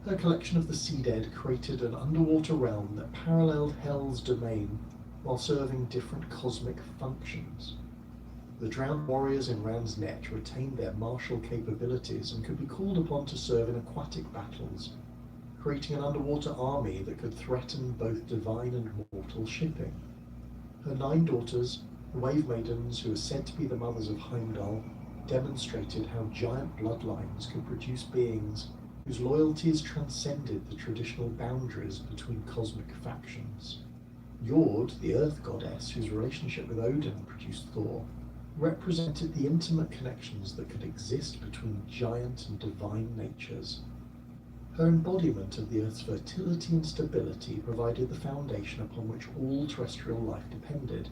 Her collection of the sea dead created an underwater realm that paralleled Hel's domain while serving different cosmic functions. The drowned warriors in Ran's net retained their martial capabilities and could be called upon to serve in aquatic battles, creating an underwater army that could threaten both divine and mortal shipping. Her 9 daughters, the Wave Maidens, who are said to be the mothers of Heimdall, demonstrated how giant bloodlines could produce beings whose loyalties transcended the traditional boundaries between cosmic factions. Jord, the Earth goddess, whose relationship with Odin produced Thor, represented the intimate connections that could exist between giant and divine natures. Her embodiment of the Earth's fertility and stability provided the foundation upon which all terrestrial life depended,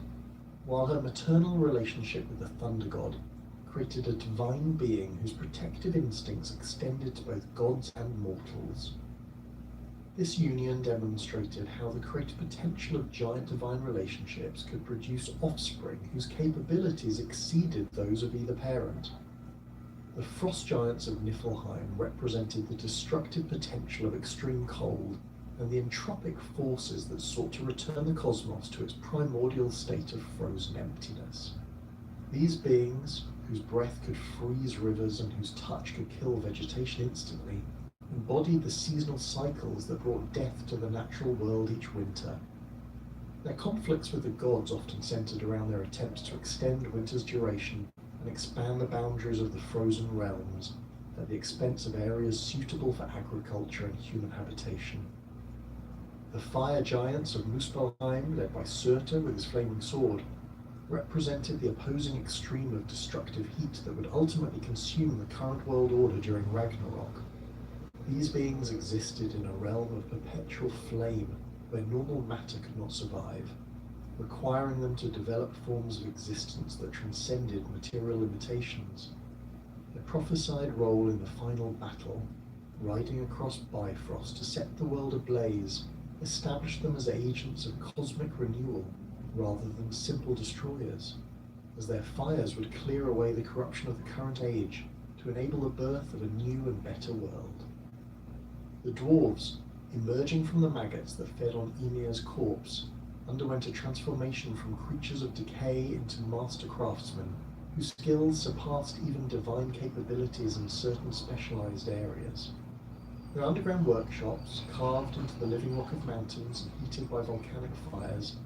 while her maternal relationship with the Thunder God created a divine being whose protective instincts extended to both gods and mortals. This union demonstrated how the creative potential of giant divine relationships could produce offspring whose capabilities exceeded those of either parent. The frost giants of Niflheim represented the destructive potential of extreme cold and the entropic forces that sought to return the cosmos to its primordial state of frozen emptiness. These beings, whose breath could freeze rivers and whose touch could kill vegetation instantly, embodied the seasonal cycles that brought death to the natural world each winter. Their conflicts with the gods often centered around their attempts to extend winter's duration and expand the boundaries of the frozen realms at the expense of areas suitable for agriculture and human habitation. The fire giants of Muspelheim, led by Surtur with his flaming sword, represented the opposing extreme of destructive heat that would ultimately consume the current world order during Ragnarok. These beings existed in a realm of perpetual flame where normal matter could not survive, requiring them to develop forms of existence that transcended material limitations. Their prophesied role in the final battle, riding across Bifrost to set the world ablaze, established them as agents of cosmic renewal rather than simple destroyers, as their fires would clear away the corruption of the current age to enable the birth of a new and better world. The dwarves, emerging from the maggots that fed on Ymir's corpse, underwent a transformation from creatures of decay into master craftsmen whose skills surpassed even divine capabilities in certain specialized areas. Their underground workshops, carved into the living rock of mountains and heated by volcanic fires,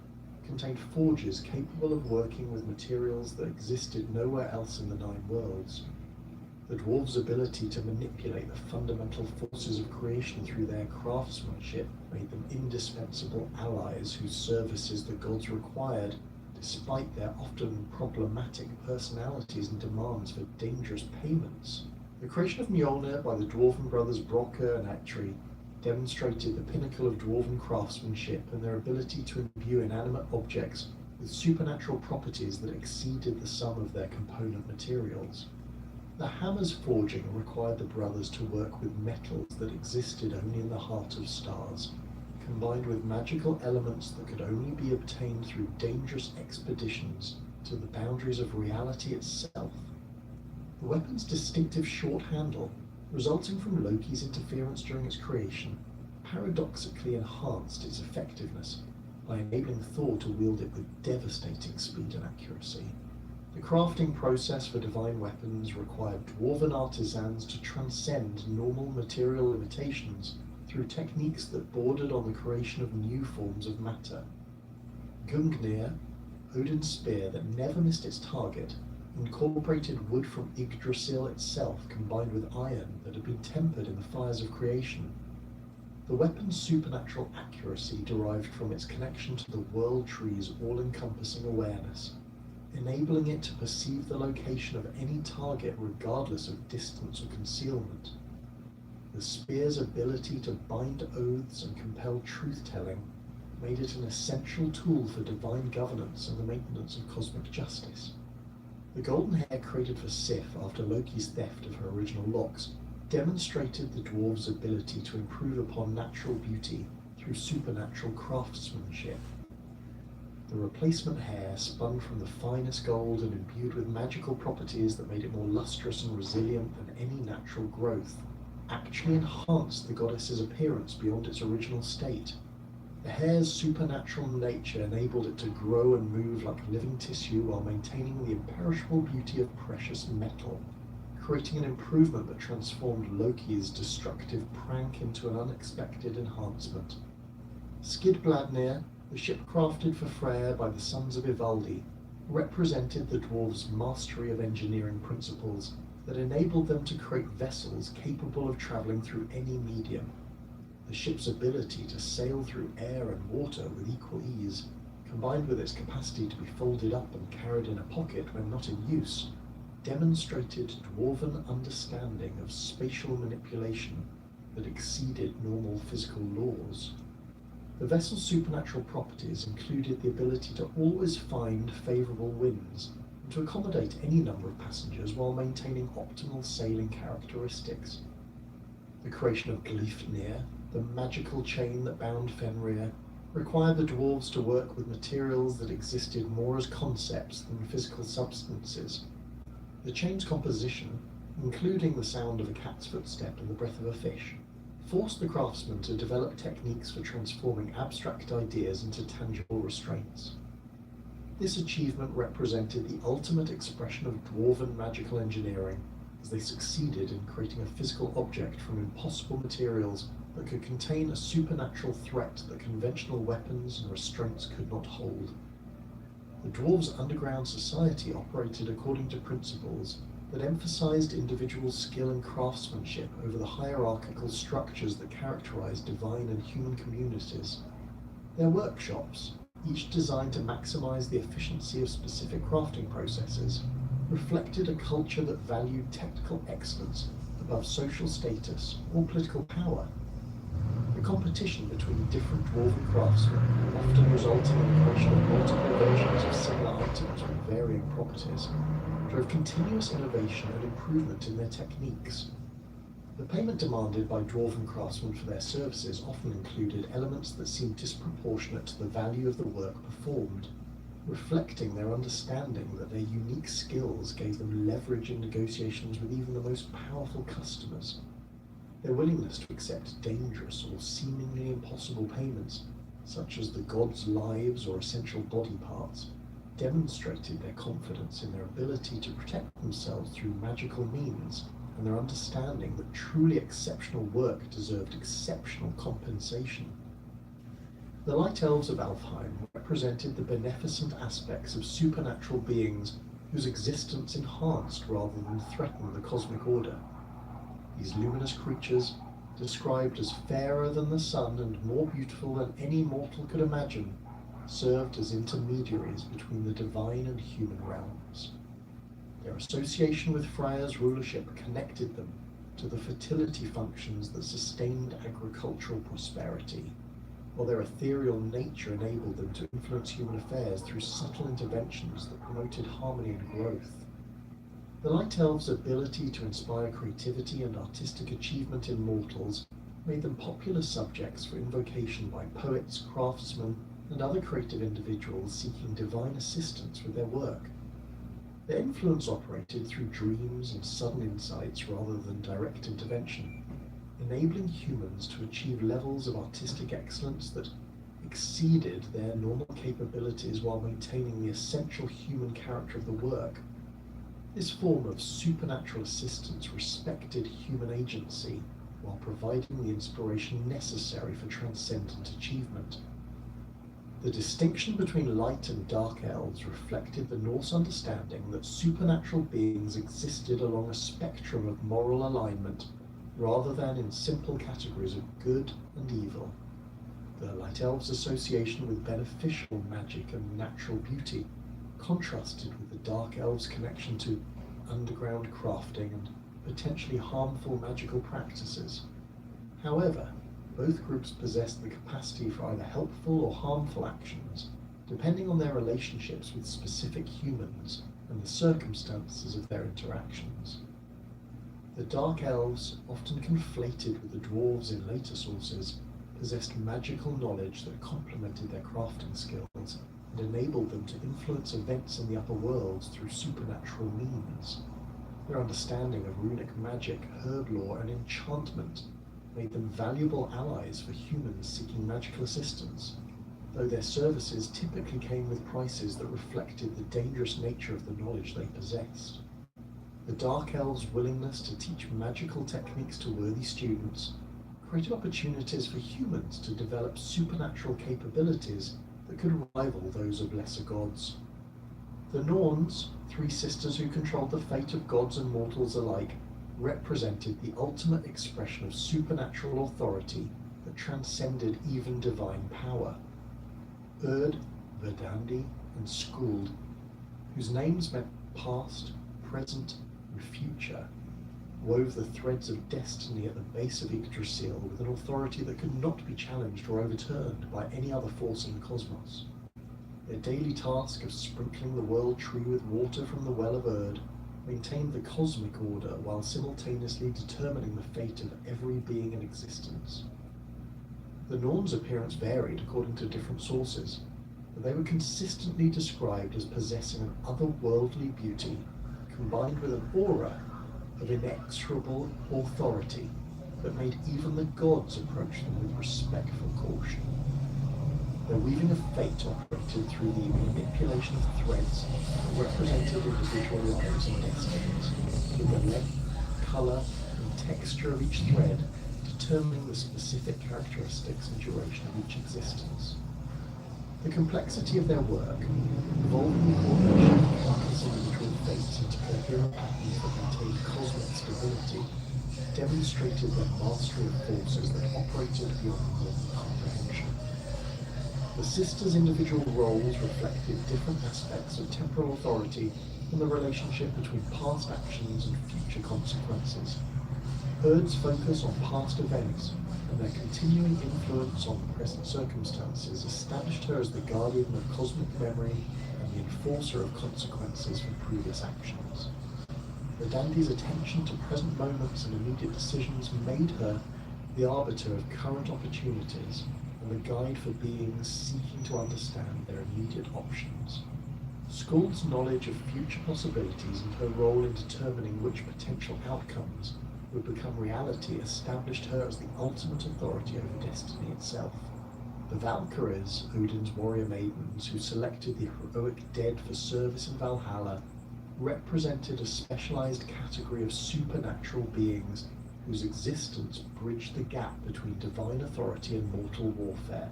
contained forges capable of working with materials that existed nowhere else in the Nine Worlds. The dwarves' ability to manipulate the fundamental forces of creation through their craftsmanship made them indispensable allies whose services the gods required, despite their often problematic personalities and demands for dangerous payments. The creation of Mjolnir by the dwarven brothers Brokkr and Eitri demonstrated the pinnacle of dwarven craftsmanship and their ability to imbue inanimate objects with supernatural properties that exceeded the sum of their component materials. The hammer's forging required the brothers to work with metals that existed only in the heart of stars, combined with magical elements that could only be obtained through dangerous expeditions to the boundaries of reality itself. The weapon's distinctive short handle, resulting from Loki's interference during its creation, paradoxically enhanced its effectiveness by enabling Thor to wield it with devastating speed and accuracy. The crafting process for divine weapons required dwarven artisans to transcend normal material limitations through techniques that bordered on the creation of new forms of matter. Gungnir, Odin's spear that never missed its target, incorporated wood from Yggdrasil itself combined with iron that had been tempered in the fires of creation. The weapon's supernatural accuracy derived from its connection to the World Tree's all-encompassing awareness, enabling it to perceive the location of any target regardless of distance or concealment. The spear's ability to bind oaths and compel truth-telling made it an essential tool for divine governance and the maintenance of cosmic justice. The golden hair created for Sif after Loki's theft of her original locks demonstrated the dwarves' ability to improve upon natural beauty through supernatural craftsmanship. The replacement hair, spun from the finest gold and imbued with magical properties that made it more lustrous and resilient than any natural growth, actually enhanced the goddess's appearance beyond its original state. The hair's supernatural nature enabled it to grow and move like living tissue while maintaining the imperishable beauty of precious metal, creating an improvement that transformed Loki's destructive prank into an unexpected enhancement. Skidbladnir, the ship crafted for Freyr by the sons of Ivaldi, represented the dwarves' mastery of engineering principles that enabled them to create vessels capable of traveling through any medium. The ship's ability to sail through air and water with equal ease combined with its capacity to be folded up and carried in a pocket when not in use, demonstrated dwarven understanding of spatial manipulation that exceeded normal physical laws. The vessel's supernatural properties included the ability to always find favourable winds and to accommodate any number of passengers while maintaining optimal sailing characteristics. The creation of Gleifnir, the magical chain that bound Fenrir, required the dwarves to work with materials that existed more as concepts than physical substances. The chain's composition, including the sound of a cat's footstep and the breath of a fish, forced the craftsmen to develop techniques for transforming abstract ideas into tangible restraints. This achievement represented the ultimate expression of dwarven magical engineering, as they succeeded in creating a physical object from impossible materials that could contain a supernatural threat that conventional weapons and restraints could not hold. The dwarves' underground society operated according to principles that emphasized individual skill and craftsmanship over the hierarchical structures that characterized divine and human communities. Their workshops, each designed to maximize the efficiency of specific crafting processes, reflected a culture that valued technical excellence above social status or political power. The competition between different dwarven craftsmen, often resulting in the creation of multiple versions of similar items with varying properties, drove continuous innovation and improvement in their techniques. The payment demanded by dwarven craftsmen for their services often included elements that seemed disproportionate to the value of the work performed, reflecting their understanding that their unique skills gave them leverage in negotiations with even the most powerful customers. Their willingness to accept dangerous or seemingly impossible payments, such as the gods' lives or essential body parts, demonstrated their confidence in their ability to protect themselves through magical means and their understanding that truly exceptional work deserved exceptional compensation. The Light Elves of Alfheim represented the beneficent aspects of supernatural beings whose existence enhanced rather than threatened the cosmic order. These luminous creatures, described as fairer than the sun and more beautiful than any mortal could imagine, served as intermediaries between the divine and human realms. Their association with Freya's rulership connected them to the fertility functions that sustained agricultural prosperity, while their ethereal nature enabled them to influence human affairs through subtle interventions that promoted harmony and growth. The Light Elves' ability to inspire creativity and artistic achievement in mortals made them popular subjects for invocation by poets, craftsmen, and other creative individuals seeking divine assistance with their work. Their influence operated through dreams and sudden insights rather than direct intervention, enabling humans to achieve levels of artistic excellence that exceeded their normal capabilities while maintaining the essential human character of the work. This form of supernatural assistance respected human agency while providing the inspiration necessary for transcendent achievement. The distinction between light and dark elves reflected the Norse understanding that supernatural beings existed along a spectrum of moral alignment rather than in simple categories of good and evil. The Light Elves' association with beneficial magic and natural beauty contrasted with the Dark Elves' connection to underground crafting and potentially harmful magical practices. However, both groups possessed the capacity for either helpful or harmful actions, depending on their relationships with specific humans and the circumstances of their interactions. The Dark Elves, often conflated with the Dwarves in later sources, possessed magical knowledge that complemented their crafting skills and enabled them to influence events in the upper worlds through supernatural means. Their understanding of runic magic, herb lore, and enchantment made them valuable allies for humans seeking magical assistance, though their services typically came with prices that reflected the dangerous nature of the knowledge they possessed. The Dark Elves' willingness to teach magical techniques to worthy students created opportunities for humans to develop supernatural capabilities that could rival those of lesser gods. The Norns, three sisters who controlled the fate of gods and mortals alike, represented the ultimate expression of supernatural authority that transcended even divine power. Urd, Verdandi, and Skuld, whose names meant past, present, and future, wove the threads of destiny at the base of Yggdrasil with an authority that could not be challenged or overturned by any other force in the cosmos. Their daily task of sprinkling the world tree with water from the well of Erd maintained the cosmic order while simultaneously determining the fate of every being in existence. The Norn's appearance varied according to different sources, but they were consistently described as possessing an otherworldly beauty combined with an aura of inexorable authority that made even the gods approach them with respectful caution. Their weaving of fate operated through the manipulation of threads that represented individual lives and destinies, with the length, colour, and texture of each thread determining the specific characteristics and duration of each existence. The complexity of their work, involving the coordination of countless individual fates into coherent patterns that maintained cosmic stability, demonstrated their mastery of forces that operated beyond modern comprehension. The sisters' individual roles reflected different aspects of temporal authority and the relationship between past actions and future consequences. Erd's focus on past events and their continuing influence on present circumstances established her as the guardian of cosmic memory and the enforcer of consequences for previous actions. Verdandi's attention to present moments and immediate decisions made her the arbiter of current opportunities and the guide for beings seeking to understand their immediate options. Skuld's knowledge of future possibilities and her role in determining which potential outcomes would become reality established her as the ultimate authority over destiny itself. The Valkyries, Odin's warrior maidens who selected the heroic dead for service in Valhalla, represented a specialized category of supernatural beings whose existence bridged the gap between divine authority and mortal warfare.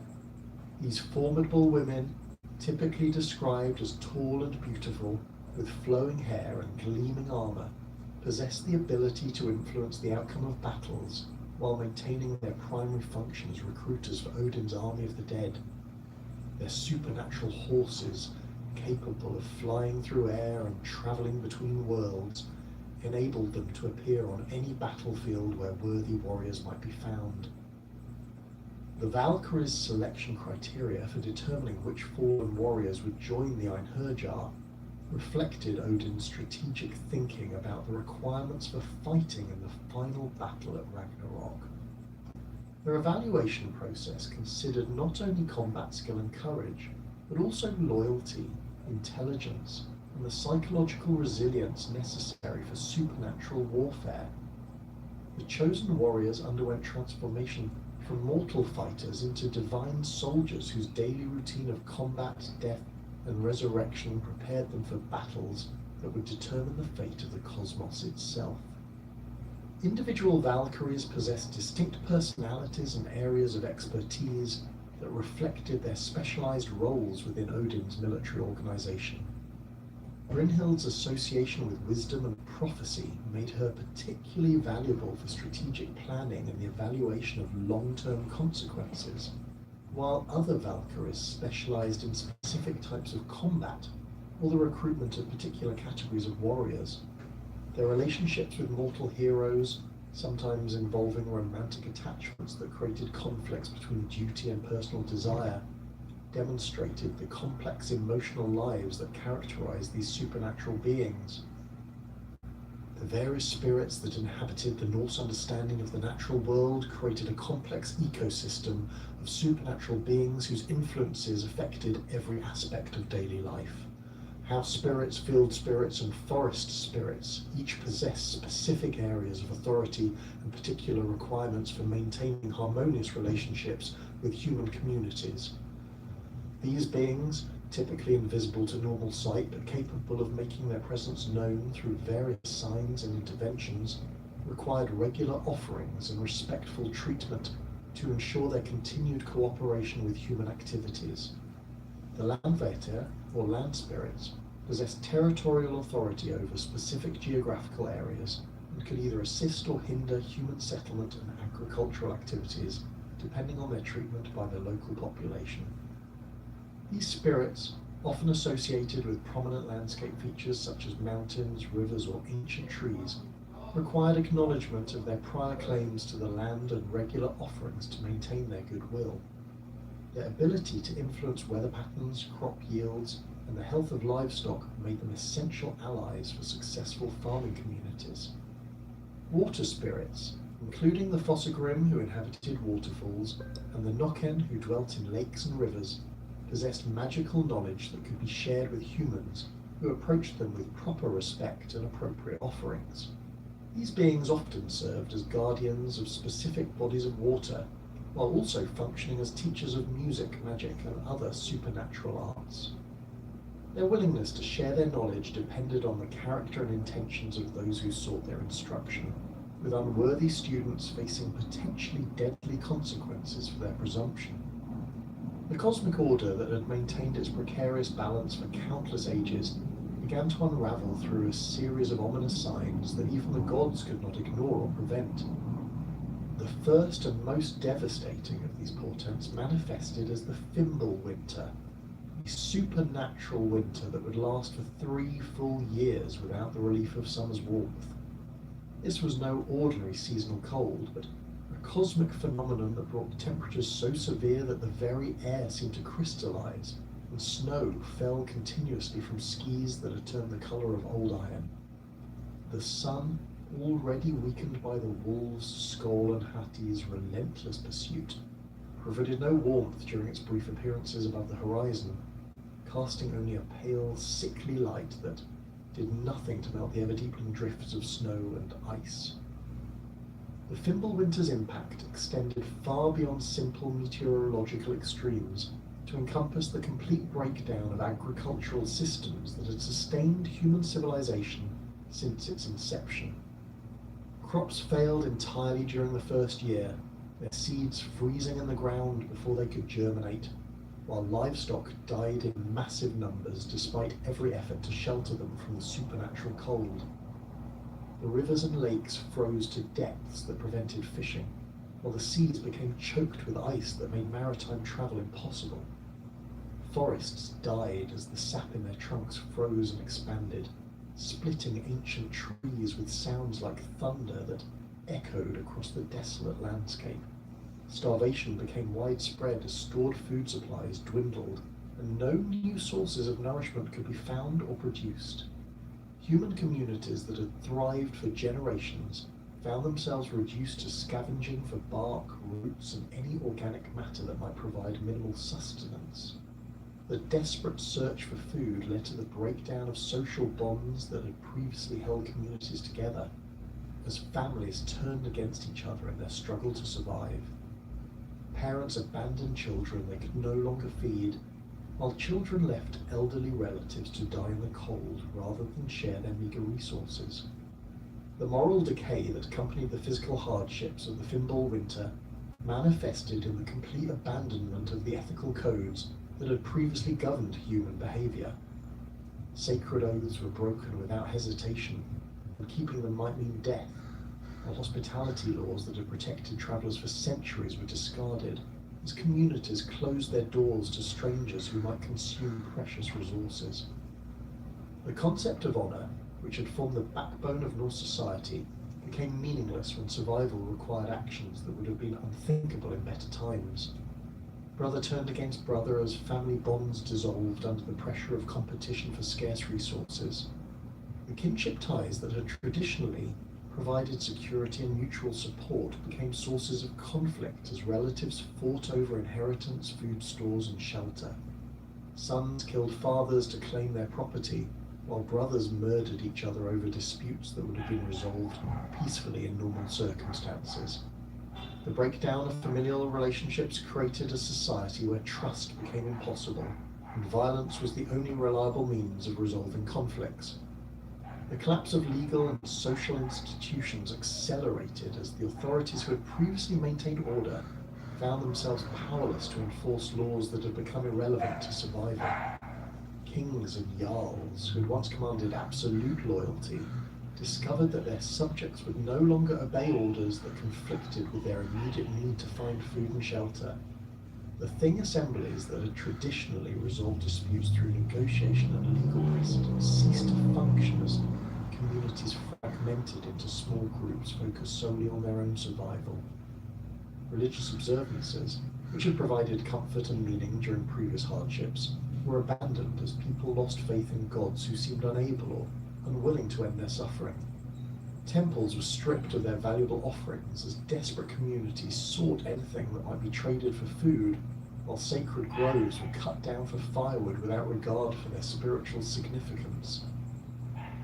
These formidable women, typically described as tall and beautiful, with flowing hair and gleaming armor, possess the ability to influence the outcome of battles while maintaining their primary function as recruiters for Odin's army of the dead. Their supernatural horses, capable of flying through air and traveling between worlds, enabled them to appear on any battlefield where worthy warriors might be found. The Valkyries' selection criteria for determining which fallen warriors would join the Einherjar reflected Odin's strategic thinking about the requirements for fighting in the final battle at Ragnarok. Their evaluation process considered not only combat skill and courage, but also loyalty, intelligence, and the psychological resilience necessary for supernatural warfare. The chosen warriors underwent transformation from mortal fighters into divine soldiers whose daily routine of combat, death, and resurrection prepared them for battles that would determine the fate of the cosmos itself. Individual Valkyries possessed distinct personalities and areas of expertise that reflected their specialized roles within Odin's military organization. Brynhild's association with wisdom and prophecy made her particularly valuable for strategic planning and the evaluation of long-term consequences, while other Valkyries specialized in specific types of combat or the recruitment of particular categories of warriors. Their relationships with mortal heroes, sometimes involving romantic attachments that created conflicts between duty and personal desire, demonstrated the complex emotional lives that characterize these supernatural beings. The various spirits that inhabited the Norse understanding of the natural world created a complex ecosystem of supernatural beings whose influences affected every aspect of daily life. House spirits, field spirits, and forest spirits each possess specific areas of authority and particular requirements for maintaining harmonious relationships with human communities. These beings, typically invisible to normal sight but capable of making their presence known through various signs and interventions, required regular offerings and respectful treatment to ensure their continued cooperation with human activities. The Landvætter, or land spirits, possessed territorial authority over specific geographical areas and could either assist or hinder human settlement and agricultural activities depending on their treatment by the local population. These spirits, often associated with prominent landscape features such as mountains, rivers, or ancient trees, required acknowledgement of their prior claims to the land and regular offerings to maintain their goodwill. Their ability to influence weather patterns, crop yields, and the health of livestock made them essential allies for successful farming communities. Water spirits, including the Fossagrim who inhabited waterfalls and the Nokken who dwelt in lakes and rivers, possessed magical knowledge that could be shared with humans who approached them with proper respect and appropriate offerings. These beings often served as guardians of specific bodies of water, while also functioning as teachers of music, magic, and other supernatural arts. Their willingness to share their knowledge depended on the character and intentions of those who sought their instruction, with unworthy students facing potentially deadly consequences for their presumption. The cosmic order that had maintained its precarious balance for countless ages began to unravel through a series of ominous signs that even the gods could not ignore or prevent. The first and most devastating of these portents manifested as the Fimble Winter, a supernatural winter that would last for 3 full years without the relief of summer's warmth. This was no ordinary seasonal cold, but a cosmic phenomenon that brought temperatures so severe that the very air seemed to crystallize, and snow fell continuously from skies that had turned the color of old iron. The sun, already weakened by the wolves, Skoll, and Hatti's relentless pursuit, provided no warmth during its brief appearances above the horizon, casting only a pale, sickly light that did nothing to melt the ever-deepening drifts of snow and ice. The Fimbulwinter's impact extended far beyond simple meteorological extremes to encompass the complete breakdown of agricultural systems that had sustained human civilization since its inception. Crops failed entirely during the first year, their seeds freezing in the ground before they could germinate, while livestock died in massive numbers despite every effort to shelter them from the supernatural cold. The rivers and lakes froze to depths that prevented fishing, while the seas became choked with ice that made maritime travel impossible. Forests died as the sap in their trunks froze and expanded, splitting ancient trees with sounds like thunder that echoed across the desolate landscape. Starvation became widespread as stored food supplies dwindled, and no new sources of nourishment could be found or produced. Human communities that had thrived for generations found themselves reduced to scavenging for bark, roots, and any organic matter that might provide minimal sustenance. The desperate search for food led to the breakdown of social bonds that had previously held communities together, as families turned against each other in their struggle to survive. Parents abandoned children they could no longer feed, while children left elderly relatives to die in the cold rather than share their meager resources. The moral decay that accompanied the physical hardships of the Fimbul Winter manifested in the complete abandonment of the ethical codes that had previously governed human behavior. Sacred oaths were broken without hesitation, and keeping them might mean death, while hospitality laws that had protected travelers for centuries were discarded, as communities closed their doors to strangers who might consume precious resources. The concept of honor, which had formed the backbone of Norse society, became meaningless when survival required actions that would have been unthinkable in better times. Brother turned against brother as family bonds dissolved under the pressure of competition for scarce resources. The kinship ties that had traditionally provided security and mutual support became sources of conflict as relatives fought over inheritance, food stores, and shelter. Sons killed fathers to claim their property, while brothers murdered each other over disputes that would have been resolved peacefully in normal circumstances. The breakdown of familial relationships created a society where trust became impossible, and violence was the only reliable means of resolving conflicts. The collapse of legal and social institutions accelerated as the authorities who had previously maintained order found themselves powerless to enforce laws that had become irrelevant to survival. Kings and jarls, who had once commanded absolute loyalty, discovered that their subjects would no longer obey orders that conflicted with their immediate need to find food and shelter. The Thing assemblies that had traditionally resolved disputes through negotiation and legal precedent ceased to function as communities fragmented into small groups focused solely on their own survival. Religious observances, which had provided comfort and meaning during previous hardships, were abandoned as people lost faith in gods who seemed unable or unwilling to end their suffering. Temples were stripped of their valuable offerings as desperate communities sought anything that might be traded for food, while sacred groves were cut down for firewood without regard for their spiritual significance.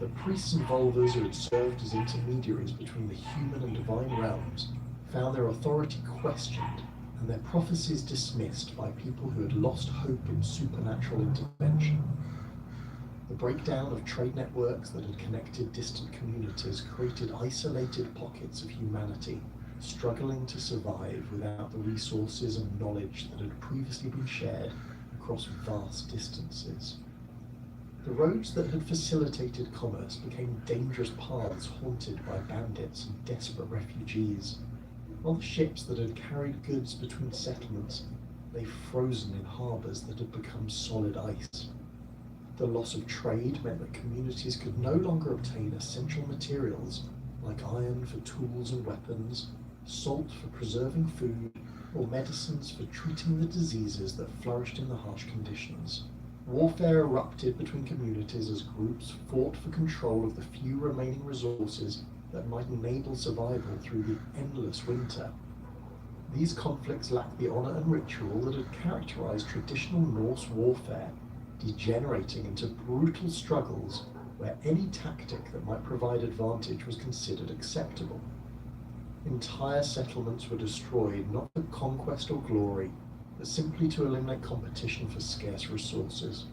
The priests and vulvas who had served as intermediaries between the human and divine realms found their authority questioned and their prophecies dismissed by people who had lost hope in supernatural intervention. The breakdown of trade networks that had connected distant communities created isolated pockets of humanity, struggling to survive without the resources and knowledge that had previously been shared across vast distances. The roads that had facilitated commerce became dangerous paths haunted by bandits and desperate refugees, while the ships that had carried goods between settlements lay frozen in harbours that had become solid ice. The loss of trade meant that communities could no longer obtain essential materials like iron for tools and weapons, salt for preserving food, or medicines for treating the diseases that flourished in the harsh conditions. Warfare erupted between communities as groups fought for control of the few remaining resources that might enable survival through the endless winter. These conflicts lacked the honour and ritual that had characterised traditional Norse warfare, degenerating into brutal struggles where any tactic that might provide advantage was considered acceptable. Entire settlements were destroyed not for conquest or glory, but simply to eliminate competition for scarce resources.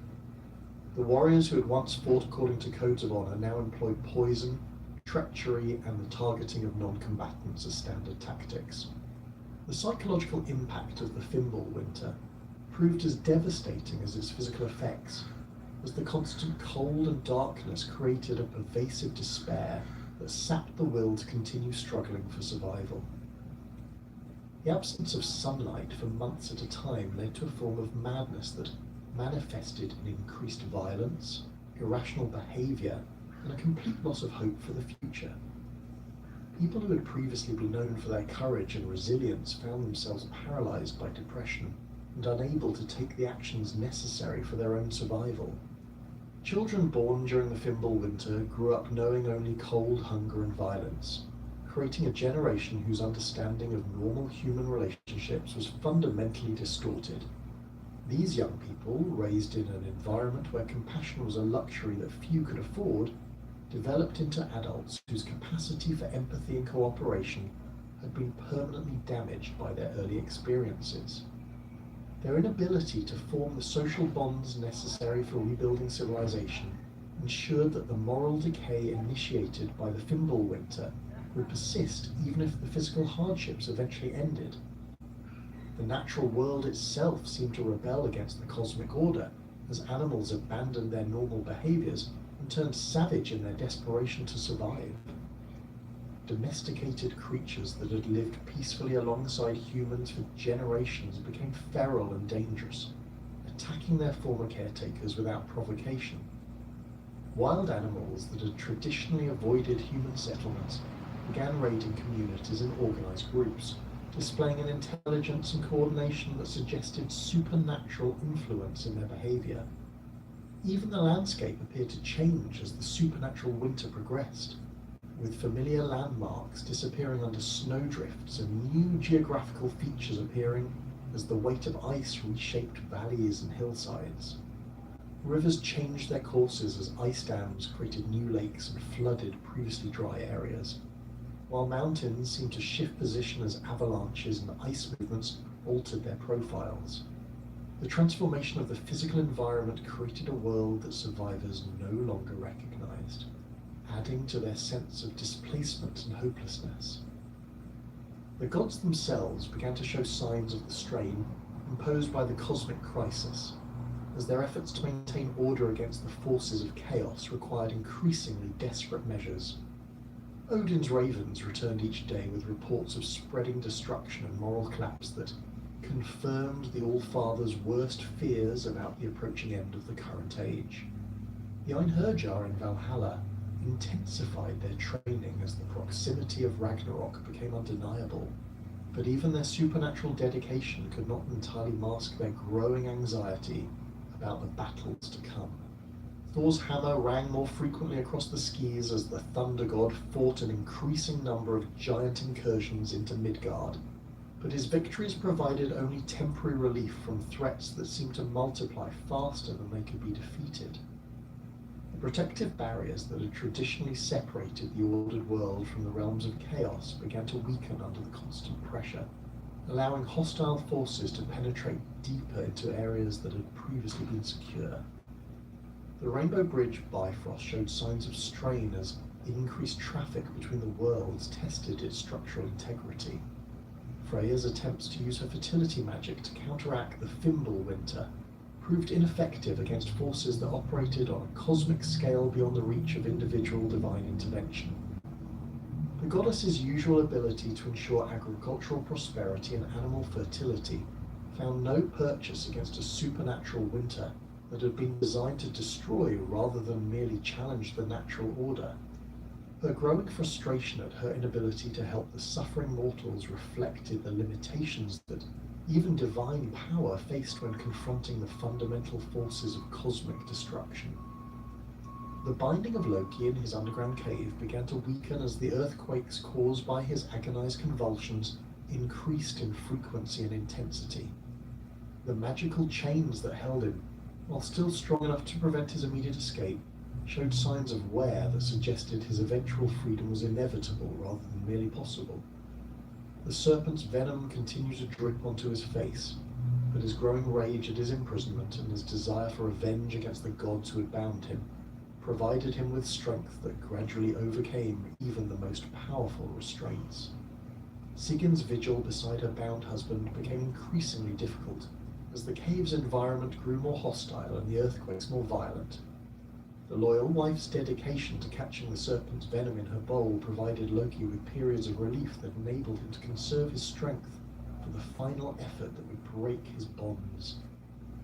The warriors who had once fought according to codes of honour now employed poison, treachery, and the targeting of non-combatants as standard tactics. The psychological impact of the Fimbulwinter proved as devastating as its physical effects, as the constant cold and darkness created a pervasive despair that sapped the will to continue struggling for survival. The absence of sunlight for months at a time led to a form of madness that manifested in increased violence, irrational behaviour, and a complete loss of hope for the future. People who had previously been known for their courage and resilience found themselves paralysed by depression and unable to take the actions necessary for their own survival. Children born during the Fimbulwinter grew up knowing only cold, hunger, and violence, creating a generation whose understanding of normal human relationships was fundamentally distorted. These young people, raised in an environment where compassion was a luxury that few could afford, developed into adults whose capacity for empathy and cooperation had been permanently damaged by their early experiences. Their inability to form the social bonds necessary for rebuilding civilization ensured that the moral decay initiated by the Fimbulwinter would persist even if the physical hardships eventually ended. The natural world itself seemed to rebel against the cosmic order as animals abandoned their normal behaviors and turned savage in their desperation to survive. Domesticated creatures that had lived peacefully alongside humans for generations became feral and dangerous, attacking their former caretakers without provocation. Wild animals that had traditionally avoided human settlements began raiding communities in organized groups, displaying an intelligence and coordination that suggested supernatural influence in their behavior. Even the landscape appeared to change as the supernatural winter progressed, with familiar landmarks disappearing under snowdrifts and new geographical features appearing as the weight of ice reshaped valleys and hillsides. Rivers changed their courses as ice dams created new lakes and flooded previously dry areas, while mountains seemed to shift position as avalanches and ice movements altered their profiles. The transformation of the physical environment created a world that survivors no longer recognized, adding to their sense of displacement and hopelessness. The gods themselves began to show signs of the strain imposed by the cosmic crisis, as their efforts to maintain order against the forces of chaos required increasingly desperate measures. Odin's ravens returned each day with reports of spreading destruction and moral collapse that confirmed the All-Father's worst fears about the approaching end of the current age. The Einherjar in Valhalla intensified their training as the proximity of Ragnarok became undeniable, but even their supernatural dedication could not entirely mask their growing anxiety about the battles to come. Thor's hammer rang more frequently across the skies as the Thunder God fought an increasing number of giant incursions into Midgard, but his victories provided only temporary relief from threats that seemed to multiply faster than they could be defeated. The protective barriers that had traditionally separated the ordered world from the realms of chaos began to weaken under the constant pressure, allowing hostile forces to penetrate deeper into areas that had previously been secure. The Rainbow Bridge Bifrost showed signs of strain as increased traffic between the worlds tested its structural integrity. Freya's attempts to use her fertility magic to counteract the Fimbulwinter proved ineffective against forces that operated on a cosmic scale beyond the reach of individual divine intervention. The goddess's usual ability to ensure agricultural prosperity and animal fertility found no purchase against a supernatural winter that had been designed to destroy rather than merely challenge the natural order. Her growing frustration at her inability to help the suffering mortals reflected the limitations that even divine power faced when confronting the fundamental forces of cosmic destruction. The binding of Loki in his underground cave began to weaken as the earthquakes caused by his agonized convulsions increased in frequency and intensity. The magical chains that held him, while still strong enough to prevent his immediate escape, showed signs of wear that suggested his eventual freedom was inevitable rather than merely possible. The serpent's venom continued to drip onto his face, but his growing rage at his imprisonment and his desire for revenge against the gods who had bound him provided him with strength that gradually overcame even the most powerful restraints. Sigin's vigil beside her bound husband became increasingly difficult as the cave's environment grew more hostile and the earthquakes more violent. The loyal wife's dedication to catching the serpent's venom in her bowl provided Loki with periods of relief that enabled him to conserve his strength for the final effort that would break his bonds.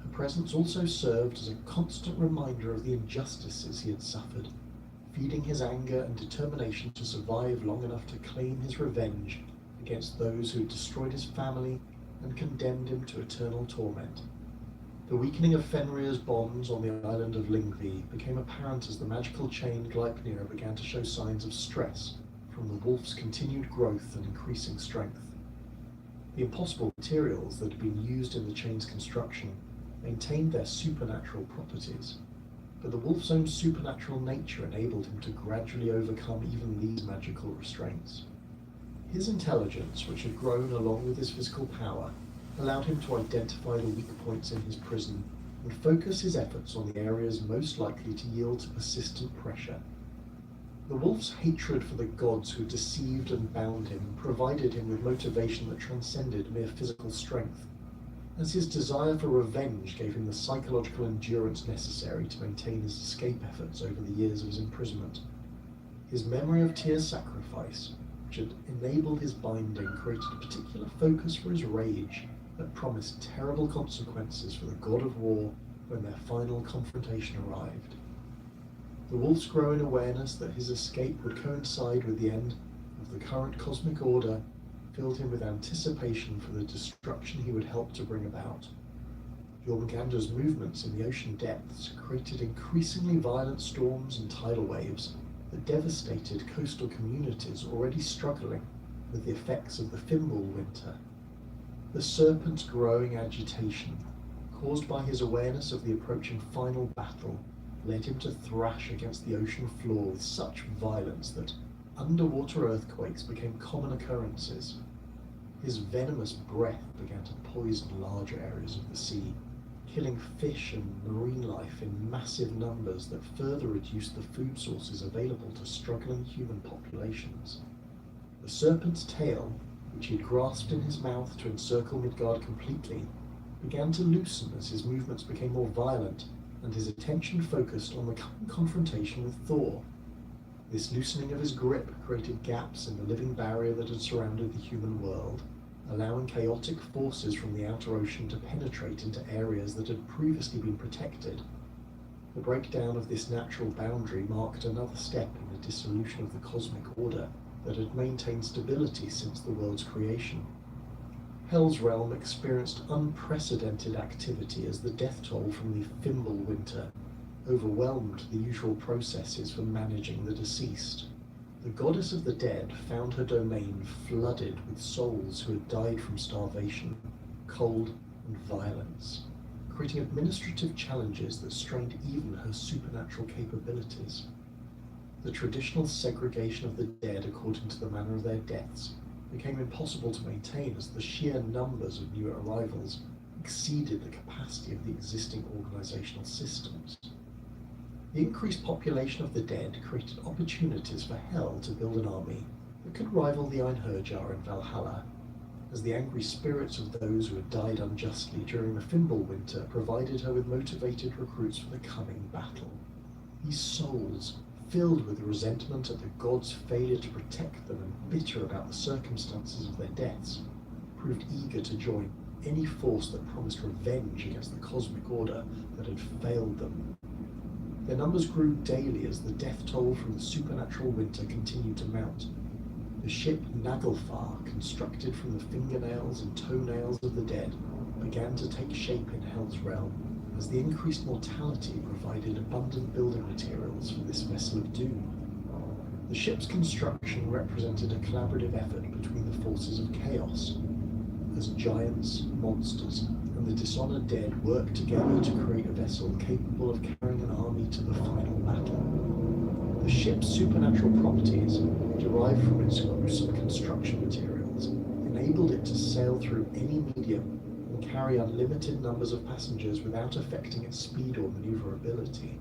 Her presence also served as a constant reminder of the injustices he had suffered, feeding his anger and determination to survive long enough to claim his revenge against those who had destroyed his family and condemned him to eternal torment. The weakening of Fenrir's bonds on the island of Lyngvi became apparent as the magical chain Gleipnir began to show signs of stress from the wolf's continued growth and increasing strength. The impossible materials that had been used in the chain's construction maintained their supernatural properties, but the wolf's own supernatural nature enabled him to gradually overcome even these magical restraints. His intelligence, which had grown along with his physical power, allowed him to identify the weak points in his prison and focus his efforts on the areas most likely to yield to persistent pressure. The wolf's hatred for the gods who deceived and bound him provided him with motivation that transcended mere physical strength, as his desire for revenge gave him the psychological endurance necessary to maintain his escape efforts over the years of his imprisonment. His memory of Tyr's sacrifice, which had enabled his binding, created a particular focus for his rage that promised terrible consequences for the god of war when their final confrontation arrived. The wolf's growing awareness that his escape would coincide with the end of the current cosmic order filled him with anticipation for the destruction he would help to bring about. Jormungandr's movements in the ocean depths created increasingly violent storms and tidal waves that devastated coastal communities already struggling with the effects of the Fimbulwinter. The serpent's growing agitation, caused by his awareness of the approaching final battle, led him to thrash against the ocean floor with such violence that underwater earthquakes became common occurrences. His venomous breath began to poison larger areas of the sea, killing fish and marine life in massive numbers that further reduced the food sources available to struggling human populations. The serpent's tail, which he had grasped in his mouth to encircle Midgard completely, began to loosen as his movements became more violent and his attention focused on the coming confrontation with Thor. This loosening of his grip created gaps in the living barrier that had surrounded the human world, allowing chaotic forces from the outer ocean to penetrate into areas that had previously been protected. The breakdown of this natural boundary marked another step in the dissolution of the cosmic order that had maintained stability since the world's creation. Hell's realm experienced unprecedented activity as the death toll from the Fimbul winter overwhelmed the usual processes for managing the deceased. The goddess of the dead found her domain flooded with souls who had died from starvation, cold, and violence, creating administrative challenges that strained even her supernatural capabilities. The traditional segregation of the dead according to the manner of their deaths became impossible to maintain as the sheer numbers of new arrivals exceeded the capacity of the existing organizational systems. The increased population of the dead created opportunities for Hell to build an army that could rival the Einherjar in Valhalla, as the angry spirits of those who had died unjustly during the Fimbul winter provided her with motivated recruits for the coming battle. These souls, filled with resentment at the gods' failure to protect them and bitter about the circumstances of their deaths, proved eager to join any force that promised revenge against the cosmic order that had failed them. Their numbers grew daily as the death toll from the supernatural winter continued to mount. The ship Naglfar, constructed from the fingernails and toenails of the dead, began to take shape in Hell's realm, as the increased mortality provided abundant building materials for this vessel of doom. The ship's construction represented a collaborative effort between the forces of chaos, as giants, monsters, and the dishonored dead worked together to create a vessel capable of carrying an army to the final battle. The ship's supernatural properties, derived from its gruesome construction materials, enabled it to sail through any medium and carry unlimited numbers of passengers without affecting its speed or maneuverability.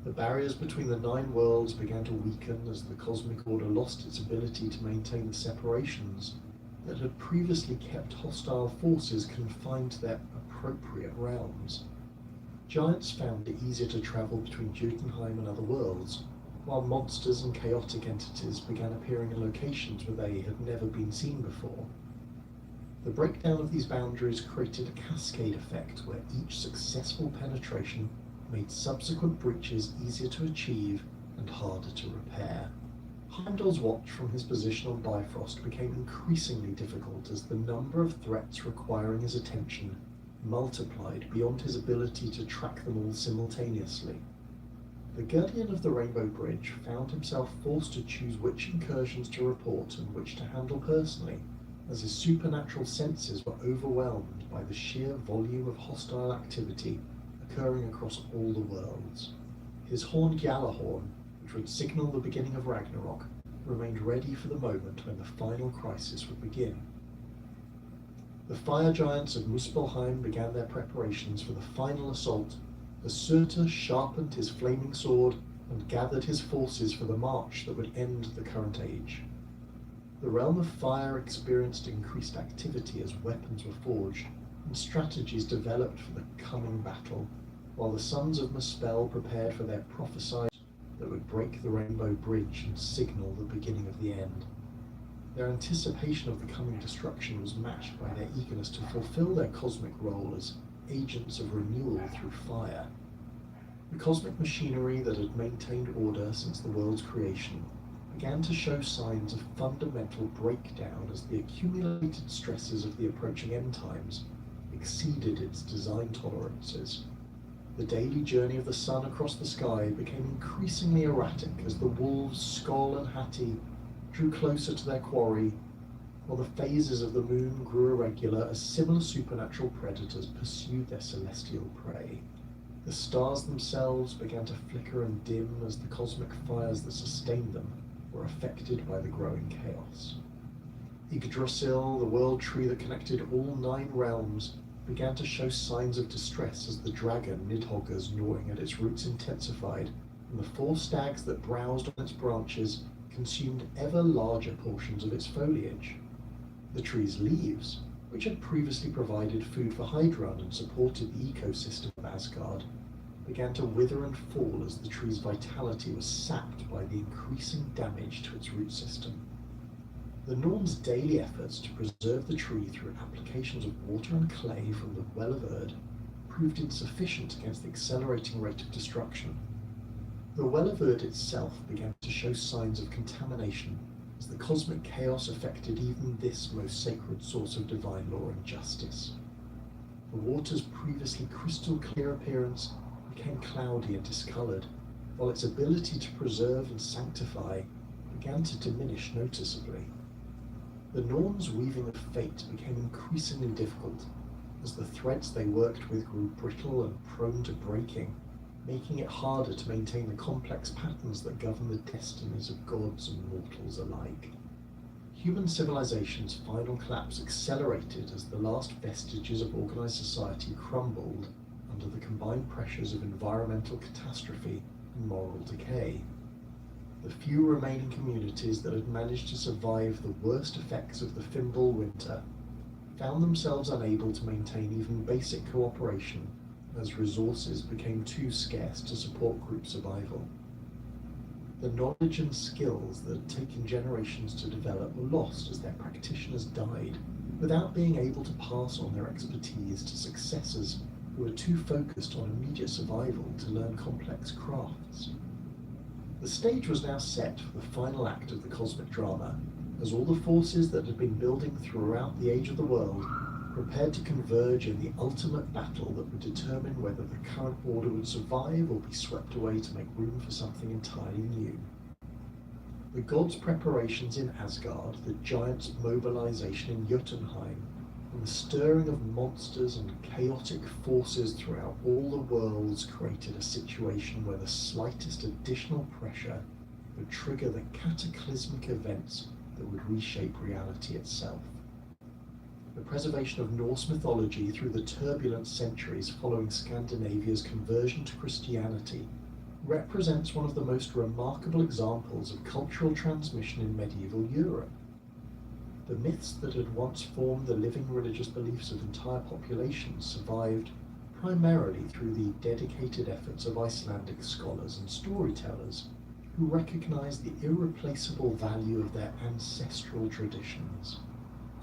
The barriers between the 9 worlds began to weaken as the cosmic order lost its ability to maintain the separations that had previously kept hostile forces confined to their appropriate realms. Giants found it easier to travel between Jotunheim and other worlds, while monsters and chaotic entities began appearing in locations where they had never been seen before. The breakdown of these boundaries created a cascade effect where each successful penetration made subsequent breaches easier to achieve and harder to repair. Heimdall's watch from his position on Bifrost became increasingly difficult as the number of threats requiring his attention multiplied beyond his ability to track them all simultaneously. The Guardian of the Rainbow Bridge found himself forced to choose which incursions to report and which to handle personally, as his supernatural senses were overwhelmed by the sheer volume of hostile activity occurring across all the worlds. His horn Gjallarhorn, which would signal the beginning of Ragnarok, remained ready for the moment when the final crisis would begin. The fire giants of Muspelheim began their preparations for the final assault as Surtur sharpened his flaming sword and gathered his forces for the march that would end the current age. The realm of fire experienced increased activity as weapons were forged and strategies developed for the coming battle, while the sons of Muspel prepared for their prophesied that would break the Rainbow Bridge and signal the beginning of the end. Their anticipation of the coming destruction was matched by their eagerness to fulfill their cosmic role as agents of renewal through fire. The cosmic machinery that had maintained order since the world's creation began to show signs of fundamental breakdown as the accumulated stresses of the approaching end times exceeded its design tolerances. The daily journey of the sun across the sky became increasingly erratic as the wolves Skoll and Hati drew closer to their quarry, while the phases of the moon grew irregular as similar supernatural predators pursued their celestial prey. The stars themselves began to flicker and dim as the cosmic fires that sustained them were affected by the growing chaos. Yggdrasil, the world tree that connected all 9 realms, began to show signs of distress as the dragon Nidhogger's gnawing at its roots intensified, and the 4 stags that browsed on its branches consumed ever larger portions of its foliage. The tree's leaves, which had previously provided food for Hydrun and supported the ecosystem of Asgard, began to wither and fall as the tree's vitality was sapped by the increasing damage to its root system. The Norns' daily efforts to preserve the tree through applications of water and clay from the Well of Erd proved insufficient against the accelerating rate of destruction. The Well of Erd itself began to show signs of contamination as the cosmic chaos affected even this most sacred source of divine law and justice. The water's previously crystal clear appearance became cloudy and discoloured, while its ability to preserve and sanctify began to diminish noticeably. The Norns' weaving of fate became increasingly difficult as the threads they worked with grew brittle and prone to breaking, making it harder to maintain the complex patterns that govern the destinies of gods and mortals alike. Human civilization's final collapse accelerated as the last vestiges of organized society crumbled under the combined pressures of environmental catastrophe and moral decay. The few remaining communities that had managed to survive the worst effects of the Fimbul winter found themselves unable to maintain even basic cooperation as resources became too scarce to support group survival. The knowledge and skills that had taken generations to develop were lost as their practitioners died, without being able to pass on their expertise to successors who were too focused on immediate survival to learn complex crafts. The stage was now set for the final act of the cosmic drama, as all the forces that had been building throughout the age of the world prepared to converge in the ultimate battle that would determine whether the current order would survive or be swept away to make room for something entirely new. The gods' preparations in Asgard, the giants' mobilization in Jotunheim, and the stirring of monsters and chaotic forces throughout all the worlds created a situation where the slightest additional pressure would trigger the cataclysmic events that would reshape reality itself. The preservation of Norse mythology through the turbulent centuries following Scandinavia's conversion to Christianity represents one of the most remarkable examples of cultural transmission in medieval Europe. The myths that had once formed the living religious beliefs of entire populations survived primarily through the dedicated efforts of Icelandic scholars and storytellers who recognized the irreplaceable value of their ancestral traditions.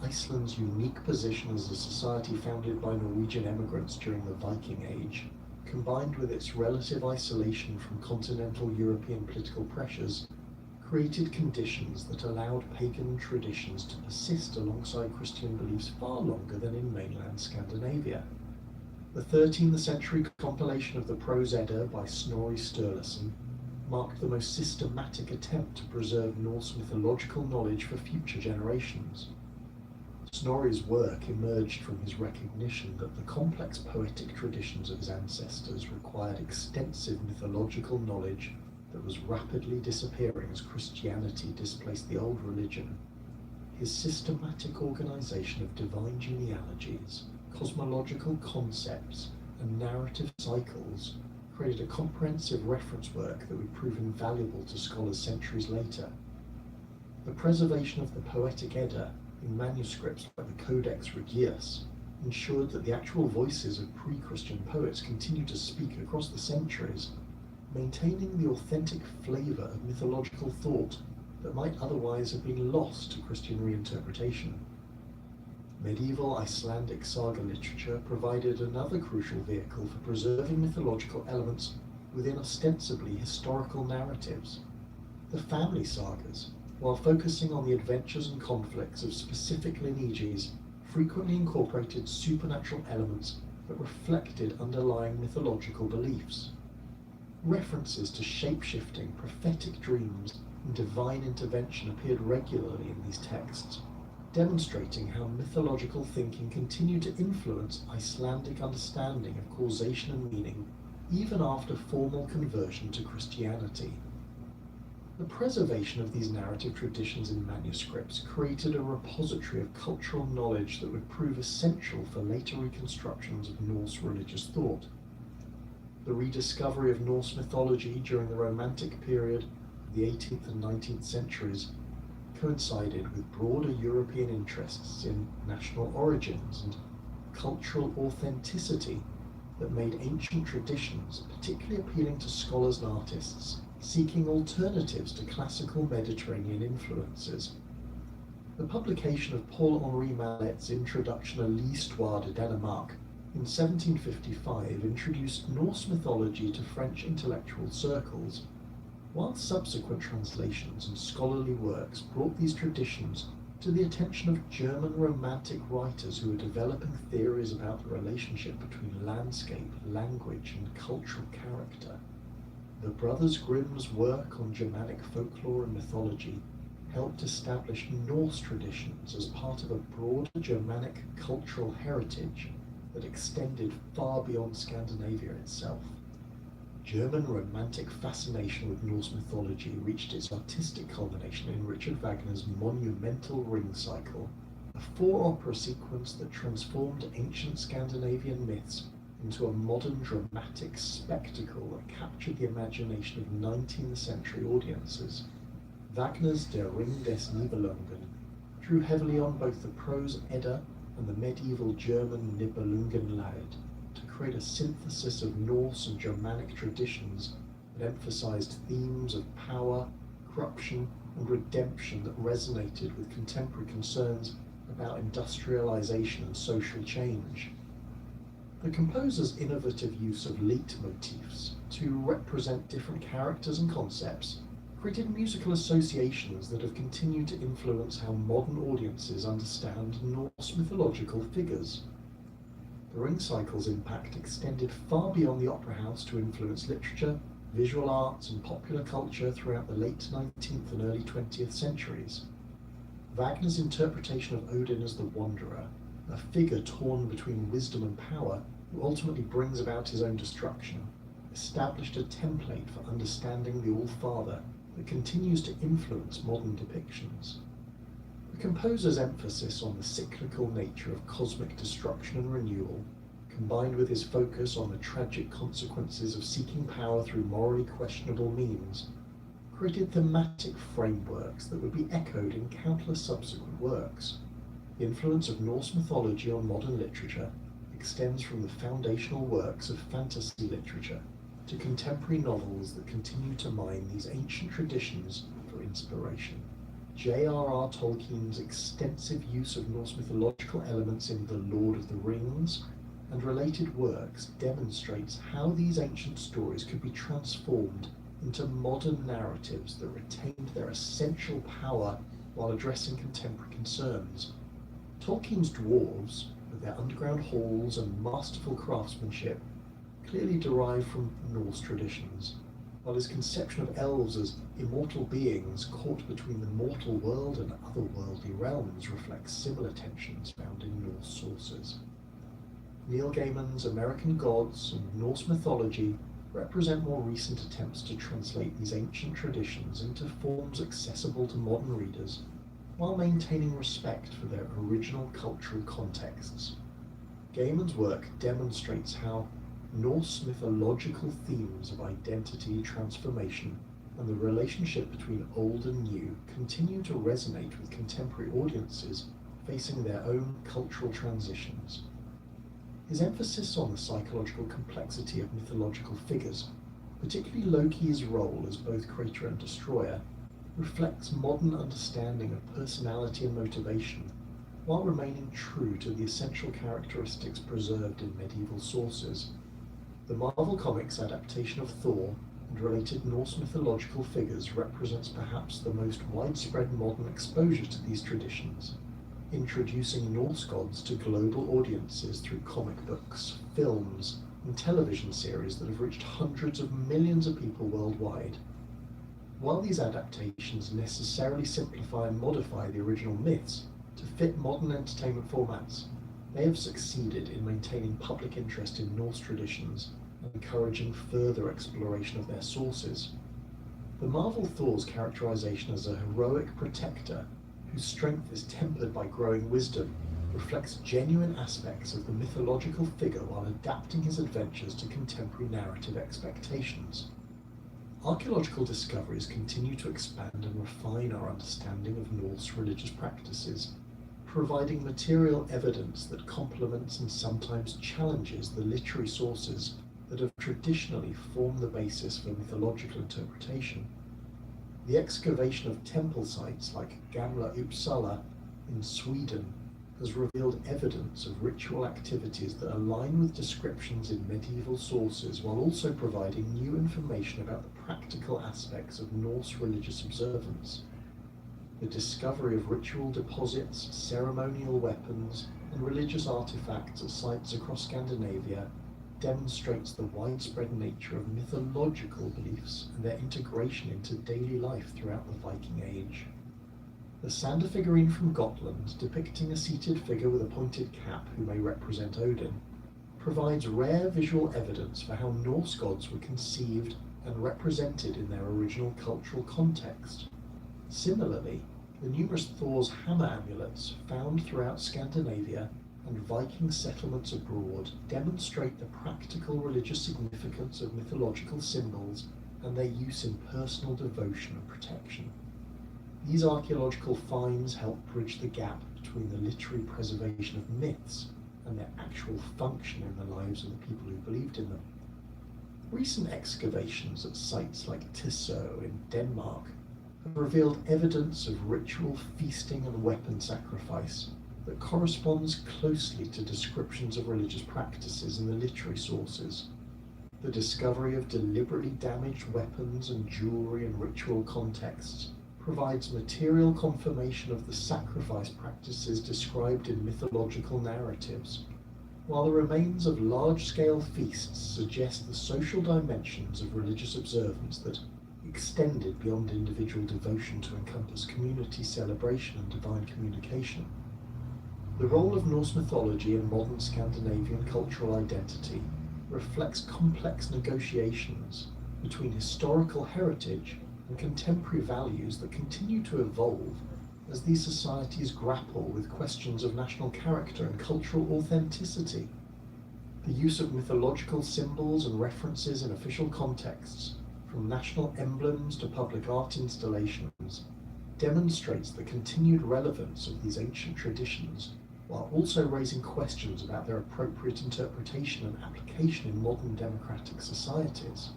Iceland's unique position as a society founded by Norwegian immigrants during the Viking Age, combined with its relative isolation from continental European political pressures, created conditions that allowed pagan traditions to persist alongside Christian beliefs far longer than in mainland Scandinavia. The 13th century compilation of the Prose Edda by Snorri Sturluson marked the most systematic attempt to preserve Norse mythological knowledge for future generations. Snorri's work emerged from his recognition that the complex poetic traditions of his ancestors required extensive mythological knowledge that was rapidly disappearing as Christianity displaced the old religion. His systematic organization of divine genealogies, cosmological concepts, and narrative cycles created a comprehensive reference work that would prove invaluable to scholars centuries later. The preservation of the Poetic Edda in manuscripts like the Codex Regius ensured that the actual voices of pre-Christian poets continued to speak across the centuries, maintaining the authentic flavour of mythological thought that might otherwise have been lost to Christian reinterpretation. Medieval Icelandic saga literature provided another crucial vehicle for preserving mythological elements within ostensibly historical narratives. The family sagas, while focusing on the adventures and conflicts of specific lineages, frequently incorporated supernatural elements that reflected underlying mythological beliefs. References to shape-shifting, prophetic dreams, and divine intervention appeared regularly in these texts, demonstrating how mythological thinking continued to influence Icelandic understanding of causation and meaning even after formal conversion to Christianity. The preservation of these narrative traditions in manuscripts created a repository of cultural knowledge that would prove essential for later reconstructions of Norse religious thought. The rediscovery of Norse mythology during the Romantic period of the 18th and 19th centuries coincided with broader European interests in national origins and cultural authenticity that made ancient traditions particularly appealing to scholars and artists seeking alternatives to classical Mediterranean influences. The publication of Paul-Henri Mallet's Introduction à l'Histoire de Danemark in 1755 introduced Norse mythology to French intellectual circles, while subsequent translations and scholarly works brought these traditions to the attention of German Romantic writers who were developing theories about the relationship between landscape, language, and cultural character. The Brothers Grimm's work on Germanic folklore and mythology helped establish Norse traditions as part of a broader Germanic cultural heritage that extended far beyond Scandinavia itself. German Romantic fascination with Norse mythology reached its artistic culmination in Richard Wagner's monumental Ring Cycle, a four-opera sequence that transformed ancient Scandinavian myths into a modern dramatic spectacle that captured the imagination of 19th century audiences. Wagner's Der Ring des Nibelungen drew heavily on both the prose Edda and the medieval German Nibelungenlied to create a synthesis of Norse and Germanic traditions that emphasized themes of power, corruption, and redemption that resonated with contemporary concerns about industrialization and social change. The composer's innovative use of leitmotifs to represent different characters and concepts created musical associations that have continued to influence how modern audiences understand Norse mythological figures. The Ring Cycle's impact extended far beyond the opera house to influence literature, visual arts, and popular culture throughout the late 19th and early 20th centuries. Wagner's interpretation of Odin as the Wanderer, a figure torn between wisdom and power who ultimately brings about his own destruction, established a template for understanding the All-Father that continues to influence modern depictions. The composer's emphasis on the cyclical nature of cosmic destruction and renewal, combined with his focus on the tragic consequences of seeking power through morally questionable means, created thematic frameworks that would be echoed in countless subsequent works. The influence of Norse mythology on modern literature extends from the foundational works of fantasy literature to contemporary novels that continue to mine these ancient traditions for inspiration. J.R.R. Tolkien's extensive use of Norse mythological elements in The Lord of the Rings and related works demonstrates how these ancient stories could be transformed into modern narratives that retained their essential power while addressing contemporary concerns. Tolkien's dwarves, with their underground halls and masterful craftsmanship, clearly derived from Norse traditions, while his conception of elves as immortal beings caught between the mortal world and otherworldly realms reflects similar tensions found in Norse sources. Neil Gaiman's American Gods and Norse mythology represent more recent attempts to translate these ancient traditions into forms accessible to modern readers, while maintaining respect for their original cultural contexts. Gaiman's work demonstrates how Norse mythological themes of identity transformation and the relationship between old and new continue to resonate with contemporary audiences facing their own cultural transitions. His emphasis on the psychological complexity of mythological figures, particularly Loki's role as both creator and destroyer, reflects modern understanding of personality and motivation, while remaining true to the essential characteristics preserved in medieval sources. The Marvel Comics adaptation of Thor and related Norse mythological figures represents perhaps the most widespread modern exposure to these traditions, introducing Norse gods to global audiences through comic books, films, and television series that have reached hundreds of millions of people worldwide. While these adaptations necessarily simplify and modify the original myths to fit modern entertainment formats, they have succeeded in maintaining public interest in Norse traditions and encouraging further exploration of their sources. The Marvel Thor's characterization as a heroic protector whose strength is tempered by growing wisdom reflects genuine aspects of the mythological figure while adapting his adventures to contemporary narrative expectations. Archaeological discoveries continue to expand and refine our understanding of Norse religious practices, providing material evidence that complements and sometimes challenges the literary sources that have traditionally formed the basis for mythological interpretation. The excavation of temple sites like Gamla Uppsala in Sweden has revealed evidence of ritual activities that align with descriptions in medieval sources while also providing new information about the practical aspects of Norse religious observance. The discovery of ritual deposits, ceremonial weapons, and religious artifacts at sites across Scandinavia demonstrates the widespread nature of mythological beliefs and their integration into daily life throughout the Viking Age. The Sander figurine from Gotland, depicting a seated figure with a pointed cap who may represent Odin, provides rare visual evidence for how Norse gods were conceived and represented in their original cultural context. Similarly, the numerous Thor's hammer amulets found throughout Scandinavia and Viking settlements abroad demonstrate the practical religious significance of mythological symbols and their use in personal devotion and protection. These archaeological finds help bridge the gap between the literary preservation of myths and their actual function in the lives of the people who believed in them. Recent excavations at sites like Tissø in Denmark have revealed evidence of ritual feasting and weapon sacrifice that corresponds closely to descriptions of religious practices in the literary sources. The discovery of deliberately damaged weapons and jewelry in ritual contexts provides material confirmation of the sacrifice practices described in mythological narratives, while the remains of large-scale feasts suggest the social dimensions of religious observance that extended beyond individual devotion to encompass community celebration and divine communication. The role of Norse mythology in modern Scandinavian cultural identity reflects complex negotiations between historical heritage and contemporary values that continue to evolve as these societies grapple with questions of national character and cultural authenticity. The use of mythological symbols and references in official contexts, from national emblems to public art installations, demonstrates the continued relevance of these ancient traditions, while also raising questions about their appropriate interpretation and application in modern democratic societies.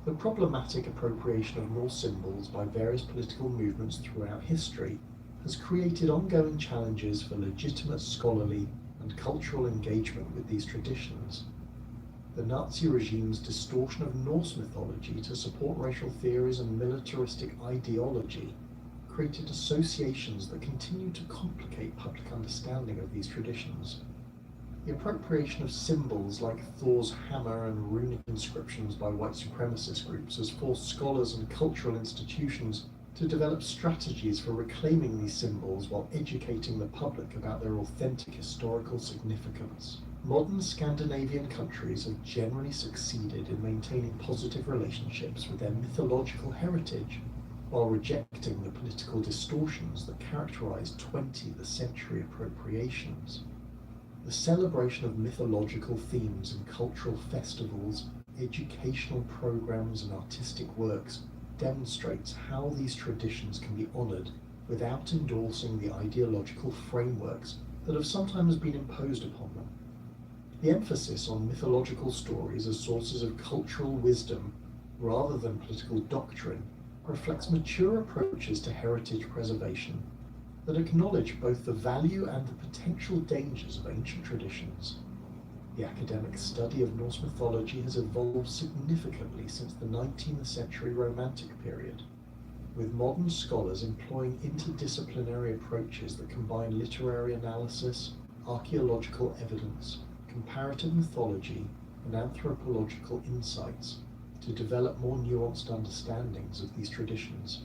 The problematic appropriation of Norse symbols by various political movements throughout history has created ongoing challenges for legitimate scholarly and cultural engagement with these traditions. The Nazi regime's distortion of Norse mythology to support racial theories and militaristic ideology created associations that continue to complicate public understanding of these traditions. The appropriation of symbols like Thor's hammer and runic inscriptions by white supremacist groups has forced scholars and cultural institutions to develop strategies for reclaiming these symbols while educating the public about their authentic historical significance. Modern Scandinavian countries have generally succeeded in maintaining positive relationships with their mythological heritage, while rejecting the political distortions that characterize 20th century appropriations. The celebration of mythological themes in cultural festivals, educational programs, and artistic works demonstrates how these traditions can be honored without endorsing the ideological frameworks that have sometimes been imposed upon them. The emphasis on mythological stories as sources of cultural wisdom rather than political doctrine reflects mature approaches to heritage preservation that acknowledge both the value and the potential dangers of ancient traditions. The academic study of Norse mythology has evolved significantly since the 19th century Romantic period, with modern scholars employing interdisciplinary approaches that combine literary analysis, archaeological evidence, comparative mythology, and anthropological insights to develop more nuanced understandings of these traditions.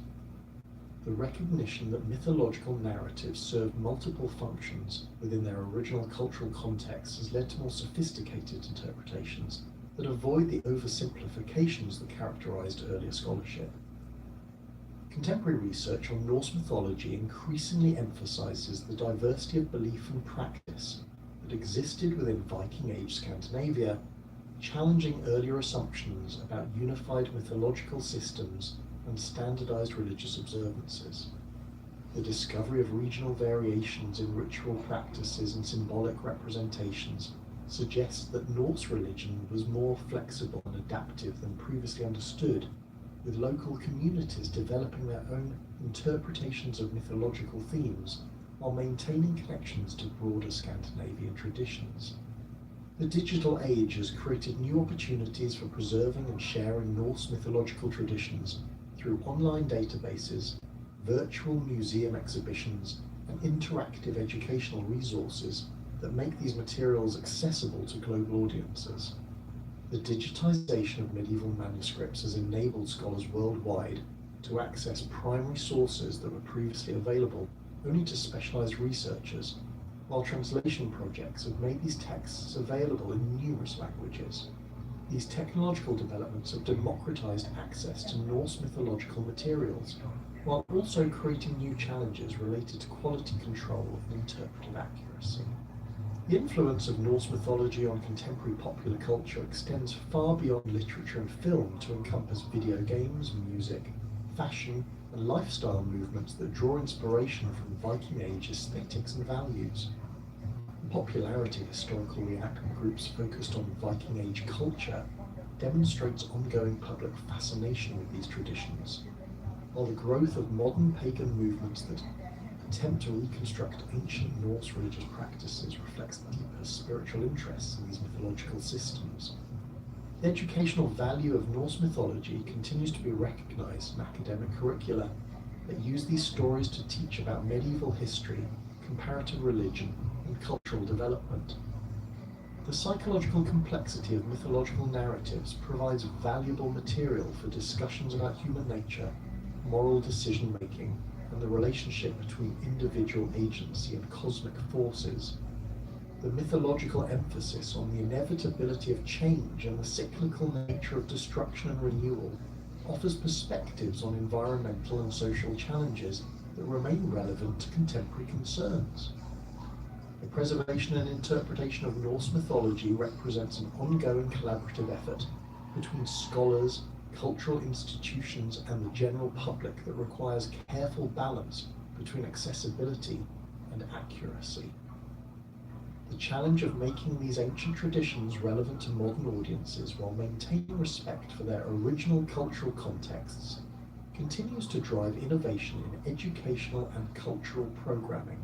The recognition that mythological narratives serve multiple functions within their original cultural context has led to more sophisticated interpretations that avoid the oversimplifications that characterized earlier scholarship. Contemporary research on Norse mythology increasingly emphasizes the diversity of belief and practice that existed within Viking Age Scandinavia, challenging earlier assumptions about unified mythological systems and standardized religious observances. The discovery of regional variations in ritual practices and symbolic representations suggests that Norse religion was more flexible and adaptive than previously understood, with local communities developing their own interpretations of mythological themes while maintaining connections to broader Scandinavian traditions. The digital age has created new opportunities for preserving and sharing Norse mythological traditions through online databases, virtual museum exhibitions, and interactive educational resources that make these materials accessible to global audiences. The digitization of medieval manuscripts has enabled scholars worldwide to access primary sources that were previously available only to specialized researchers, while translation projects have made these texts available in numerous languages. These technological developments have democratized access to Norse mythological materials, while also creating new challenges related to quality control and interpretive accuracy. The influence of Norse mythology on contemporary popular culture extends far beyond literature and film to encompass video games, music, fashion, and lifestyle movements that draw inspiration from Viking Age aesthetics and values. The popularity of historical reenactment groups focused on Viking Age culture demonstrates ongoing public fascination with these traditions, while the growth of modern pagan movements that attempt to reconstruct ancient Norse religious practices reflects deeper spiritual interests in these mythological systems. The educational value of Norse mythology continues to be recognized in academic curricula that use these stories to teach about medieval history, comparative religion, and cultural development. The psychological complexity of mythological narratives provides valuable material for discussions about human nature, moral decision-making, and the relationship between individual agency and cosmic forces. The mythological emphasis on the inevitability of change and the cyclical nature of destruction and renewal offers perspectives on environmental and social challenges that remain relevant to contemporary concerns. The preservation and interpretation of Norse mythology represents an ongoing collaborative effort between scholars, cultural institutions, and the general public that requires careful balance between accessibility and accuracy. The challenge of making these ancient traditions relevant to modern audiences while maintaining respect for their original cultural contexts continues to drive innovation in educational and cultural programming.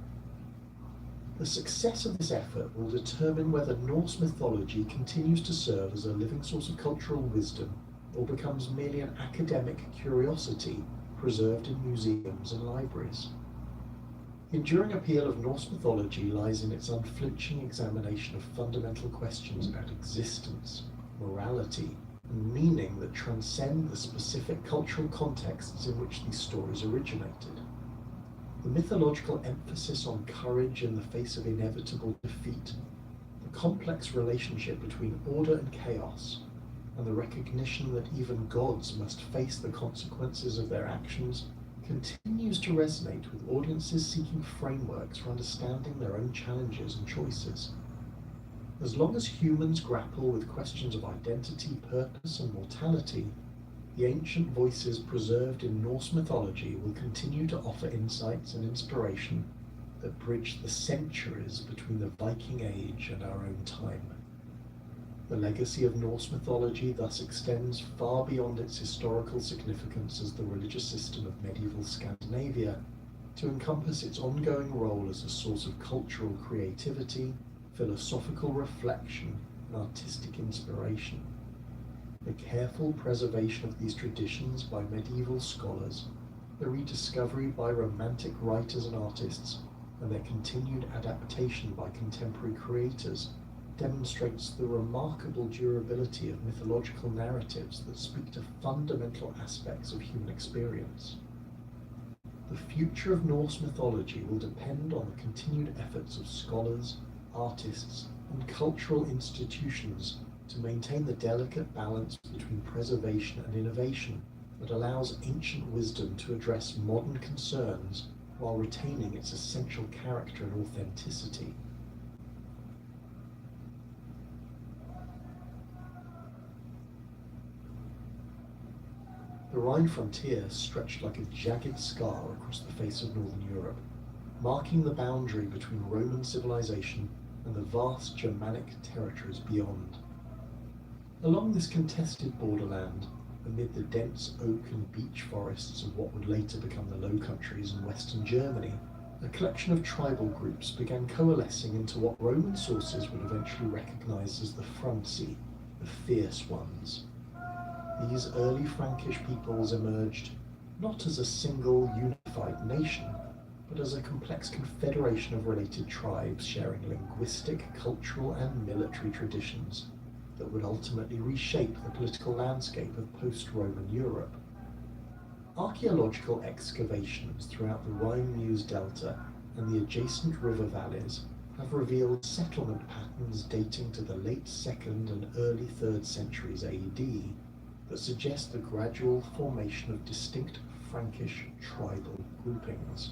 The success of this effort will determine whether Norse mythology continues to serve as a living source of cultural wisdom or becomes merely an academic curiosity preserved in museums and libraries. The enduring appeal of Norse mythology lies in its unflinching examination of fundamental questions about existence, morality, and meaning that transcend the specific cultural contexts in which these stories originated. The mythological emphasis on courage in the face of inevitable defeat, the complex relationship between order and chaos, and the recognition that even gods must face the consequences of their actions continues to resonate with audiences seeking frameworks for understanding their own challenges and choices. As long as humans grapple with questions of identity, purpose, and mortality, the ancient voices preserved in Norse mythology will continue to offer insights and inspiration that bridge the centuries between the Viking Age and our own time. The legacy of Norse mythology thus extends far beyond its historical significance as the religious system of medieval Scandinavia to encompass its ongoing role as a source of cultural creativity, philosophical reflection, and artistic inspiration. The careful preservation of these traditions by medieval scholars, the rediscovery by romantic writers and artists, and their continued adaptation by contemporary creators demonstrates the remarkable durability of mythological narratives that speak to fundamental aspects of human experience. The future of Norse mythology will depend on the continued efforts of scholars, artists, and cultural institutions to maintain the delicate balance between preservation and innovation that allows ancient wisdom to address modern concerns while retaining its essential character and authenticity. The Rhine frontier stretched like a jagged scar across the face of northern Europe, marking the boundary between Roman civilization and the vast Germanic territories beyond. Along this contested borderland, amid the dense oak and beech forests of what would later become the Low Countries and western Germany, A collection of tribal groups began coalescing into what Roman sources would eventually recognize as the Frunci, the fierce ones. These early Frankish peoples emerged not as a single unified nation, but as a complex confederation of related tribes sharing linguistic, cultural, and military traditions that would ultimately reshape the political landscape of post-Roman Europe. Archaeological excavations throughout the Rhine-Meuse delta and the adjacent river valleys have revealed settlement patterns dating to the late 2nd and early 3rd centuries AD that suggest the gradual formation of distinct Frankish tribal groupings.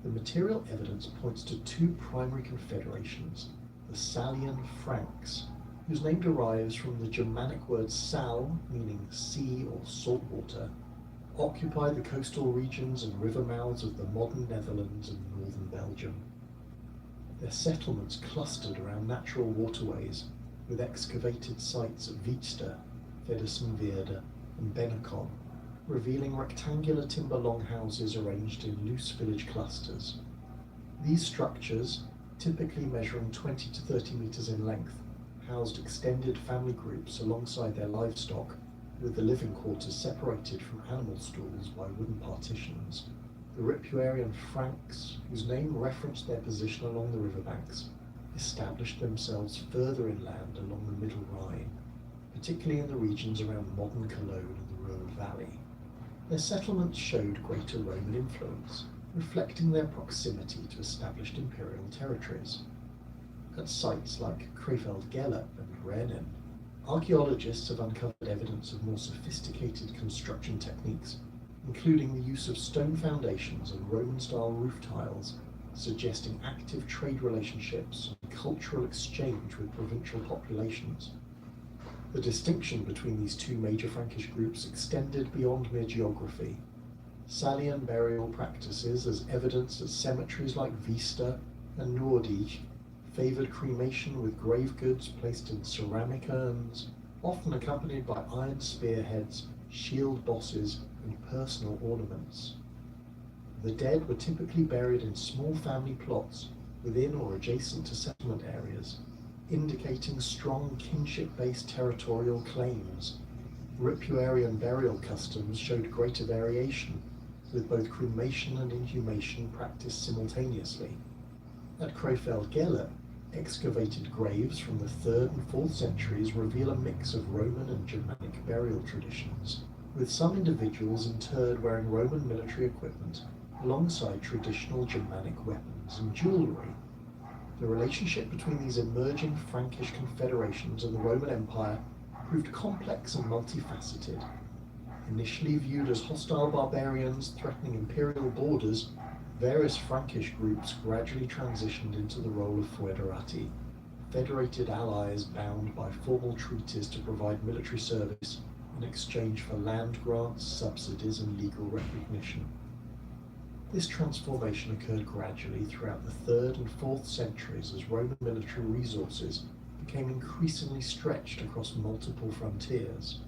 The material evidence points to two primary confederations, the Salian Franks, whose name derives from the Germanic word sal, meaning sea or salt water, occupy the coastal regions and river mouths of the modern Netherlands and northern Belgium. Their settlements clustered around natural waterways, with excavated sites at Wietster, Vedersenweerde, and Bennekom, revealing rectangular timber longhouses arranged in loose village clusters. These structures, typically measuring 20 to 30 meters in length, housed extended family groups alongside their livestock, with the living quarters separated from animal stalls by wooden partitions. The Ripuarian Franks, whose name referenced their position along the riverbanks, established themselves further inland along the Middle Rhine, particularly in the regions around modern Cologne and the Rhone Valley. Their settlements showed greater Roman influence, reflecting their proximity to established imperial territories. At sites like Krefeld-Gelle and Rennen, archaeologists have uncovered evidence of more sophisticated construction techniques, including the use of stone foundations and Roman-style roof tiles, suggesting active trade relationships and cultural exchange with provincial populations. The distinction between these two major Frankish groups extended beyond mere geography. Salian burial practices, as evidenced at cemeteries like Wiester and Noordig, favoured cremation with grave goods placed in ceramic urns, often accompanied by iron spearheads, shield bosses, and personal ornaments. The dead were typically buried in small family plots within or adjacent to settlement areas, indicating strong kinship-based territorial claims. Ripuarian burial customs showed greater variation, with both cremation and inhumation practiced simultaneously. At Krefeld-Gelle, excavated graves from the 3rd and 4th centuries reveal a mix of Roman and Germanic burial traditions, with some individuals interred wearing Roman military equipment alongside traditional Germanic weapons and jewellery. The relationship between these emerging Frankish confederations and the Roman Empire proved complex and multifaceted. Initially viewed as hostile barbarians threatening imperial borders, various Frankish groups gradually transitioned into the role of foederati, federated allies bound by formal treaties to provide military service in exchange for land grants, subsidies, and legal recognition. This transformation occurred gradually throughout the 3rd and 4th centuries as Roman military resources became increasingly stretched across multiple frontiers.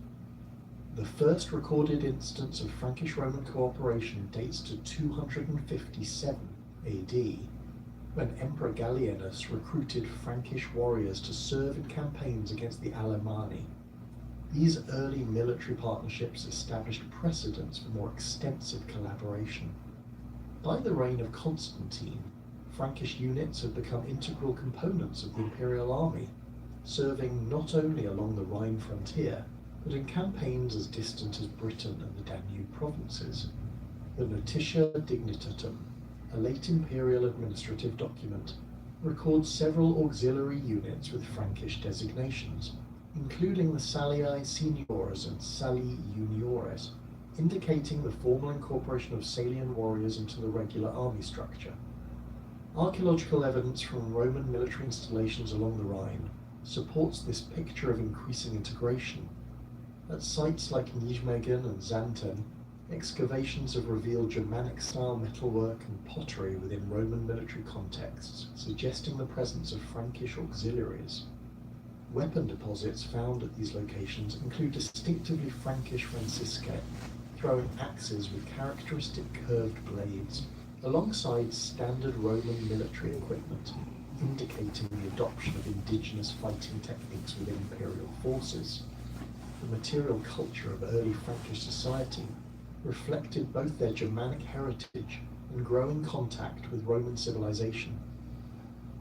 The first recorded instance of Frankish-Roman cooperation dates to 257 AD, when Emperor Gallienus recruited Frankish warriors to serve in campaigns against the Alemanni. These early military partnerships established precedents for more extensive collaboration. By the reign of Constantine, Frankish units had become integral components of the imperial army, serving not only along the Rhine frontier, but in campaigns as distant as Britain and the Danube provinces. The Notitia Dignitatum, a late imperial administrative document, records several auxiliary units with Frankish designations, including the Salii Seniores and Salii Juniores, indicating the formal incorporation of Salian warriors into the regular army structure. Archaeological evidence from Roman military installations along the Rhine supports this picture of increasing integration. At sites like Nijmegen and Xanten, excavations have revealed Germanic-style metalwork and pottery within Roman military contexts, suggesting the presence of Frankish auxiliaries. Weapon deposits found at these locations include distinctively Frankish franciscae, throwing axes with characteristic curved blades, alongside standard Roman military equipment, indicating the adoption of indigenous fighting techniques within imperial forces. The material culture of early Frankish society reflected both their Germanic heritage and growing contact with Roman civilization.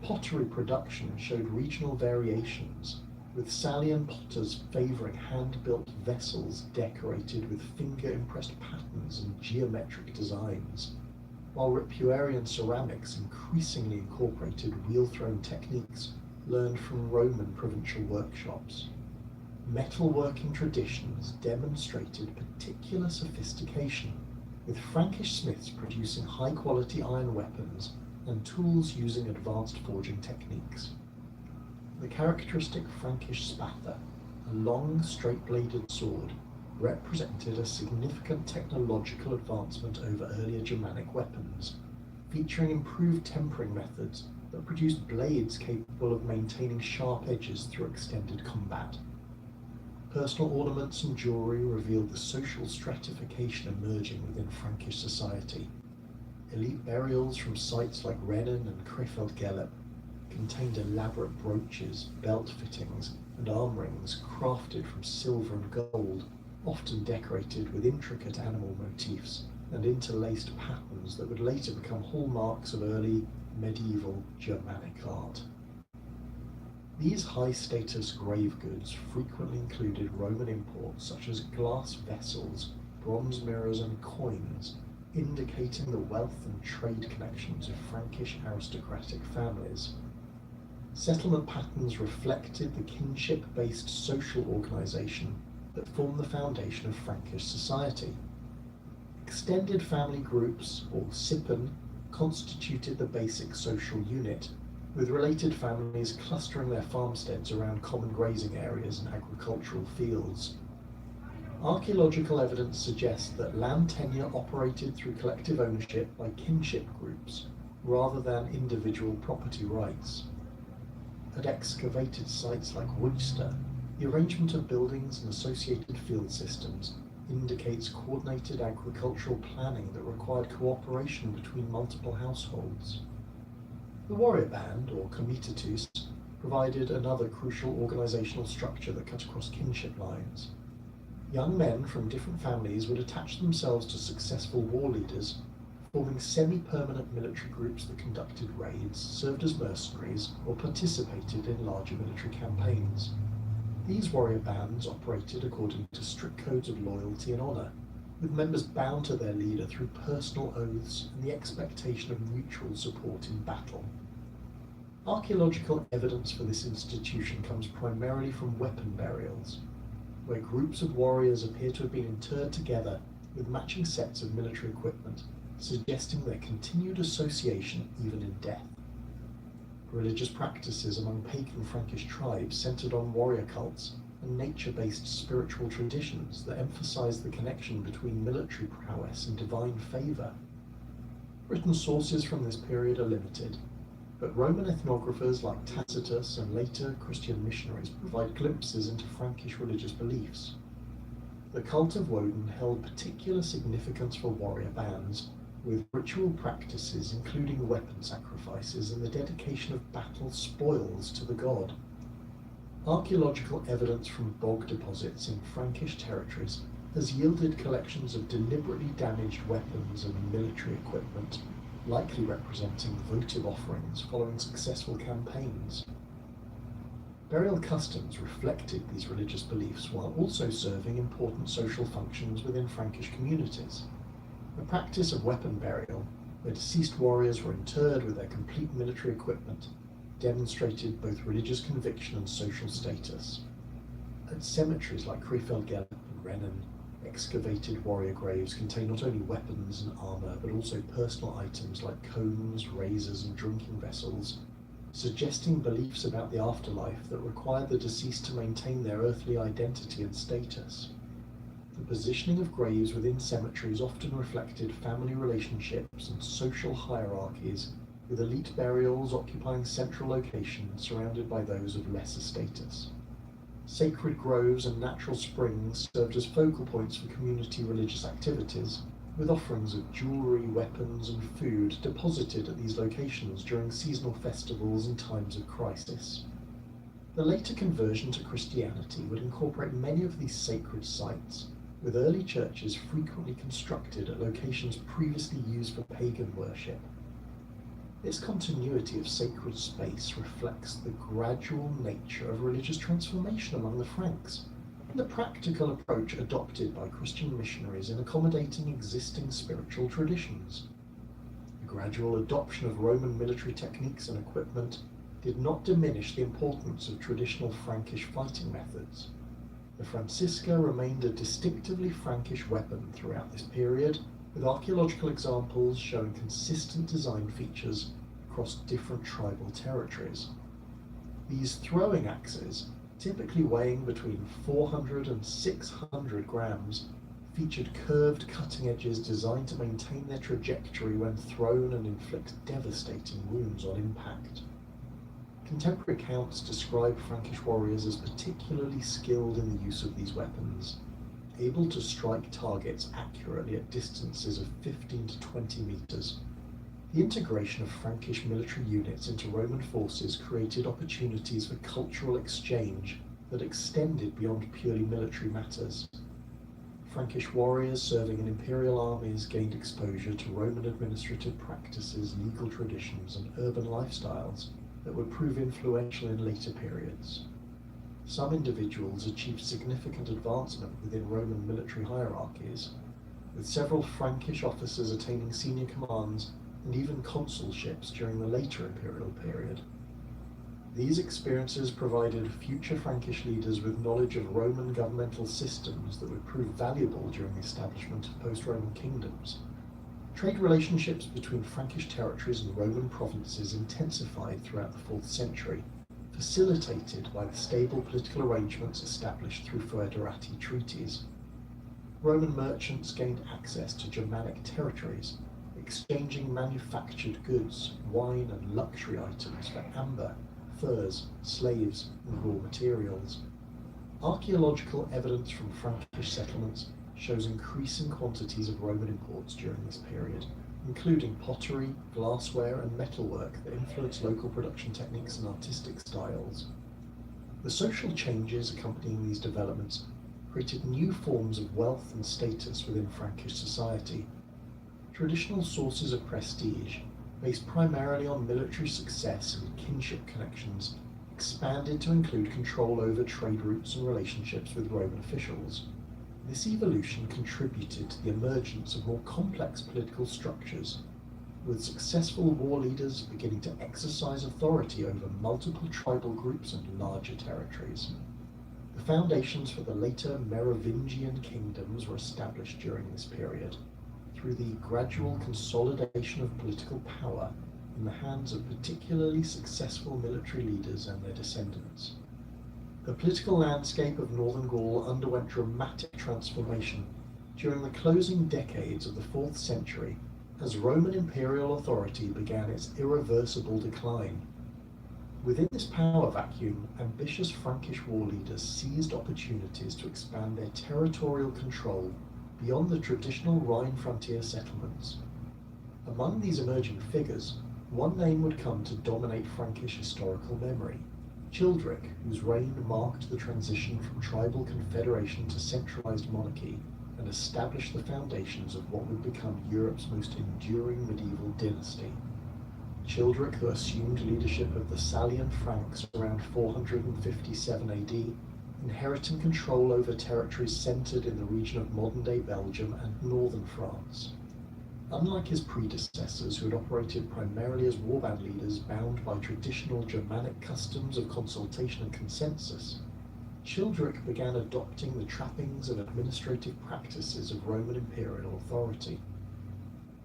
Pottery production showed regional variations, with Salian potters favouring hand-built vessels decorated with finger-impressed patterns and geometric designs, while Ripuarian ceramics increasingly incorporated wheel-thrown techniques learned from Roman provincial workshops. Metalworking traditions demonstrated particular sophistication, with Frankish smiths producing high-quality iron weapons and tools using advanced forging techniques. The characteristic Frankish spatha, a long, straight-bladed sword, represented a significant technological advancement over earlier Germanic weapons, featuring improved tempering methods that produced blades capable of maintaining sharp edges through extended combat. Personal ornaments and jewellery revealed the social stratification emerging within Frankish society. Elite burials from sites like Rennen and Krefeld-Gelb contained elaborate brooches, belt fittings, and arm rings crafted from silver and gold, often decorated with intricate animal motifs and interlaced patterns that would later become hallmarks of early medieval Germanic art. These high-status grave goods frequently included Roman imports such as glass vessels, bronze mirrors, and coins, indicating the wealth and trade connections of Frankish aristocratic families. Settlement patterns reflected the kinship-based social organisation that formed the foundation of Frankish society. Extended family groups, or Sippen, constituted the basic social unit, with related families clustering their farmsteads around common grazing areas and agricultural fields. Archaeological evidence suggests that land tenure operated through collective ownership by kinship groups, rather than individual property rights. At excavated sites like Worcester, the arrangement of buildings and associated field systems indicates coordinated agricultural planning that required cooperation between multiple households. The warrior band, or comitatus, provided another crucial organisational structure that cut across kinship lines. Young men from different families would attach themselves to successful war leaders, forming semi-permanent military groups that conducted raids, served as mercenaries, or participated in larger military campaigns. These warrior bands operated according to strict codes of loyalty and honour, with members bound to their leader through personal oaths and the expectation of mutual support in battle. Archaeological evidence for this institution comes primarily from weapon burials, where groups of warriors appear to have been interred together with matching sets of military equipment, suggesting their continued association even in death. Religious practices among pagan Frankish tribes centered on warrior cults and nature-based spiritual traditions that emphasized the connection between military prowess and divine favor. Written sources from this period are limited, but Roman ethnographers like Tacitus and later Christian missionaries provide glimpses into Frankish religious beliefs. The cult of Woden held particular significance for warrior bands, with ritual practices including weapon sacrifices and the dedication of battle spoils to the god. Archaeological evidence from bog deposits in Frankish territories has yielded collections of deliberately damaged weapons and military equipment, likely representing votive offerings following successful campaigns. Burial customs reflected these religious beliefs while also serving important social functions within Frankish communities. The practice of weapon burial, where deceased warriors were interred with their complete military equipment, demonstrated both religious conviction and social status. At cemeteries like Krefeld-Gelb and Rennen, excavated warrior graves contain not only weapons and armour, but also personal items like combs, razors, and drinking vessels, suggesting beliefs about the afterlife that required the deceased to maintain their earthly identity and status. The positioning of graves within cemeteries often reflected family relationships and social hierarchies, with elite burials occupying central locations surrounded by those of lesser status. Sacred groves and natural springs served as focal points for community religious activities, with offerings of jewellery, weapons and food deposited at these locations during seasonal festivals and times of crisis. The later conversion to Christianity would incorporate many of these sacred sites, with early churches frequently constructed at locations previously used for pagan worship. This continuity of sacred space reflects the gradual nature of religious transformation among the Franks, and the practical approach adopted by Christian missionaries in accommodating existing spiritual traditions. The gradual adoption of Roman military techniques and equipment did not diminish the importance of traditional Frankish fighting methods. The Francisca remained a distinctively Frankish weapon throughout this period, with archaeological examples showing consistent design features across different tribal territories. These throwing axes, typically weighing between 400 and 600 grams, featured curved cutting edges designed to maintain their trajectory when thrown and inflict devastating wounds on impact. Contemporary accounts describe Frankish warriors as particularly skilled in the use of these weapons, able to strike targets accurately at distances of 15 to 20 meters. The integration of Frankish military units into Roman forces created opportunities for cultural exchange that extended beyond purely military matters. Frankish warriors serving in imperial armies gained exposure to Roman administrative practices, legal traditions, and urban lifestyles that would prove influential in later periods. Some individuals achieved significant advancement within Roman military hierarchies, with several Frankish officers attaining senior commands and even consulships during the later imperial period. These experiences provided future Frankish leaders with knowledge of Roman governmental systems that would prove valuable during the establishment of post-Roman kingdoms. Trade relationships between Frankish territories and Roman provinces intensified throughout the 4th century, facilitated by the stable political arrangements established through foederati treaties. Roman merchants gained access to Germanic territories, exchanging manufactured goods, wine and luxury items for amber, furs, slaves and raw materials. Archaeological evidence from Frankish settlements shows increasing quantities of Roman imports during this period, including pottery, glassware and metalwork that influenced local production techniques and artistic styles. The social changes accompanying these developments created new forms of wealth and status within Frankish society. Traditional sources of prestige, based primarily on military success and kinship connections, expanded to include control over trade routes and relationships with Roman officials. This evolution contributed to the emergence of more complex political structures, with successful war leaders beginning to exercise authority over multiple tribal groups and larger territories. The foundations for the later Merovingian kingdoms were established during this period, through the gradual consolidation of political power in the hands of particularly successful military leaders and their descendants. The political landscape of northern Gaul underwent dramatic transformation during the closing decades of the 4th century as Roman imperial authority began its irreversible decline. Within this power vacuum, ambitious Frankish war leaders seized opportunities to expand their territorial control beyond the traditional Rhine frontier settlements. Among these emerging figures, one name would come to dominate Frankish historical memory: Childeric, whose reign marked the transition from tribal confederation to centralized monarchy and established the foundations of what would become Europe's most enduring medieval dynasty. Childeric, who assumed leadership of the Salian Franks around 457 AD, inheriting control over territories centered in the region of modern-day Belgium and northern France. Unlike his predecessors, who had operated primarily as warband leaders bound by traditional Germanic customs of consultation and consensus, Childeric began adopting the trappings and administrative practices of Roman imperial authority.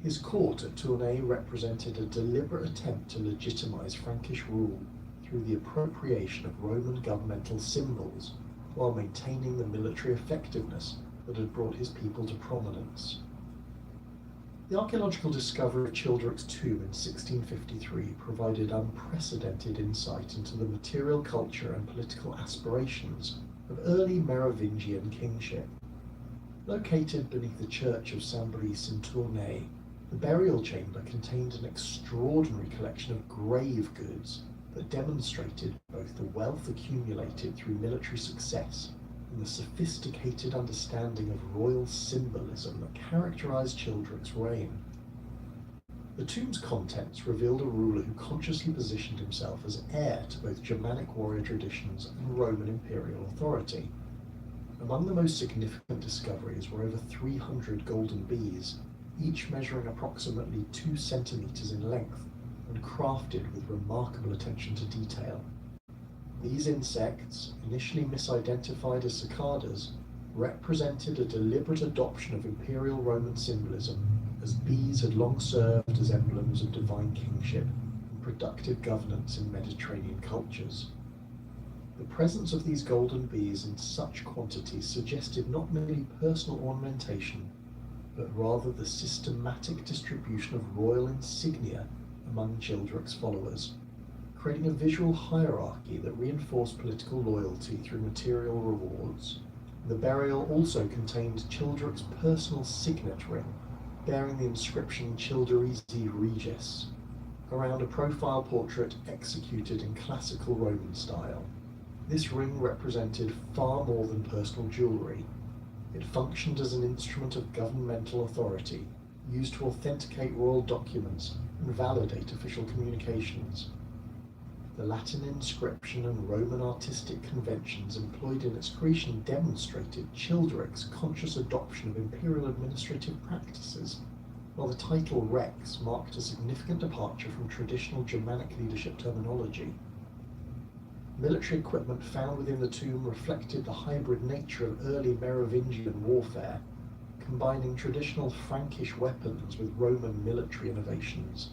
His court at Tournai represented a deliberate attempt to legitimize Frankish rule through the appropriation of Roman governmental symbols, while maintaining the military effectiveness that had brought his people to prominence. The archaeological discovery of Childeric's tomb in 1653 provided unprecedented insight into the material culture and political aspirations of early Merovingian kingship. Located beneath the church of Saint-Brice in Tournai, the burial chamber contained an extraordinary collection of grave goods that demonstrated both the wealth accumulated through military success and the sophisticated understanding of royal symbolism that characterized Childric's reign. The tomb's contents revealed a ruler who consciously positioned himself as heir to both Germanic warrior traditions and Roman imperial authority. Among the most significant discoveries were over 300 golden bees, each measuring approximately 2 centimeters in length and crafted with remarkable attention to detail. These insects, initially misidentified as cicadas, represented a deliberate adoption of imperial Roman symbolism, as bees had long served as emblems of divine kingship and productive governance in Mediterranean cultures. The presence of these golden bees in such quantities suggested not merely personal ornamentation, but rather the systematic distribution of royal insignia among Childric's followers, creating a visual hierarchy that reinforced political loyalty through material rewards. The burial also contained Childric's personal signet ring, bearing the inscription Childerisi Regis, around a profile portrait executed in classical Roman style. This ring represented far more than personal jewellery. It functioned as an instrument of governmental authority, used to authenticate royal documents and validate official communications. The Latin inscription and Roman artistic conventions employed in its creation demonstrated Childric's conscious adoption of imperial administrative practices, while the title Rex marked a significant departure from traditional Germanic leadership terminology. Military equipment found within the tomb reflected the hybrid nature of early Merovingian warfare, combining traditional Frankish weapons with Roman military innovations.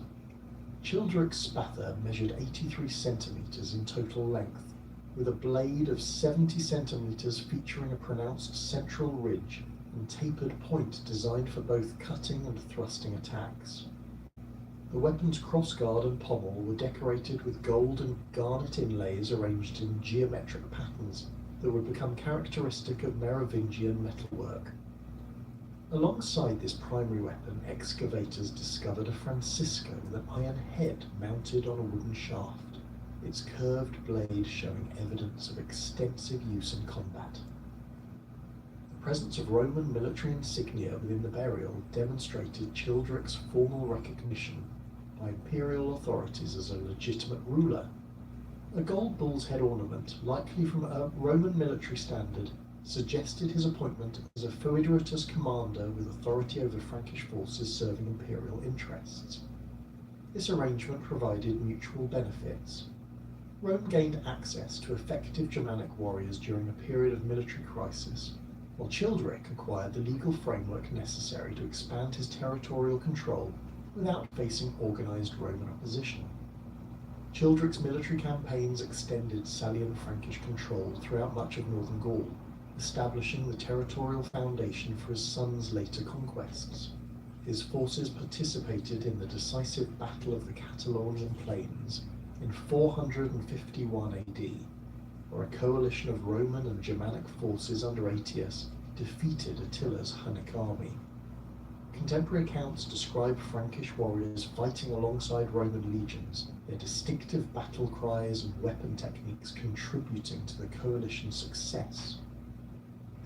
Childric's spather measured 83 centimeters in total length, with a blade of 70 centimeters featuring a pronounced central ridge and tapered point designed for both cutting and thrusting attacks. The weapon's crossguard and pommel were decorated with gold and garnet inlays arranged in geometric patterns that would become characteristic of Merovingian metalwork. Alongside this primary weapon, excavators discovered a Francisco with an iron head mounted on a wooden shaft, its curved blade showing evidence of extensive use in combat. The presence of Roman military insignia within the burial demonstrated Childric's formal recognition by imperial authorities as a legitimate ruler. A gold bull's head ornament, likely from a Roman military standard, suggested his appointment as a foederatus commander with authority over Frankish forces serving imperial interests. This arrangement provided mutual benefits. Rome gained access to effective Germanic warriors during a period of military crisis, while Childric acquired the legal framework necessary to expand his territorial control without facing organized Roman opposition. Childric's military campaigns extended Salian Frankish control throughout much of northern Gaul, establishing the territorial foundation for his son's later conquests. His forces participated in the decisive Battle of the Catalonian Plains in 451 AD, where a coalition of Roman and Germanic forces under Aetius defeated Attila's Hunnic army. Contemporary accounts describe Frankish warriors fighting alongside Roman legions, their distinctive battle cries and weapon techniques contributing to the coalition's success.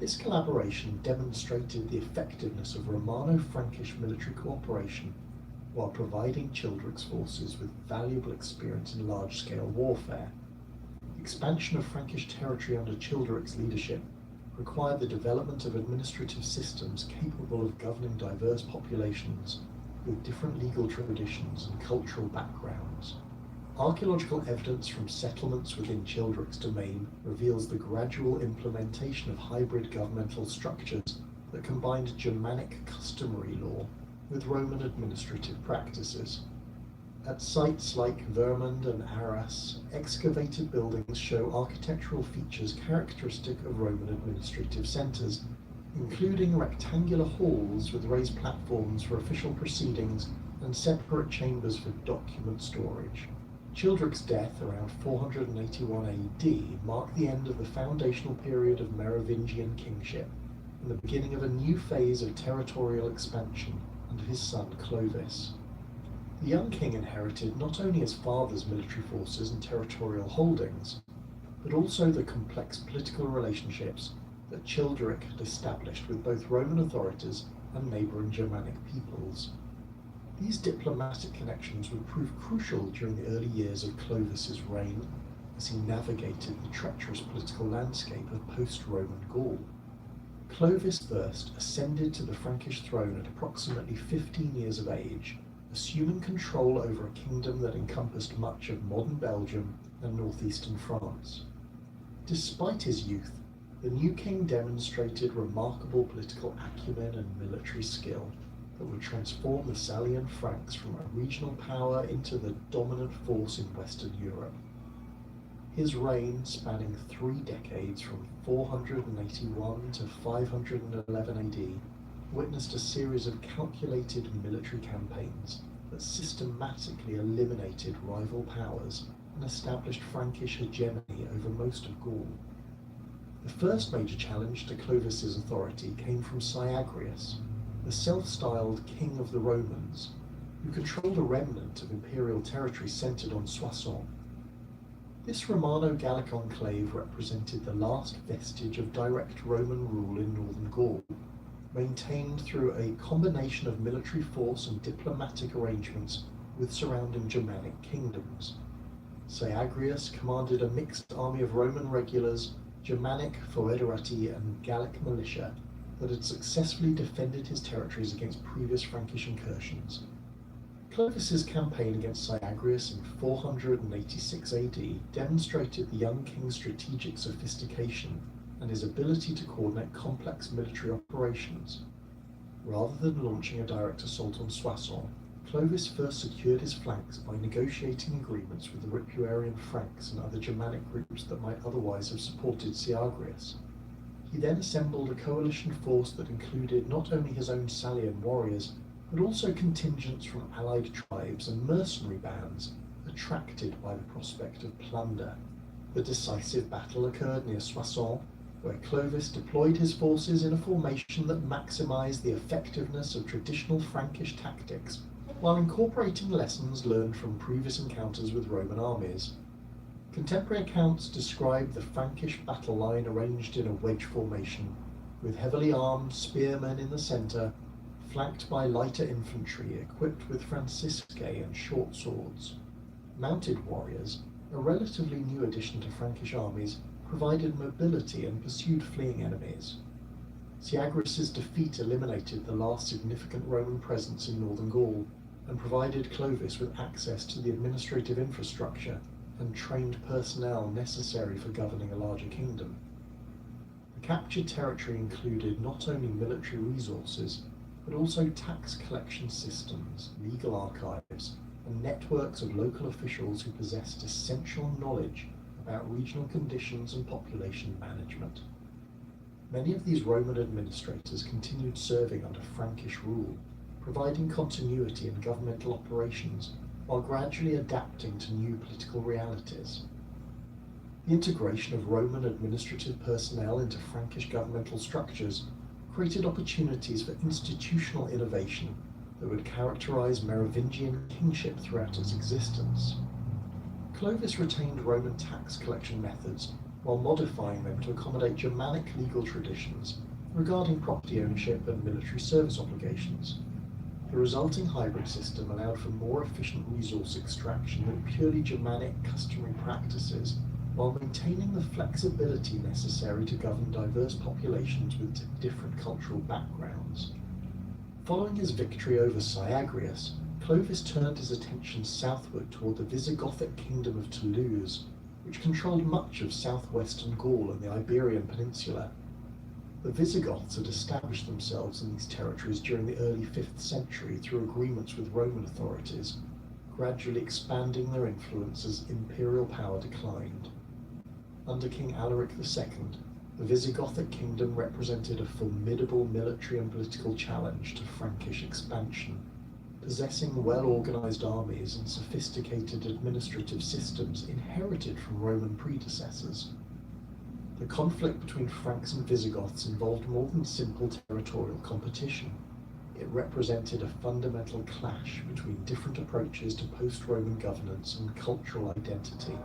This collaboration demonstrated the effectiveness of Romano-Frankish military cooperation while providing Childric's forces with valuable experience in large-scale warfare. Expansion of Frankish territory under Childric's leadership required the development of administrative systems capable of governing diverse populations with different legal traditions and cultural backgrounds. Archaeological evidence from settlements within Childric's domain reveals the gradual implementation of hybrid governmental structures that combined Germanic customary law with Roman administrative practices. At sites like Vermund and Arras, excavated buildings show architectural features characteristic of Roman administrative centres, including rectangular halls with raised platforms for official proceedings and separate chambers for document storage. Childric's death around 481 AD marked the end of the foundational period of Merovingian kingship, and the beginning of a new phase of territorial expansion under his son Clovis. The young king inherited not only his father's military forces and territorial holdings, but also the complex political relationships that Childeric had established with both Roman authorities and neighbouring Germanic peoples. These diplomatic connections would prove crucial during the early years of Clovis's reign as he navigated the treacherous political landscape of post-Roman Gaul. Clovis first ascended to the Frankish throne at approximately 15 years of age, assuming control over a kingdom that encompassed much of modern Belgium and northeastern France. Despite his youth, the new king demonstrated remarkable political acumen and military skill that would transform the Salian Franks from a regional power into the dominant force in Western Europe. His reign, spanning 3 decades from 481 to 511 AD, witnessed a series of calculated military campaigns that systematically eliminated rival powers and established Frankish hegemony over most of Gaul. The first major challenge to Clovis's authority came from Syagrius, the self-styled king of the Romans, who controlled a remnant of imperial territory centered on Soissons. This Romano-Gallic enclave represented the last vestige of direct Roman rule in northern Gaul, maintained through a combination of military force and diplomatic arrangements with surrounding Germanic kingdoms. Syagrius commanded a mixed army of Roman regulars, Germanic foederati, and Gallic militia that had successfully defended his territories against previous Frankish incursions. Clovis's campaign against Syagrius in 486 AD demonstrated the young king's strategic sophistication and his ability to coordinate complex military operations. Rather than launching a direct assault on Soissons, Clovis first secured his flanks by negotiating agreements with the Ripuarian Franks and other Germanic groups that might otherwise have supported Syagrius. He then assembled a coalition force that included not only his own Salian warriors, but also contingents from allied tribes and mercenary bands attracted by the prospect of plunder. The decisive battle occurred near Soissons, where Clovis deployed his forces in a formation that maximized the effectiveness of traditional Frankish tactics, while incorporating lessons learned from previous encounters with Roman armies. Contemporary accounts describe the Frankish battle line arranged in a wedge formation, with heavily armed spearmen in the centre, flanked by lighter infantry equipped with franciscae and short swords. Mounted warriors, a relatively new addition to Frankish armies, provided mobility and pursued fleeing enemies. Syagrius' defeat eliminated the last significant Roman presence in northern Gaul and provided Clovis with access to the administrative infrastructure and trained personnel necessary for governing a larger kingdom. The captured territory included not only military resources, but also tax collection systems, legal archives, and networks of local officials who possessed essential knowledge about regional conditions and population management. Many of these Roman administrators continued serving under Frankish rule, providing continuity in governmental operations while gradually adapting to new political realities. The integration of Roman administrative personnel into Frankish governmental structures created opportunities for institutional innovation that would characterize Merovingian kingship throughout its existence. Clovis retained Roman tax collection methods while modifying them to accommodate Germanic legal traditions regarding property ownership and military service obligations. The resulting hybrid system allowed for more efficient resource extraction than purely Germanic customary practices, while maintaining the flexibility necessary to govern diverse populations with different cultural backgrounds. Following his victory over Syagrius, Clovis turned his attention southward toward the Visigothic kingdom of Toulouse, which controlled much of southwestern Gaul and the Iberian Peninsula. The Visigoths had established themselves in these territories during the early 5th century through agreements with Roman authorities, gradually expanding their influence as imperial power declined. Under King Alaric II, the Visigothic kingdom represented a formidable military and political challenge to Frankish expansion, possessing well-organized armies and sophisticated administrative systems inherited from Roman predecessors. The conflict between Franks and Visigoths involved more than simple territorial competition. It represented a fundamental clash between different approaches to post-Roman governance and cultural identity.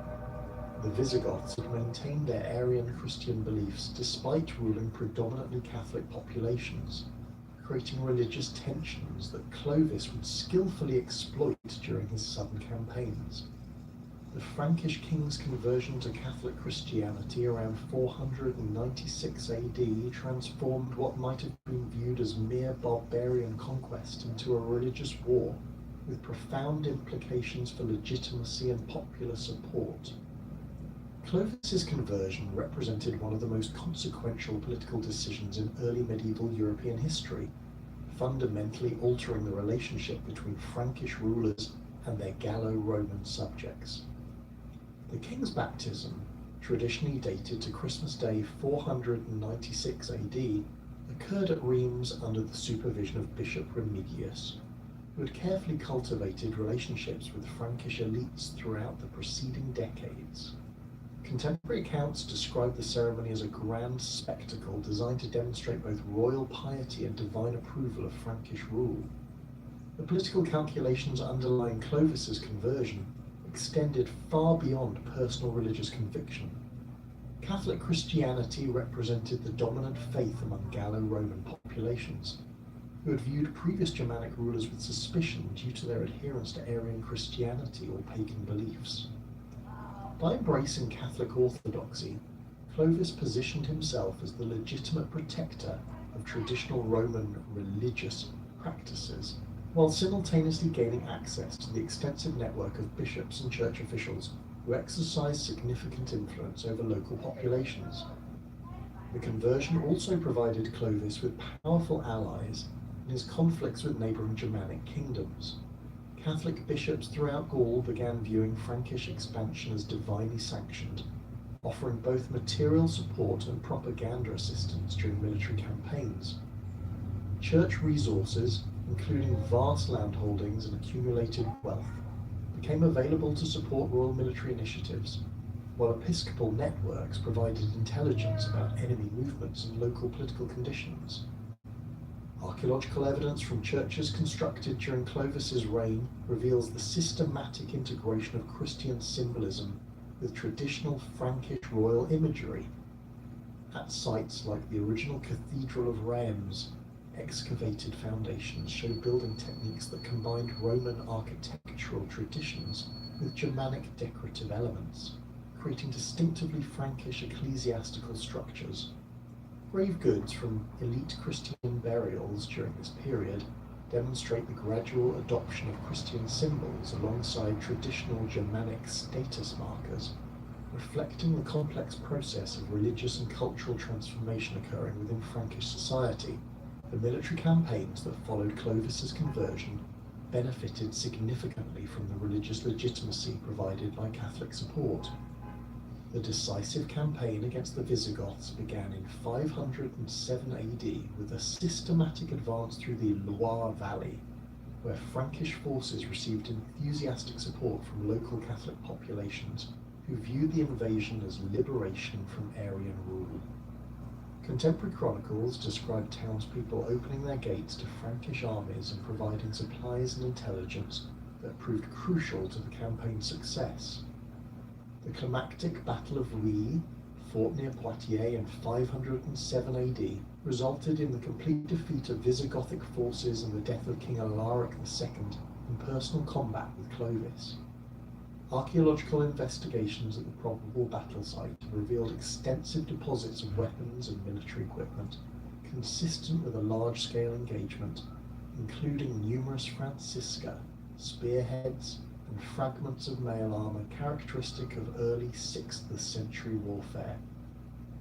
The Visigoths had maintained their Arian Christian beliefs despite ruling predominantly Catholic populations, creating religious tensions that Clovis would skillfully exploit during his southern campaigns. The Frankish king's conversion to Catholic Christianity around 496 AD transformed what might have been viewed as mere barbarian conquest into a religious war, with profound implications for legitimacy and popular support. Clovis's conversion represented one of the most consequential political decisions in early medieval European history, fundamentally altering the relationship between Frankish rulers and their Gallo-Roman subjects. The king's baptism, traditionally dated to Christmas Day 496 AD, occurred at Rheims under the supervision of Bishop Remigius, who had carefully cultivated relationships with Frankish elites throughout the preceding decades. Contemporary accounts describe the ceremony as a grand spectacle designed to demonstrate both royal piety and divine approval of Frankish rule. The political calculations underlying Clovis's conversion extended far beyond personal religious conviction. Catholic Christianity represented the dominant faith among Gallo-Roman populations, who had viewed previous Germanic rulers with suspicion due to their adherence to Arian Christianity or pagan beliefs. By embracing Catholic orthodoxy, Clovis positioned himself as the legitimate protector of traditional Roman religious practices, while simultaneously gaining access to the extensive network of bishops and church officials who exercised significant influence over local populations. The conversion also provided Clovis with powerful allies in his conflicts with neighbouring Germanic kingdoms. Catholic bishops throughout Gaul began viewing Frankish expansion as divinely sanctioned, offering both material support and propaganda assistance during military campaigns. Church resources, including vast landholdings and accumulated wealth, became available to support royal military initiatives, while episcopal networks provided intelligence about enemy movements and local political conditions. Archaeological evidence from churches constructed during Clovis's reign reveals the systematic integration of Christian symbolism with traditional Frankish royal imagery. At sites like the original Cathedral of Reims, excavated foundations show building techniques that combined Roman architectural traditions with Germanic decorative elements, creating distinctively Frankish ecclesiastical structures. Grave goods from elite Christian burials during this period demonstrate the gradual adoption of Christian symbols alongside traditional Germanic status markers, reflecting the complex process of religious and cultural transformation occurring within Frankish society. The military campaigns that followed Clovis's conversion benefited significantly from the religious legitimacy provided by Catholic support. The decisive campaign against the Visigoths began in 507 AD with a systematic advance through the Loire Valley, where Frankish forces received enthusiastic support from local Catholic populations who viewed the invasion as liberation from Arian rule. Contemporary chronicles describe townspeople opening their gates to Frankish armies and providing supplies and intelligence that proved crucial to the campaign's success. The climactic Battle of Rouille, fought near Poitiers in 507 AD, resulted in the complete defeat of Visigothic forces and the death of King Alaric II in personal combat with Clovis. Archaeological investigations at the probable battle site have revealed extensive deposits of weapons and military equipment, consistent with a large-scale engagement, including numerous Francisca, spearheads, and fragments of mail armour characteristic of early 6th century warfare.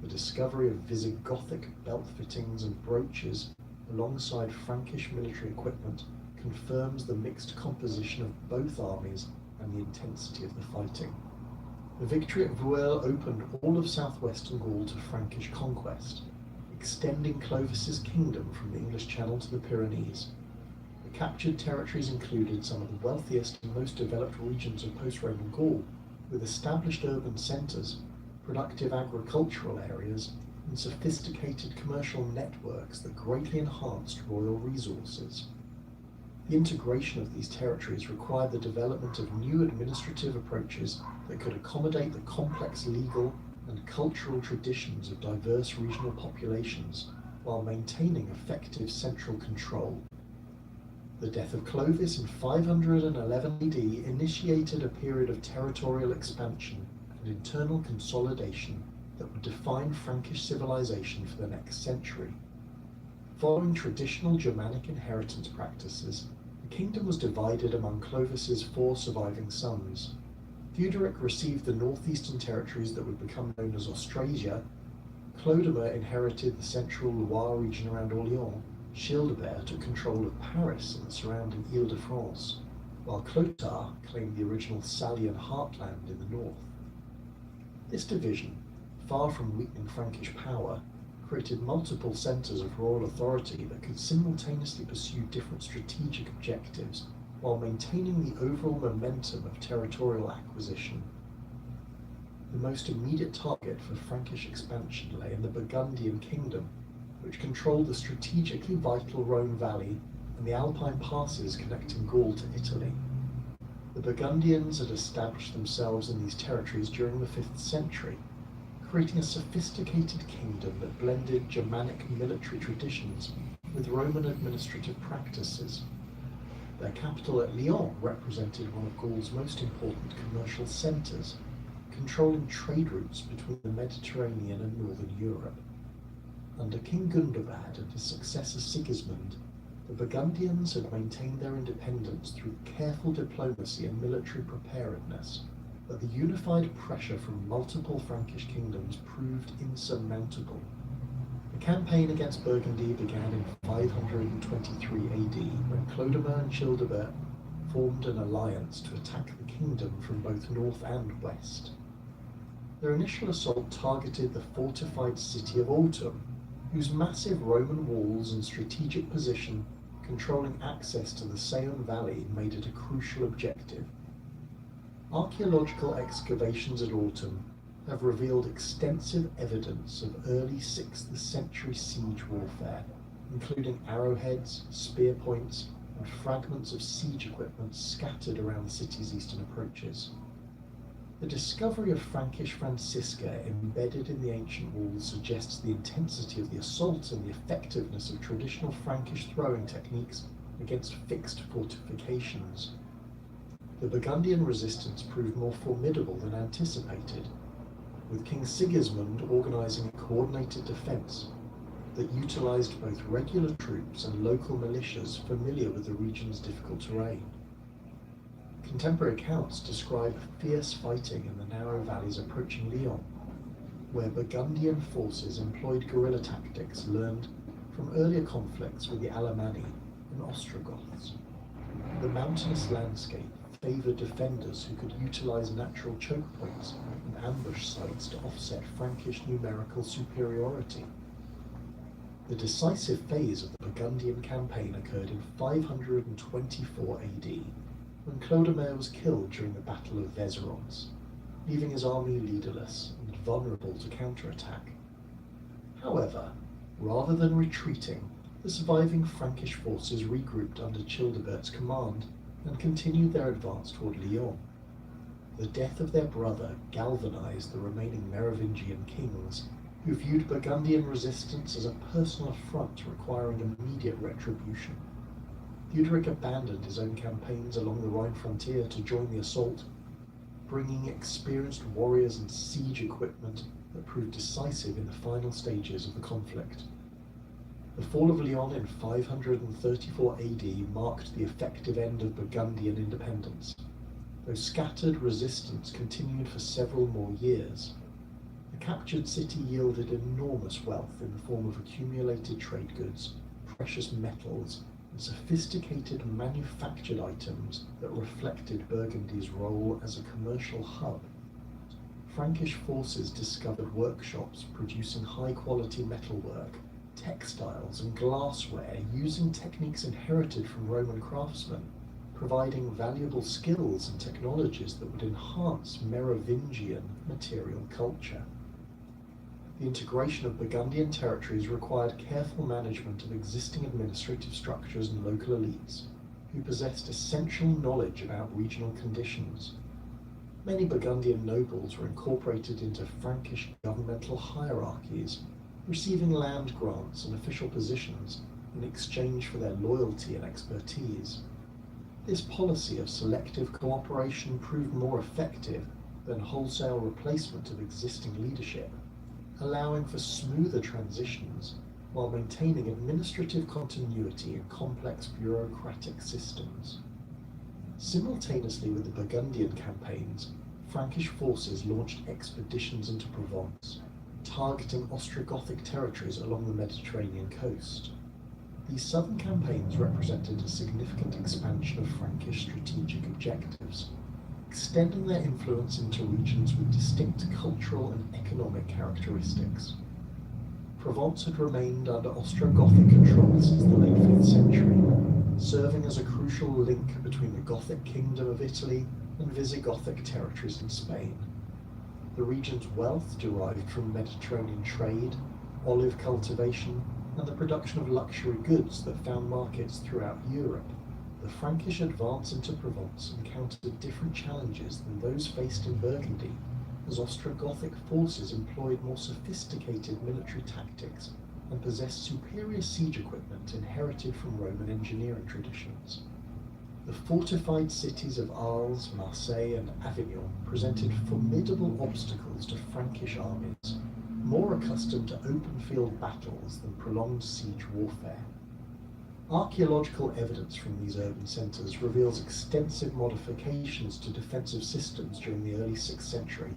The discovery of Visigothic belt fittings and brooches alongside Frankish military equipment confirms the mixed composition of both armies and the intensity of the fighting. The victory at Rouille opened all of southwestern Gaul to Frankish conquest, extending Clovis's kingdom from the English Channel to the Pyrenees. The captured territories included some of the wealthiest and most developed regions of post-Roman Gaul, with established urban centres, productive agricultural areas, and sophisticated commercial networks that greatly enhanced royal resources. The integration of these territories required the development of new administrative approaches that could accommodate the complex legal and cultural traditions of diverse regional populations while maintaining effective central control. The death of Clovis in 511 AD initiated a period of territorial expansion and internal consolidation that would define Frankish civilization for the next century. Following traditional Germanic inheritance practices, the kingdom was divided among Clovis's 4 surviving sons. Theuderic received the northeastern territories that would become known as Austrasia. Clodomir inherited the central Loire region around Orléans. Childebert took control of Paris and the surrounding Ile-de-France, while Clotaire claimed the original Salian heartland in the north. This division, far from weakening Frankish power, created multiple centres of royal authority that could simultaneously pursue different strategic objectives while maintaining the overall momentum of territorial acquisition. The most immediate target for Frankish expansion lay in the Burgundian kingdom, which controlled the strategically vital Rhone Valley and the Alpine passes connecting Gaul to Italy. The Burgundians had established themselves in these territories during the 5th century, creating a sophisticated kingdom that blended Germanic military traditions with Roman administrative practices. Their capital at Lyon represented one of Gaul's most important commercial centres, controlling trade routes between the Mediterranean and northern Europe. Under King Gundobad and his successor Sigismund, the Burgundians had maintained their independence through careful diplomacy and military preparedness, but the unified pressure from multiple Frankish kingdoms proved insurmountable. The campaign against Burgundy began in 523 AD, when Clodomir and Childebert formed an alliance to attack the kingdom from both north and west. Their initial assault targeted the fortified city of Autun, whose massive Roman walls and strategic position controlling access to the Saône Valley made it a crucial objective. Archaeological excavations at Autun have revealed extensive evidence of early 6th century siege warfare, including arrowheads, spear points, and fragments of siege equipment scattered around the city's eastern approaches. The discovery of Frankish Francisca embedded in the ancient walls suggests the intensity of the assault and the effectiveness of traditional Frankish throwing techniques against fixed fortifications. The Burgundian resistance proved more formidable than anticipated, with King Sigismund organising a coordinated defence that utilised both regular troops and local militias familiar with the region's difficult terrain. Contemporary accounts describe fierce fighting in the narrow valleys approaching Lyon, where Burgundian forces employed guerrilla tactics learned from earlier conflicts with the Alemanni and Ostrogoths. The mountainous landscape favoured defenders who could utilise natural choke points and ambush sites to offset Frankish numerical superiority. The decisive phase of the Burgundian campaign occurred in 524 AD, when Clodomir was killed during the Battle of Vézérons, leaving his army leaderless and vulnerable to counterattack. However, rather than retreating, the surviving Frankish forces regrouped under Childebert's command and continued their advance toward Lyon. The death of their brother galvanized the remaining Merovingian kings, who viewed Burgundian resistance as a personal affront requiring immediate retribution. Theuderic abandoned his own campaigns along the Rhine frontier to join the assault, bringing experienced warriors and siege equipment that proved decisive in the final stages of the conflict. The fall of Lyon in 534 AD marked the effective end of Burgundian independence, though scattered resistance continued for several more years. The captured city yielded enormous wealth in the form of accumulated trade goods, precious metals, and sophisticated manufactured items that reflected Burgundy's role as a commercial hub. Frankish forces discovered workshops producing high-quality metalwork, textiles, and glassware using techniques inherited from Roman craftsmen, providing valuable skills and technologies that would enhance Merovingian material culture. The integration of Burgundian territories required careful management of existing administrative structures and local elites, who possessed essential knowledge about regional conditions. Many Burgundian nobles were incorporated into Frankish governmental hierarchies, receiving land grants and official positions in exchange for their loyalty and expertise. This policy of selective cooperation proved more effective than wholesale replacement of existing leadership, allowing for smoother transitions while maintaining administrative continuity in complex bureaucratic systems. Simultaneously with the Burgundian campaigns, Frankish forces launched expeditions into Provence, targeting Ostrogothic territories along the Mediterranean coast. These southern campaigns represented a significant expansion of Frankish strategic objectives, extending their influence into regions with distinct cultural and economic characteristics. Provence had remained under Ostrogothic control since the late 5th century, serving as a crucial link between the Gothic Kingdom of Italy and Visigothic territories in Spain. The region's wealth derived from Mediterranean trade, olive cultivation, and the production of luxury goods that found markets throughout Europe. The Frankish advance into Provence encountered different challenges than those faced in Burgundy, as Ostrogothic forces employed more sophisticated military tactics and possessed superior siege equipment inherited from Roman engineering traditions. The fortified cities of Arles, Marseille, and Avignon presented formidable obstacles to Frankish armies, more accustomed to open field battles than prolonged siege warfare. Archaeological evidence from these urban centres reveals extensive modifications to defensive systems during the early 6th century,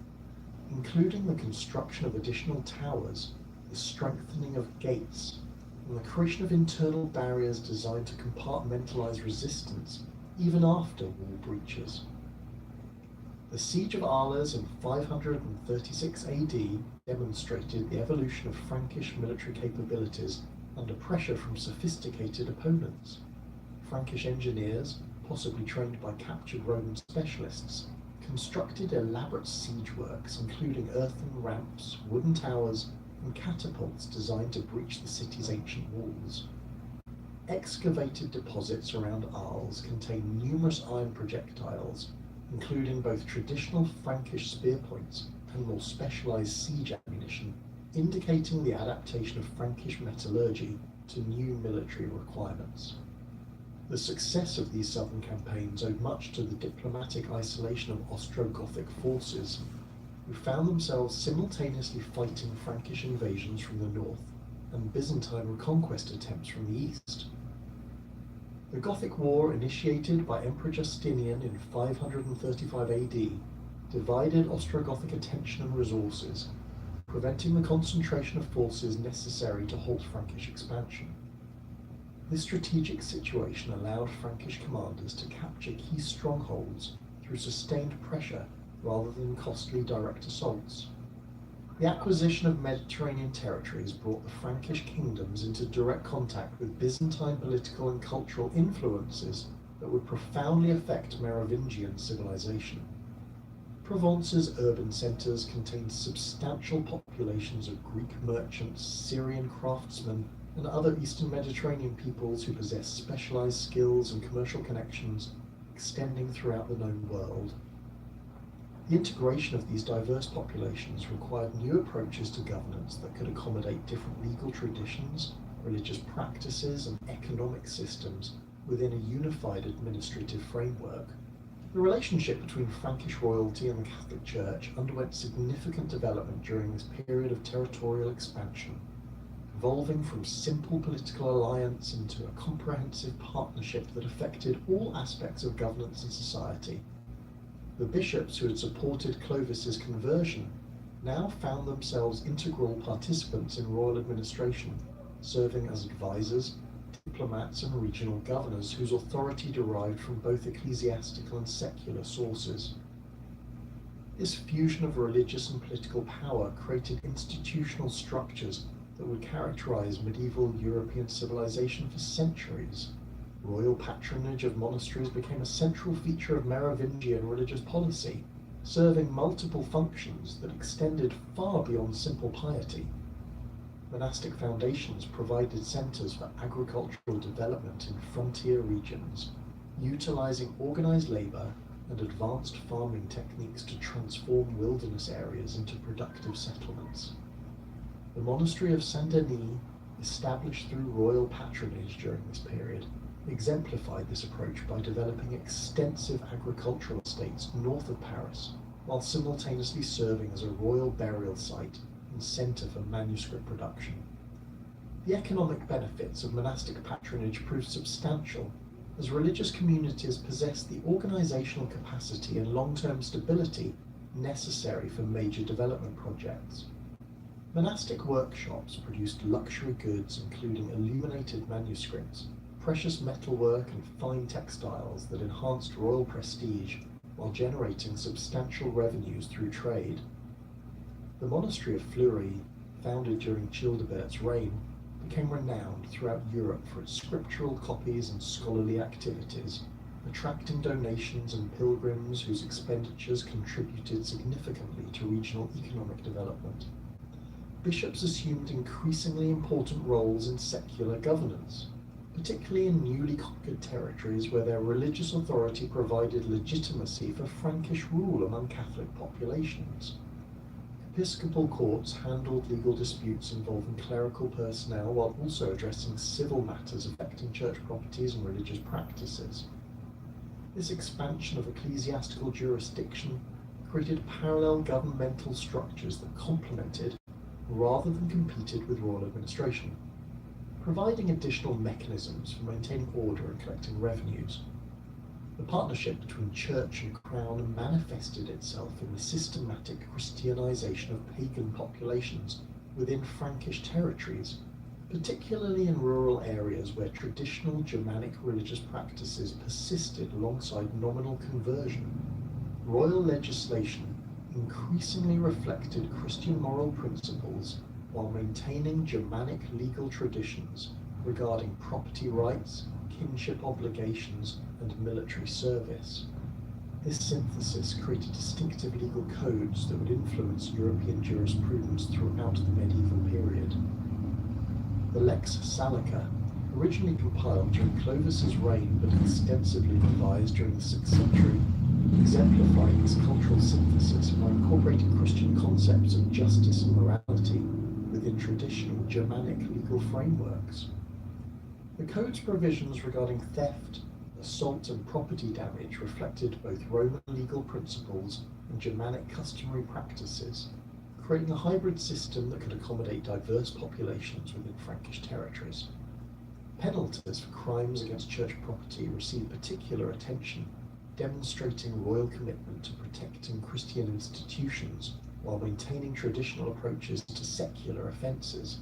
including the construction of additional towers, the strengthening of gates, and the creation of internal barriers designed to compartmentalize resistance even after wall breaches. The siege of Arles in 536 AD demonstrated the evolution of Frankish military capabilities under pressure from sophisticated opponents. Frankish engineers, possibly trained by captured Roman specialists, constructed elaborate siege works including earthen ramps, wooden towers, and catapults designed to breach the city's ancient walls. Excavated deposits around Arles contain numerous iron projectiles, including both traditional Frankish spear points and more specialized siege ammunition, indicating the adaptation of Frankish metallurgy to new military requirements. The success of these southern campaigns owed much to the diplomatic isolation of Ostrogothic forces, who found themselves simultaneously fighting Frankish invasions from the north and Byzantine reconquest attempts from the east. The Gothic War, initiated by Emperor Justinian in 535 AD, divided Ostrogothic attention and resources, preventing the concentration of forces necessary to halt Frankish expansion. This strategic situation allowed Frankish commanders to capture key strongholds through sustained pressure rather than costly direct assaults. The acquisition of Mediterranean territories brought the Frankish kingdoms into direct contact with Byzantine political and cultural influences that would profoundly affect Merovingian civilization. Provence's urban centres contained substantial populations of Greek merchants, Syrian craftsmen, and other Eastern Mediterranean peoples who possessed specialized skills and commercial connections extending throughout the known world. The integration of these diverse populations required new approaches to governance that could accommodate different legal traditions, religious practices, and economic systems within a unified administrative framework. The relationship between Frankish royalty and the Catholic Church underwent significant development during this period of territorial expansion, evolving from simple political alliance into a comprehensive partnership that affected all aspects of governance and society. The bishops who had supported Clovis's conversion now found themselves integral participants in royal administration, serving as advisors, diplomats, and regional governors whose authority derived from both ecclesiastical and secular sources. This fusion of religious and political power created institutional structures that would characterize medieval European civilization for centuries. Royal patronage of monasteries became a central feature of Merovingian religious policy, serving multiple functions that extended far beyond simple piety. Monastic foundations provided centers for agricultural development in frontier regions, utilizing organized labor and advanced farming techniques to transform wilderness areas into productive settlements. The monastery of Saint-Denis, established through royal patronage during this period, exemplified this approach by developing extensive agricultural estates north of Paris, while simultaneously serving as a royal burial site and centre for manuscript production. The economic benefits of monastic patronage proved substantial, as religious communities possessed the organisational capacity and long-term stability necessary for major development projects. Monastic workshops produced luxury goods including illuminated manuscripts, precious metalwork and fine textiles that enhanced royal prestige while generating substantial revenues through trade. The monastery of Fleury, founded during Childebert's reign, became renowned throughout Europe for its scriptural copies and scholarly activities, attracting donations and pilgrims whose expenditures contributed significantly to regional economic development. Bishops assumed increasingly important roles in secular governance, particularly in newly conquered territories where their religious authority provided legitimacy for Frankish rule among Catholic populations. Episcopal courts handled legal disputes involving clerical personnel while also addressing civil matters affecting church properties and religious practices. This expansion of ecclesiastical jurisdiction created parallel governmental structures that complemented, rather than competed with royal administration, providing additional mechanisms for maintaining order and collecting revenues. The partnership between church and crown manifested itself in the systematic Christianization of pagan populations within Frankish territories, particularly in rural areas where traditional Germanic religious practices persisted alongside nominal conversion. Royal legislation increasingly reflected Christian moral principles while maintaining Germanic legal traditions regarding property rights, kinship obligations, and military service. This synthesis created distinctive legal codes that would influence European jurisprudence throughout the medieval period. The Lex Salica, originally compiled during Clovis's reign but extensively revised during the 6th century, exemplified this cultural synthesis by incorporating Christian concepts of justice and morality within traditional Germanic legal frameworks. The code's provisions regarding theft, assault, and property damage reflected both Roman legal principles and Germanic customary practices, creating a hybrid system that could accommodate diverse populations within Frankish territories. Penalties for crimes against church property received particular attention, demonstrating royal commitment to protecting Christian institutions while maintaining traditional approaches to secular offences.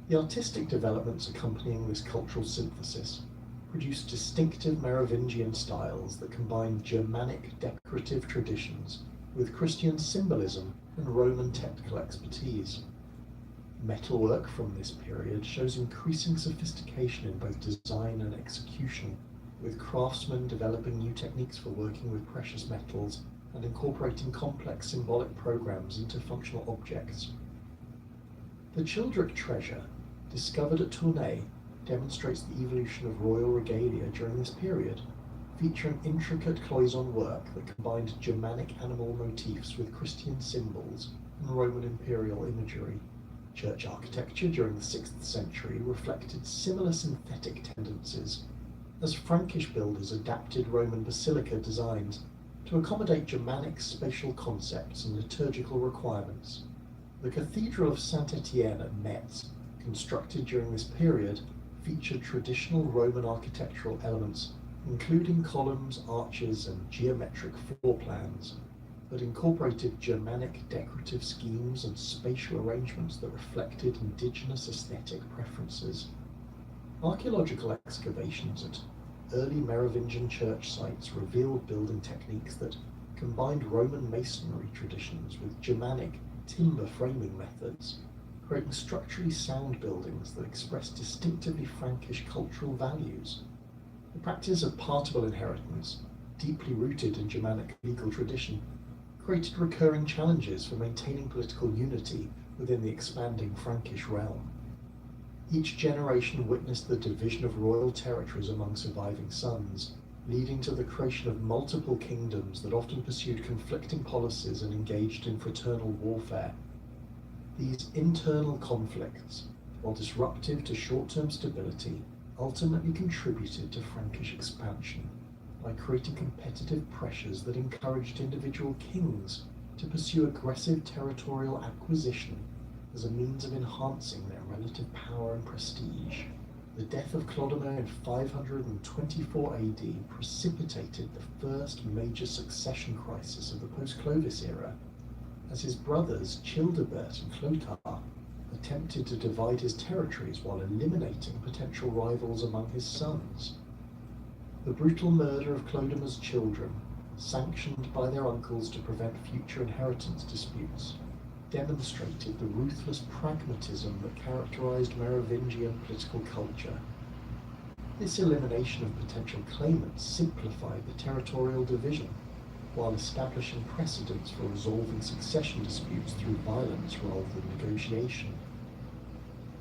The artistic developments accompanying this cultural synthesis produced distinctive Merovingian styles that combined Germanic decorative traditions with Christian symbolism and Roman technical expertise. Metalwork from this period shows increasing sophistication in both design and execution, with craftsmen developing new techniques for working with precious metals and incorporating complex symbolic programs into functional objects. The Childeric treasure, discovered at Tournai, demonstrates the evolution of royal regalia during this period, featuring intricate cloison work that combined Germanic animal motifs with Christian symbols and Roman imperial imagery. Church architecture during the 6th century reflected similar synthetic tendencies, as Frankish builders adapted Roman basilica designs to accommodate Germanic spatial concepts and liturgical requirements. The Cathedral of Saint-Étienne at Metz, constructed during this period, featured traditional Roman architectural elements, including columns, arches, and geometric floor plans, but incorporated Germanic decorative schemes and spatial arrangements that reflected indigenous aesthetic preferences. Archaeological excavations at early Merovingian church sites revealed building techniques that combined Roman masonry traditions with Germanic timber framing methods, creating structurally sound buildings that express distinctively Frankish cultural values. The practice of partible inheritance, deeply rooted in Germanic legal tradition, created recurring challenges for maintaining political unity within the expanding Frankish realm. Each generation witnessed the division of royal territories among surviving sons, leading to the creation of multiple kingdoms that often pursued conflicting policies and engaged in fraternal warfare. These internal conflicts, while disruptive to short-term stability, ultimately contributed to Frankish expansion by creating competitive pressures that encouraged individual kings to pursue aggressive territorial acquisition as a means of enhancing their relative power and prestige. The death of Clodomir in 524 AD precipitated the first major succession crisis of the post-Clovis era, as his brothers Childebert and Clothar attempted to divide his territories while eliminating potential rivals among his sons. The brutal murder of Clodomir's children, sanctioned by their uncles to prevent future inheritance disputes, demonstrated the ruthless pragmatism that characterized Merovingian political culture. This elimination of potential claimants simplified the territorial division, while establishing precedents for resolving succession disputes through violence rather than negotiation.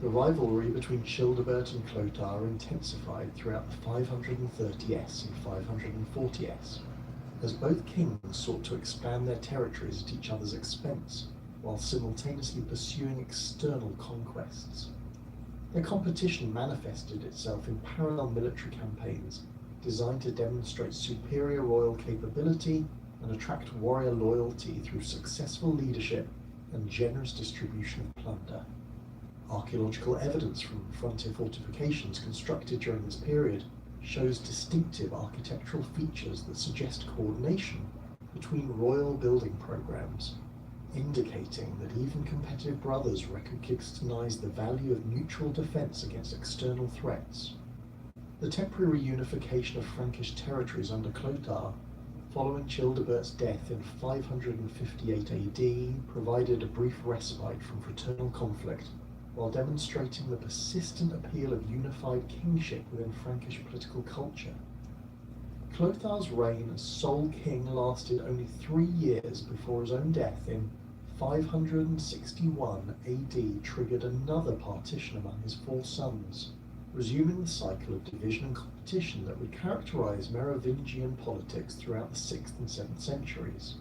The rivalry between Childebert and Clothar intensified throughout the 530s and 540s, as both kings sought to expand their territories at each other's expense, while simultaneously pursuing external conquests. Their competition manifested itself in parallel military campaigns designed to demonstrate superior royal capability and attract warrior loyalty through successful leadership and generous distribution of plunder. Archaeological evidence from frontier fortifications constructed during this period shows distinctive architectural features that suggest coordination between royal building programs, indicating that even competitive brothers recognized the value of mutual defense against external threats. The temporary reunification of Frankish territories under Clothar, following Childebert's death in 558 AD, provided a brief respite from fraternal conflict, while demonstrating the persistent appeal of unified kingship within Frankish political culture. Clothar's reign as sole king lasted only 3 years before his own death in 561 AD triggered another partition among his 4 sons, resuming the cycle of division and competition that would characterize Merovingian politics throughout the 6th and 7th centuries.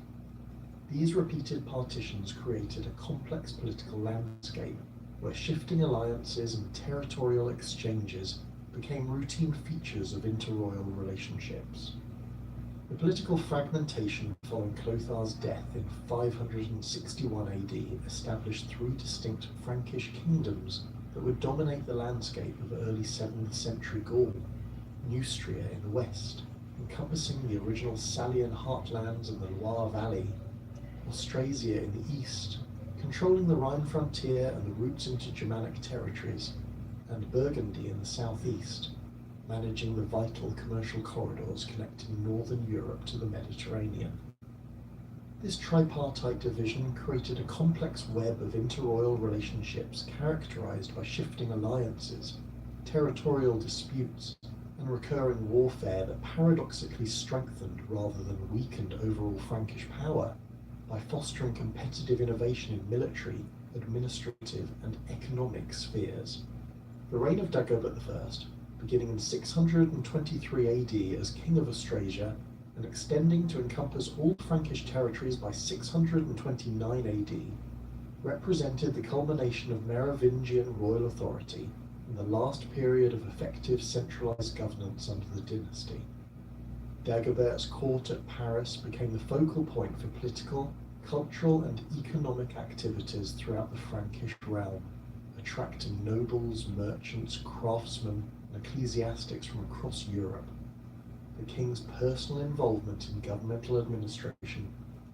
These repeated partitions created a complex political landscape where shifting alliances and territorial exchanges became routine features of interroyal relationships. The political fragmentation following Clothar's death in 561 AD established 3 distinct Frankish kingdoms that would dominate the landscape of early 7th century Gaul: Neustria in the west, encompassing the original Salian heartlands and the Loire Valley; Austrasia in the east, controlling the Rhine frontier and the routes into Germanic territories; and Burgundy in the southeast, managing the vital commercial corridors connecting northern Europe to the Mediterranean. This tripartite division created a complex web of interroyal relationships characterized by shifting alliances, territorial disputes, and recurring warfare that paradoxically strengthened rather than weakened overall Frankish power by fostering competitive innovation in military, administrative, and economic spheres. The reign of Dagobert I, beginning in 623 AD as King of Austrasia and extending to encompass all Frankish territories by 629 AD, represented the culmination of Merovingian royal authority and the last period of effective centralized governance under the dynasty. Dagobert's court at Paris became the focal point for political, cultural, and economic activities throughout the Frankish realm, attracting nobles, merchants, craftsmen, and ecclesiastics from across Europe. The king's personal involvement in governmental administration,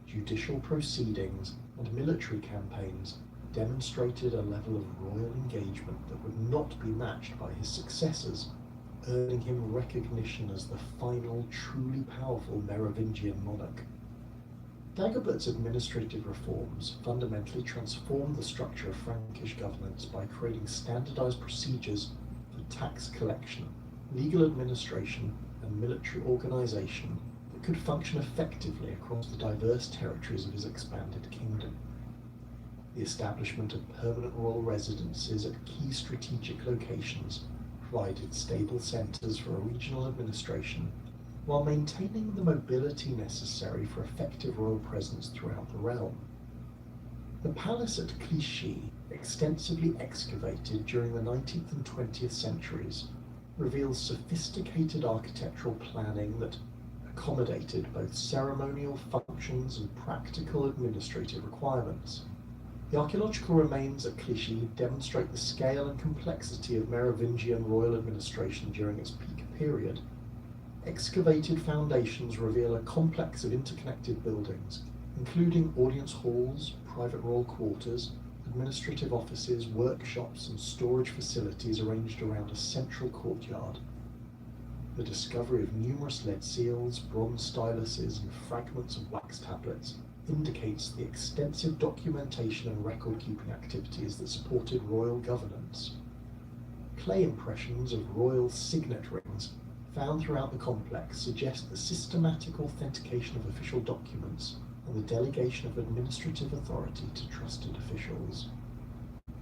judicial proceedings, and military campaigns demonstrated a level of royal engagement that would not be matched by his successors, earning him recognition as the final, truly powerful Merovingian monarch. Dagobert's administrative reforms fundamentally transformed the structure of Frankish governance by creating standardized procedures for tax collection, legal administration, and military organization that could function effectively across the diverse territories of his expanded kingdom. The establishment of permanent royal residences at key strategic locations provided stable centres for a regional administration, while maintaining the mobility necessary for effective royal presence throughout the realm. The palace at Clichy, extensively excavated during the 19th and 20th centuries, reveals sophisticated architectural planning that accommodated both ceremonial functions and practical administrative requirements. The archaeological remains at Clichy demonstrate the scale and complexity of Merovingian royal administration during its peak period. Excavated foundations reveal a complex of interconnected buildings, including audience halls, private royal quarters, administrative offices, workshops, and storage facilities arranged around a central courtyard. The discovery of numerous lead seals, bronze styluses, and fragments of wax tablets indicates the extensive documentation and record-keeping activities that supported royal governance. Clay impressions of royal signet rings found throughout the complex suggest the systematic authentication of official documents and the delegation of administrative authority to trusted officials.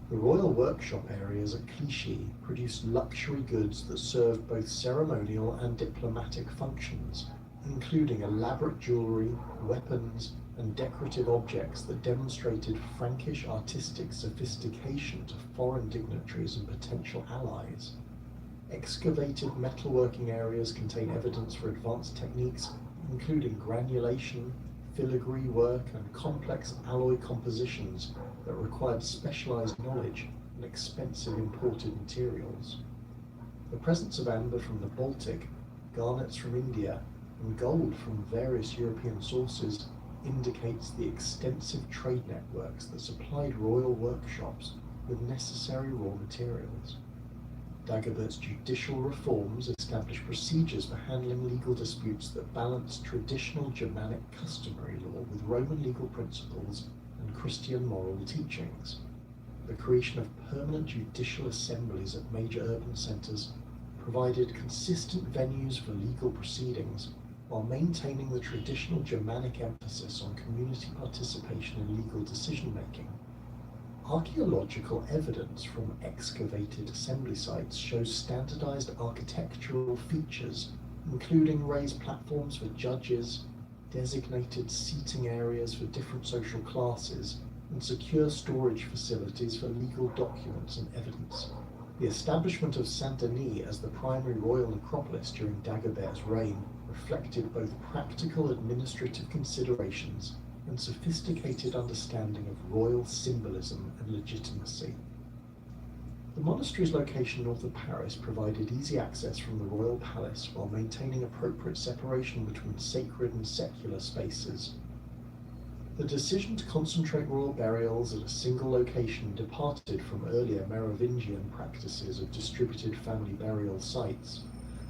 The royal workshop areas at Clichy produced luxury goods that served both ceremonial and diplomatic functions, including elaborate jewellery, weapons, and decorative objects that demonstrated Frankish artistic sophistication to foreign dignitaries and potential allies. Excavated metalworking areas contain evidence for advanced techniques, including granulation, filigree work, and complex alloy compositions that required specialized knowledge and expensive imported materials. The presence of amber from the Baltic, garnets from India, and gold from various European sources indicates the extensive trade networks that supplied royal workshops with necessary raw materials. Dagobert's judicial reforms established procedures for handling legal disputes that balanced traditional Germanic customary law with Roman legal principles and Christian moral teachings. The creation of permanent judicial assemblies at major urban centres provided consistent venues for legal proceedings while maintaining the traditional Germanic emphasis on community participation in legal decision-making. Archaeological evidence from excavated assembly sites shows standardized architectural features, including raised platforms for judges, designated seating areas for different social classes, and secure storage facilities for legal documents and evidence. The establishment of Saint-Denis as the primary royal necropolis during Dagobert's reign reflected both practical administrative considerations and sophisticated understanding of royal symbolism and legitimacy. The monastery's location north of Paris provided easy access from the royal palace while maintaining appropriate separation between sacred and secular spaces. The decision to concentrate royal burials at a single location departed from earlier Merovingian practices of distributed family burial sites,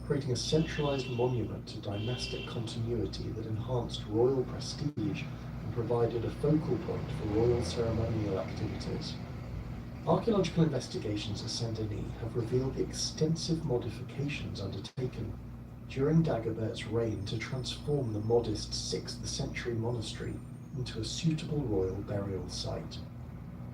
creating a centralized monument to dynastic continuity that enhanced royal prestige and provided a focal point for royal ceremonial activities. Archaeological investigations at Saint-Denis have revealed the extensive modifications undertaken during Dagobert's reign to transform the modest 6th century monastery into a suitable royal burial site.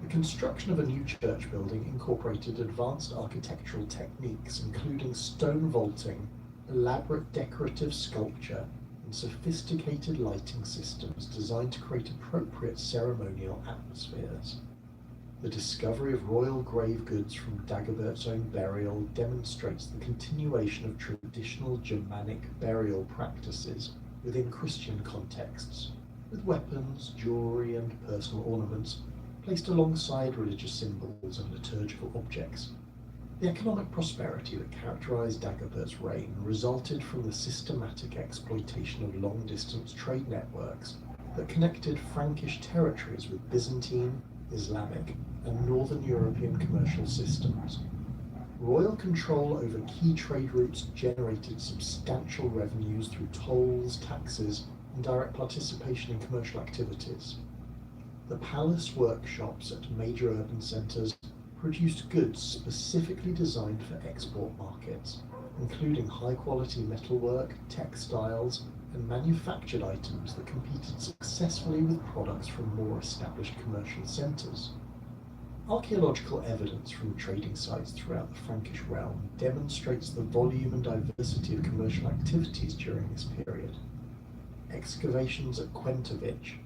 The construction of a new church building incorporated advanced architectural techniques, including stone vaulting, elaborate decorative sculpture, and sophisticated lighting systems designed to create appropriate ceremonial atmospheres. The discovery of royal grave goods from Dagobert's own burial demonstrates the continuation of traditional Germanic burial practices within Christian contexts, with weapons, jewelry, and personal ornaments placed alongside religious symbols and liturgical objects. The economic prosperity that characterized Dagobert's reign resulted from the systematic exploitation of long-distance trade networks that connected Frankish territories with Byzantine, Islamic, and Northern European commercial systems. Royal control over key trade routes generated substantial revenues through tolls, taxes, and direct participation in commercial activities. The palace workshops at major urban centres produced goods specifically designed for export markets, including high-quality metalwork, textiles, and manufactured items that competed successfully with products from more established commercial centres. Archaeological evidence from trading sites throughout the Frankish realm demonstrates the volume and diversity of commercial activities during this period. Excavations at Quentovich,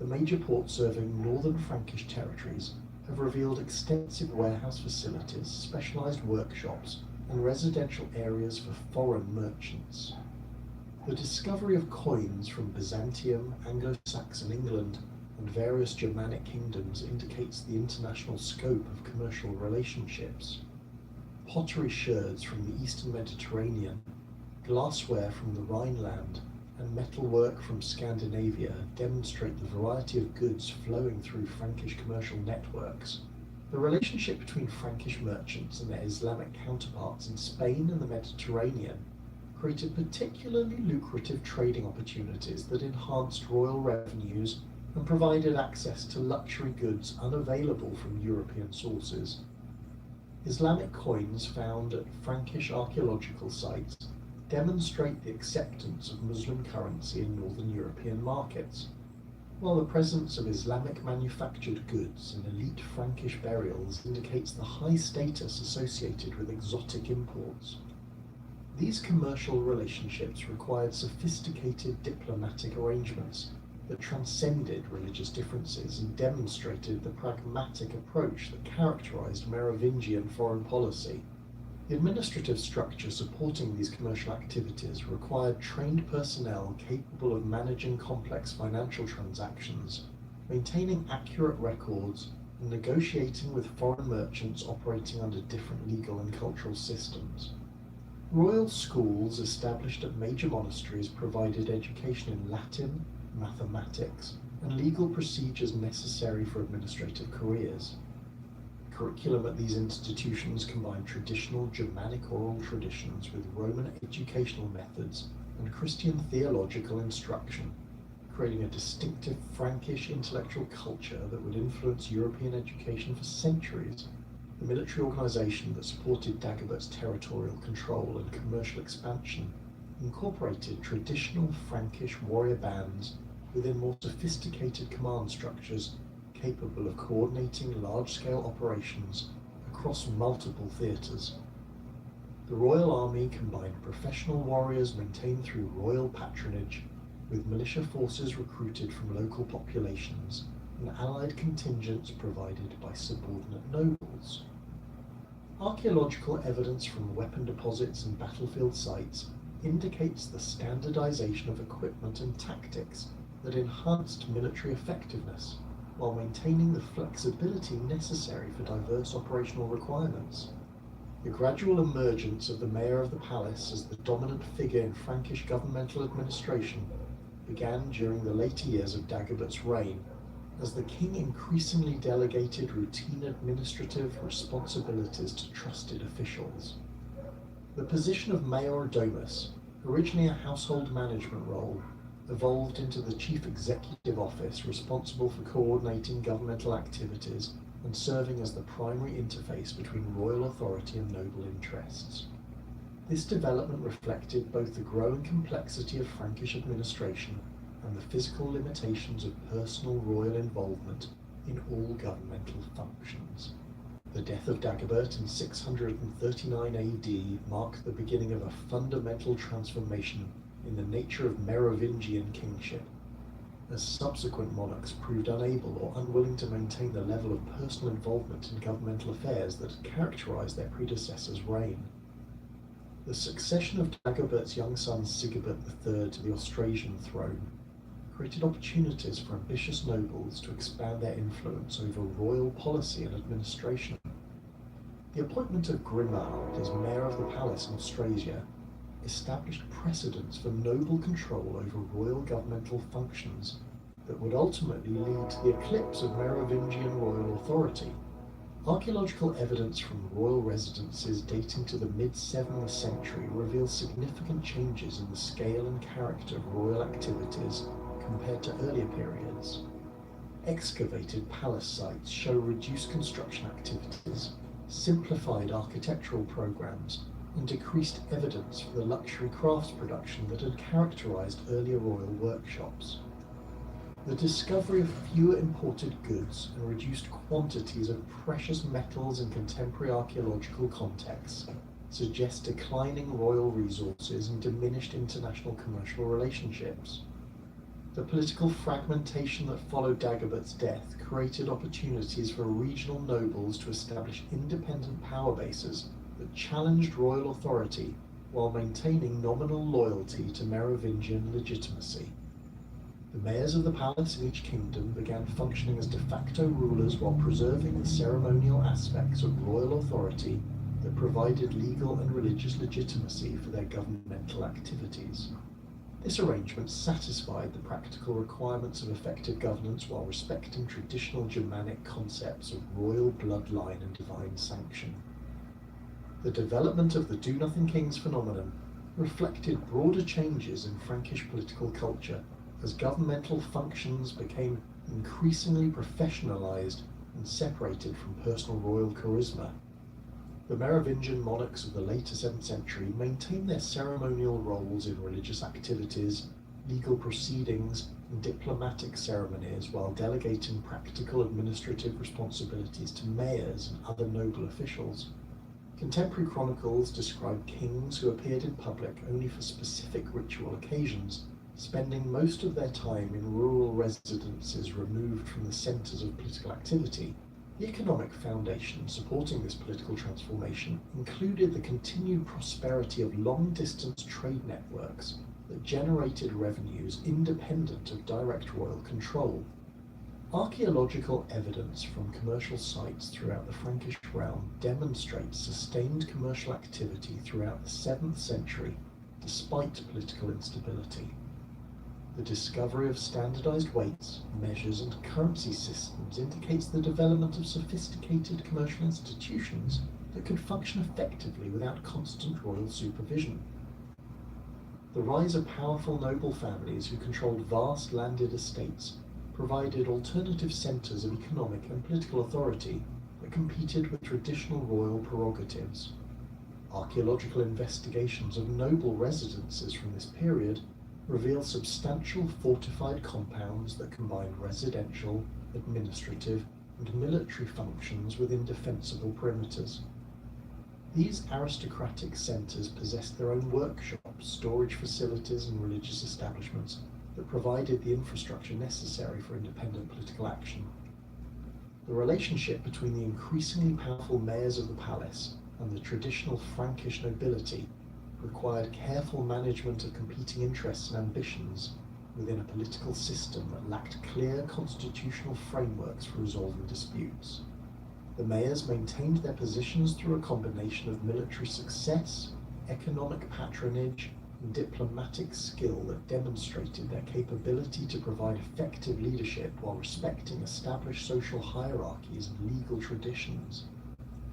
the major port serving northern Frankish territories, have revealed extensive warehouse facilities, specialised workshops, and residential areas for foreign merchants. The discovery of coins from Byzantium, Anglo-Saxon England, and various Germanic kingdoms indicates the international scope of commercial relationships. Pottery sherds from the eastern Mediterranean, glassware from the Rhineland, and metalwork from Scandinavia demonstrate the variety of goods flowing through Frankish commercial networks. The relationship between Frankish merchants and their Islamic counterparts in Spain and the Mediterranean created particularly lucrative trading opportunities that enhanced royal revenues and provided access to luxury goods unavailable from European sources. Islamic coins found at Frankish archaeological sites demonstrate the acceptance of Muslim currency in northern European markets, while the presence of Islamic manufactured goods in elite Frankish burials indicates the high status associated with exotic imports. These commercial relationships required sophisticated diplomatic arrangements that transcended religious differences and demonstrated the pragmatic approach that characterized Merovingian foreign policy. The administrative structure supporting these commercial activities required trained personnel capable of managing complex financial transactions, maintaining accurate records, and negotiating with foreign merchants operating under different legal and cultural systems. Royal schools established at major monasteries provided education in Latin, mathematics, and legal procedures necessary for administrative careers. Curriculum at these institutions combined traditional Germanic oral traditions with Roman educational methods and Christian theological instruction, creating a distinctive Frankish intellectual culture that would influence European education for centuries. The military organisation that supported Dagobert's territorial control and commercial expansion incorporated traditional Frankish warrior bands within more sophisticated command structures capable of coordinating large-scale operations across multiple theatres. The Royal Army combined professional warriors maintained through royal patronage with militia forces recruited from local populations and allied contingents provided by subordinate nobles. Archaeological evidence from weapon deposits and battlefield sites indicates the standardization of equipment and tactics that enhanced military effectiveness while maintaining the flexibility necessary for diverse operational requirements. The gradual emergence of the mayor of the palace as the dominant figure in Frankish governmental administration began during the later years of Dagobert's reign, as the king increasingly delegated routine administrative responsibilities to trusted officials. The position of mayor domus, originally a household management role, evolved into the chief executive office responsible for coordinating governmental activities and serving as the primary interface between royal authority and noble interests. This development reflected both the growing complexity of Frankish administration and the physical limitations of personal royal involvement in all governmental functions. The death of Dagobert in 639 AD marked the beginning of a fundamental transformation in the nature of Merovingian kingship, as subsequent monarchs proved unable or unwilling to maintain the level of personal involvement in governmental affairs that had characterized their predecessor's reign. The succession of Dagobert's young son Sigebert III to the Austrasian throne created opportunities for ambitious nobles to expand their influence over royal policy and administration. The appointment of Grimald as mayor of the palace in Austrasia established precedents for noble control over royal governmental functions that would ultimately lead to the eclipse of Merovingian royal authority. Archaeological evidence from royal residences dating to the mid-7th century reveals significant changes in the scale and character of royal activities compared to earlier periods. Excavated palace sites show reduced construction activities, simplified architectural programs, and decreased evidence for the luxury crafts production that had characterized earlier royal workshops. The discovery of fewer imported goods and reduced quantities of precious metals in contemporary archaeological contexts suggest declining royal resources and diminished international commercial relationships. The political fragmentation that followed Dagobert's death created opportunities for regional nobles to establish independent power bases that challenged royal authority while maintaining nominal loyalty to Merovingian legitimacy. The mayors of the palace in each kingdom began functioning as de facto rulers while preserving the ceremonial aspects of royal authority that provided legal and religious legitimacy for their governmental activities. This arrangement satisfied the practical requirements of effective governance while respecting traditional Germanic concepts of royal bloodline and divine sanction. The development of the do-nothing kings phenomenon reflected broader changes in Frankish political culture as governmental functions became increasingly professionalized and separated from personal royal charisma. The Merovingian monarchs of the later 7th century maintained their ceremonial roles in religious activities, legal proceedings, and diplomatic ceremonies while delegating practical administrative responsibilities to mayors and other noble officials. Contemporary chronicles describe kings who appeared in public only for specific ritual occasions, spending most of their time in rural residences removed from the centres of political activity. The economic foundation supporting this political transformation included the continued prosperity of long-distance trade networks that generated revenues independent of direct royal control. Archaeological evidence from commercial sites throughout the Frankish realm demonstrates sustained commercial activity throughout the 7th century despite political instability. The discovery of standardized weights, measures, and currency systems indicates the development of sophisticated commercial institutions that could function effectively without constant royal supervision. The rise of powerful noble families who controlled vast landed estates provided alternative centers of economic and political authority that competed with traditional royal prerogatives. Archaeological investigations of noble residences from this period reveal substantial fortified compounds that combined residential, administrative, and military functions within defensible perimeters. These aristocratic centers possessed their own workshops, storage facilities, and religious establishments that provided the infrastructure necessary for independent political action. The relationship between the increasingly powerful mayors of the palace and the traditional Frankish nobility required careful management of competing interests and ambitions within a political system that lacked clear constitutional frameworks for resolving disputes. The mayors maintained their positions through a combination of military success, economic patronage, and diplomatic skill that demonstrated their capability to provide effective leadership while respecting established social hierarchies and legal traditions.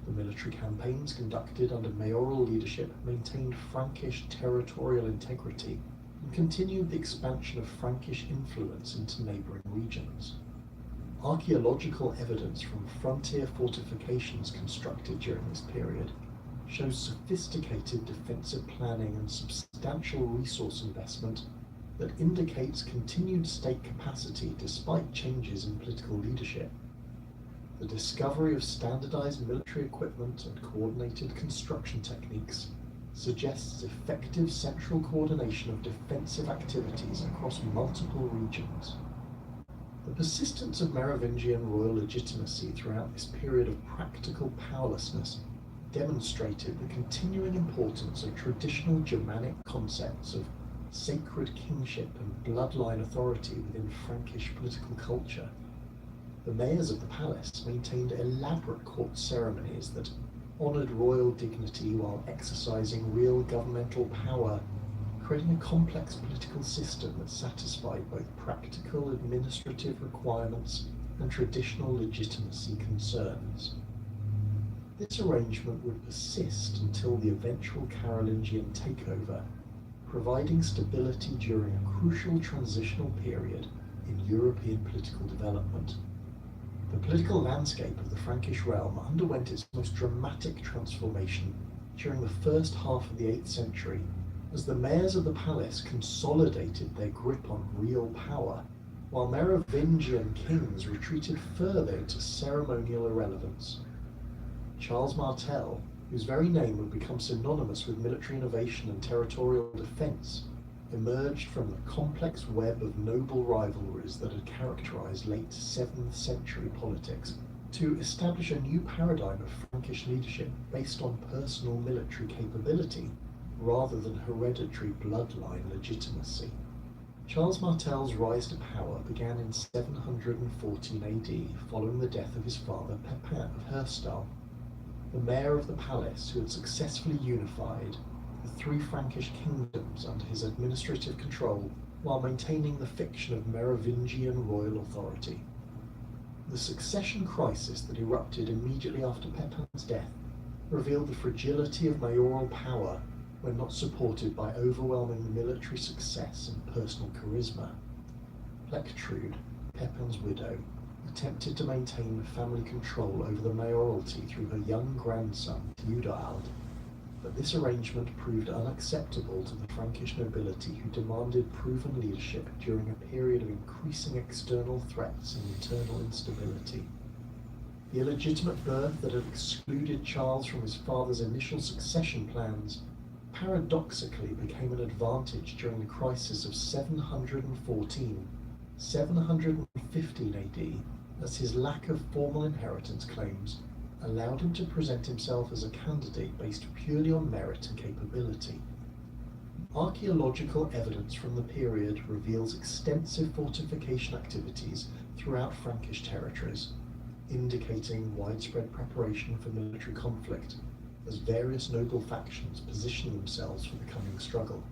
The military campaigns conducted under mayoral leadership maintained Frankish territorial integrity and continued the expansion of Frankish influence into neighbouring regions. Archaeological evidence from frontier fortifications constructed during this period shows sophisticated defensive planning and substantial resource investment that indicates continued state capacity despite changes in political leadership. The discovery of standardized military equipment and coordinated construction techniques suggests effective central coordination of defensive activities across multiple regions. The persistence of Merovingian royal legitimacy throughout this period of practical powerlessness demonstrated the continuing importance of traditional Germanic concepts of sacred kingship and bloodline authority within Frankish political culture. The mayors of the palace maintained elaborate court ceremonies that honoured royal dignity while exercising real governmental power, creating a complex political system that satisfied both practical administrative requirements and traditional legitimacy concerns. This arrangement would persist until the eventual Carolingian takeover, providing stability during a crucial transitional period in European political development. The political landscape of the Frankish realm underwent its most dramatic transformation during the first half of the 8th century as the mayors of the palace consolidated their grip on real power, while Merovingian kings retreated further into ceremonial irrelevance. Charles Martel, whose very name would become synonymous with military innovation and territorial defence, emerged from the complex web of noble rivalries that had characterised late 7th century politics to establish a new paradigm of Frankish leadership based on personal military capability rather than hereditary bloodline legitimacy. Charles Martel's rise to power began in 714 AD following the death of his father Pepin of Herstal, the mayor of the palace who had successfully unified the 3 Frankish kingdoms under his administrative control while maintaining the fiction of Merovingian royal authority. The succession crisis that erupted immediately after Pepin's death revealed the fragility of mayoral power when not supported by overwhelming military success and personal charisma. Plectrude, Pepin's widow, attempted to maintain family control over the mayoralty through her young grandson Theudald, but this arrangement proved unacceptable to the Frankish nobility who demanded proven leadership during a period of increasing external threats and internal instability. The illegitimate birth that had excluded Charles from his father's initial succession plans paradoxically became an advantage during the crisis of 715 AD, as his lack of formal inheritance claims allowed him to present himself as a candidate based purely on merit and capability. Archaeological evidence from the period reveals extensive fortification activities throughout Frankish territories, indicating widespread preparation for military conflict as various noble factions position themselves for the coming struggle.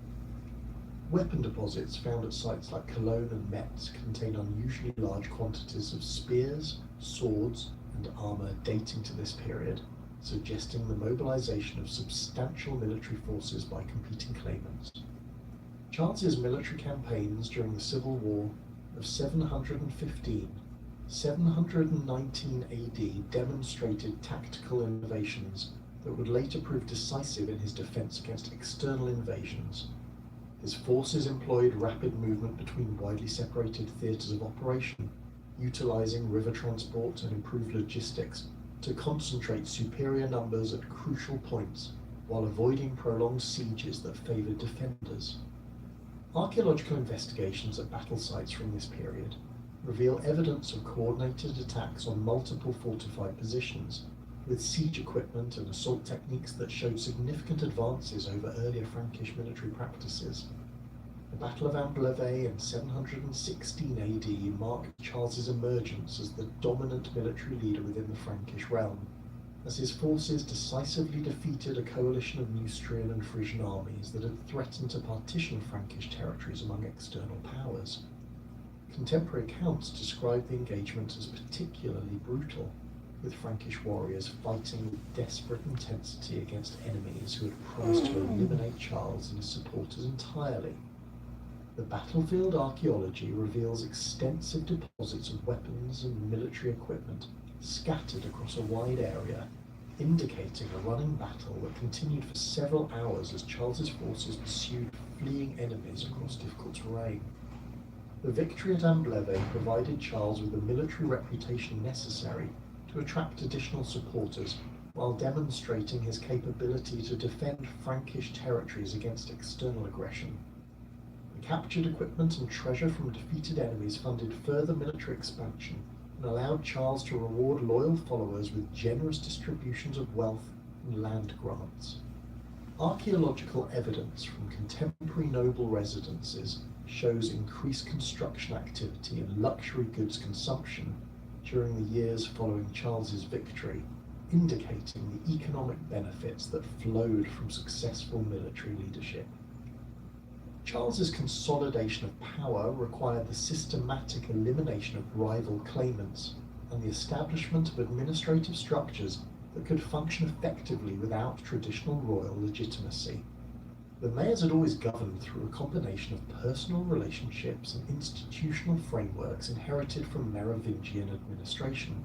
Weapon deposits found at sites like Cologne and Metz contain unusually large quantities of spears, swords, and armour dating to this period, suggesting the mobilization of substantial military forces by competing claimants. Charles's military campaigns during the Civil War of 715-719 AD demonstrated tactical innovations that would later prove decisive in his defence against external invasions. His forces employed rapid movement between widely separated theatres of operation, utilising river transport and improved logistics to concentrate superior numbers at crucial points while avoiding prolonged sieges that favoured defenders. Archaeological investigations at battle sites from this period reveal evidence of coordinated attacks on multiple fortified positions, with siege equipment and assault techniques that showed significant advances over earlier Frankish military practices. The Battle of Amblève in 716 AD marked Charles's emergence as the dominant military leader within the Frankish realm, as his forces decisively defeated a coalition of Neustrian and Frisian armies that had threatened to partition Frankish territories among external powers. Contemporary accounts describe the engagement as particularly brutal, with Frankish warriors fighting with desperate intensity against enemies who had promised to eliminate Charles and his supporters entirely. The battlefield archaeology reveals extensive deposits of weapons and military equipment scattered across a wide area, indicating a running battle that continued for several hours as Charles's forces pursued fleeing enemies across difficult terrain. The victory at Amblève provided Charles with the military reputation necessary to attract additional supporters while demonstrating his capability to defend Frankish territories against external aggression. The captured equipment and treasure from defeated enemies funded further military expansion and allowed Charles to reward loyal followers with generous distributions of wealth and land grants. Archaeological evidence from contemporary noble residences shows increased construction activity and luxury goods consumption during the years following Charles's victory, indicating the economic benefits that flowed from successful military leadership. Charles's consolidation of power required the systematic elimination of rival claimants and the establishment of administrative structures that could function effectively without traditional royal legitimacy. The mayors had always governed through a combination of personal relationships and institutional frameworks inherited from Merovingian administration.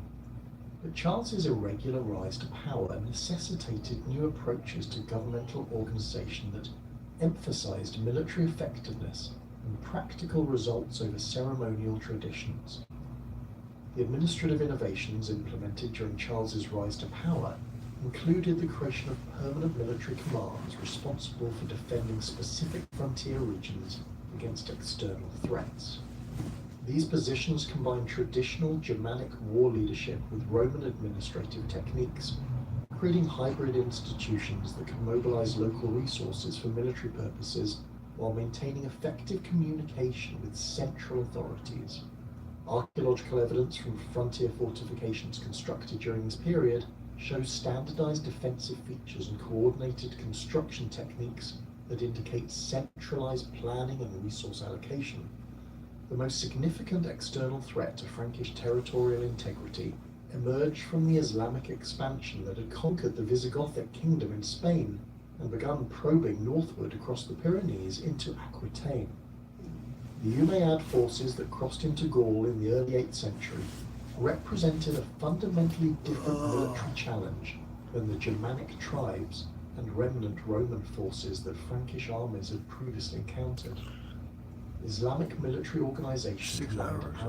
But Charles's irregular rise to power necessitated new approaches to governmental organisation that emphasised military effectiveness and practical results over ceremonial traditions. The administrative innovations implemented during Charles's rise to power included the creation of permanent military commands responsible for defending specific frontier regions against external threats. These positions combined traditional Germanic war leadership with Roman administrative techniques, creating hybrid institutions that could mobilize local resources for military purposes while maintaining effective communication with central authorities. Archaeological evidence from frontier fortifications constructed during this period shows standardized defensive features and coordinated construction techniques that indicate centralized planning and resource allocation. The most significant external threat to Frankish territorial integrity emerged from the Islamic expansion that had conquered the Visigothic kingdom in Spain and begun probing northward across the Pyrenees into Aquitaine. The Umayyad forces that crossed into Gaul in the early 8th century represented a fundamentally different military challenge than the Germanic tribes and remnant Roman forces that Frankish armies had previously encountered. Islamic military organization combined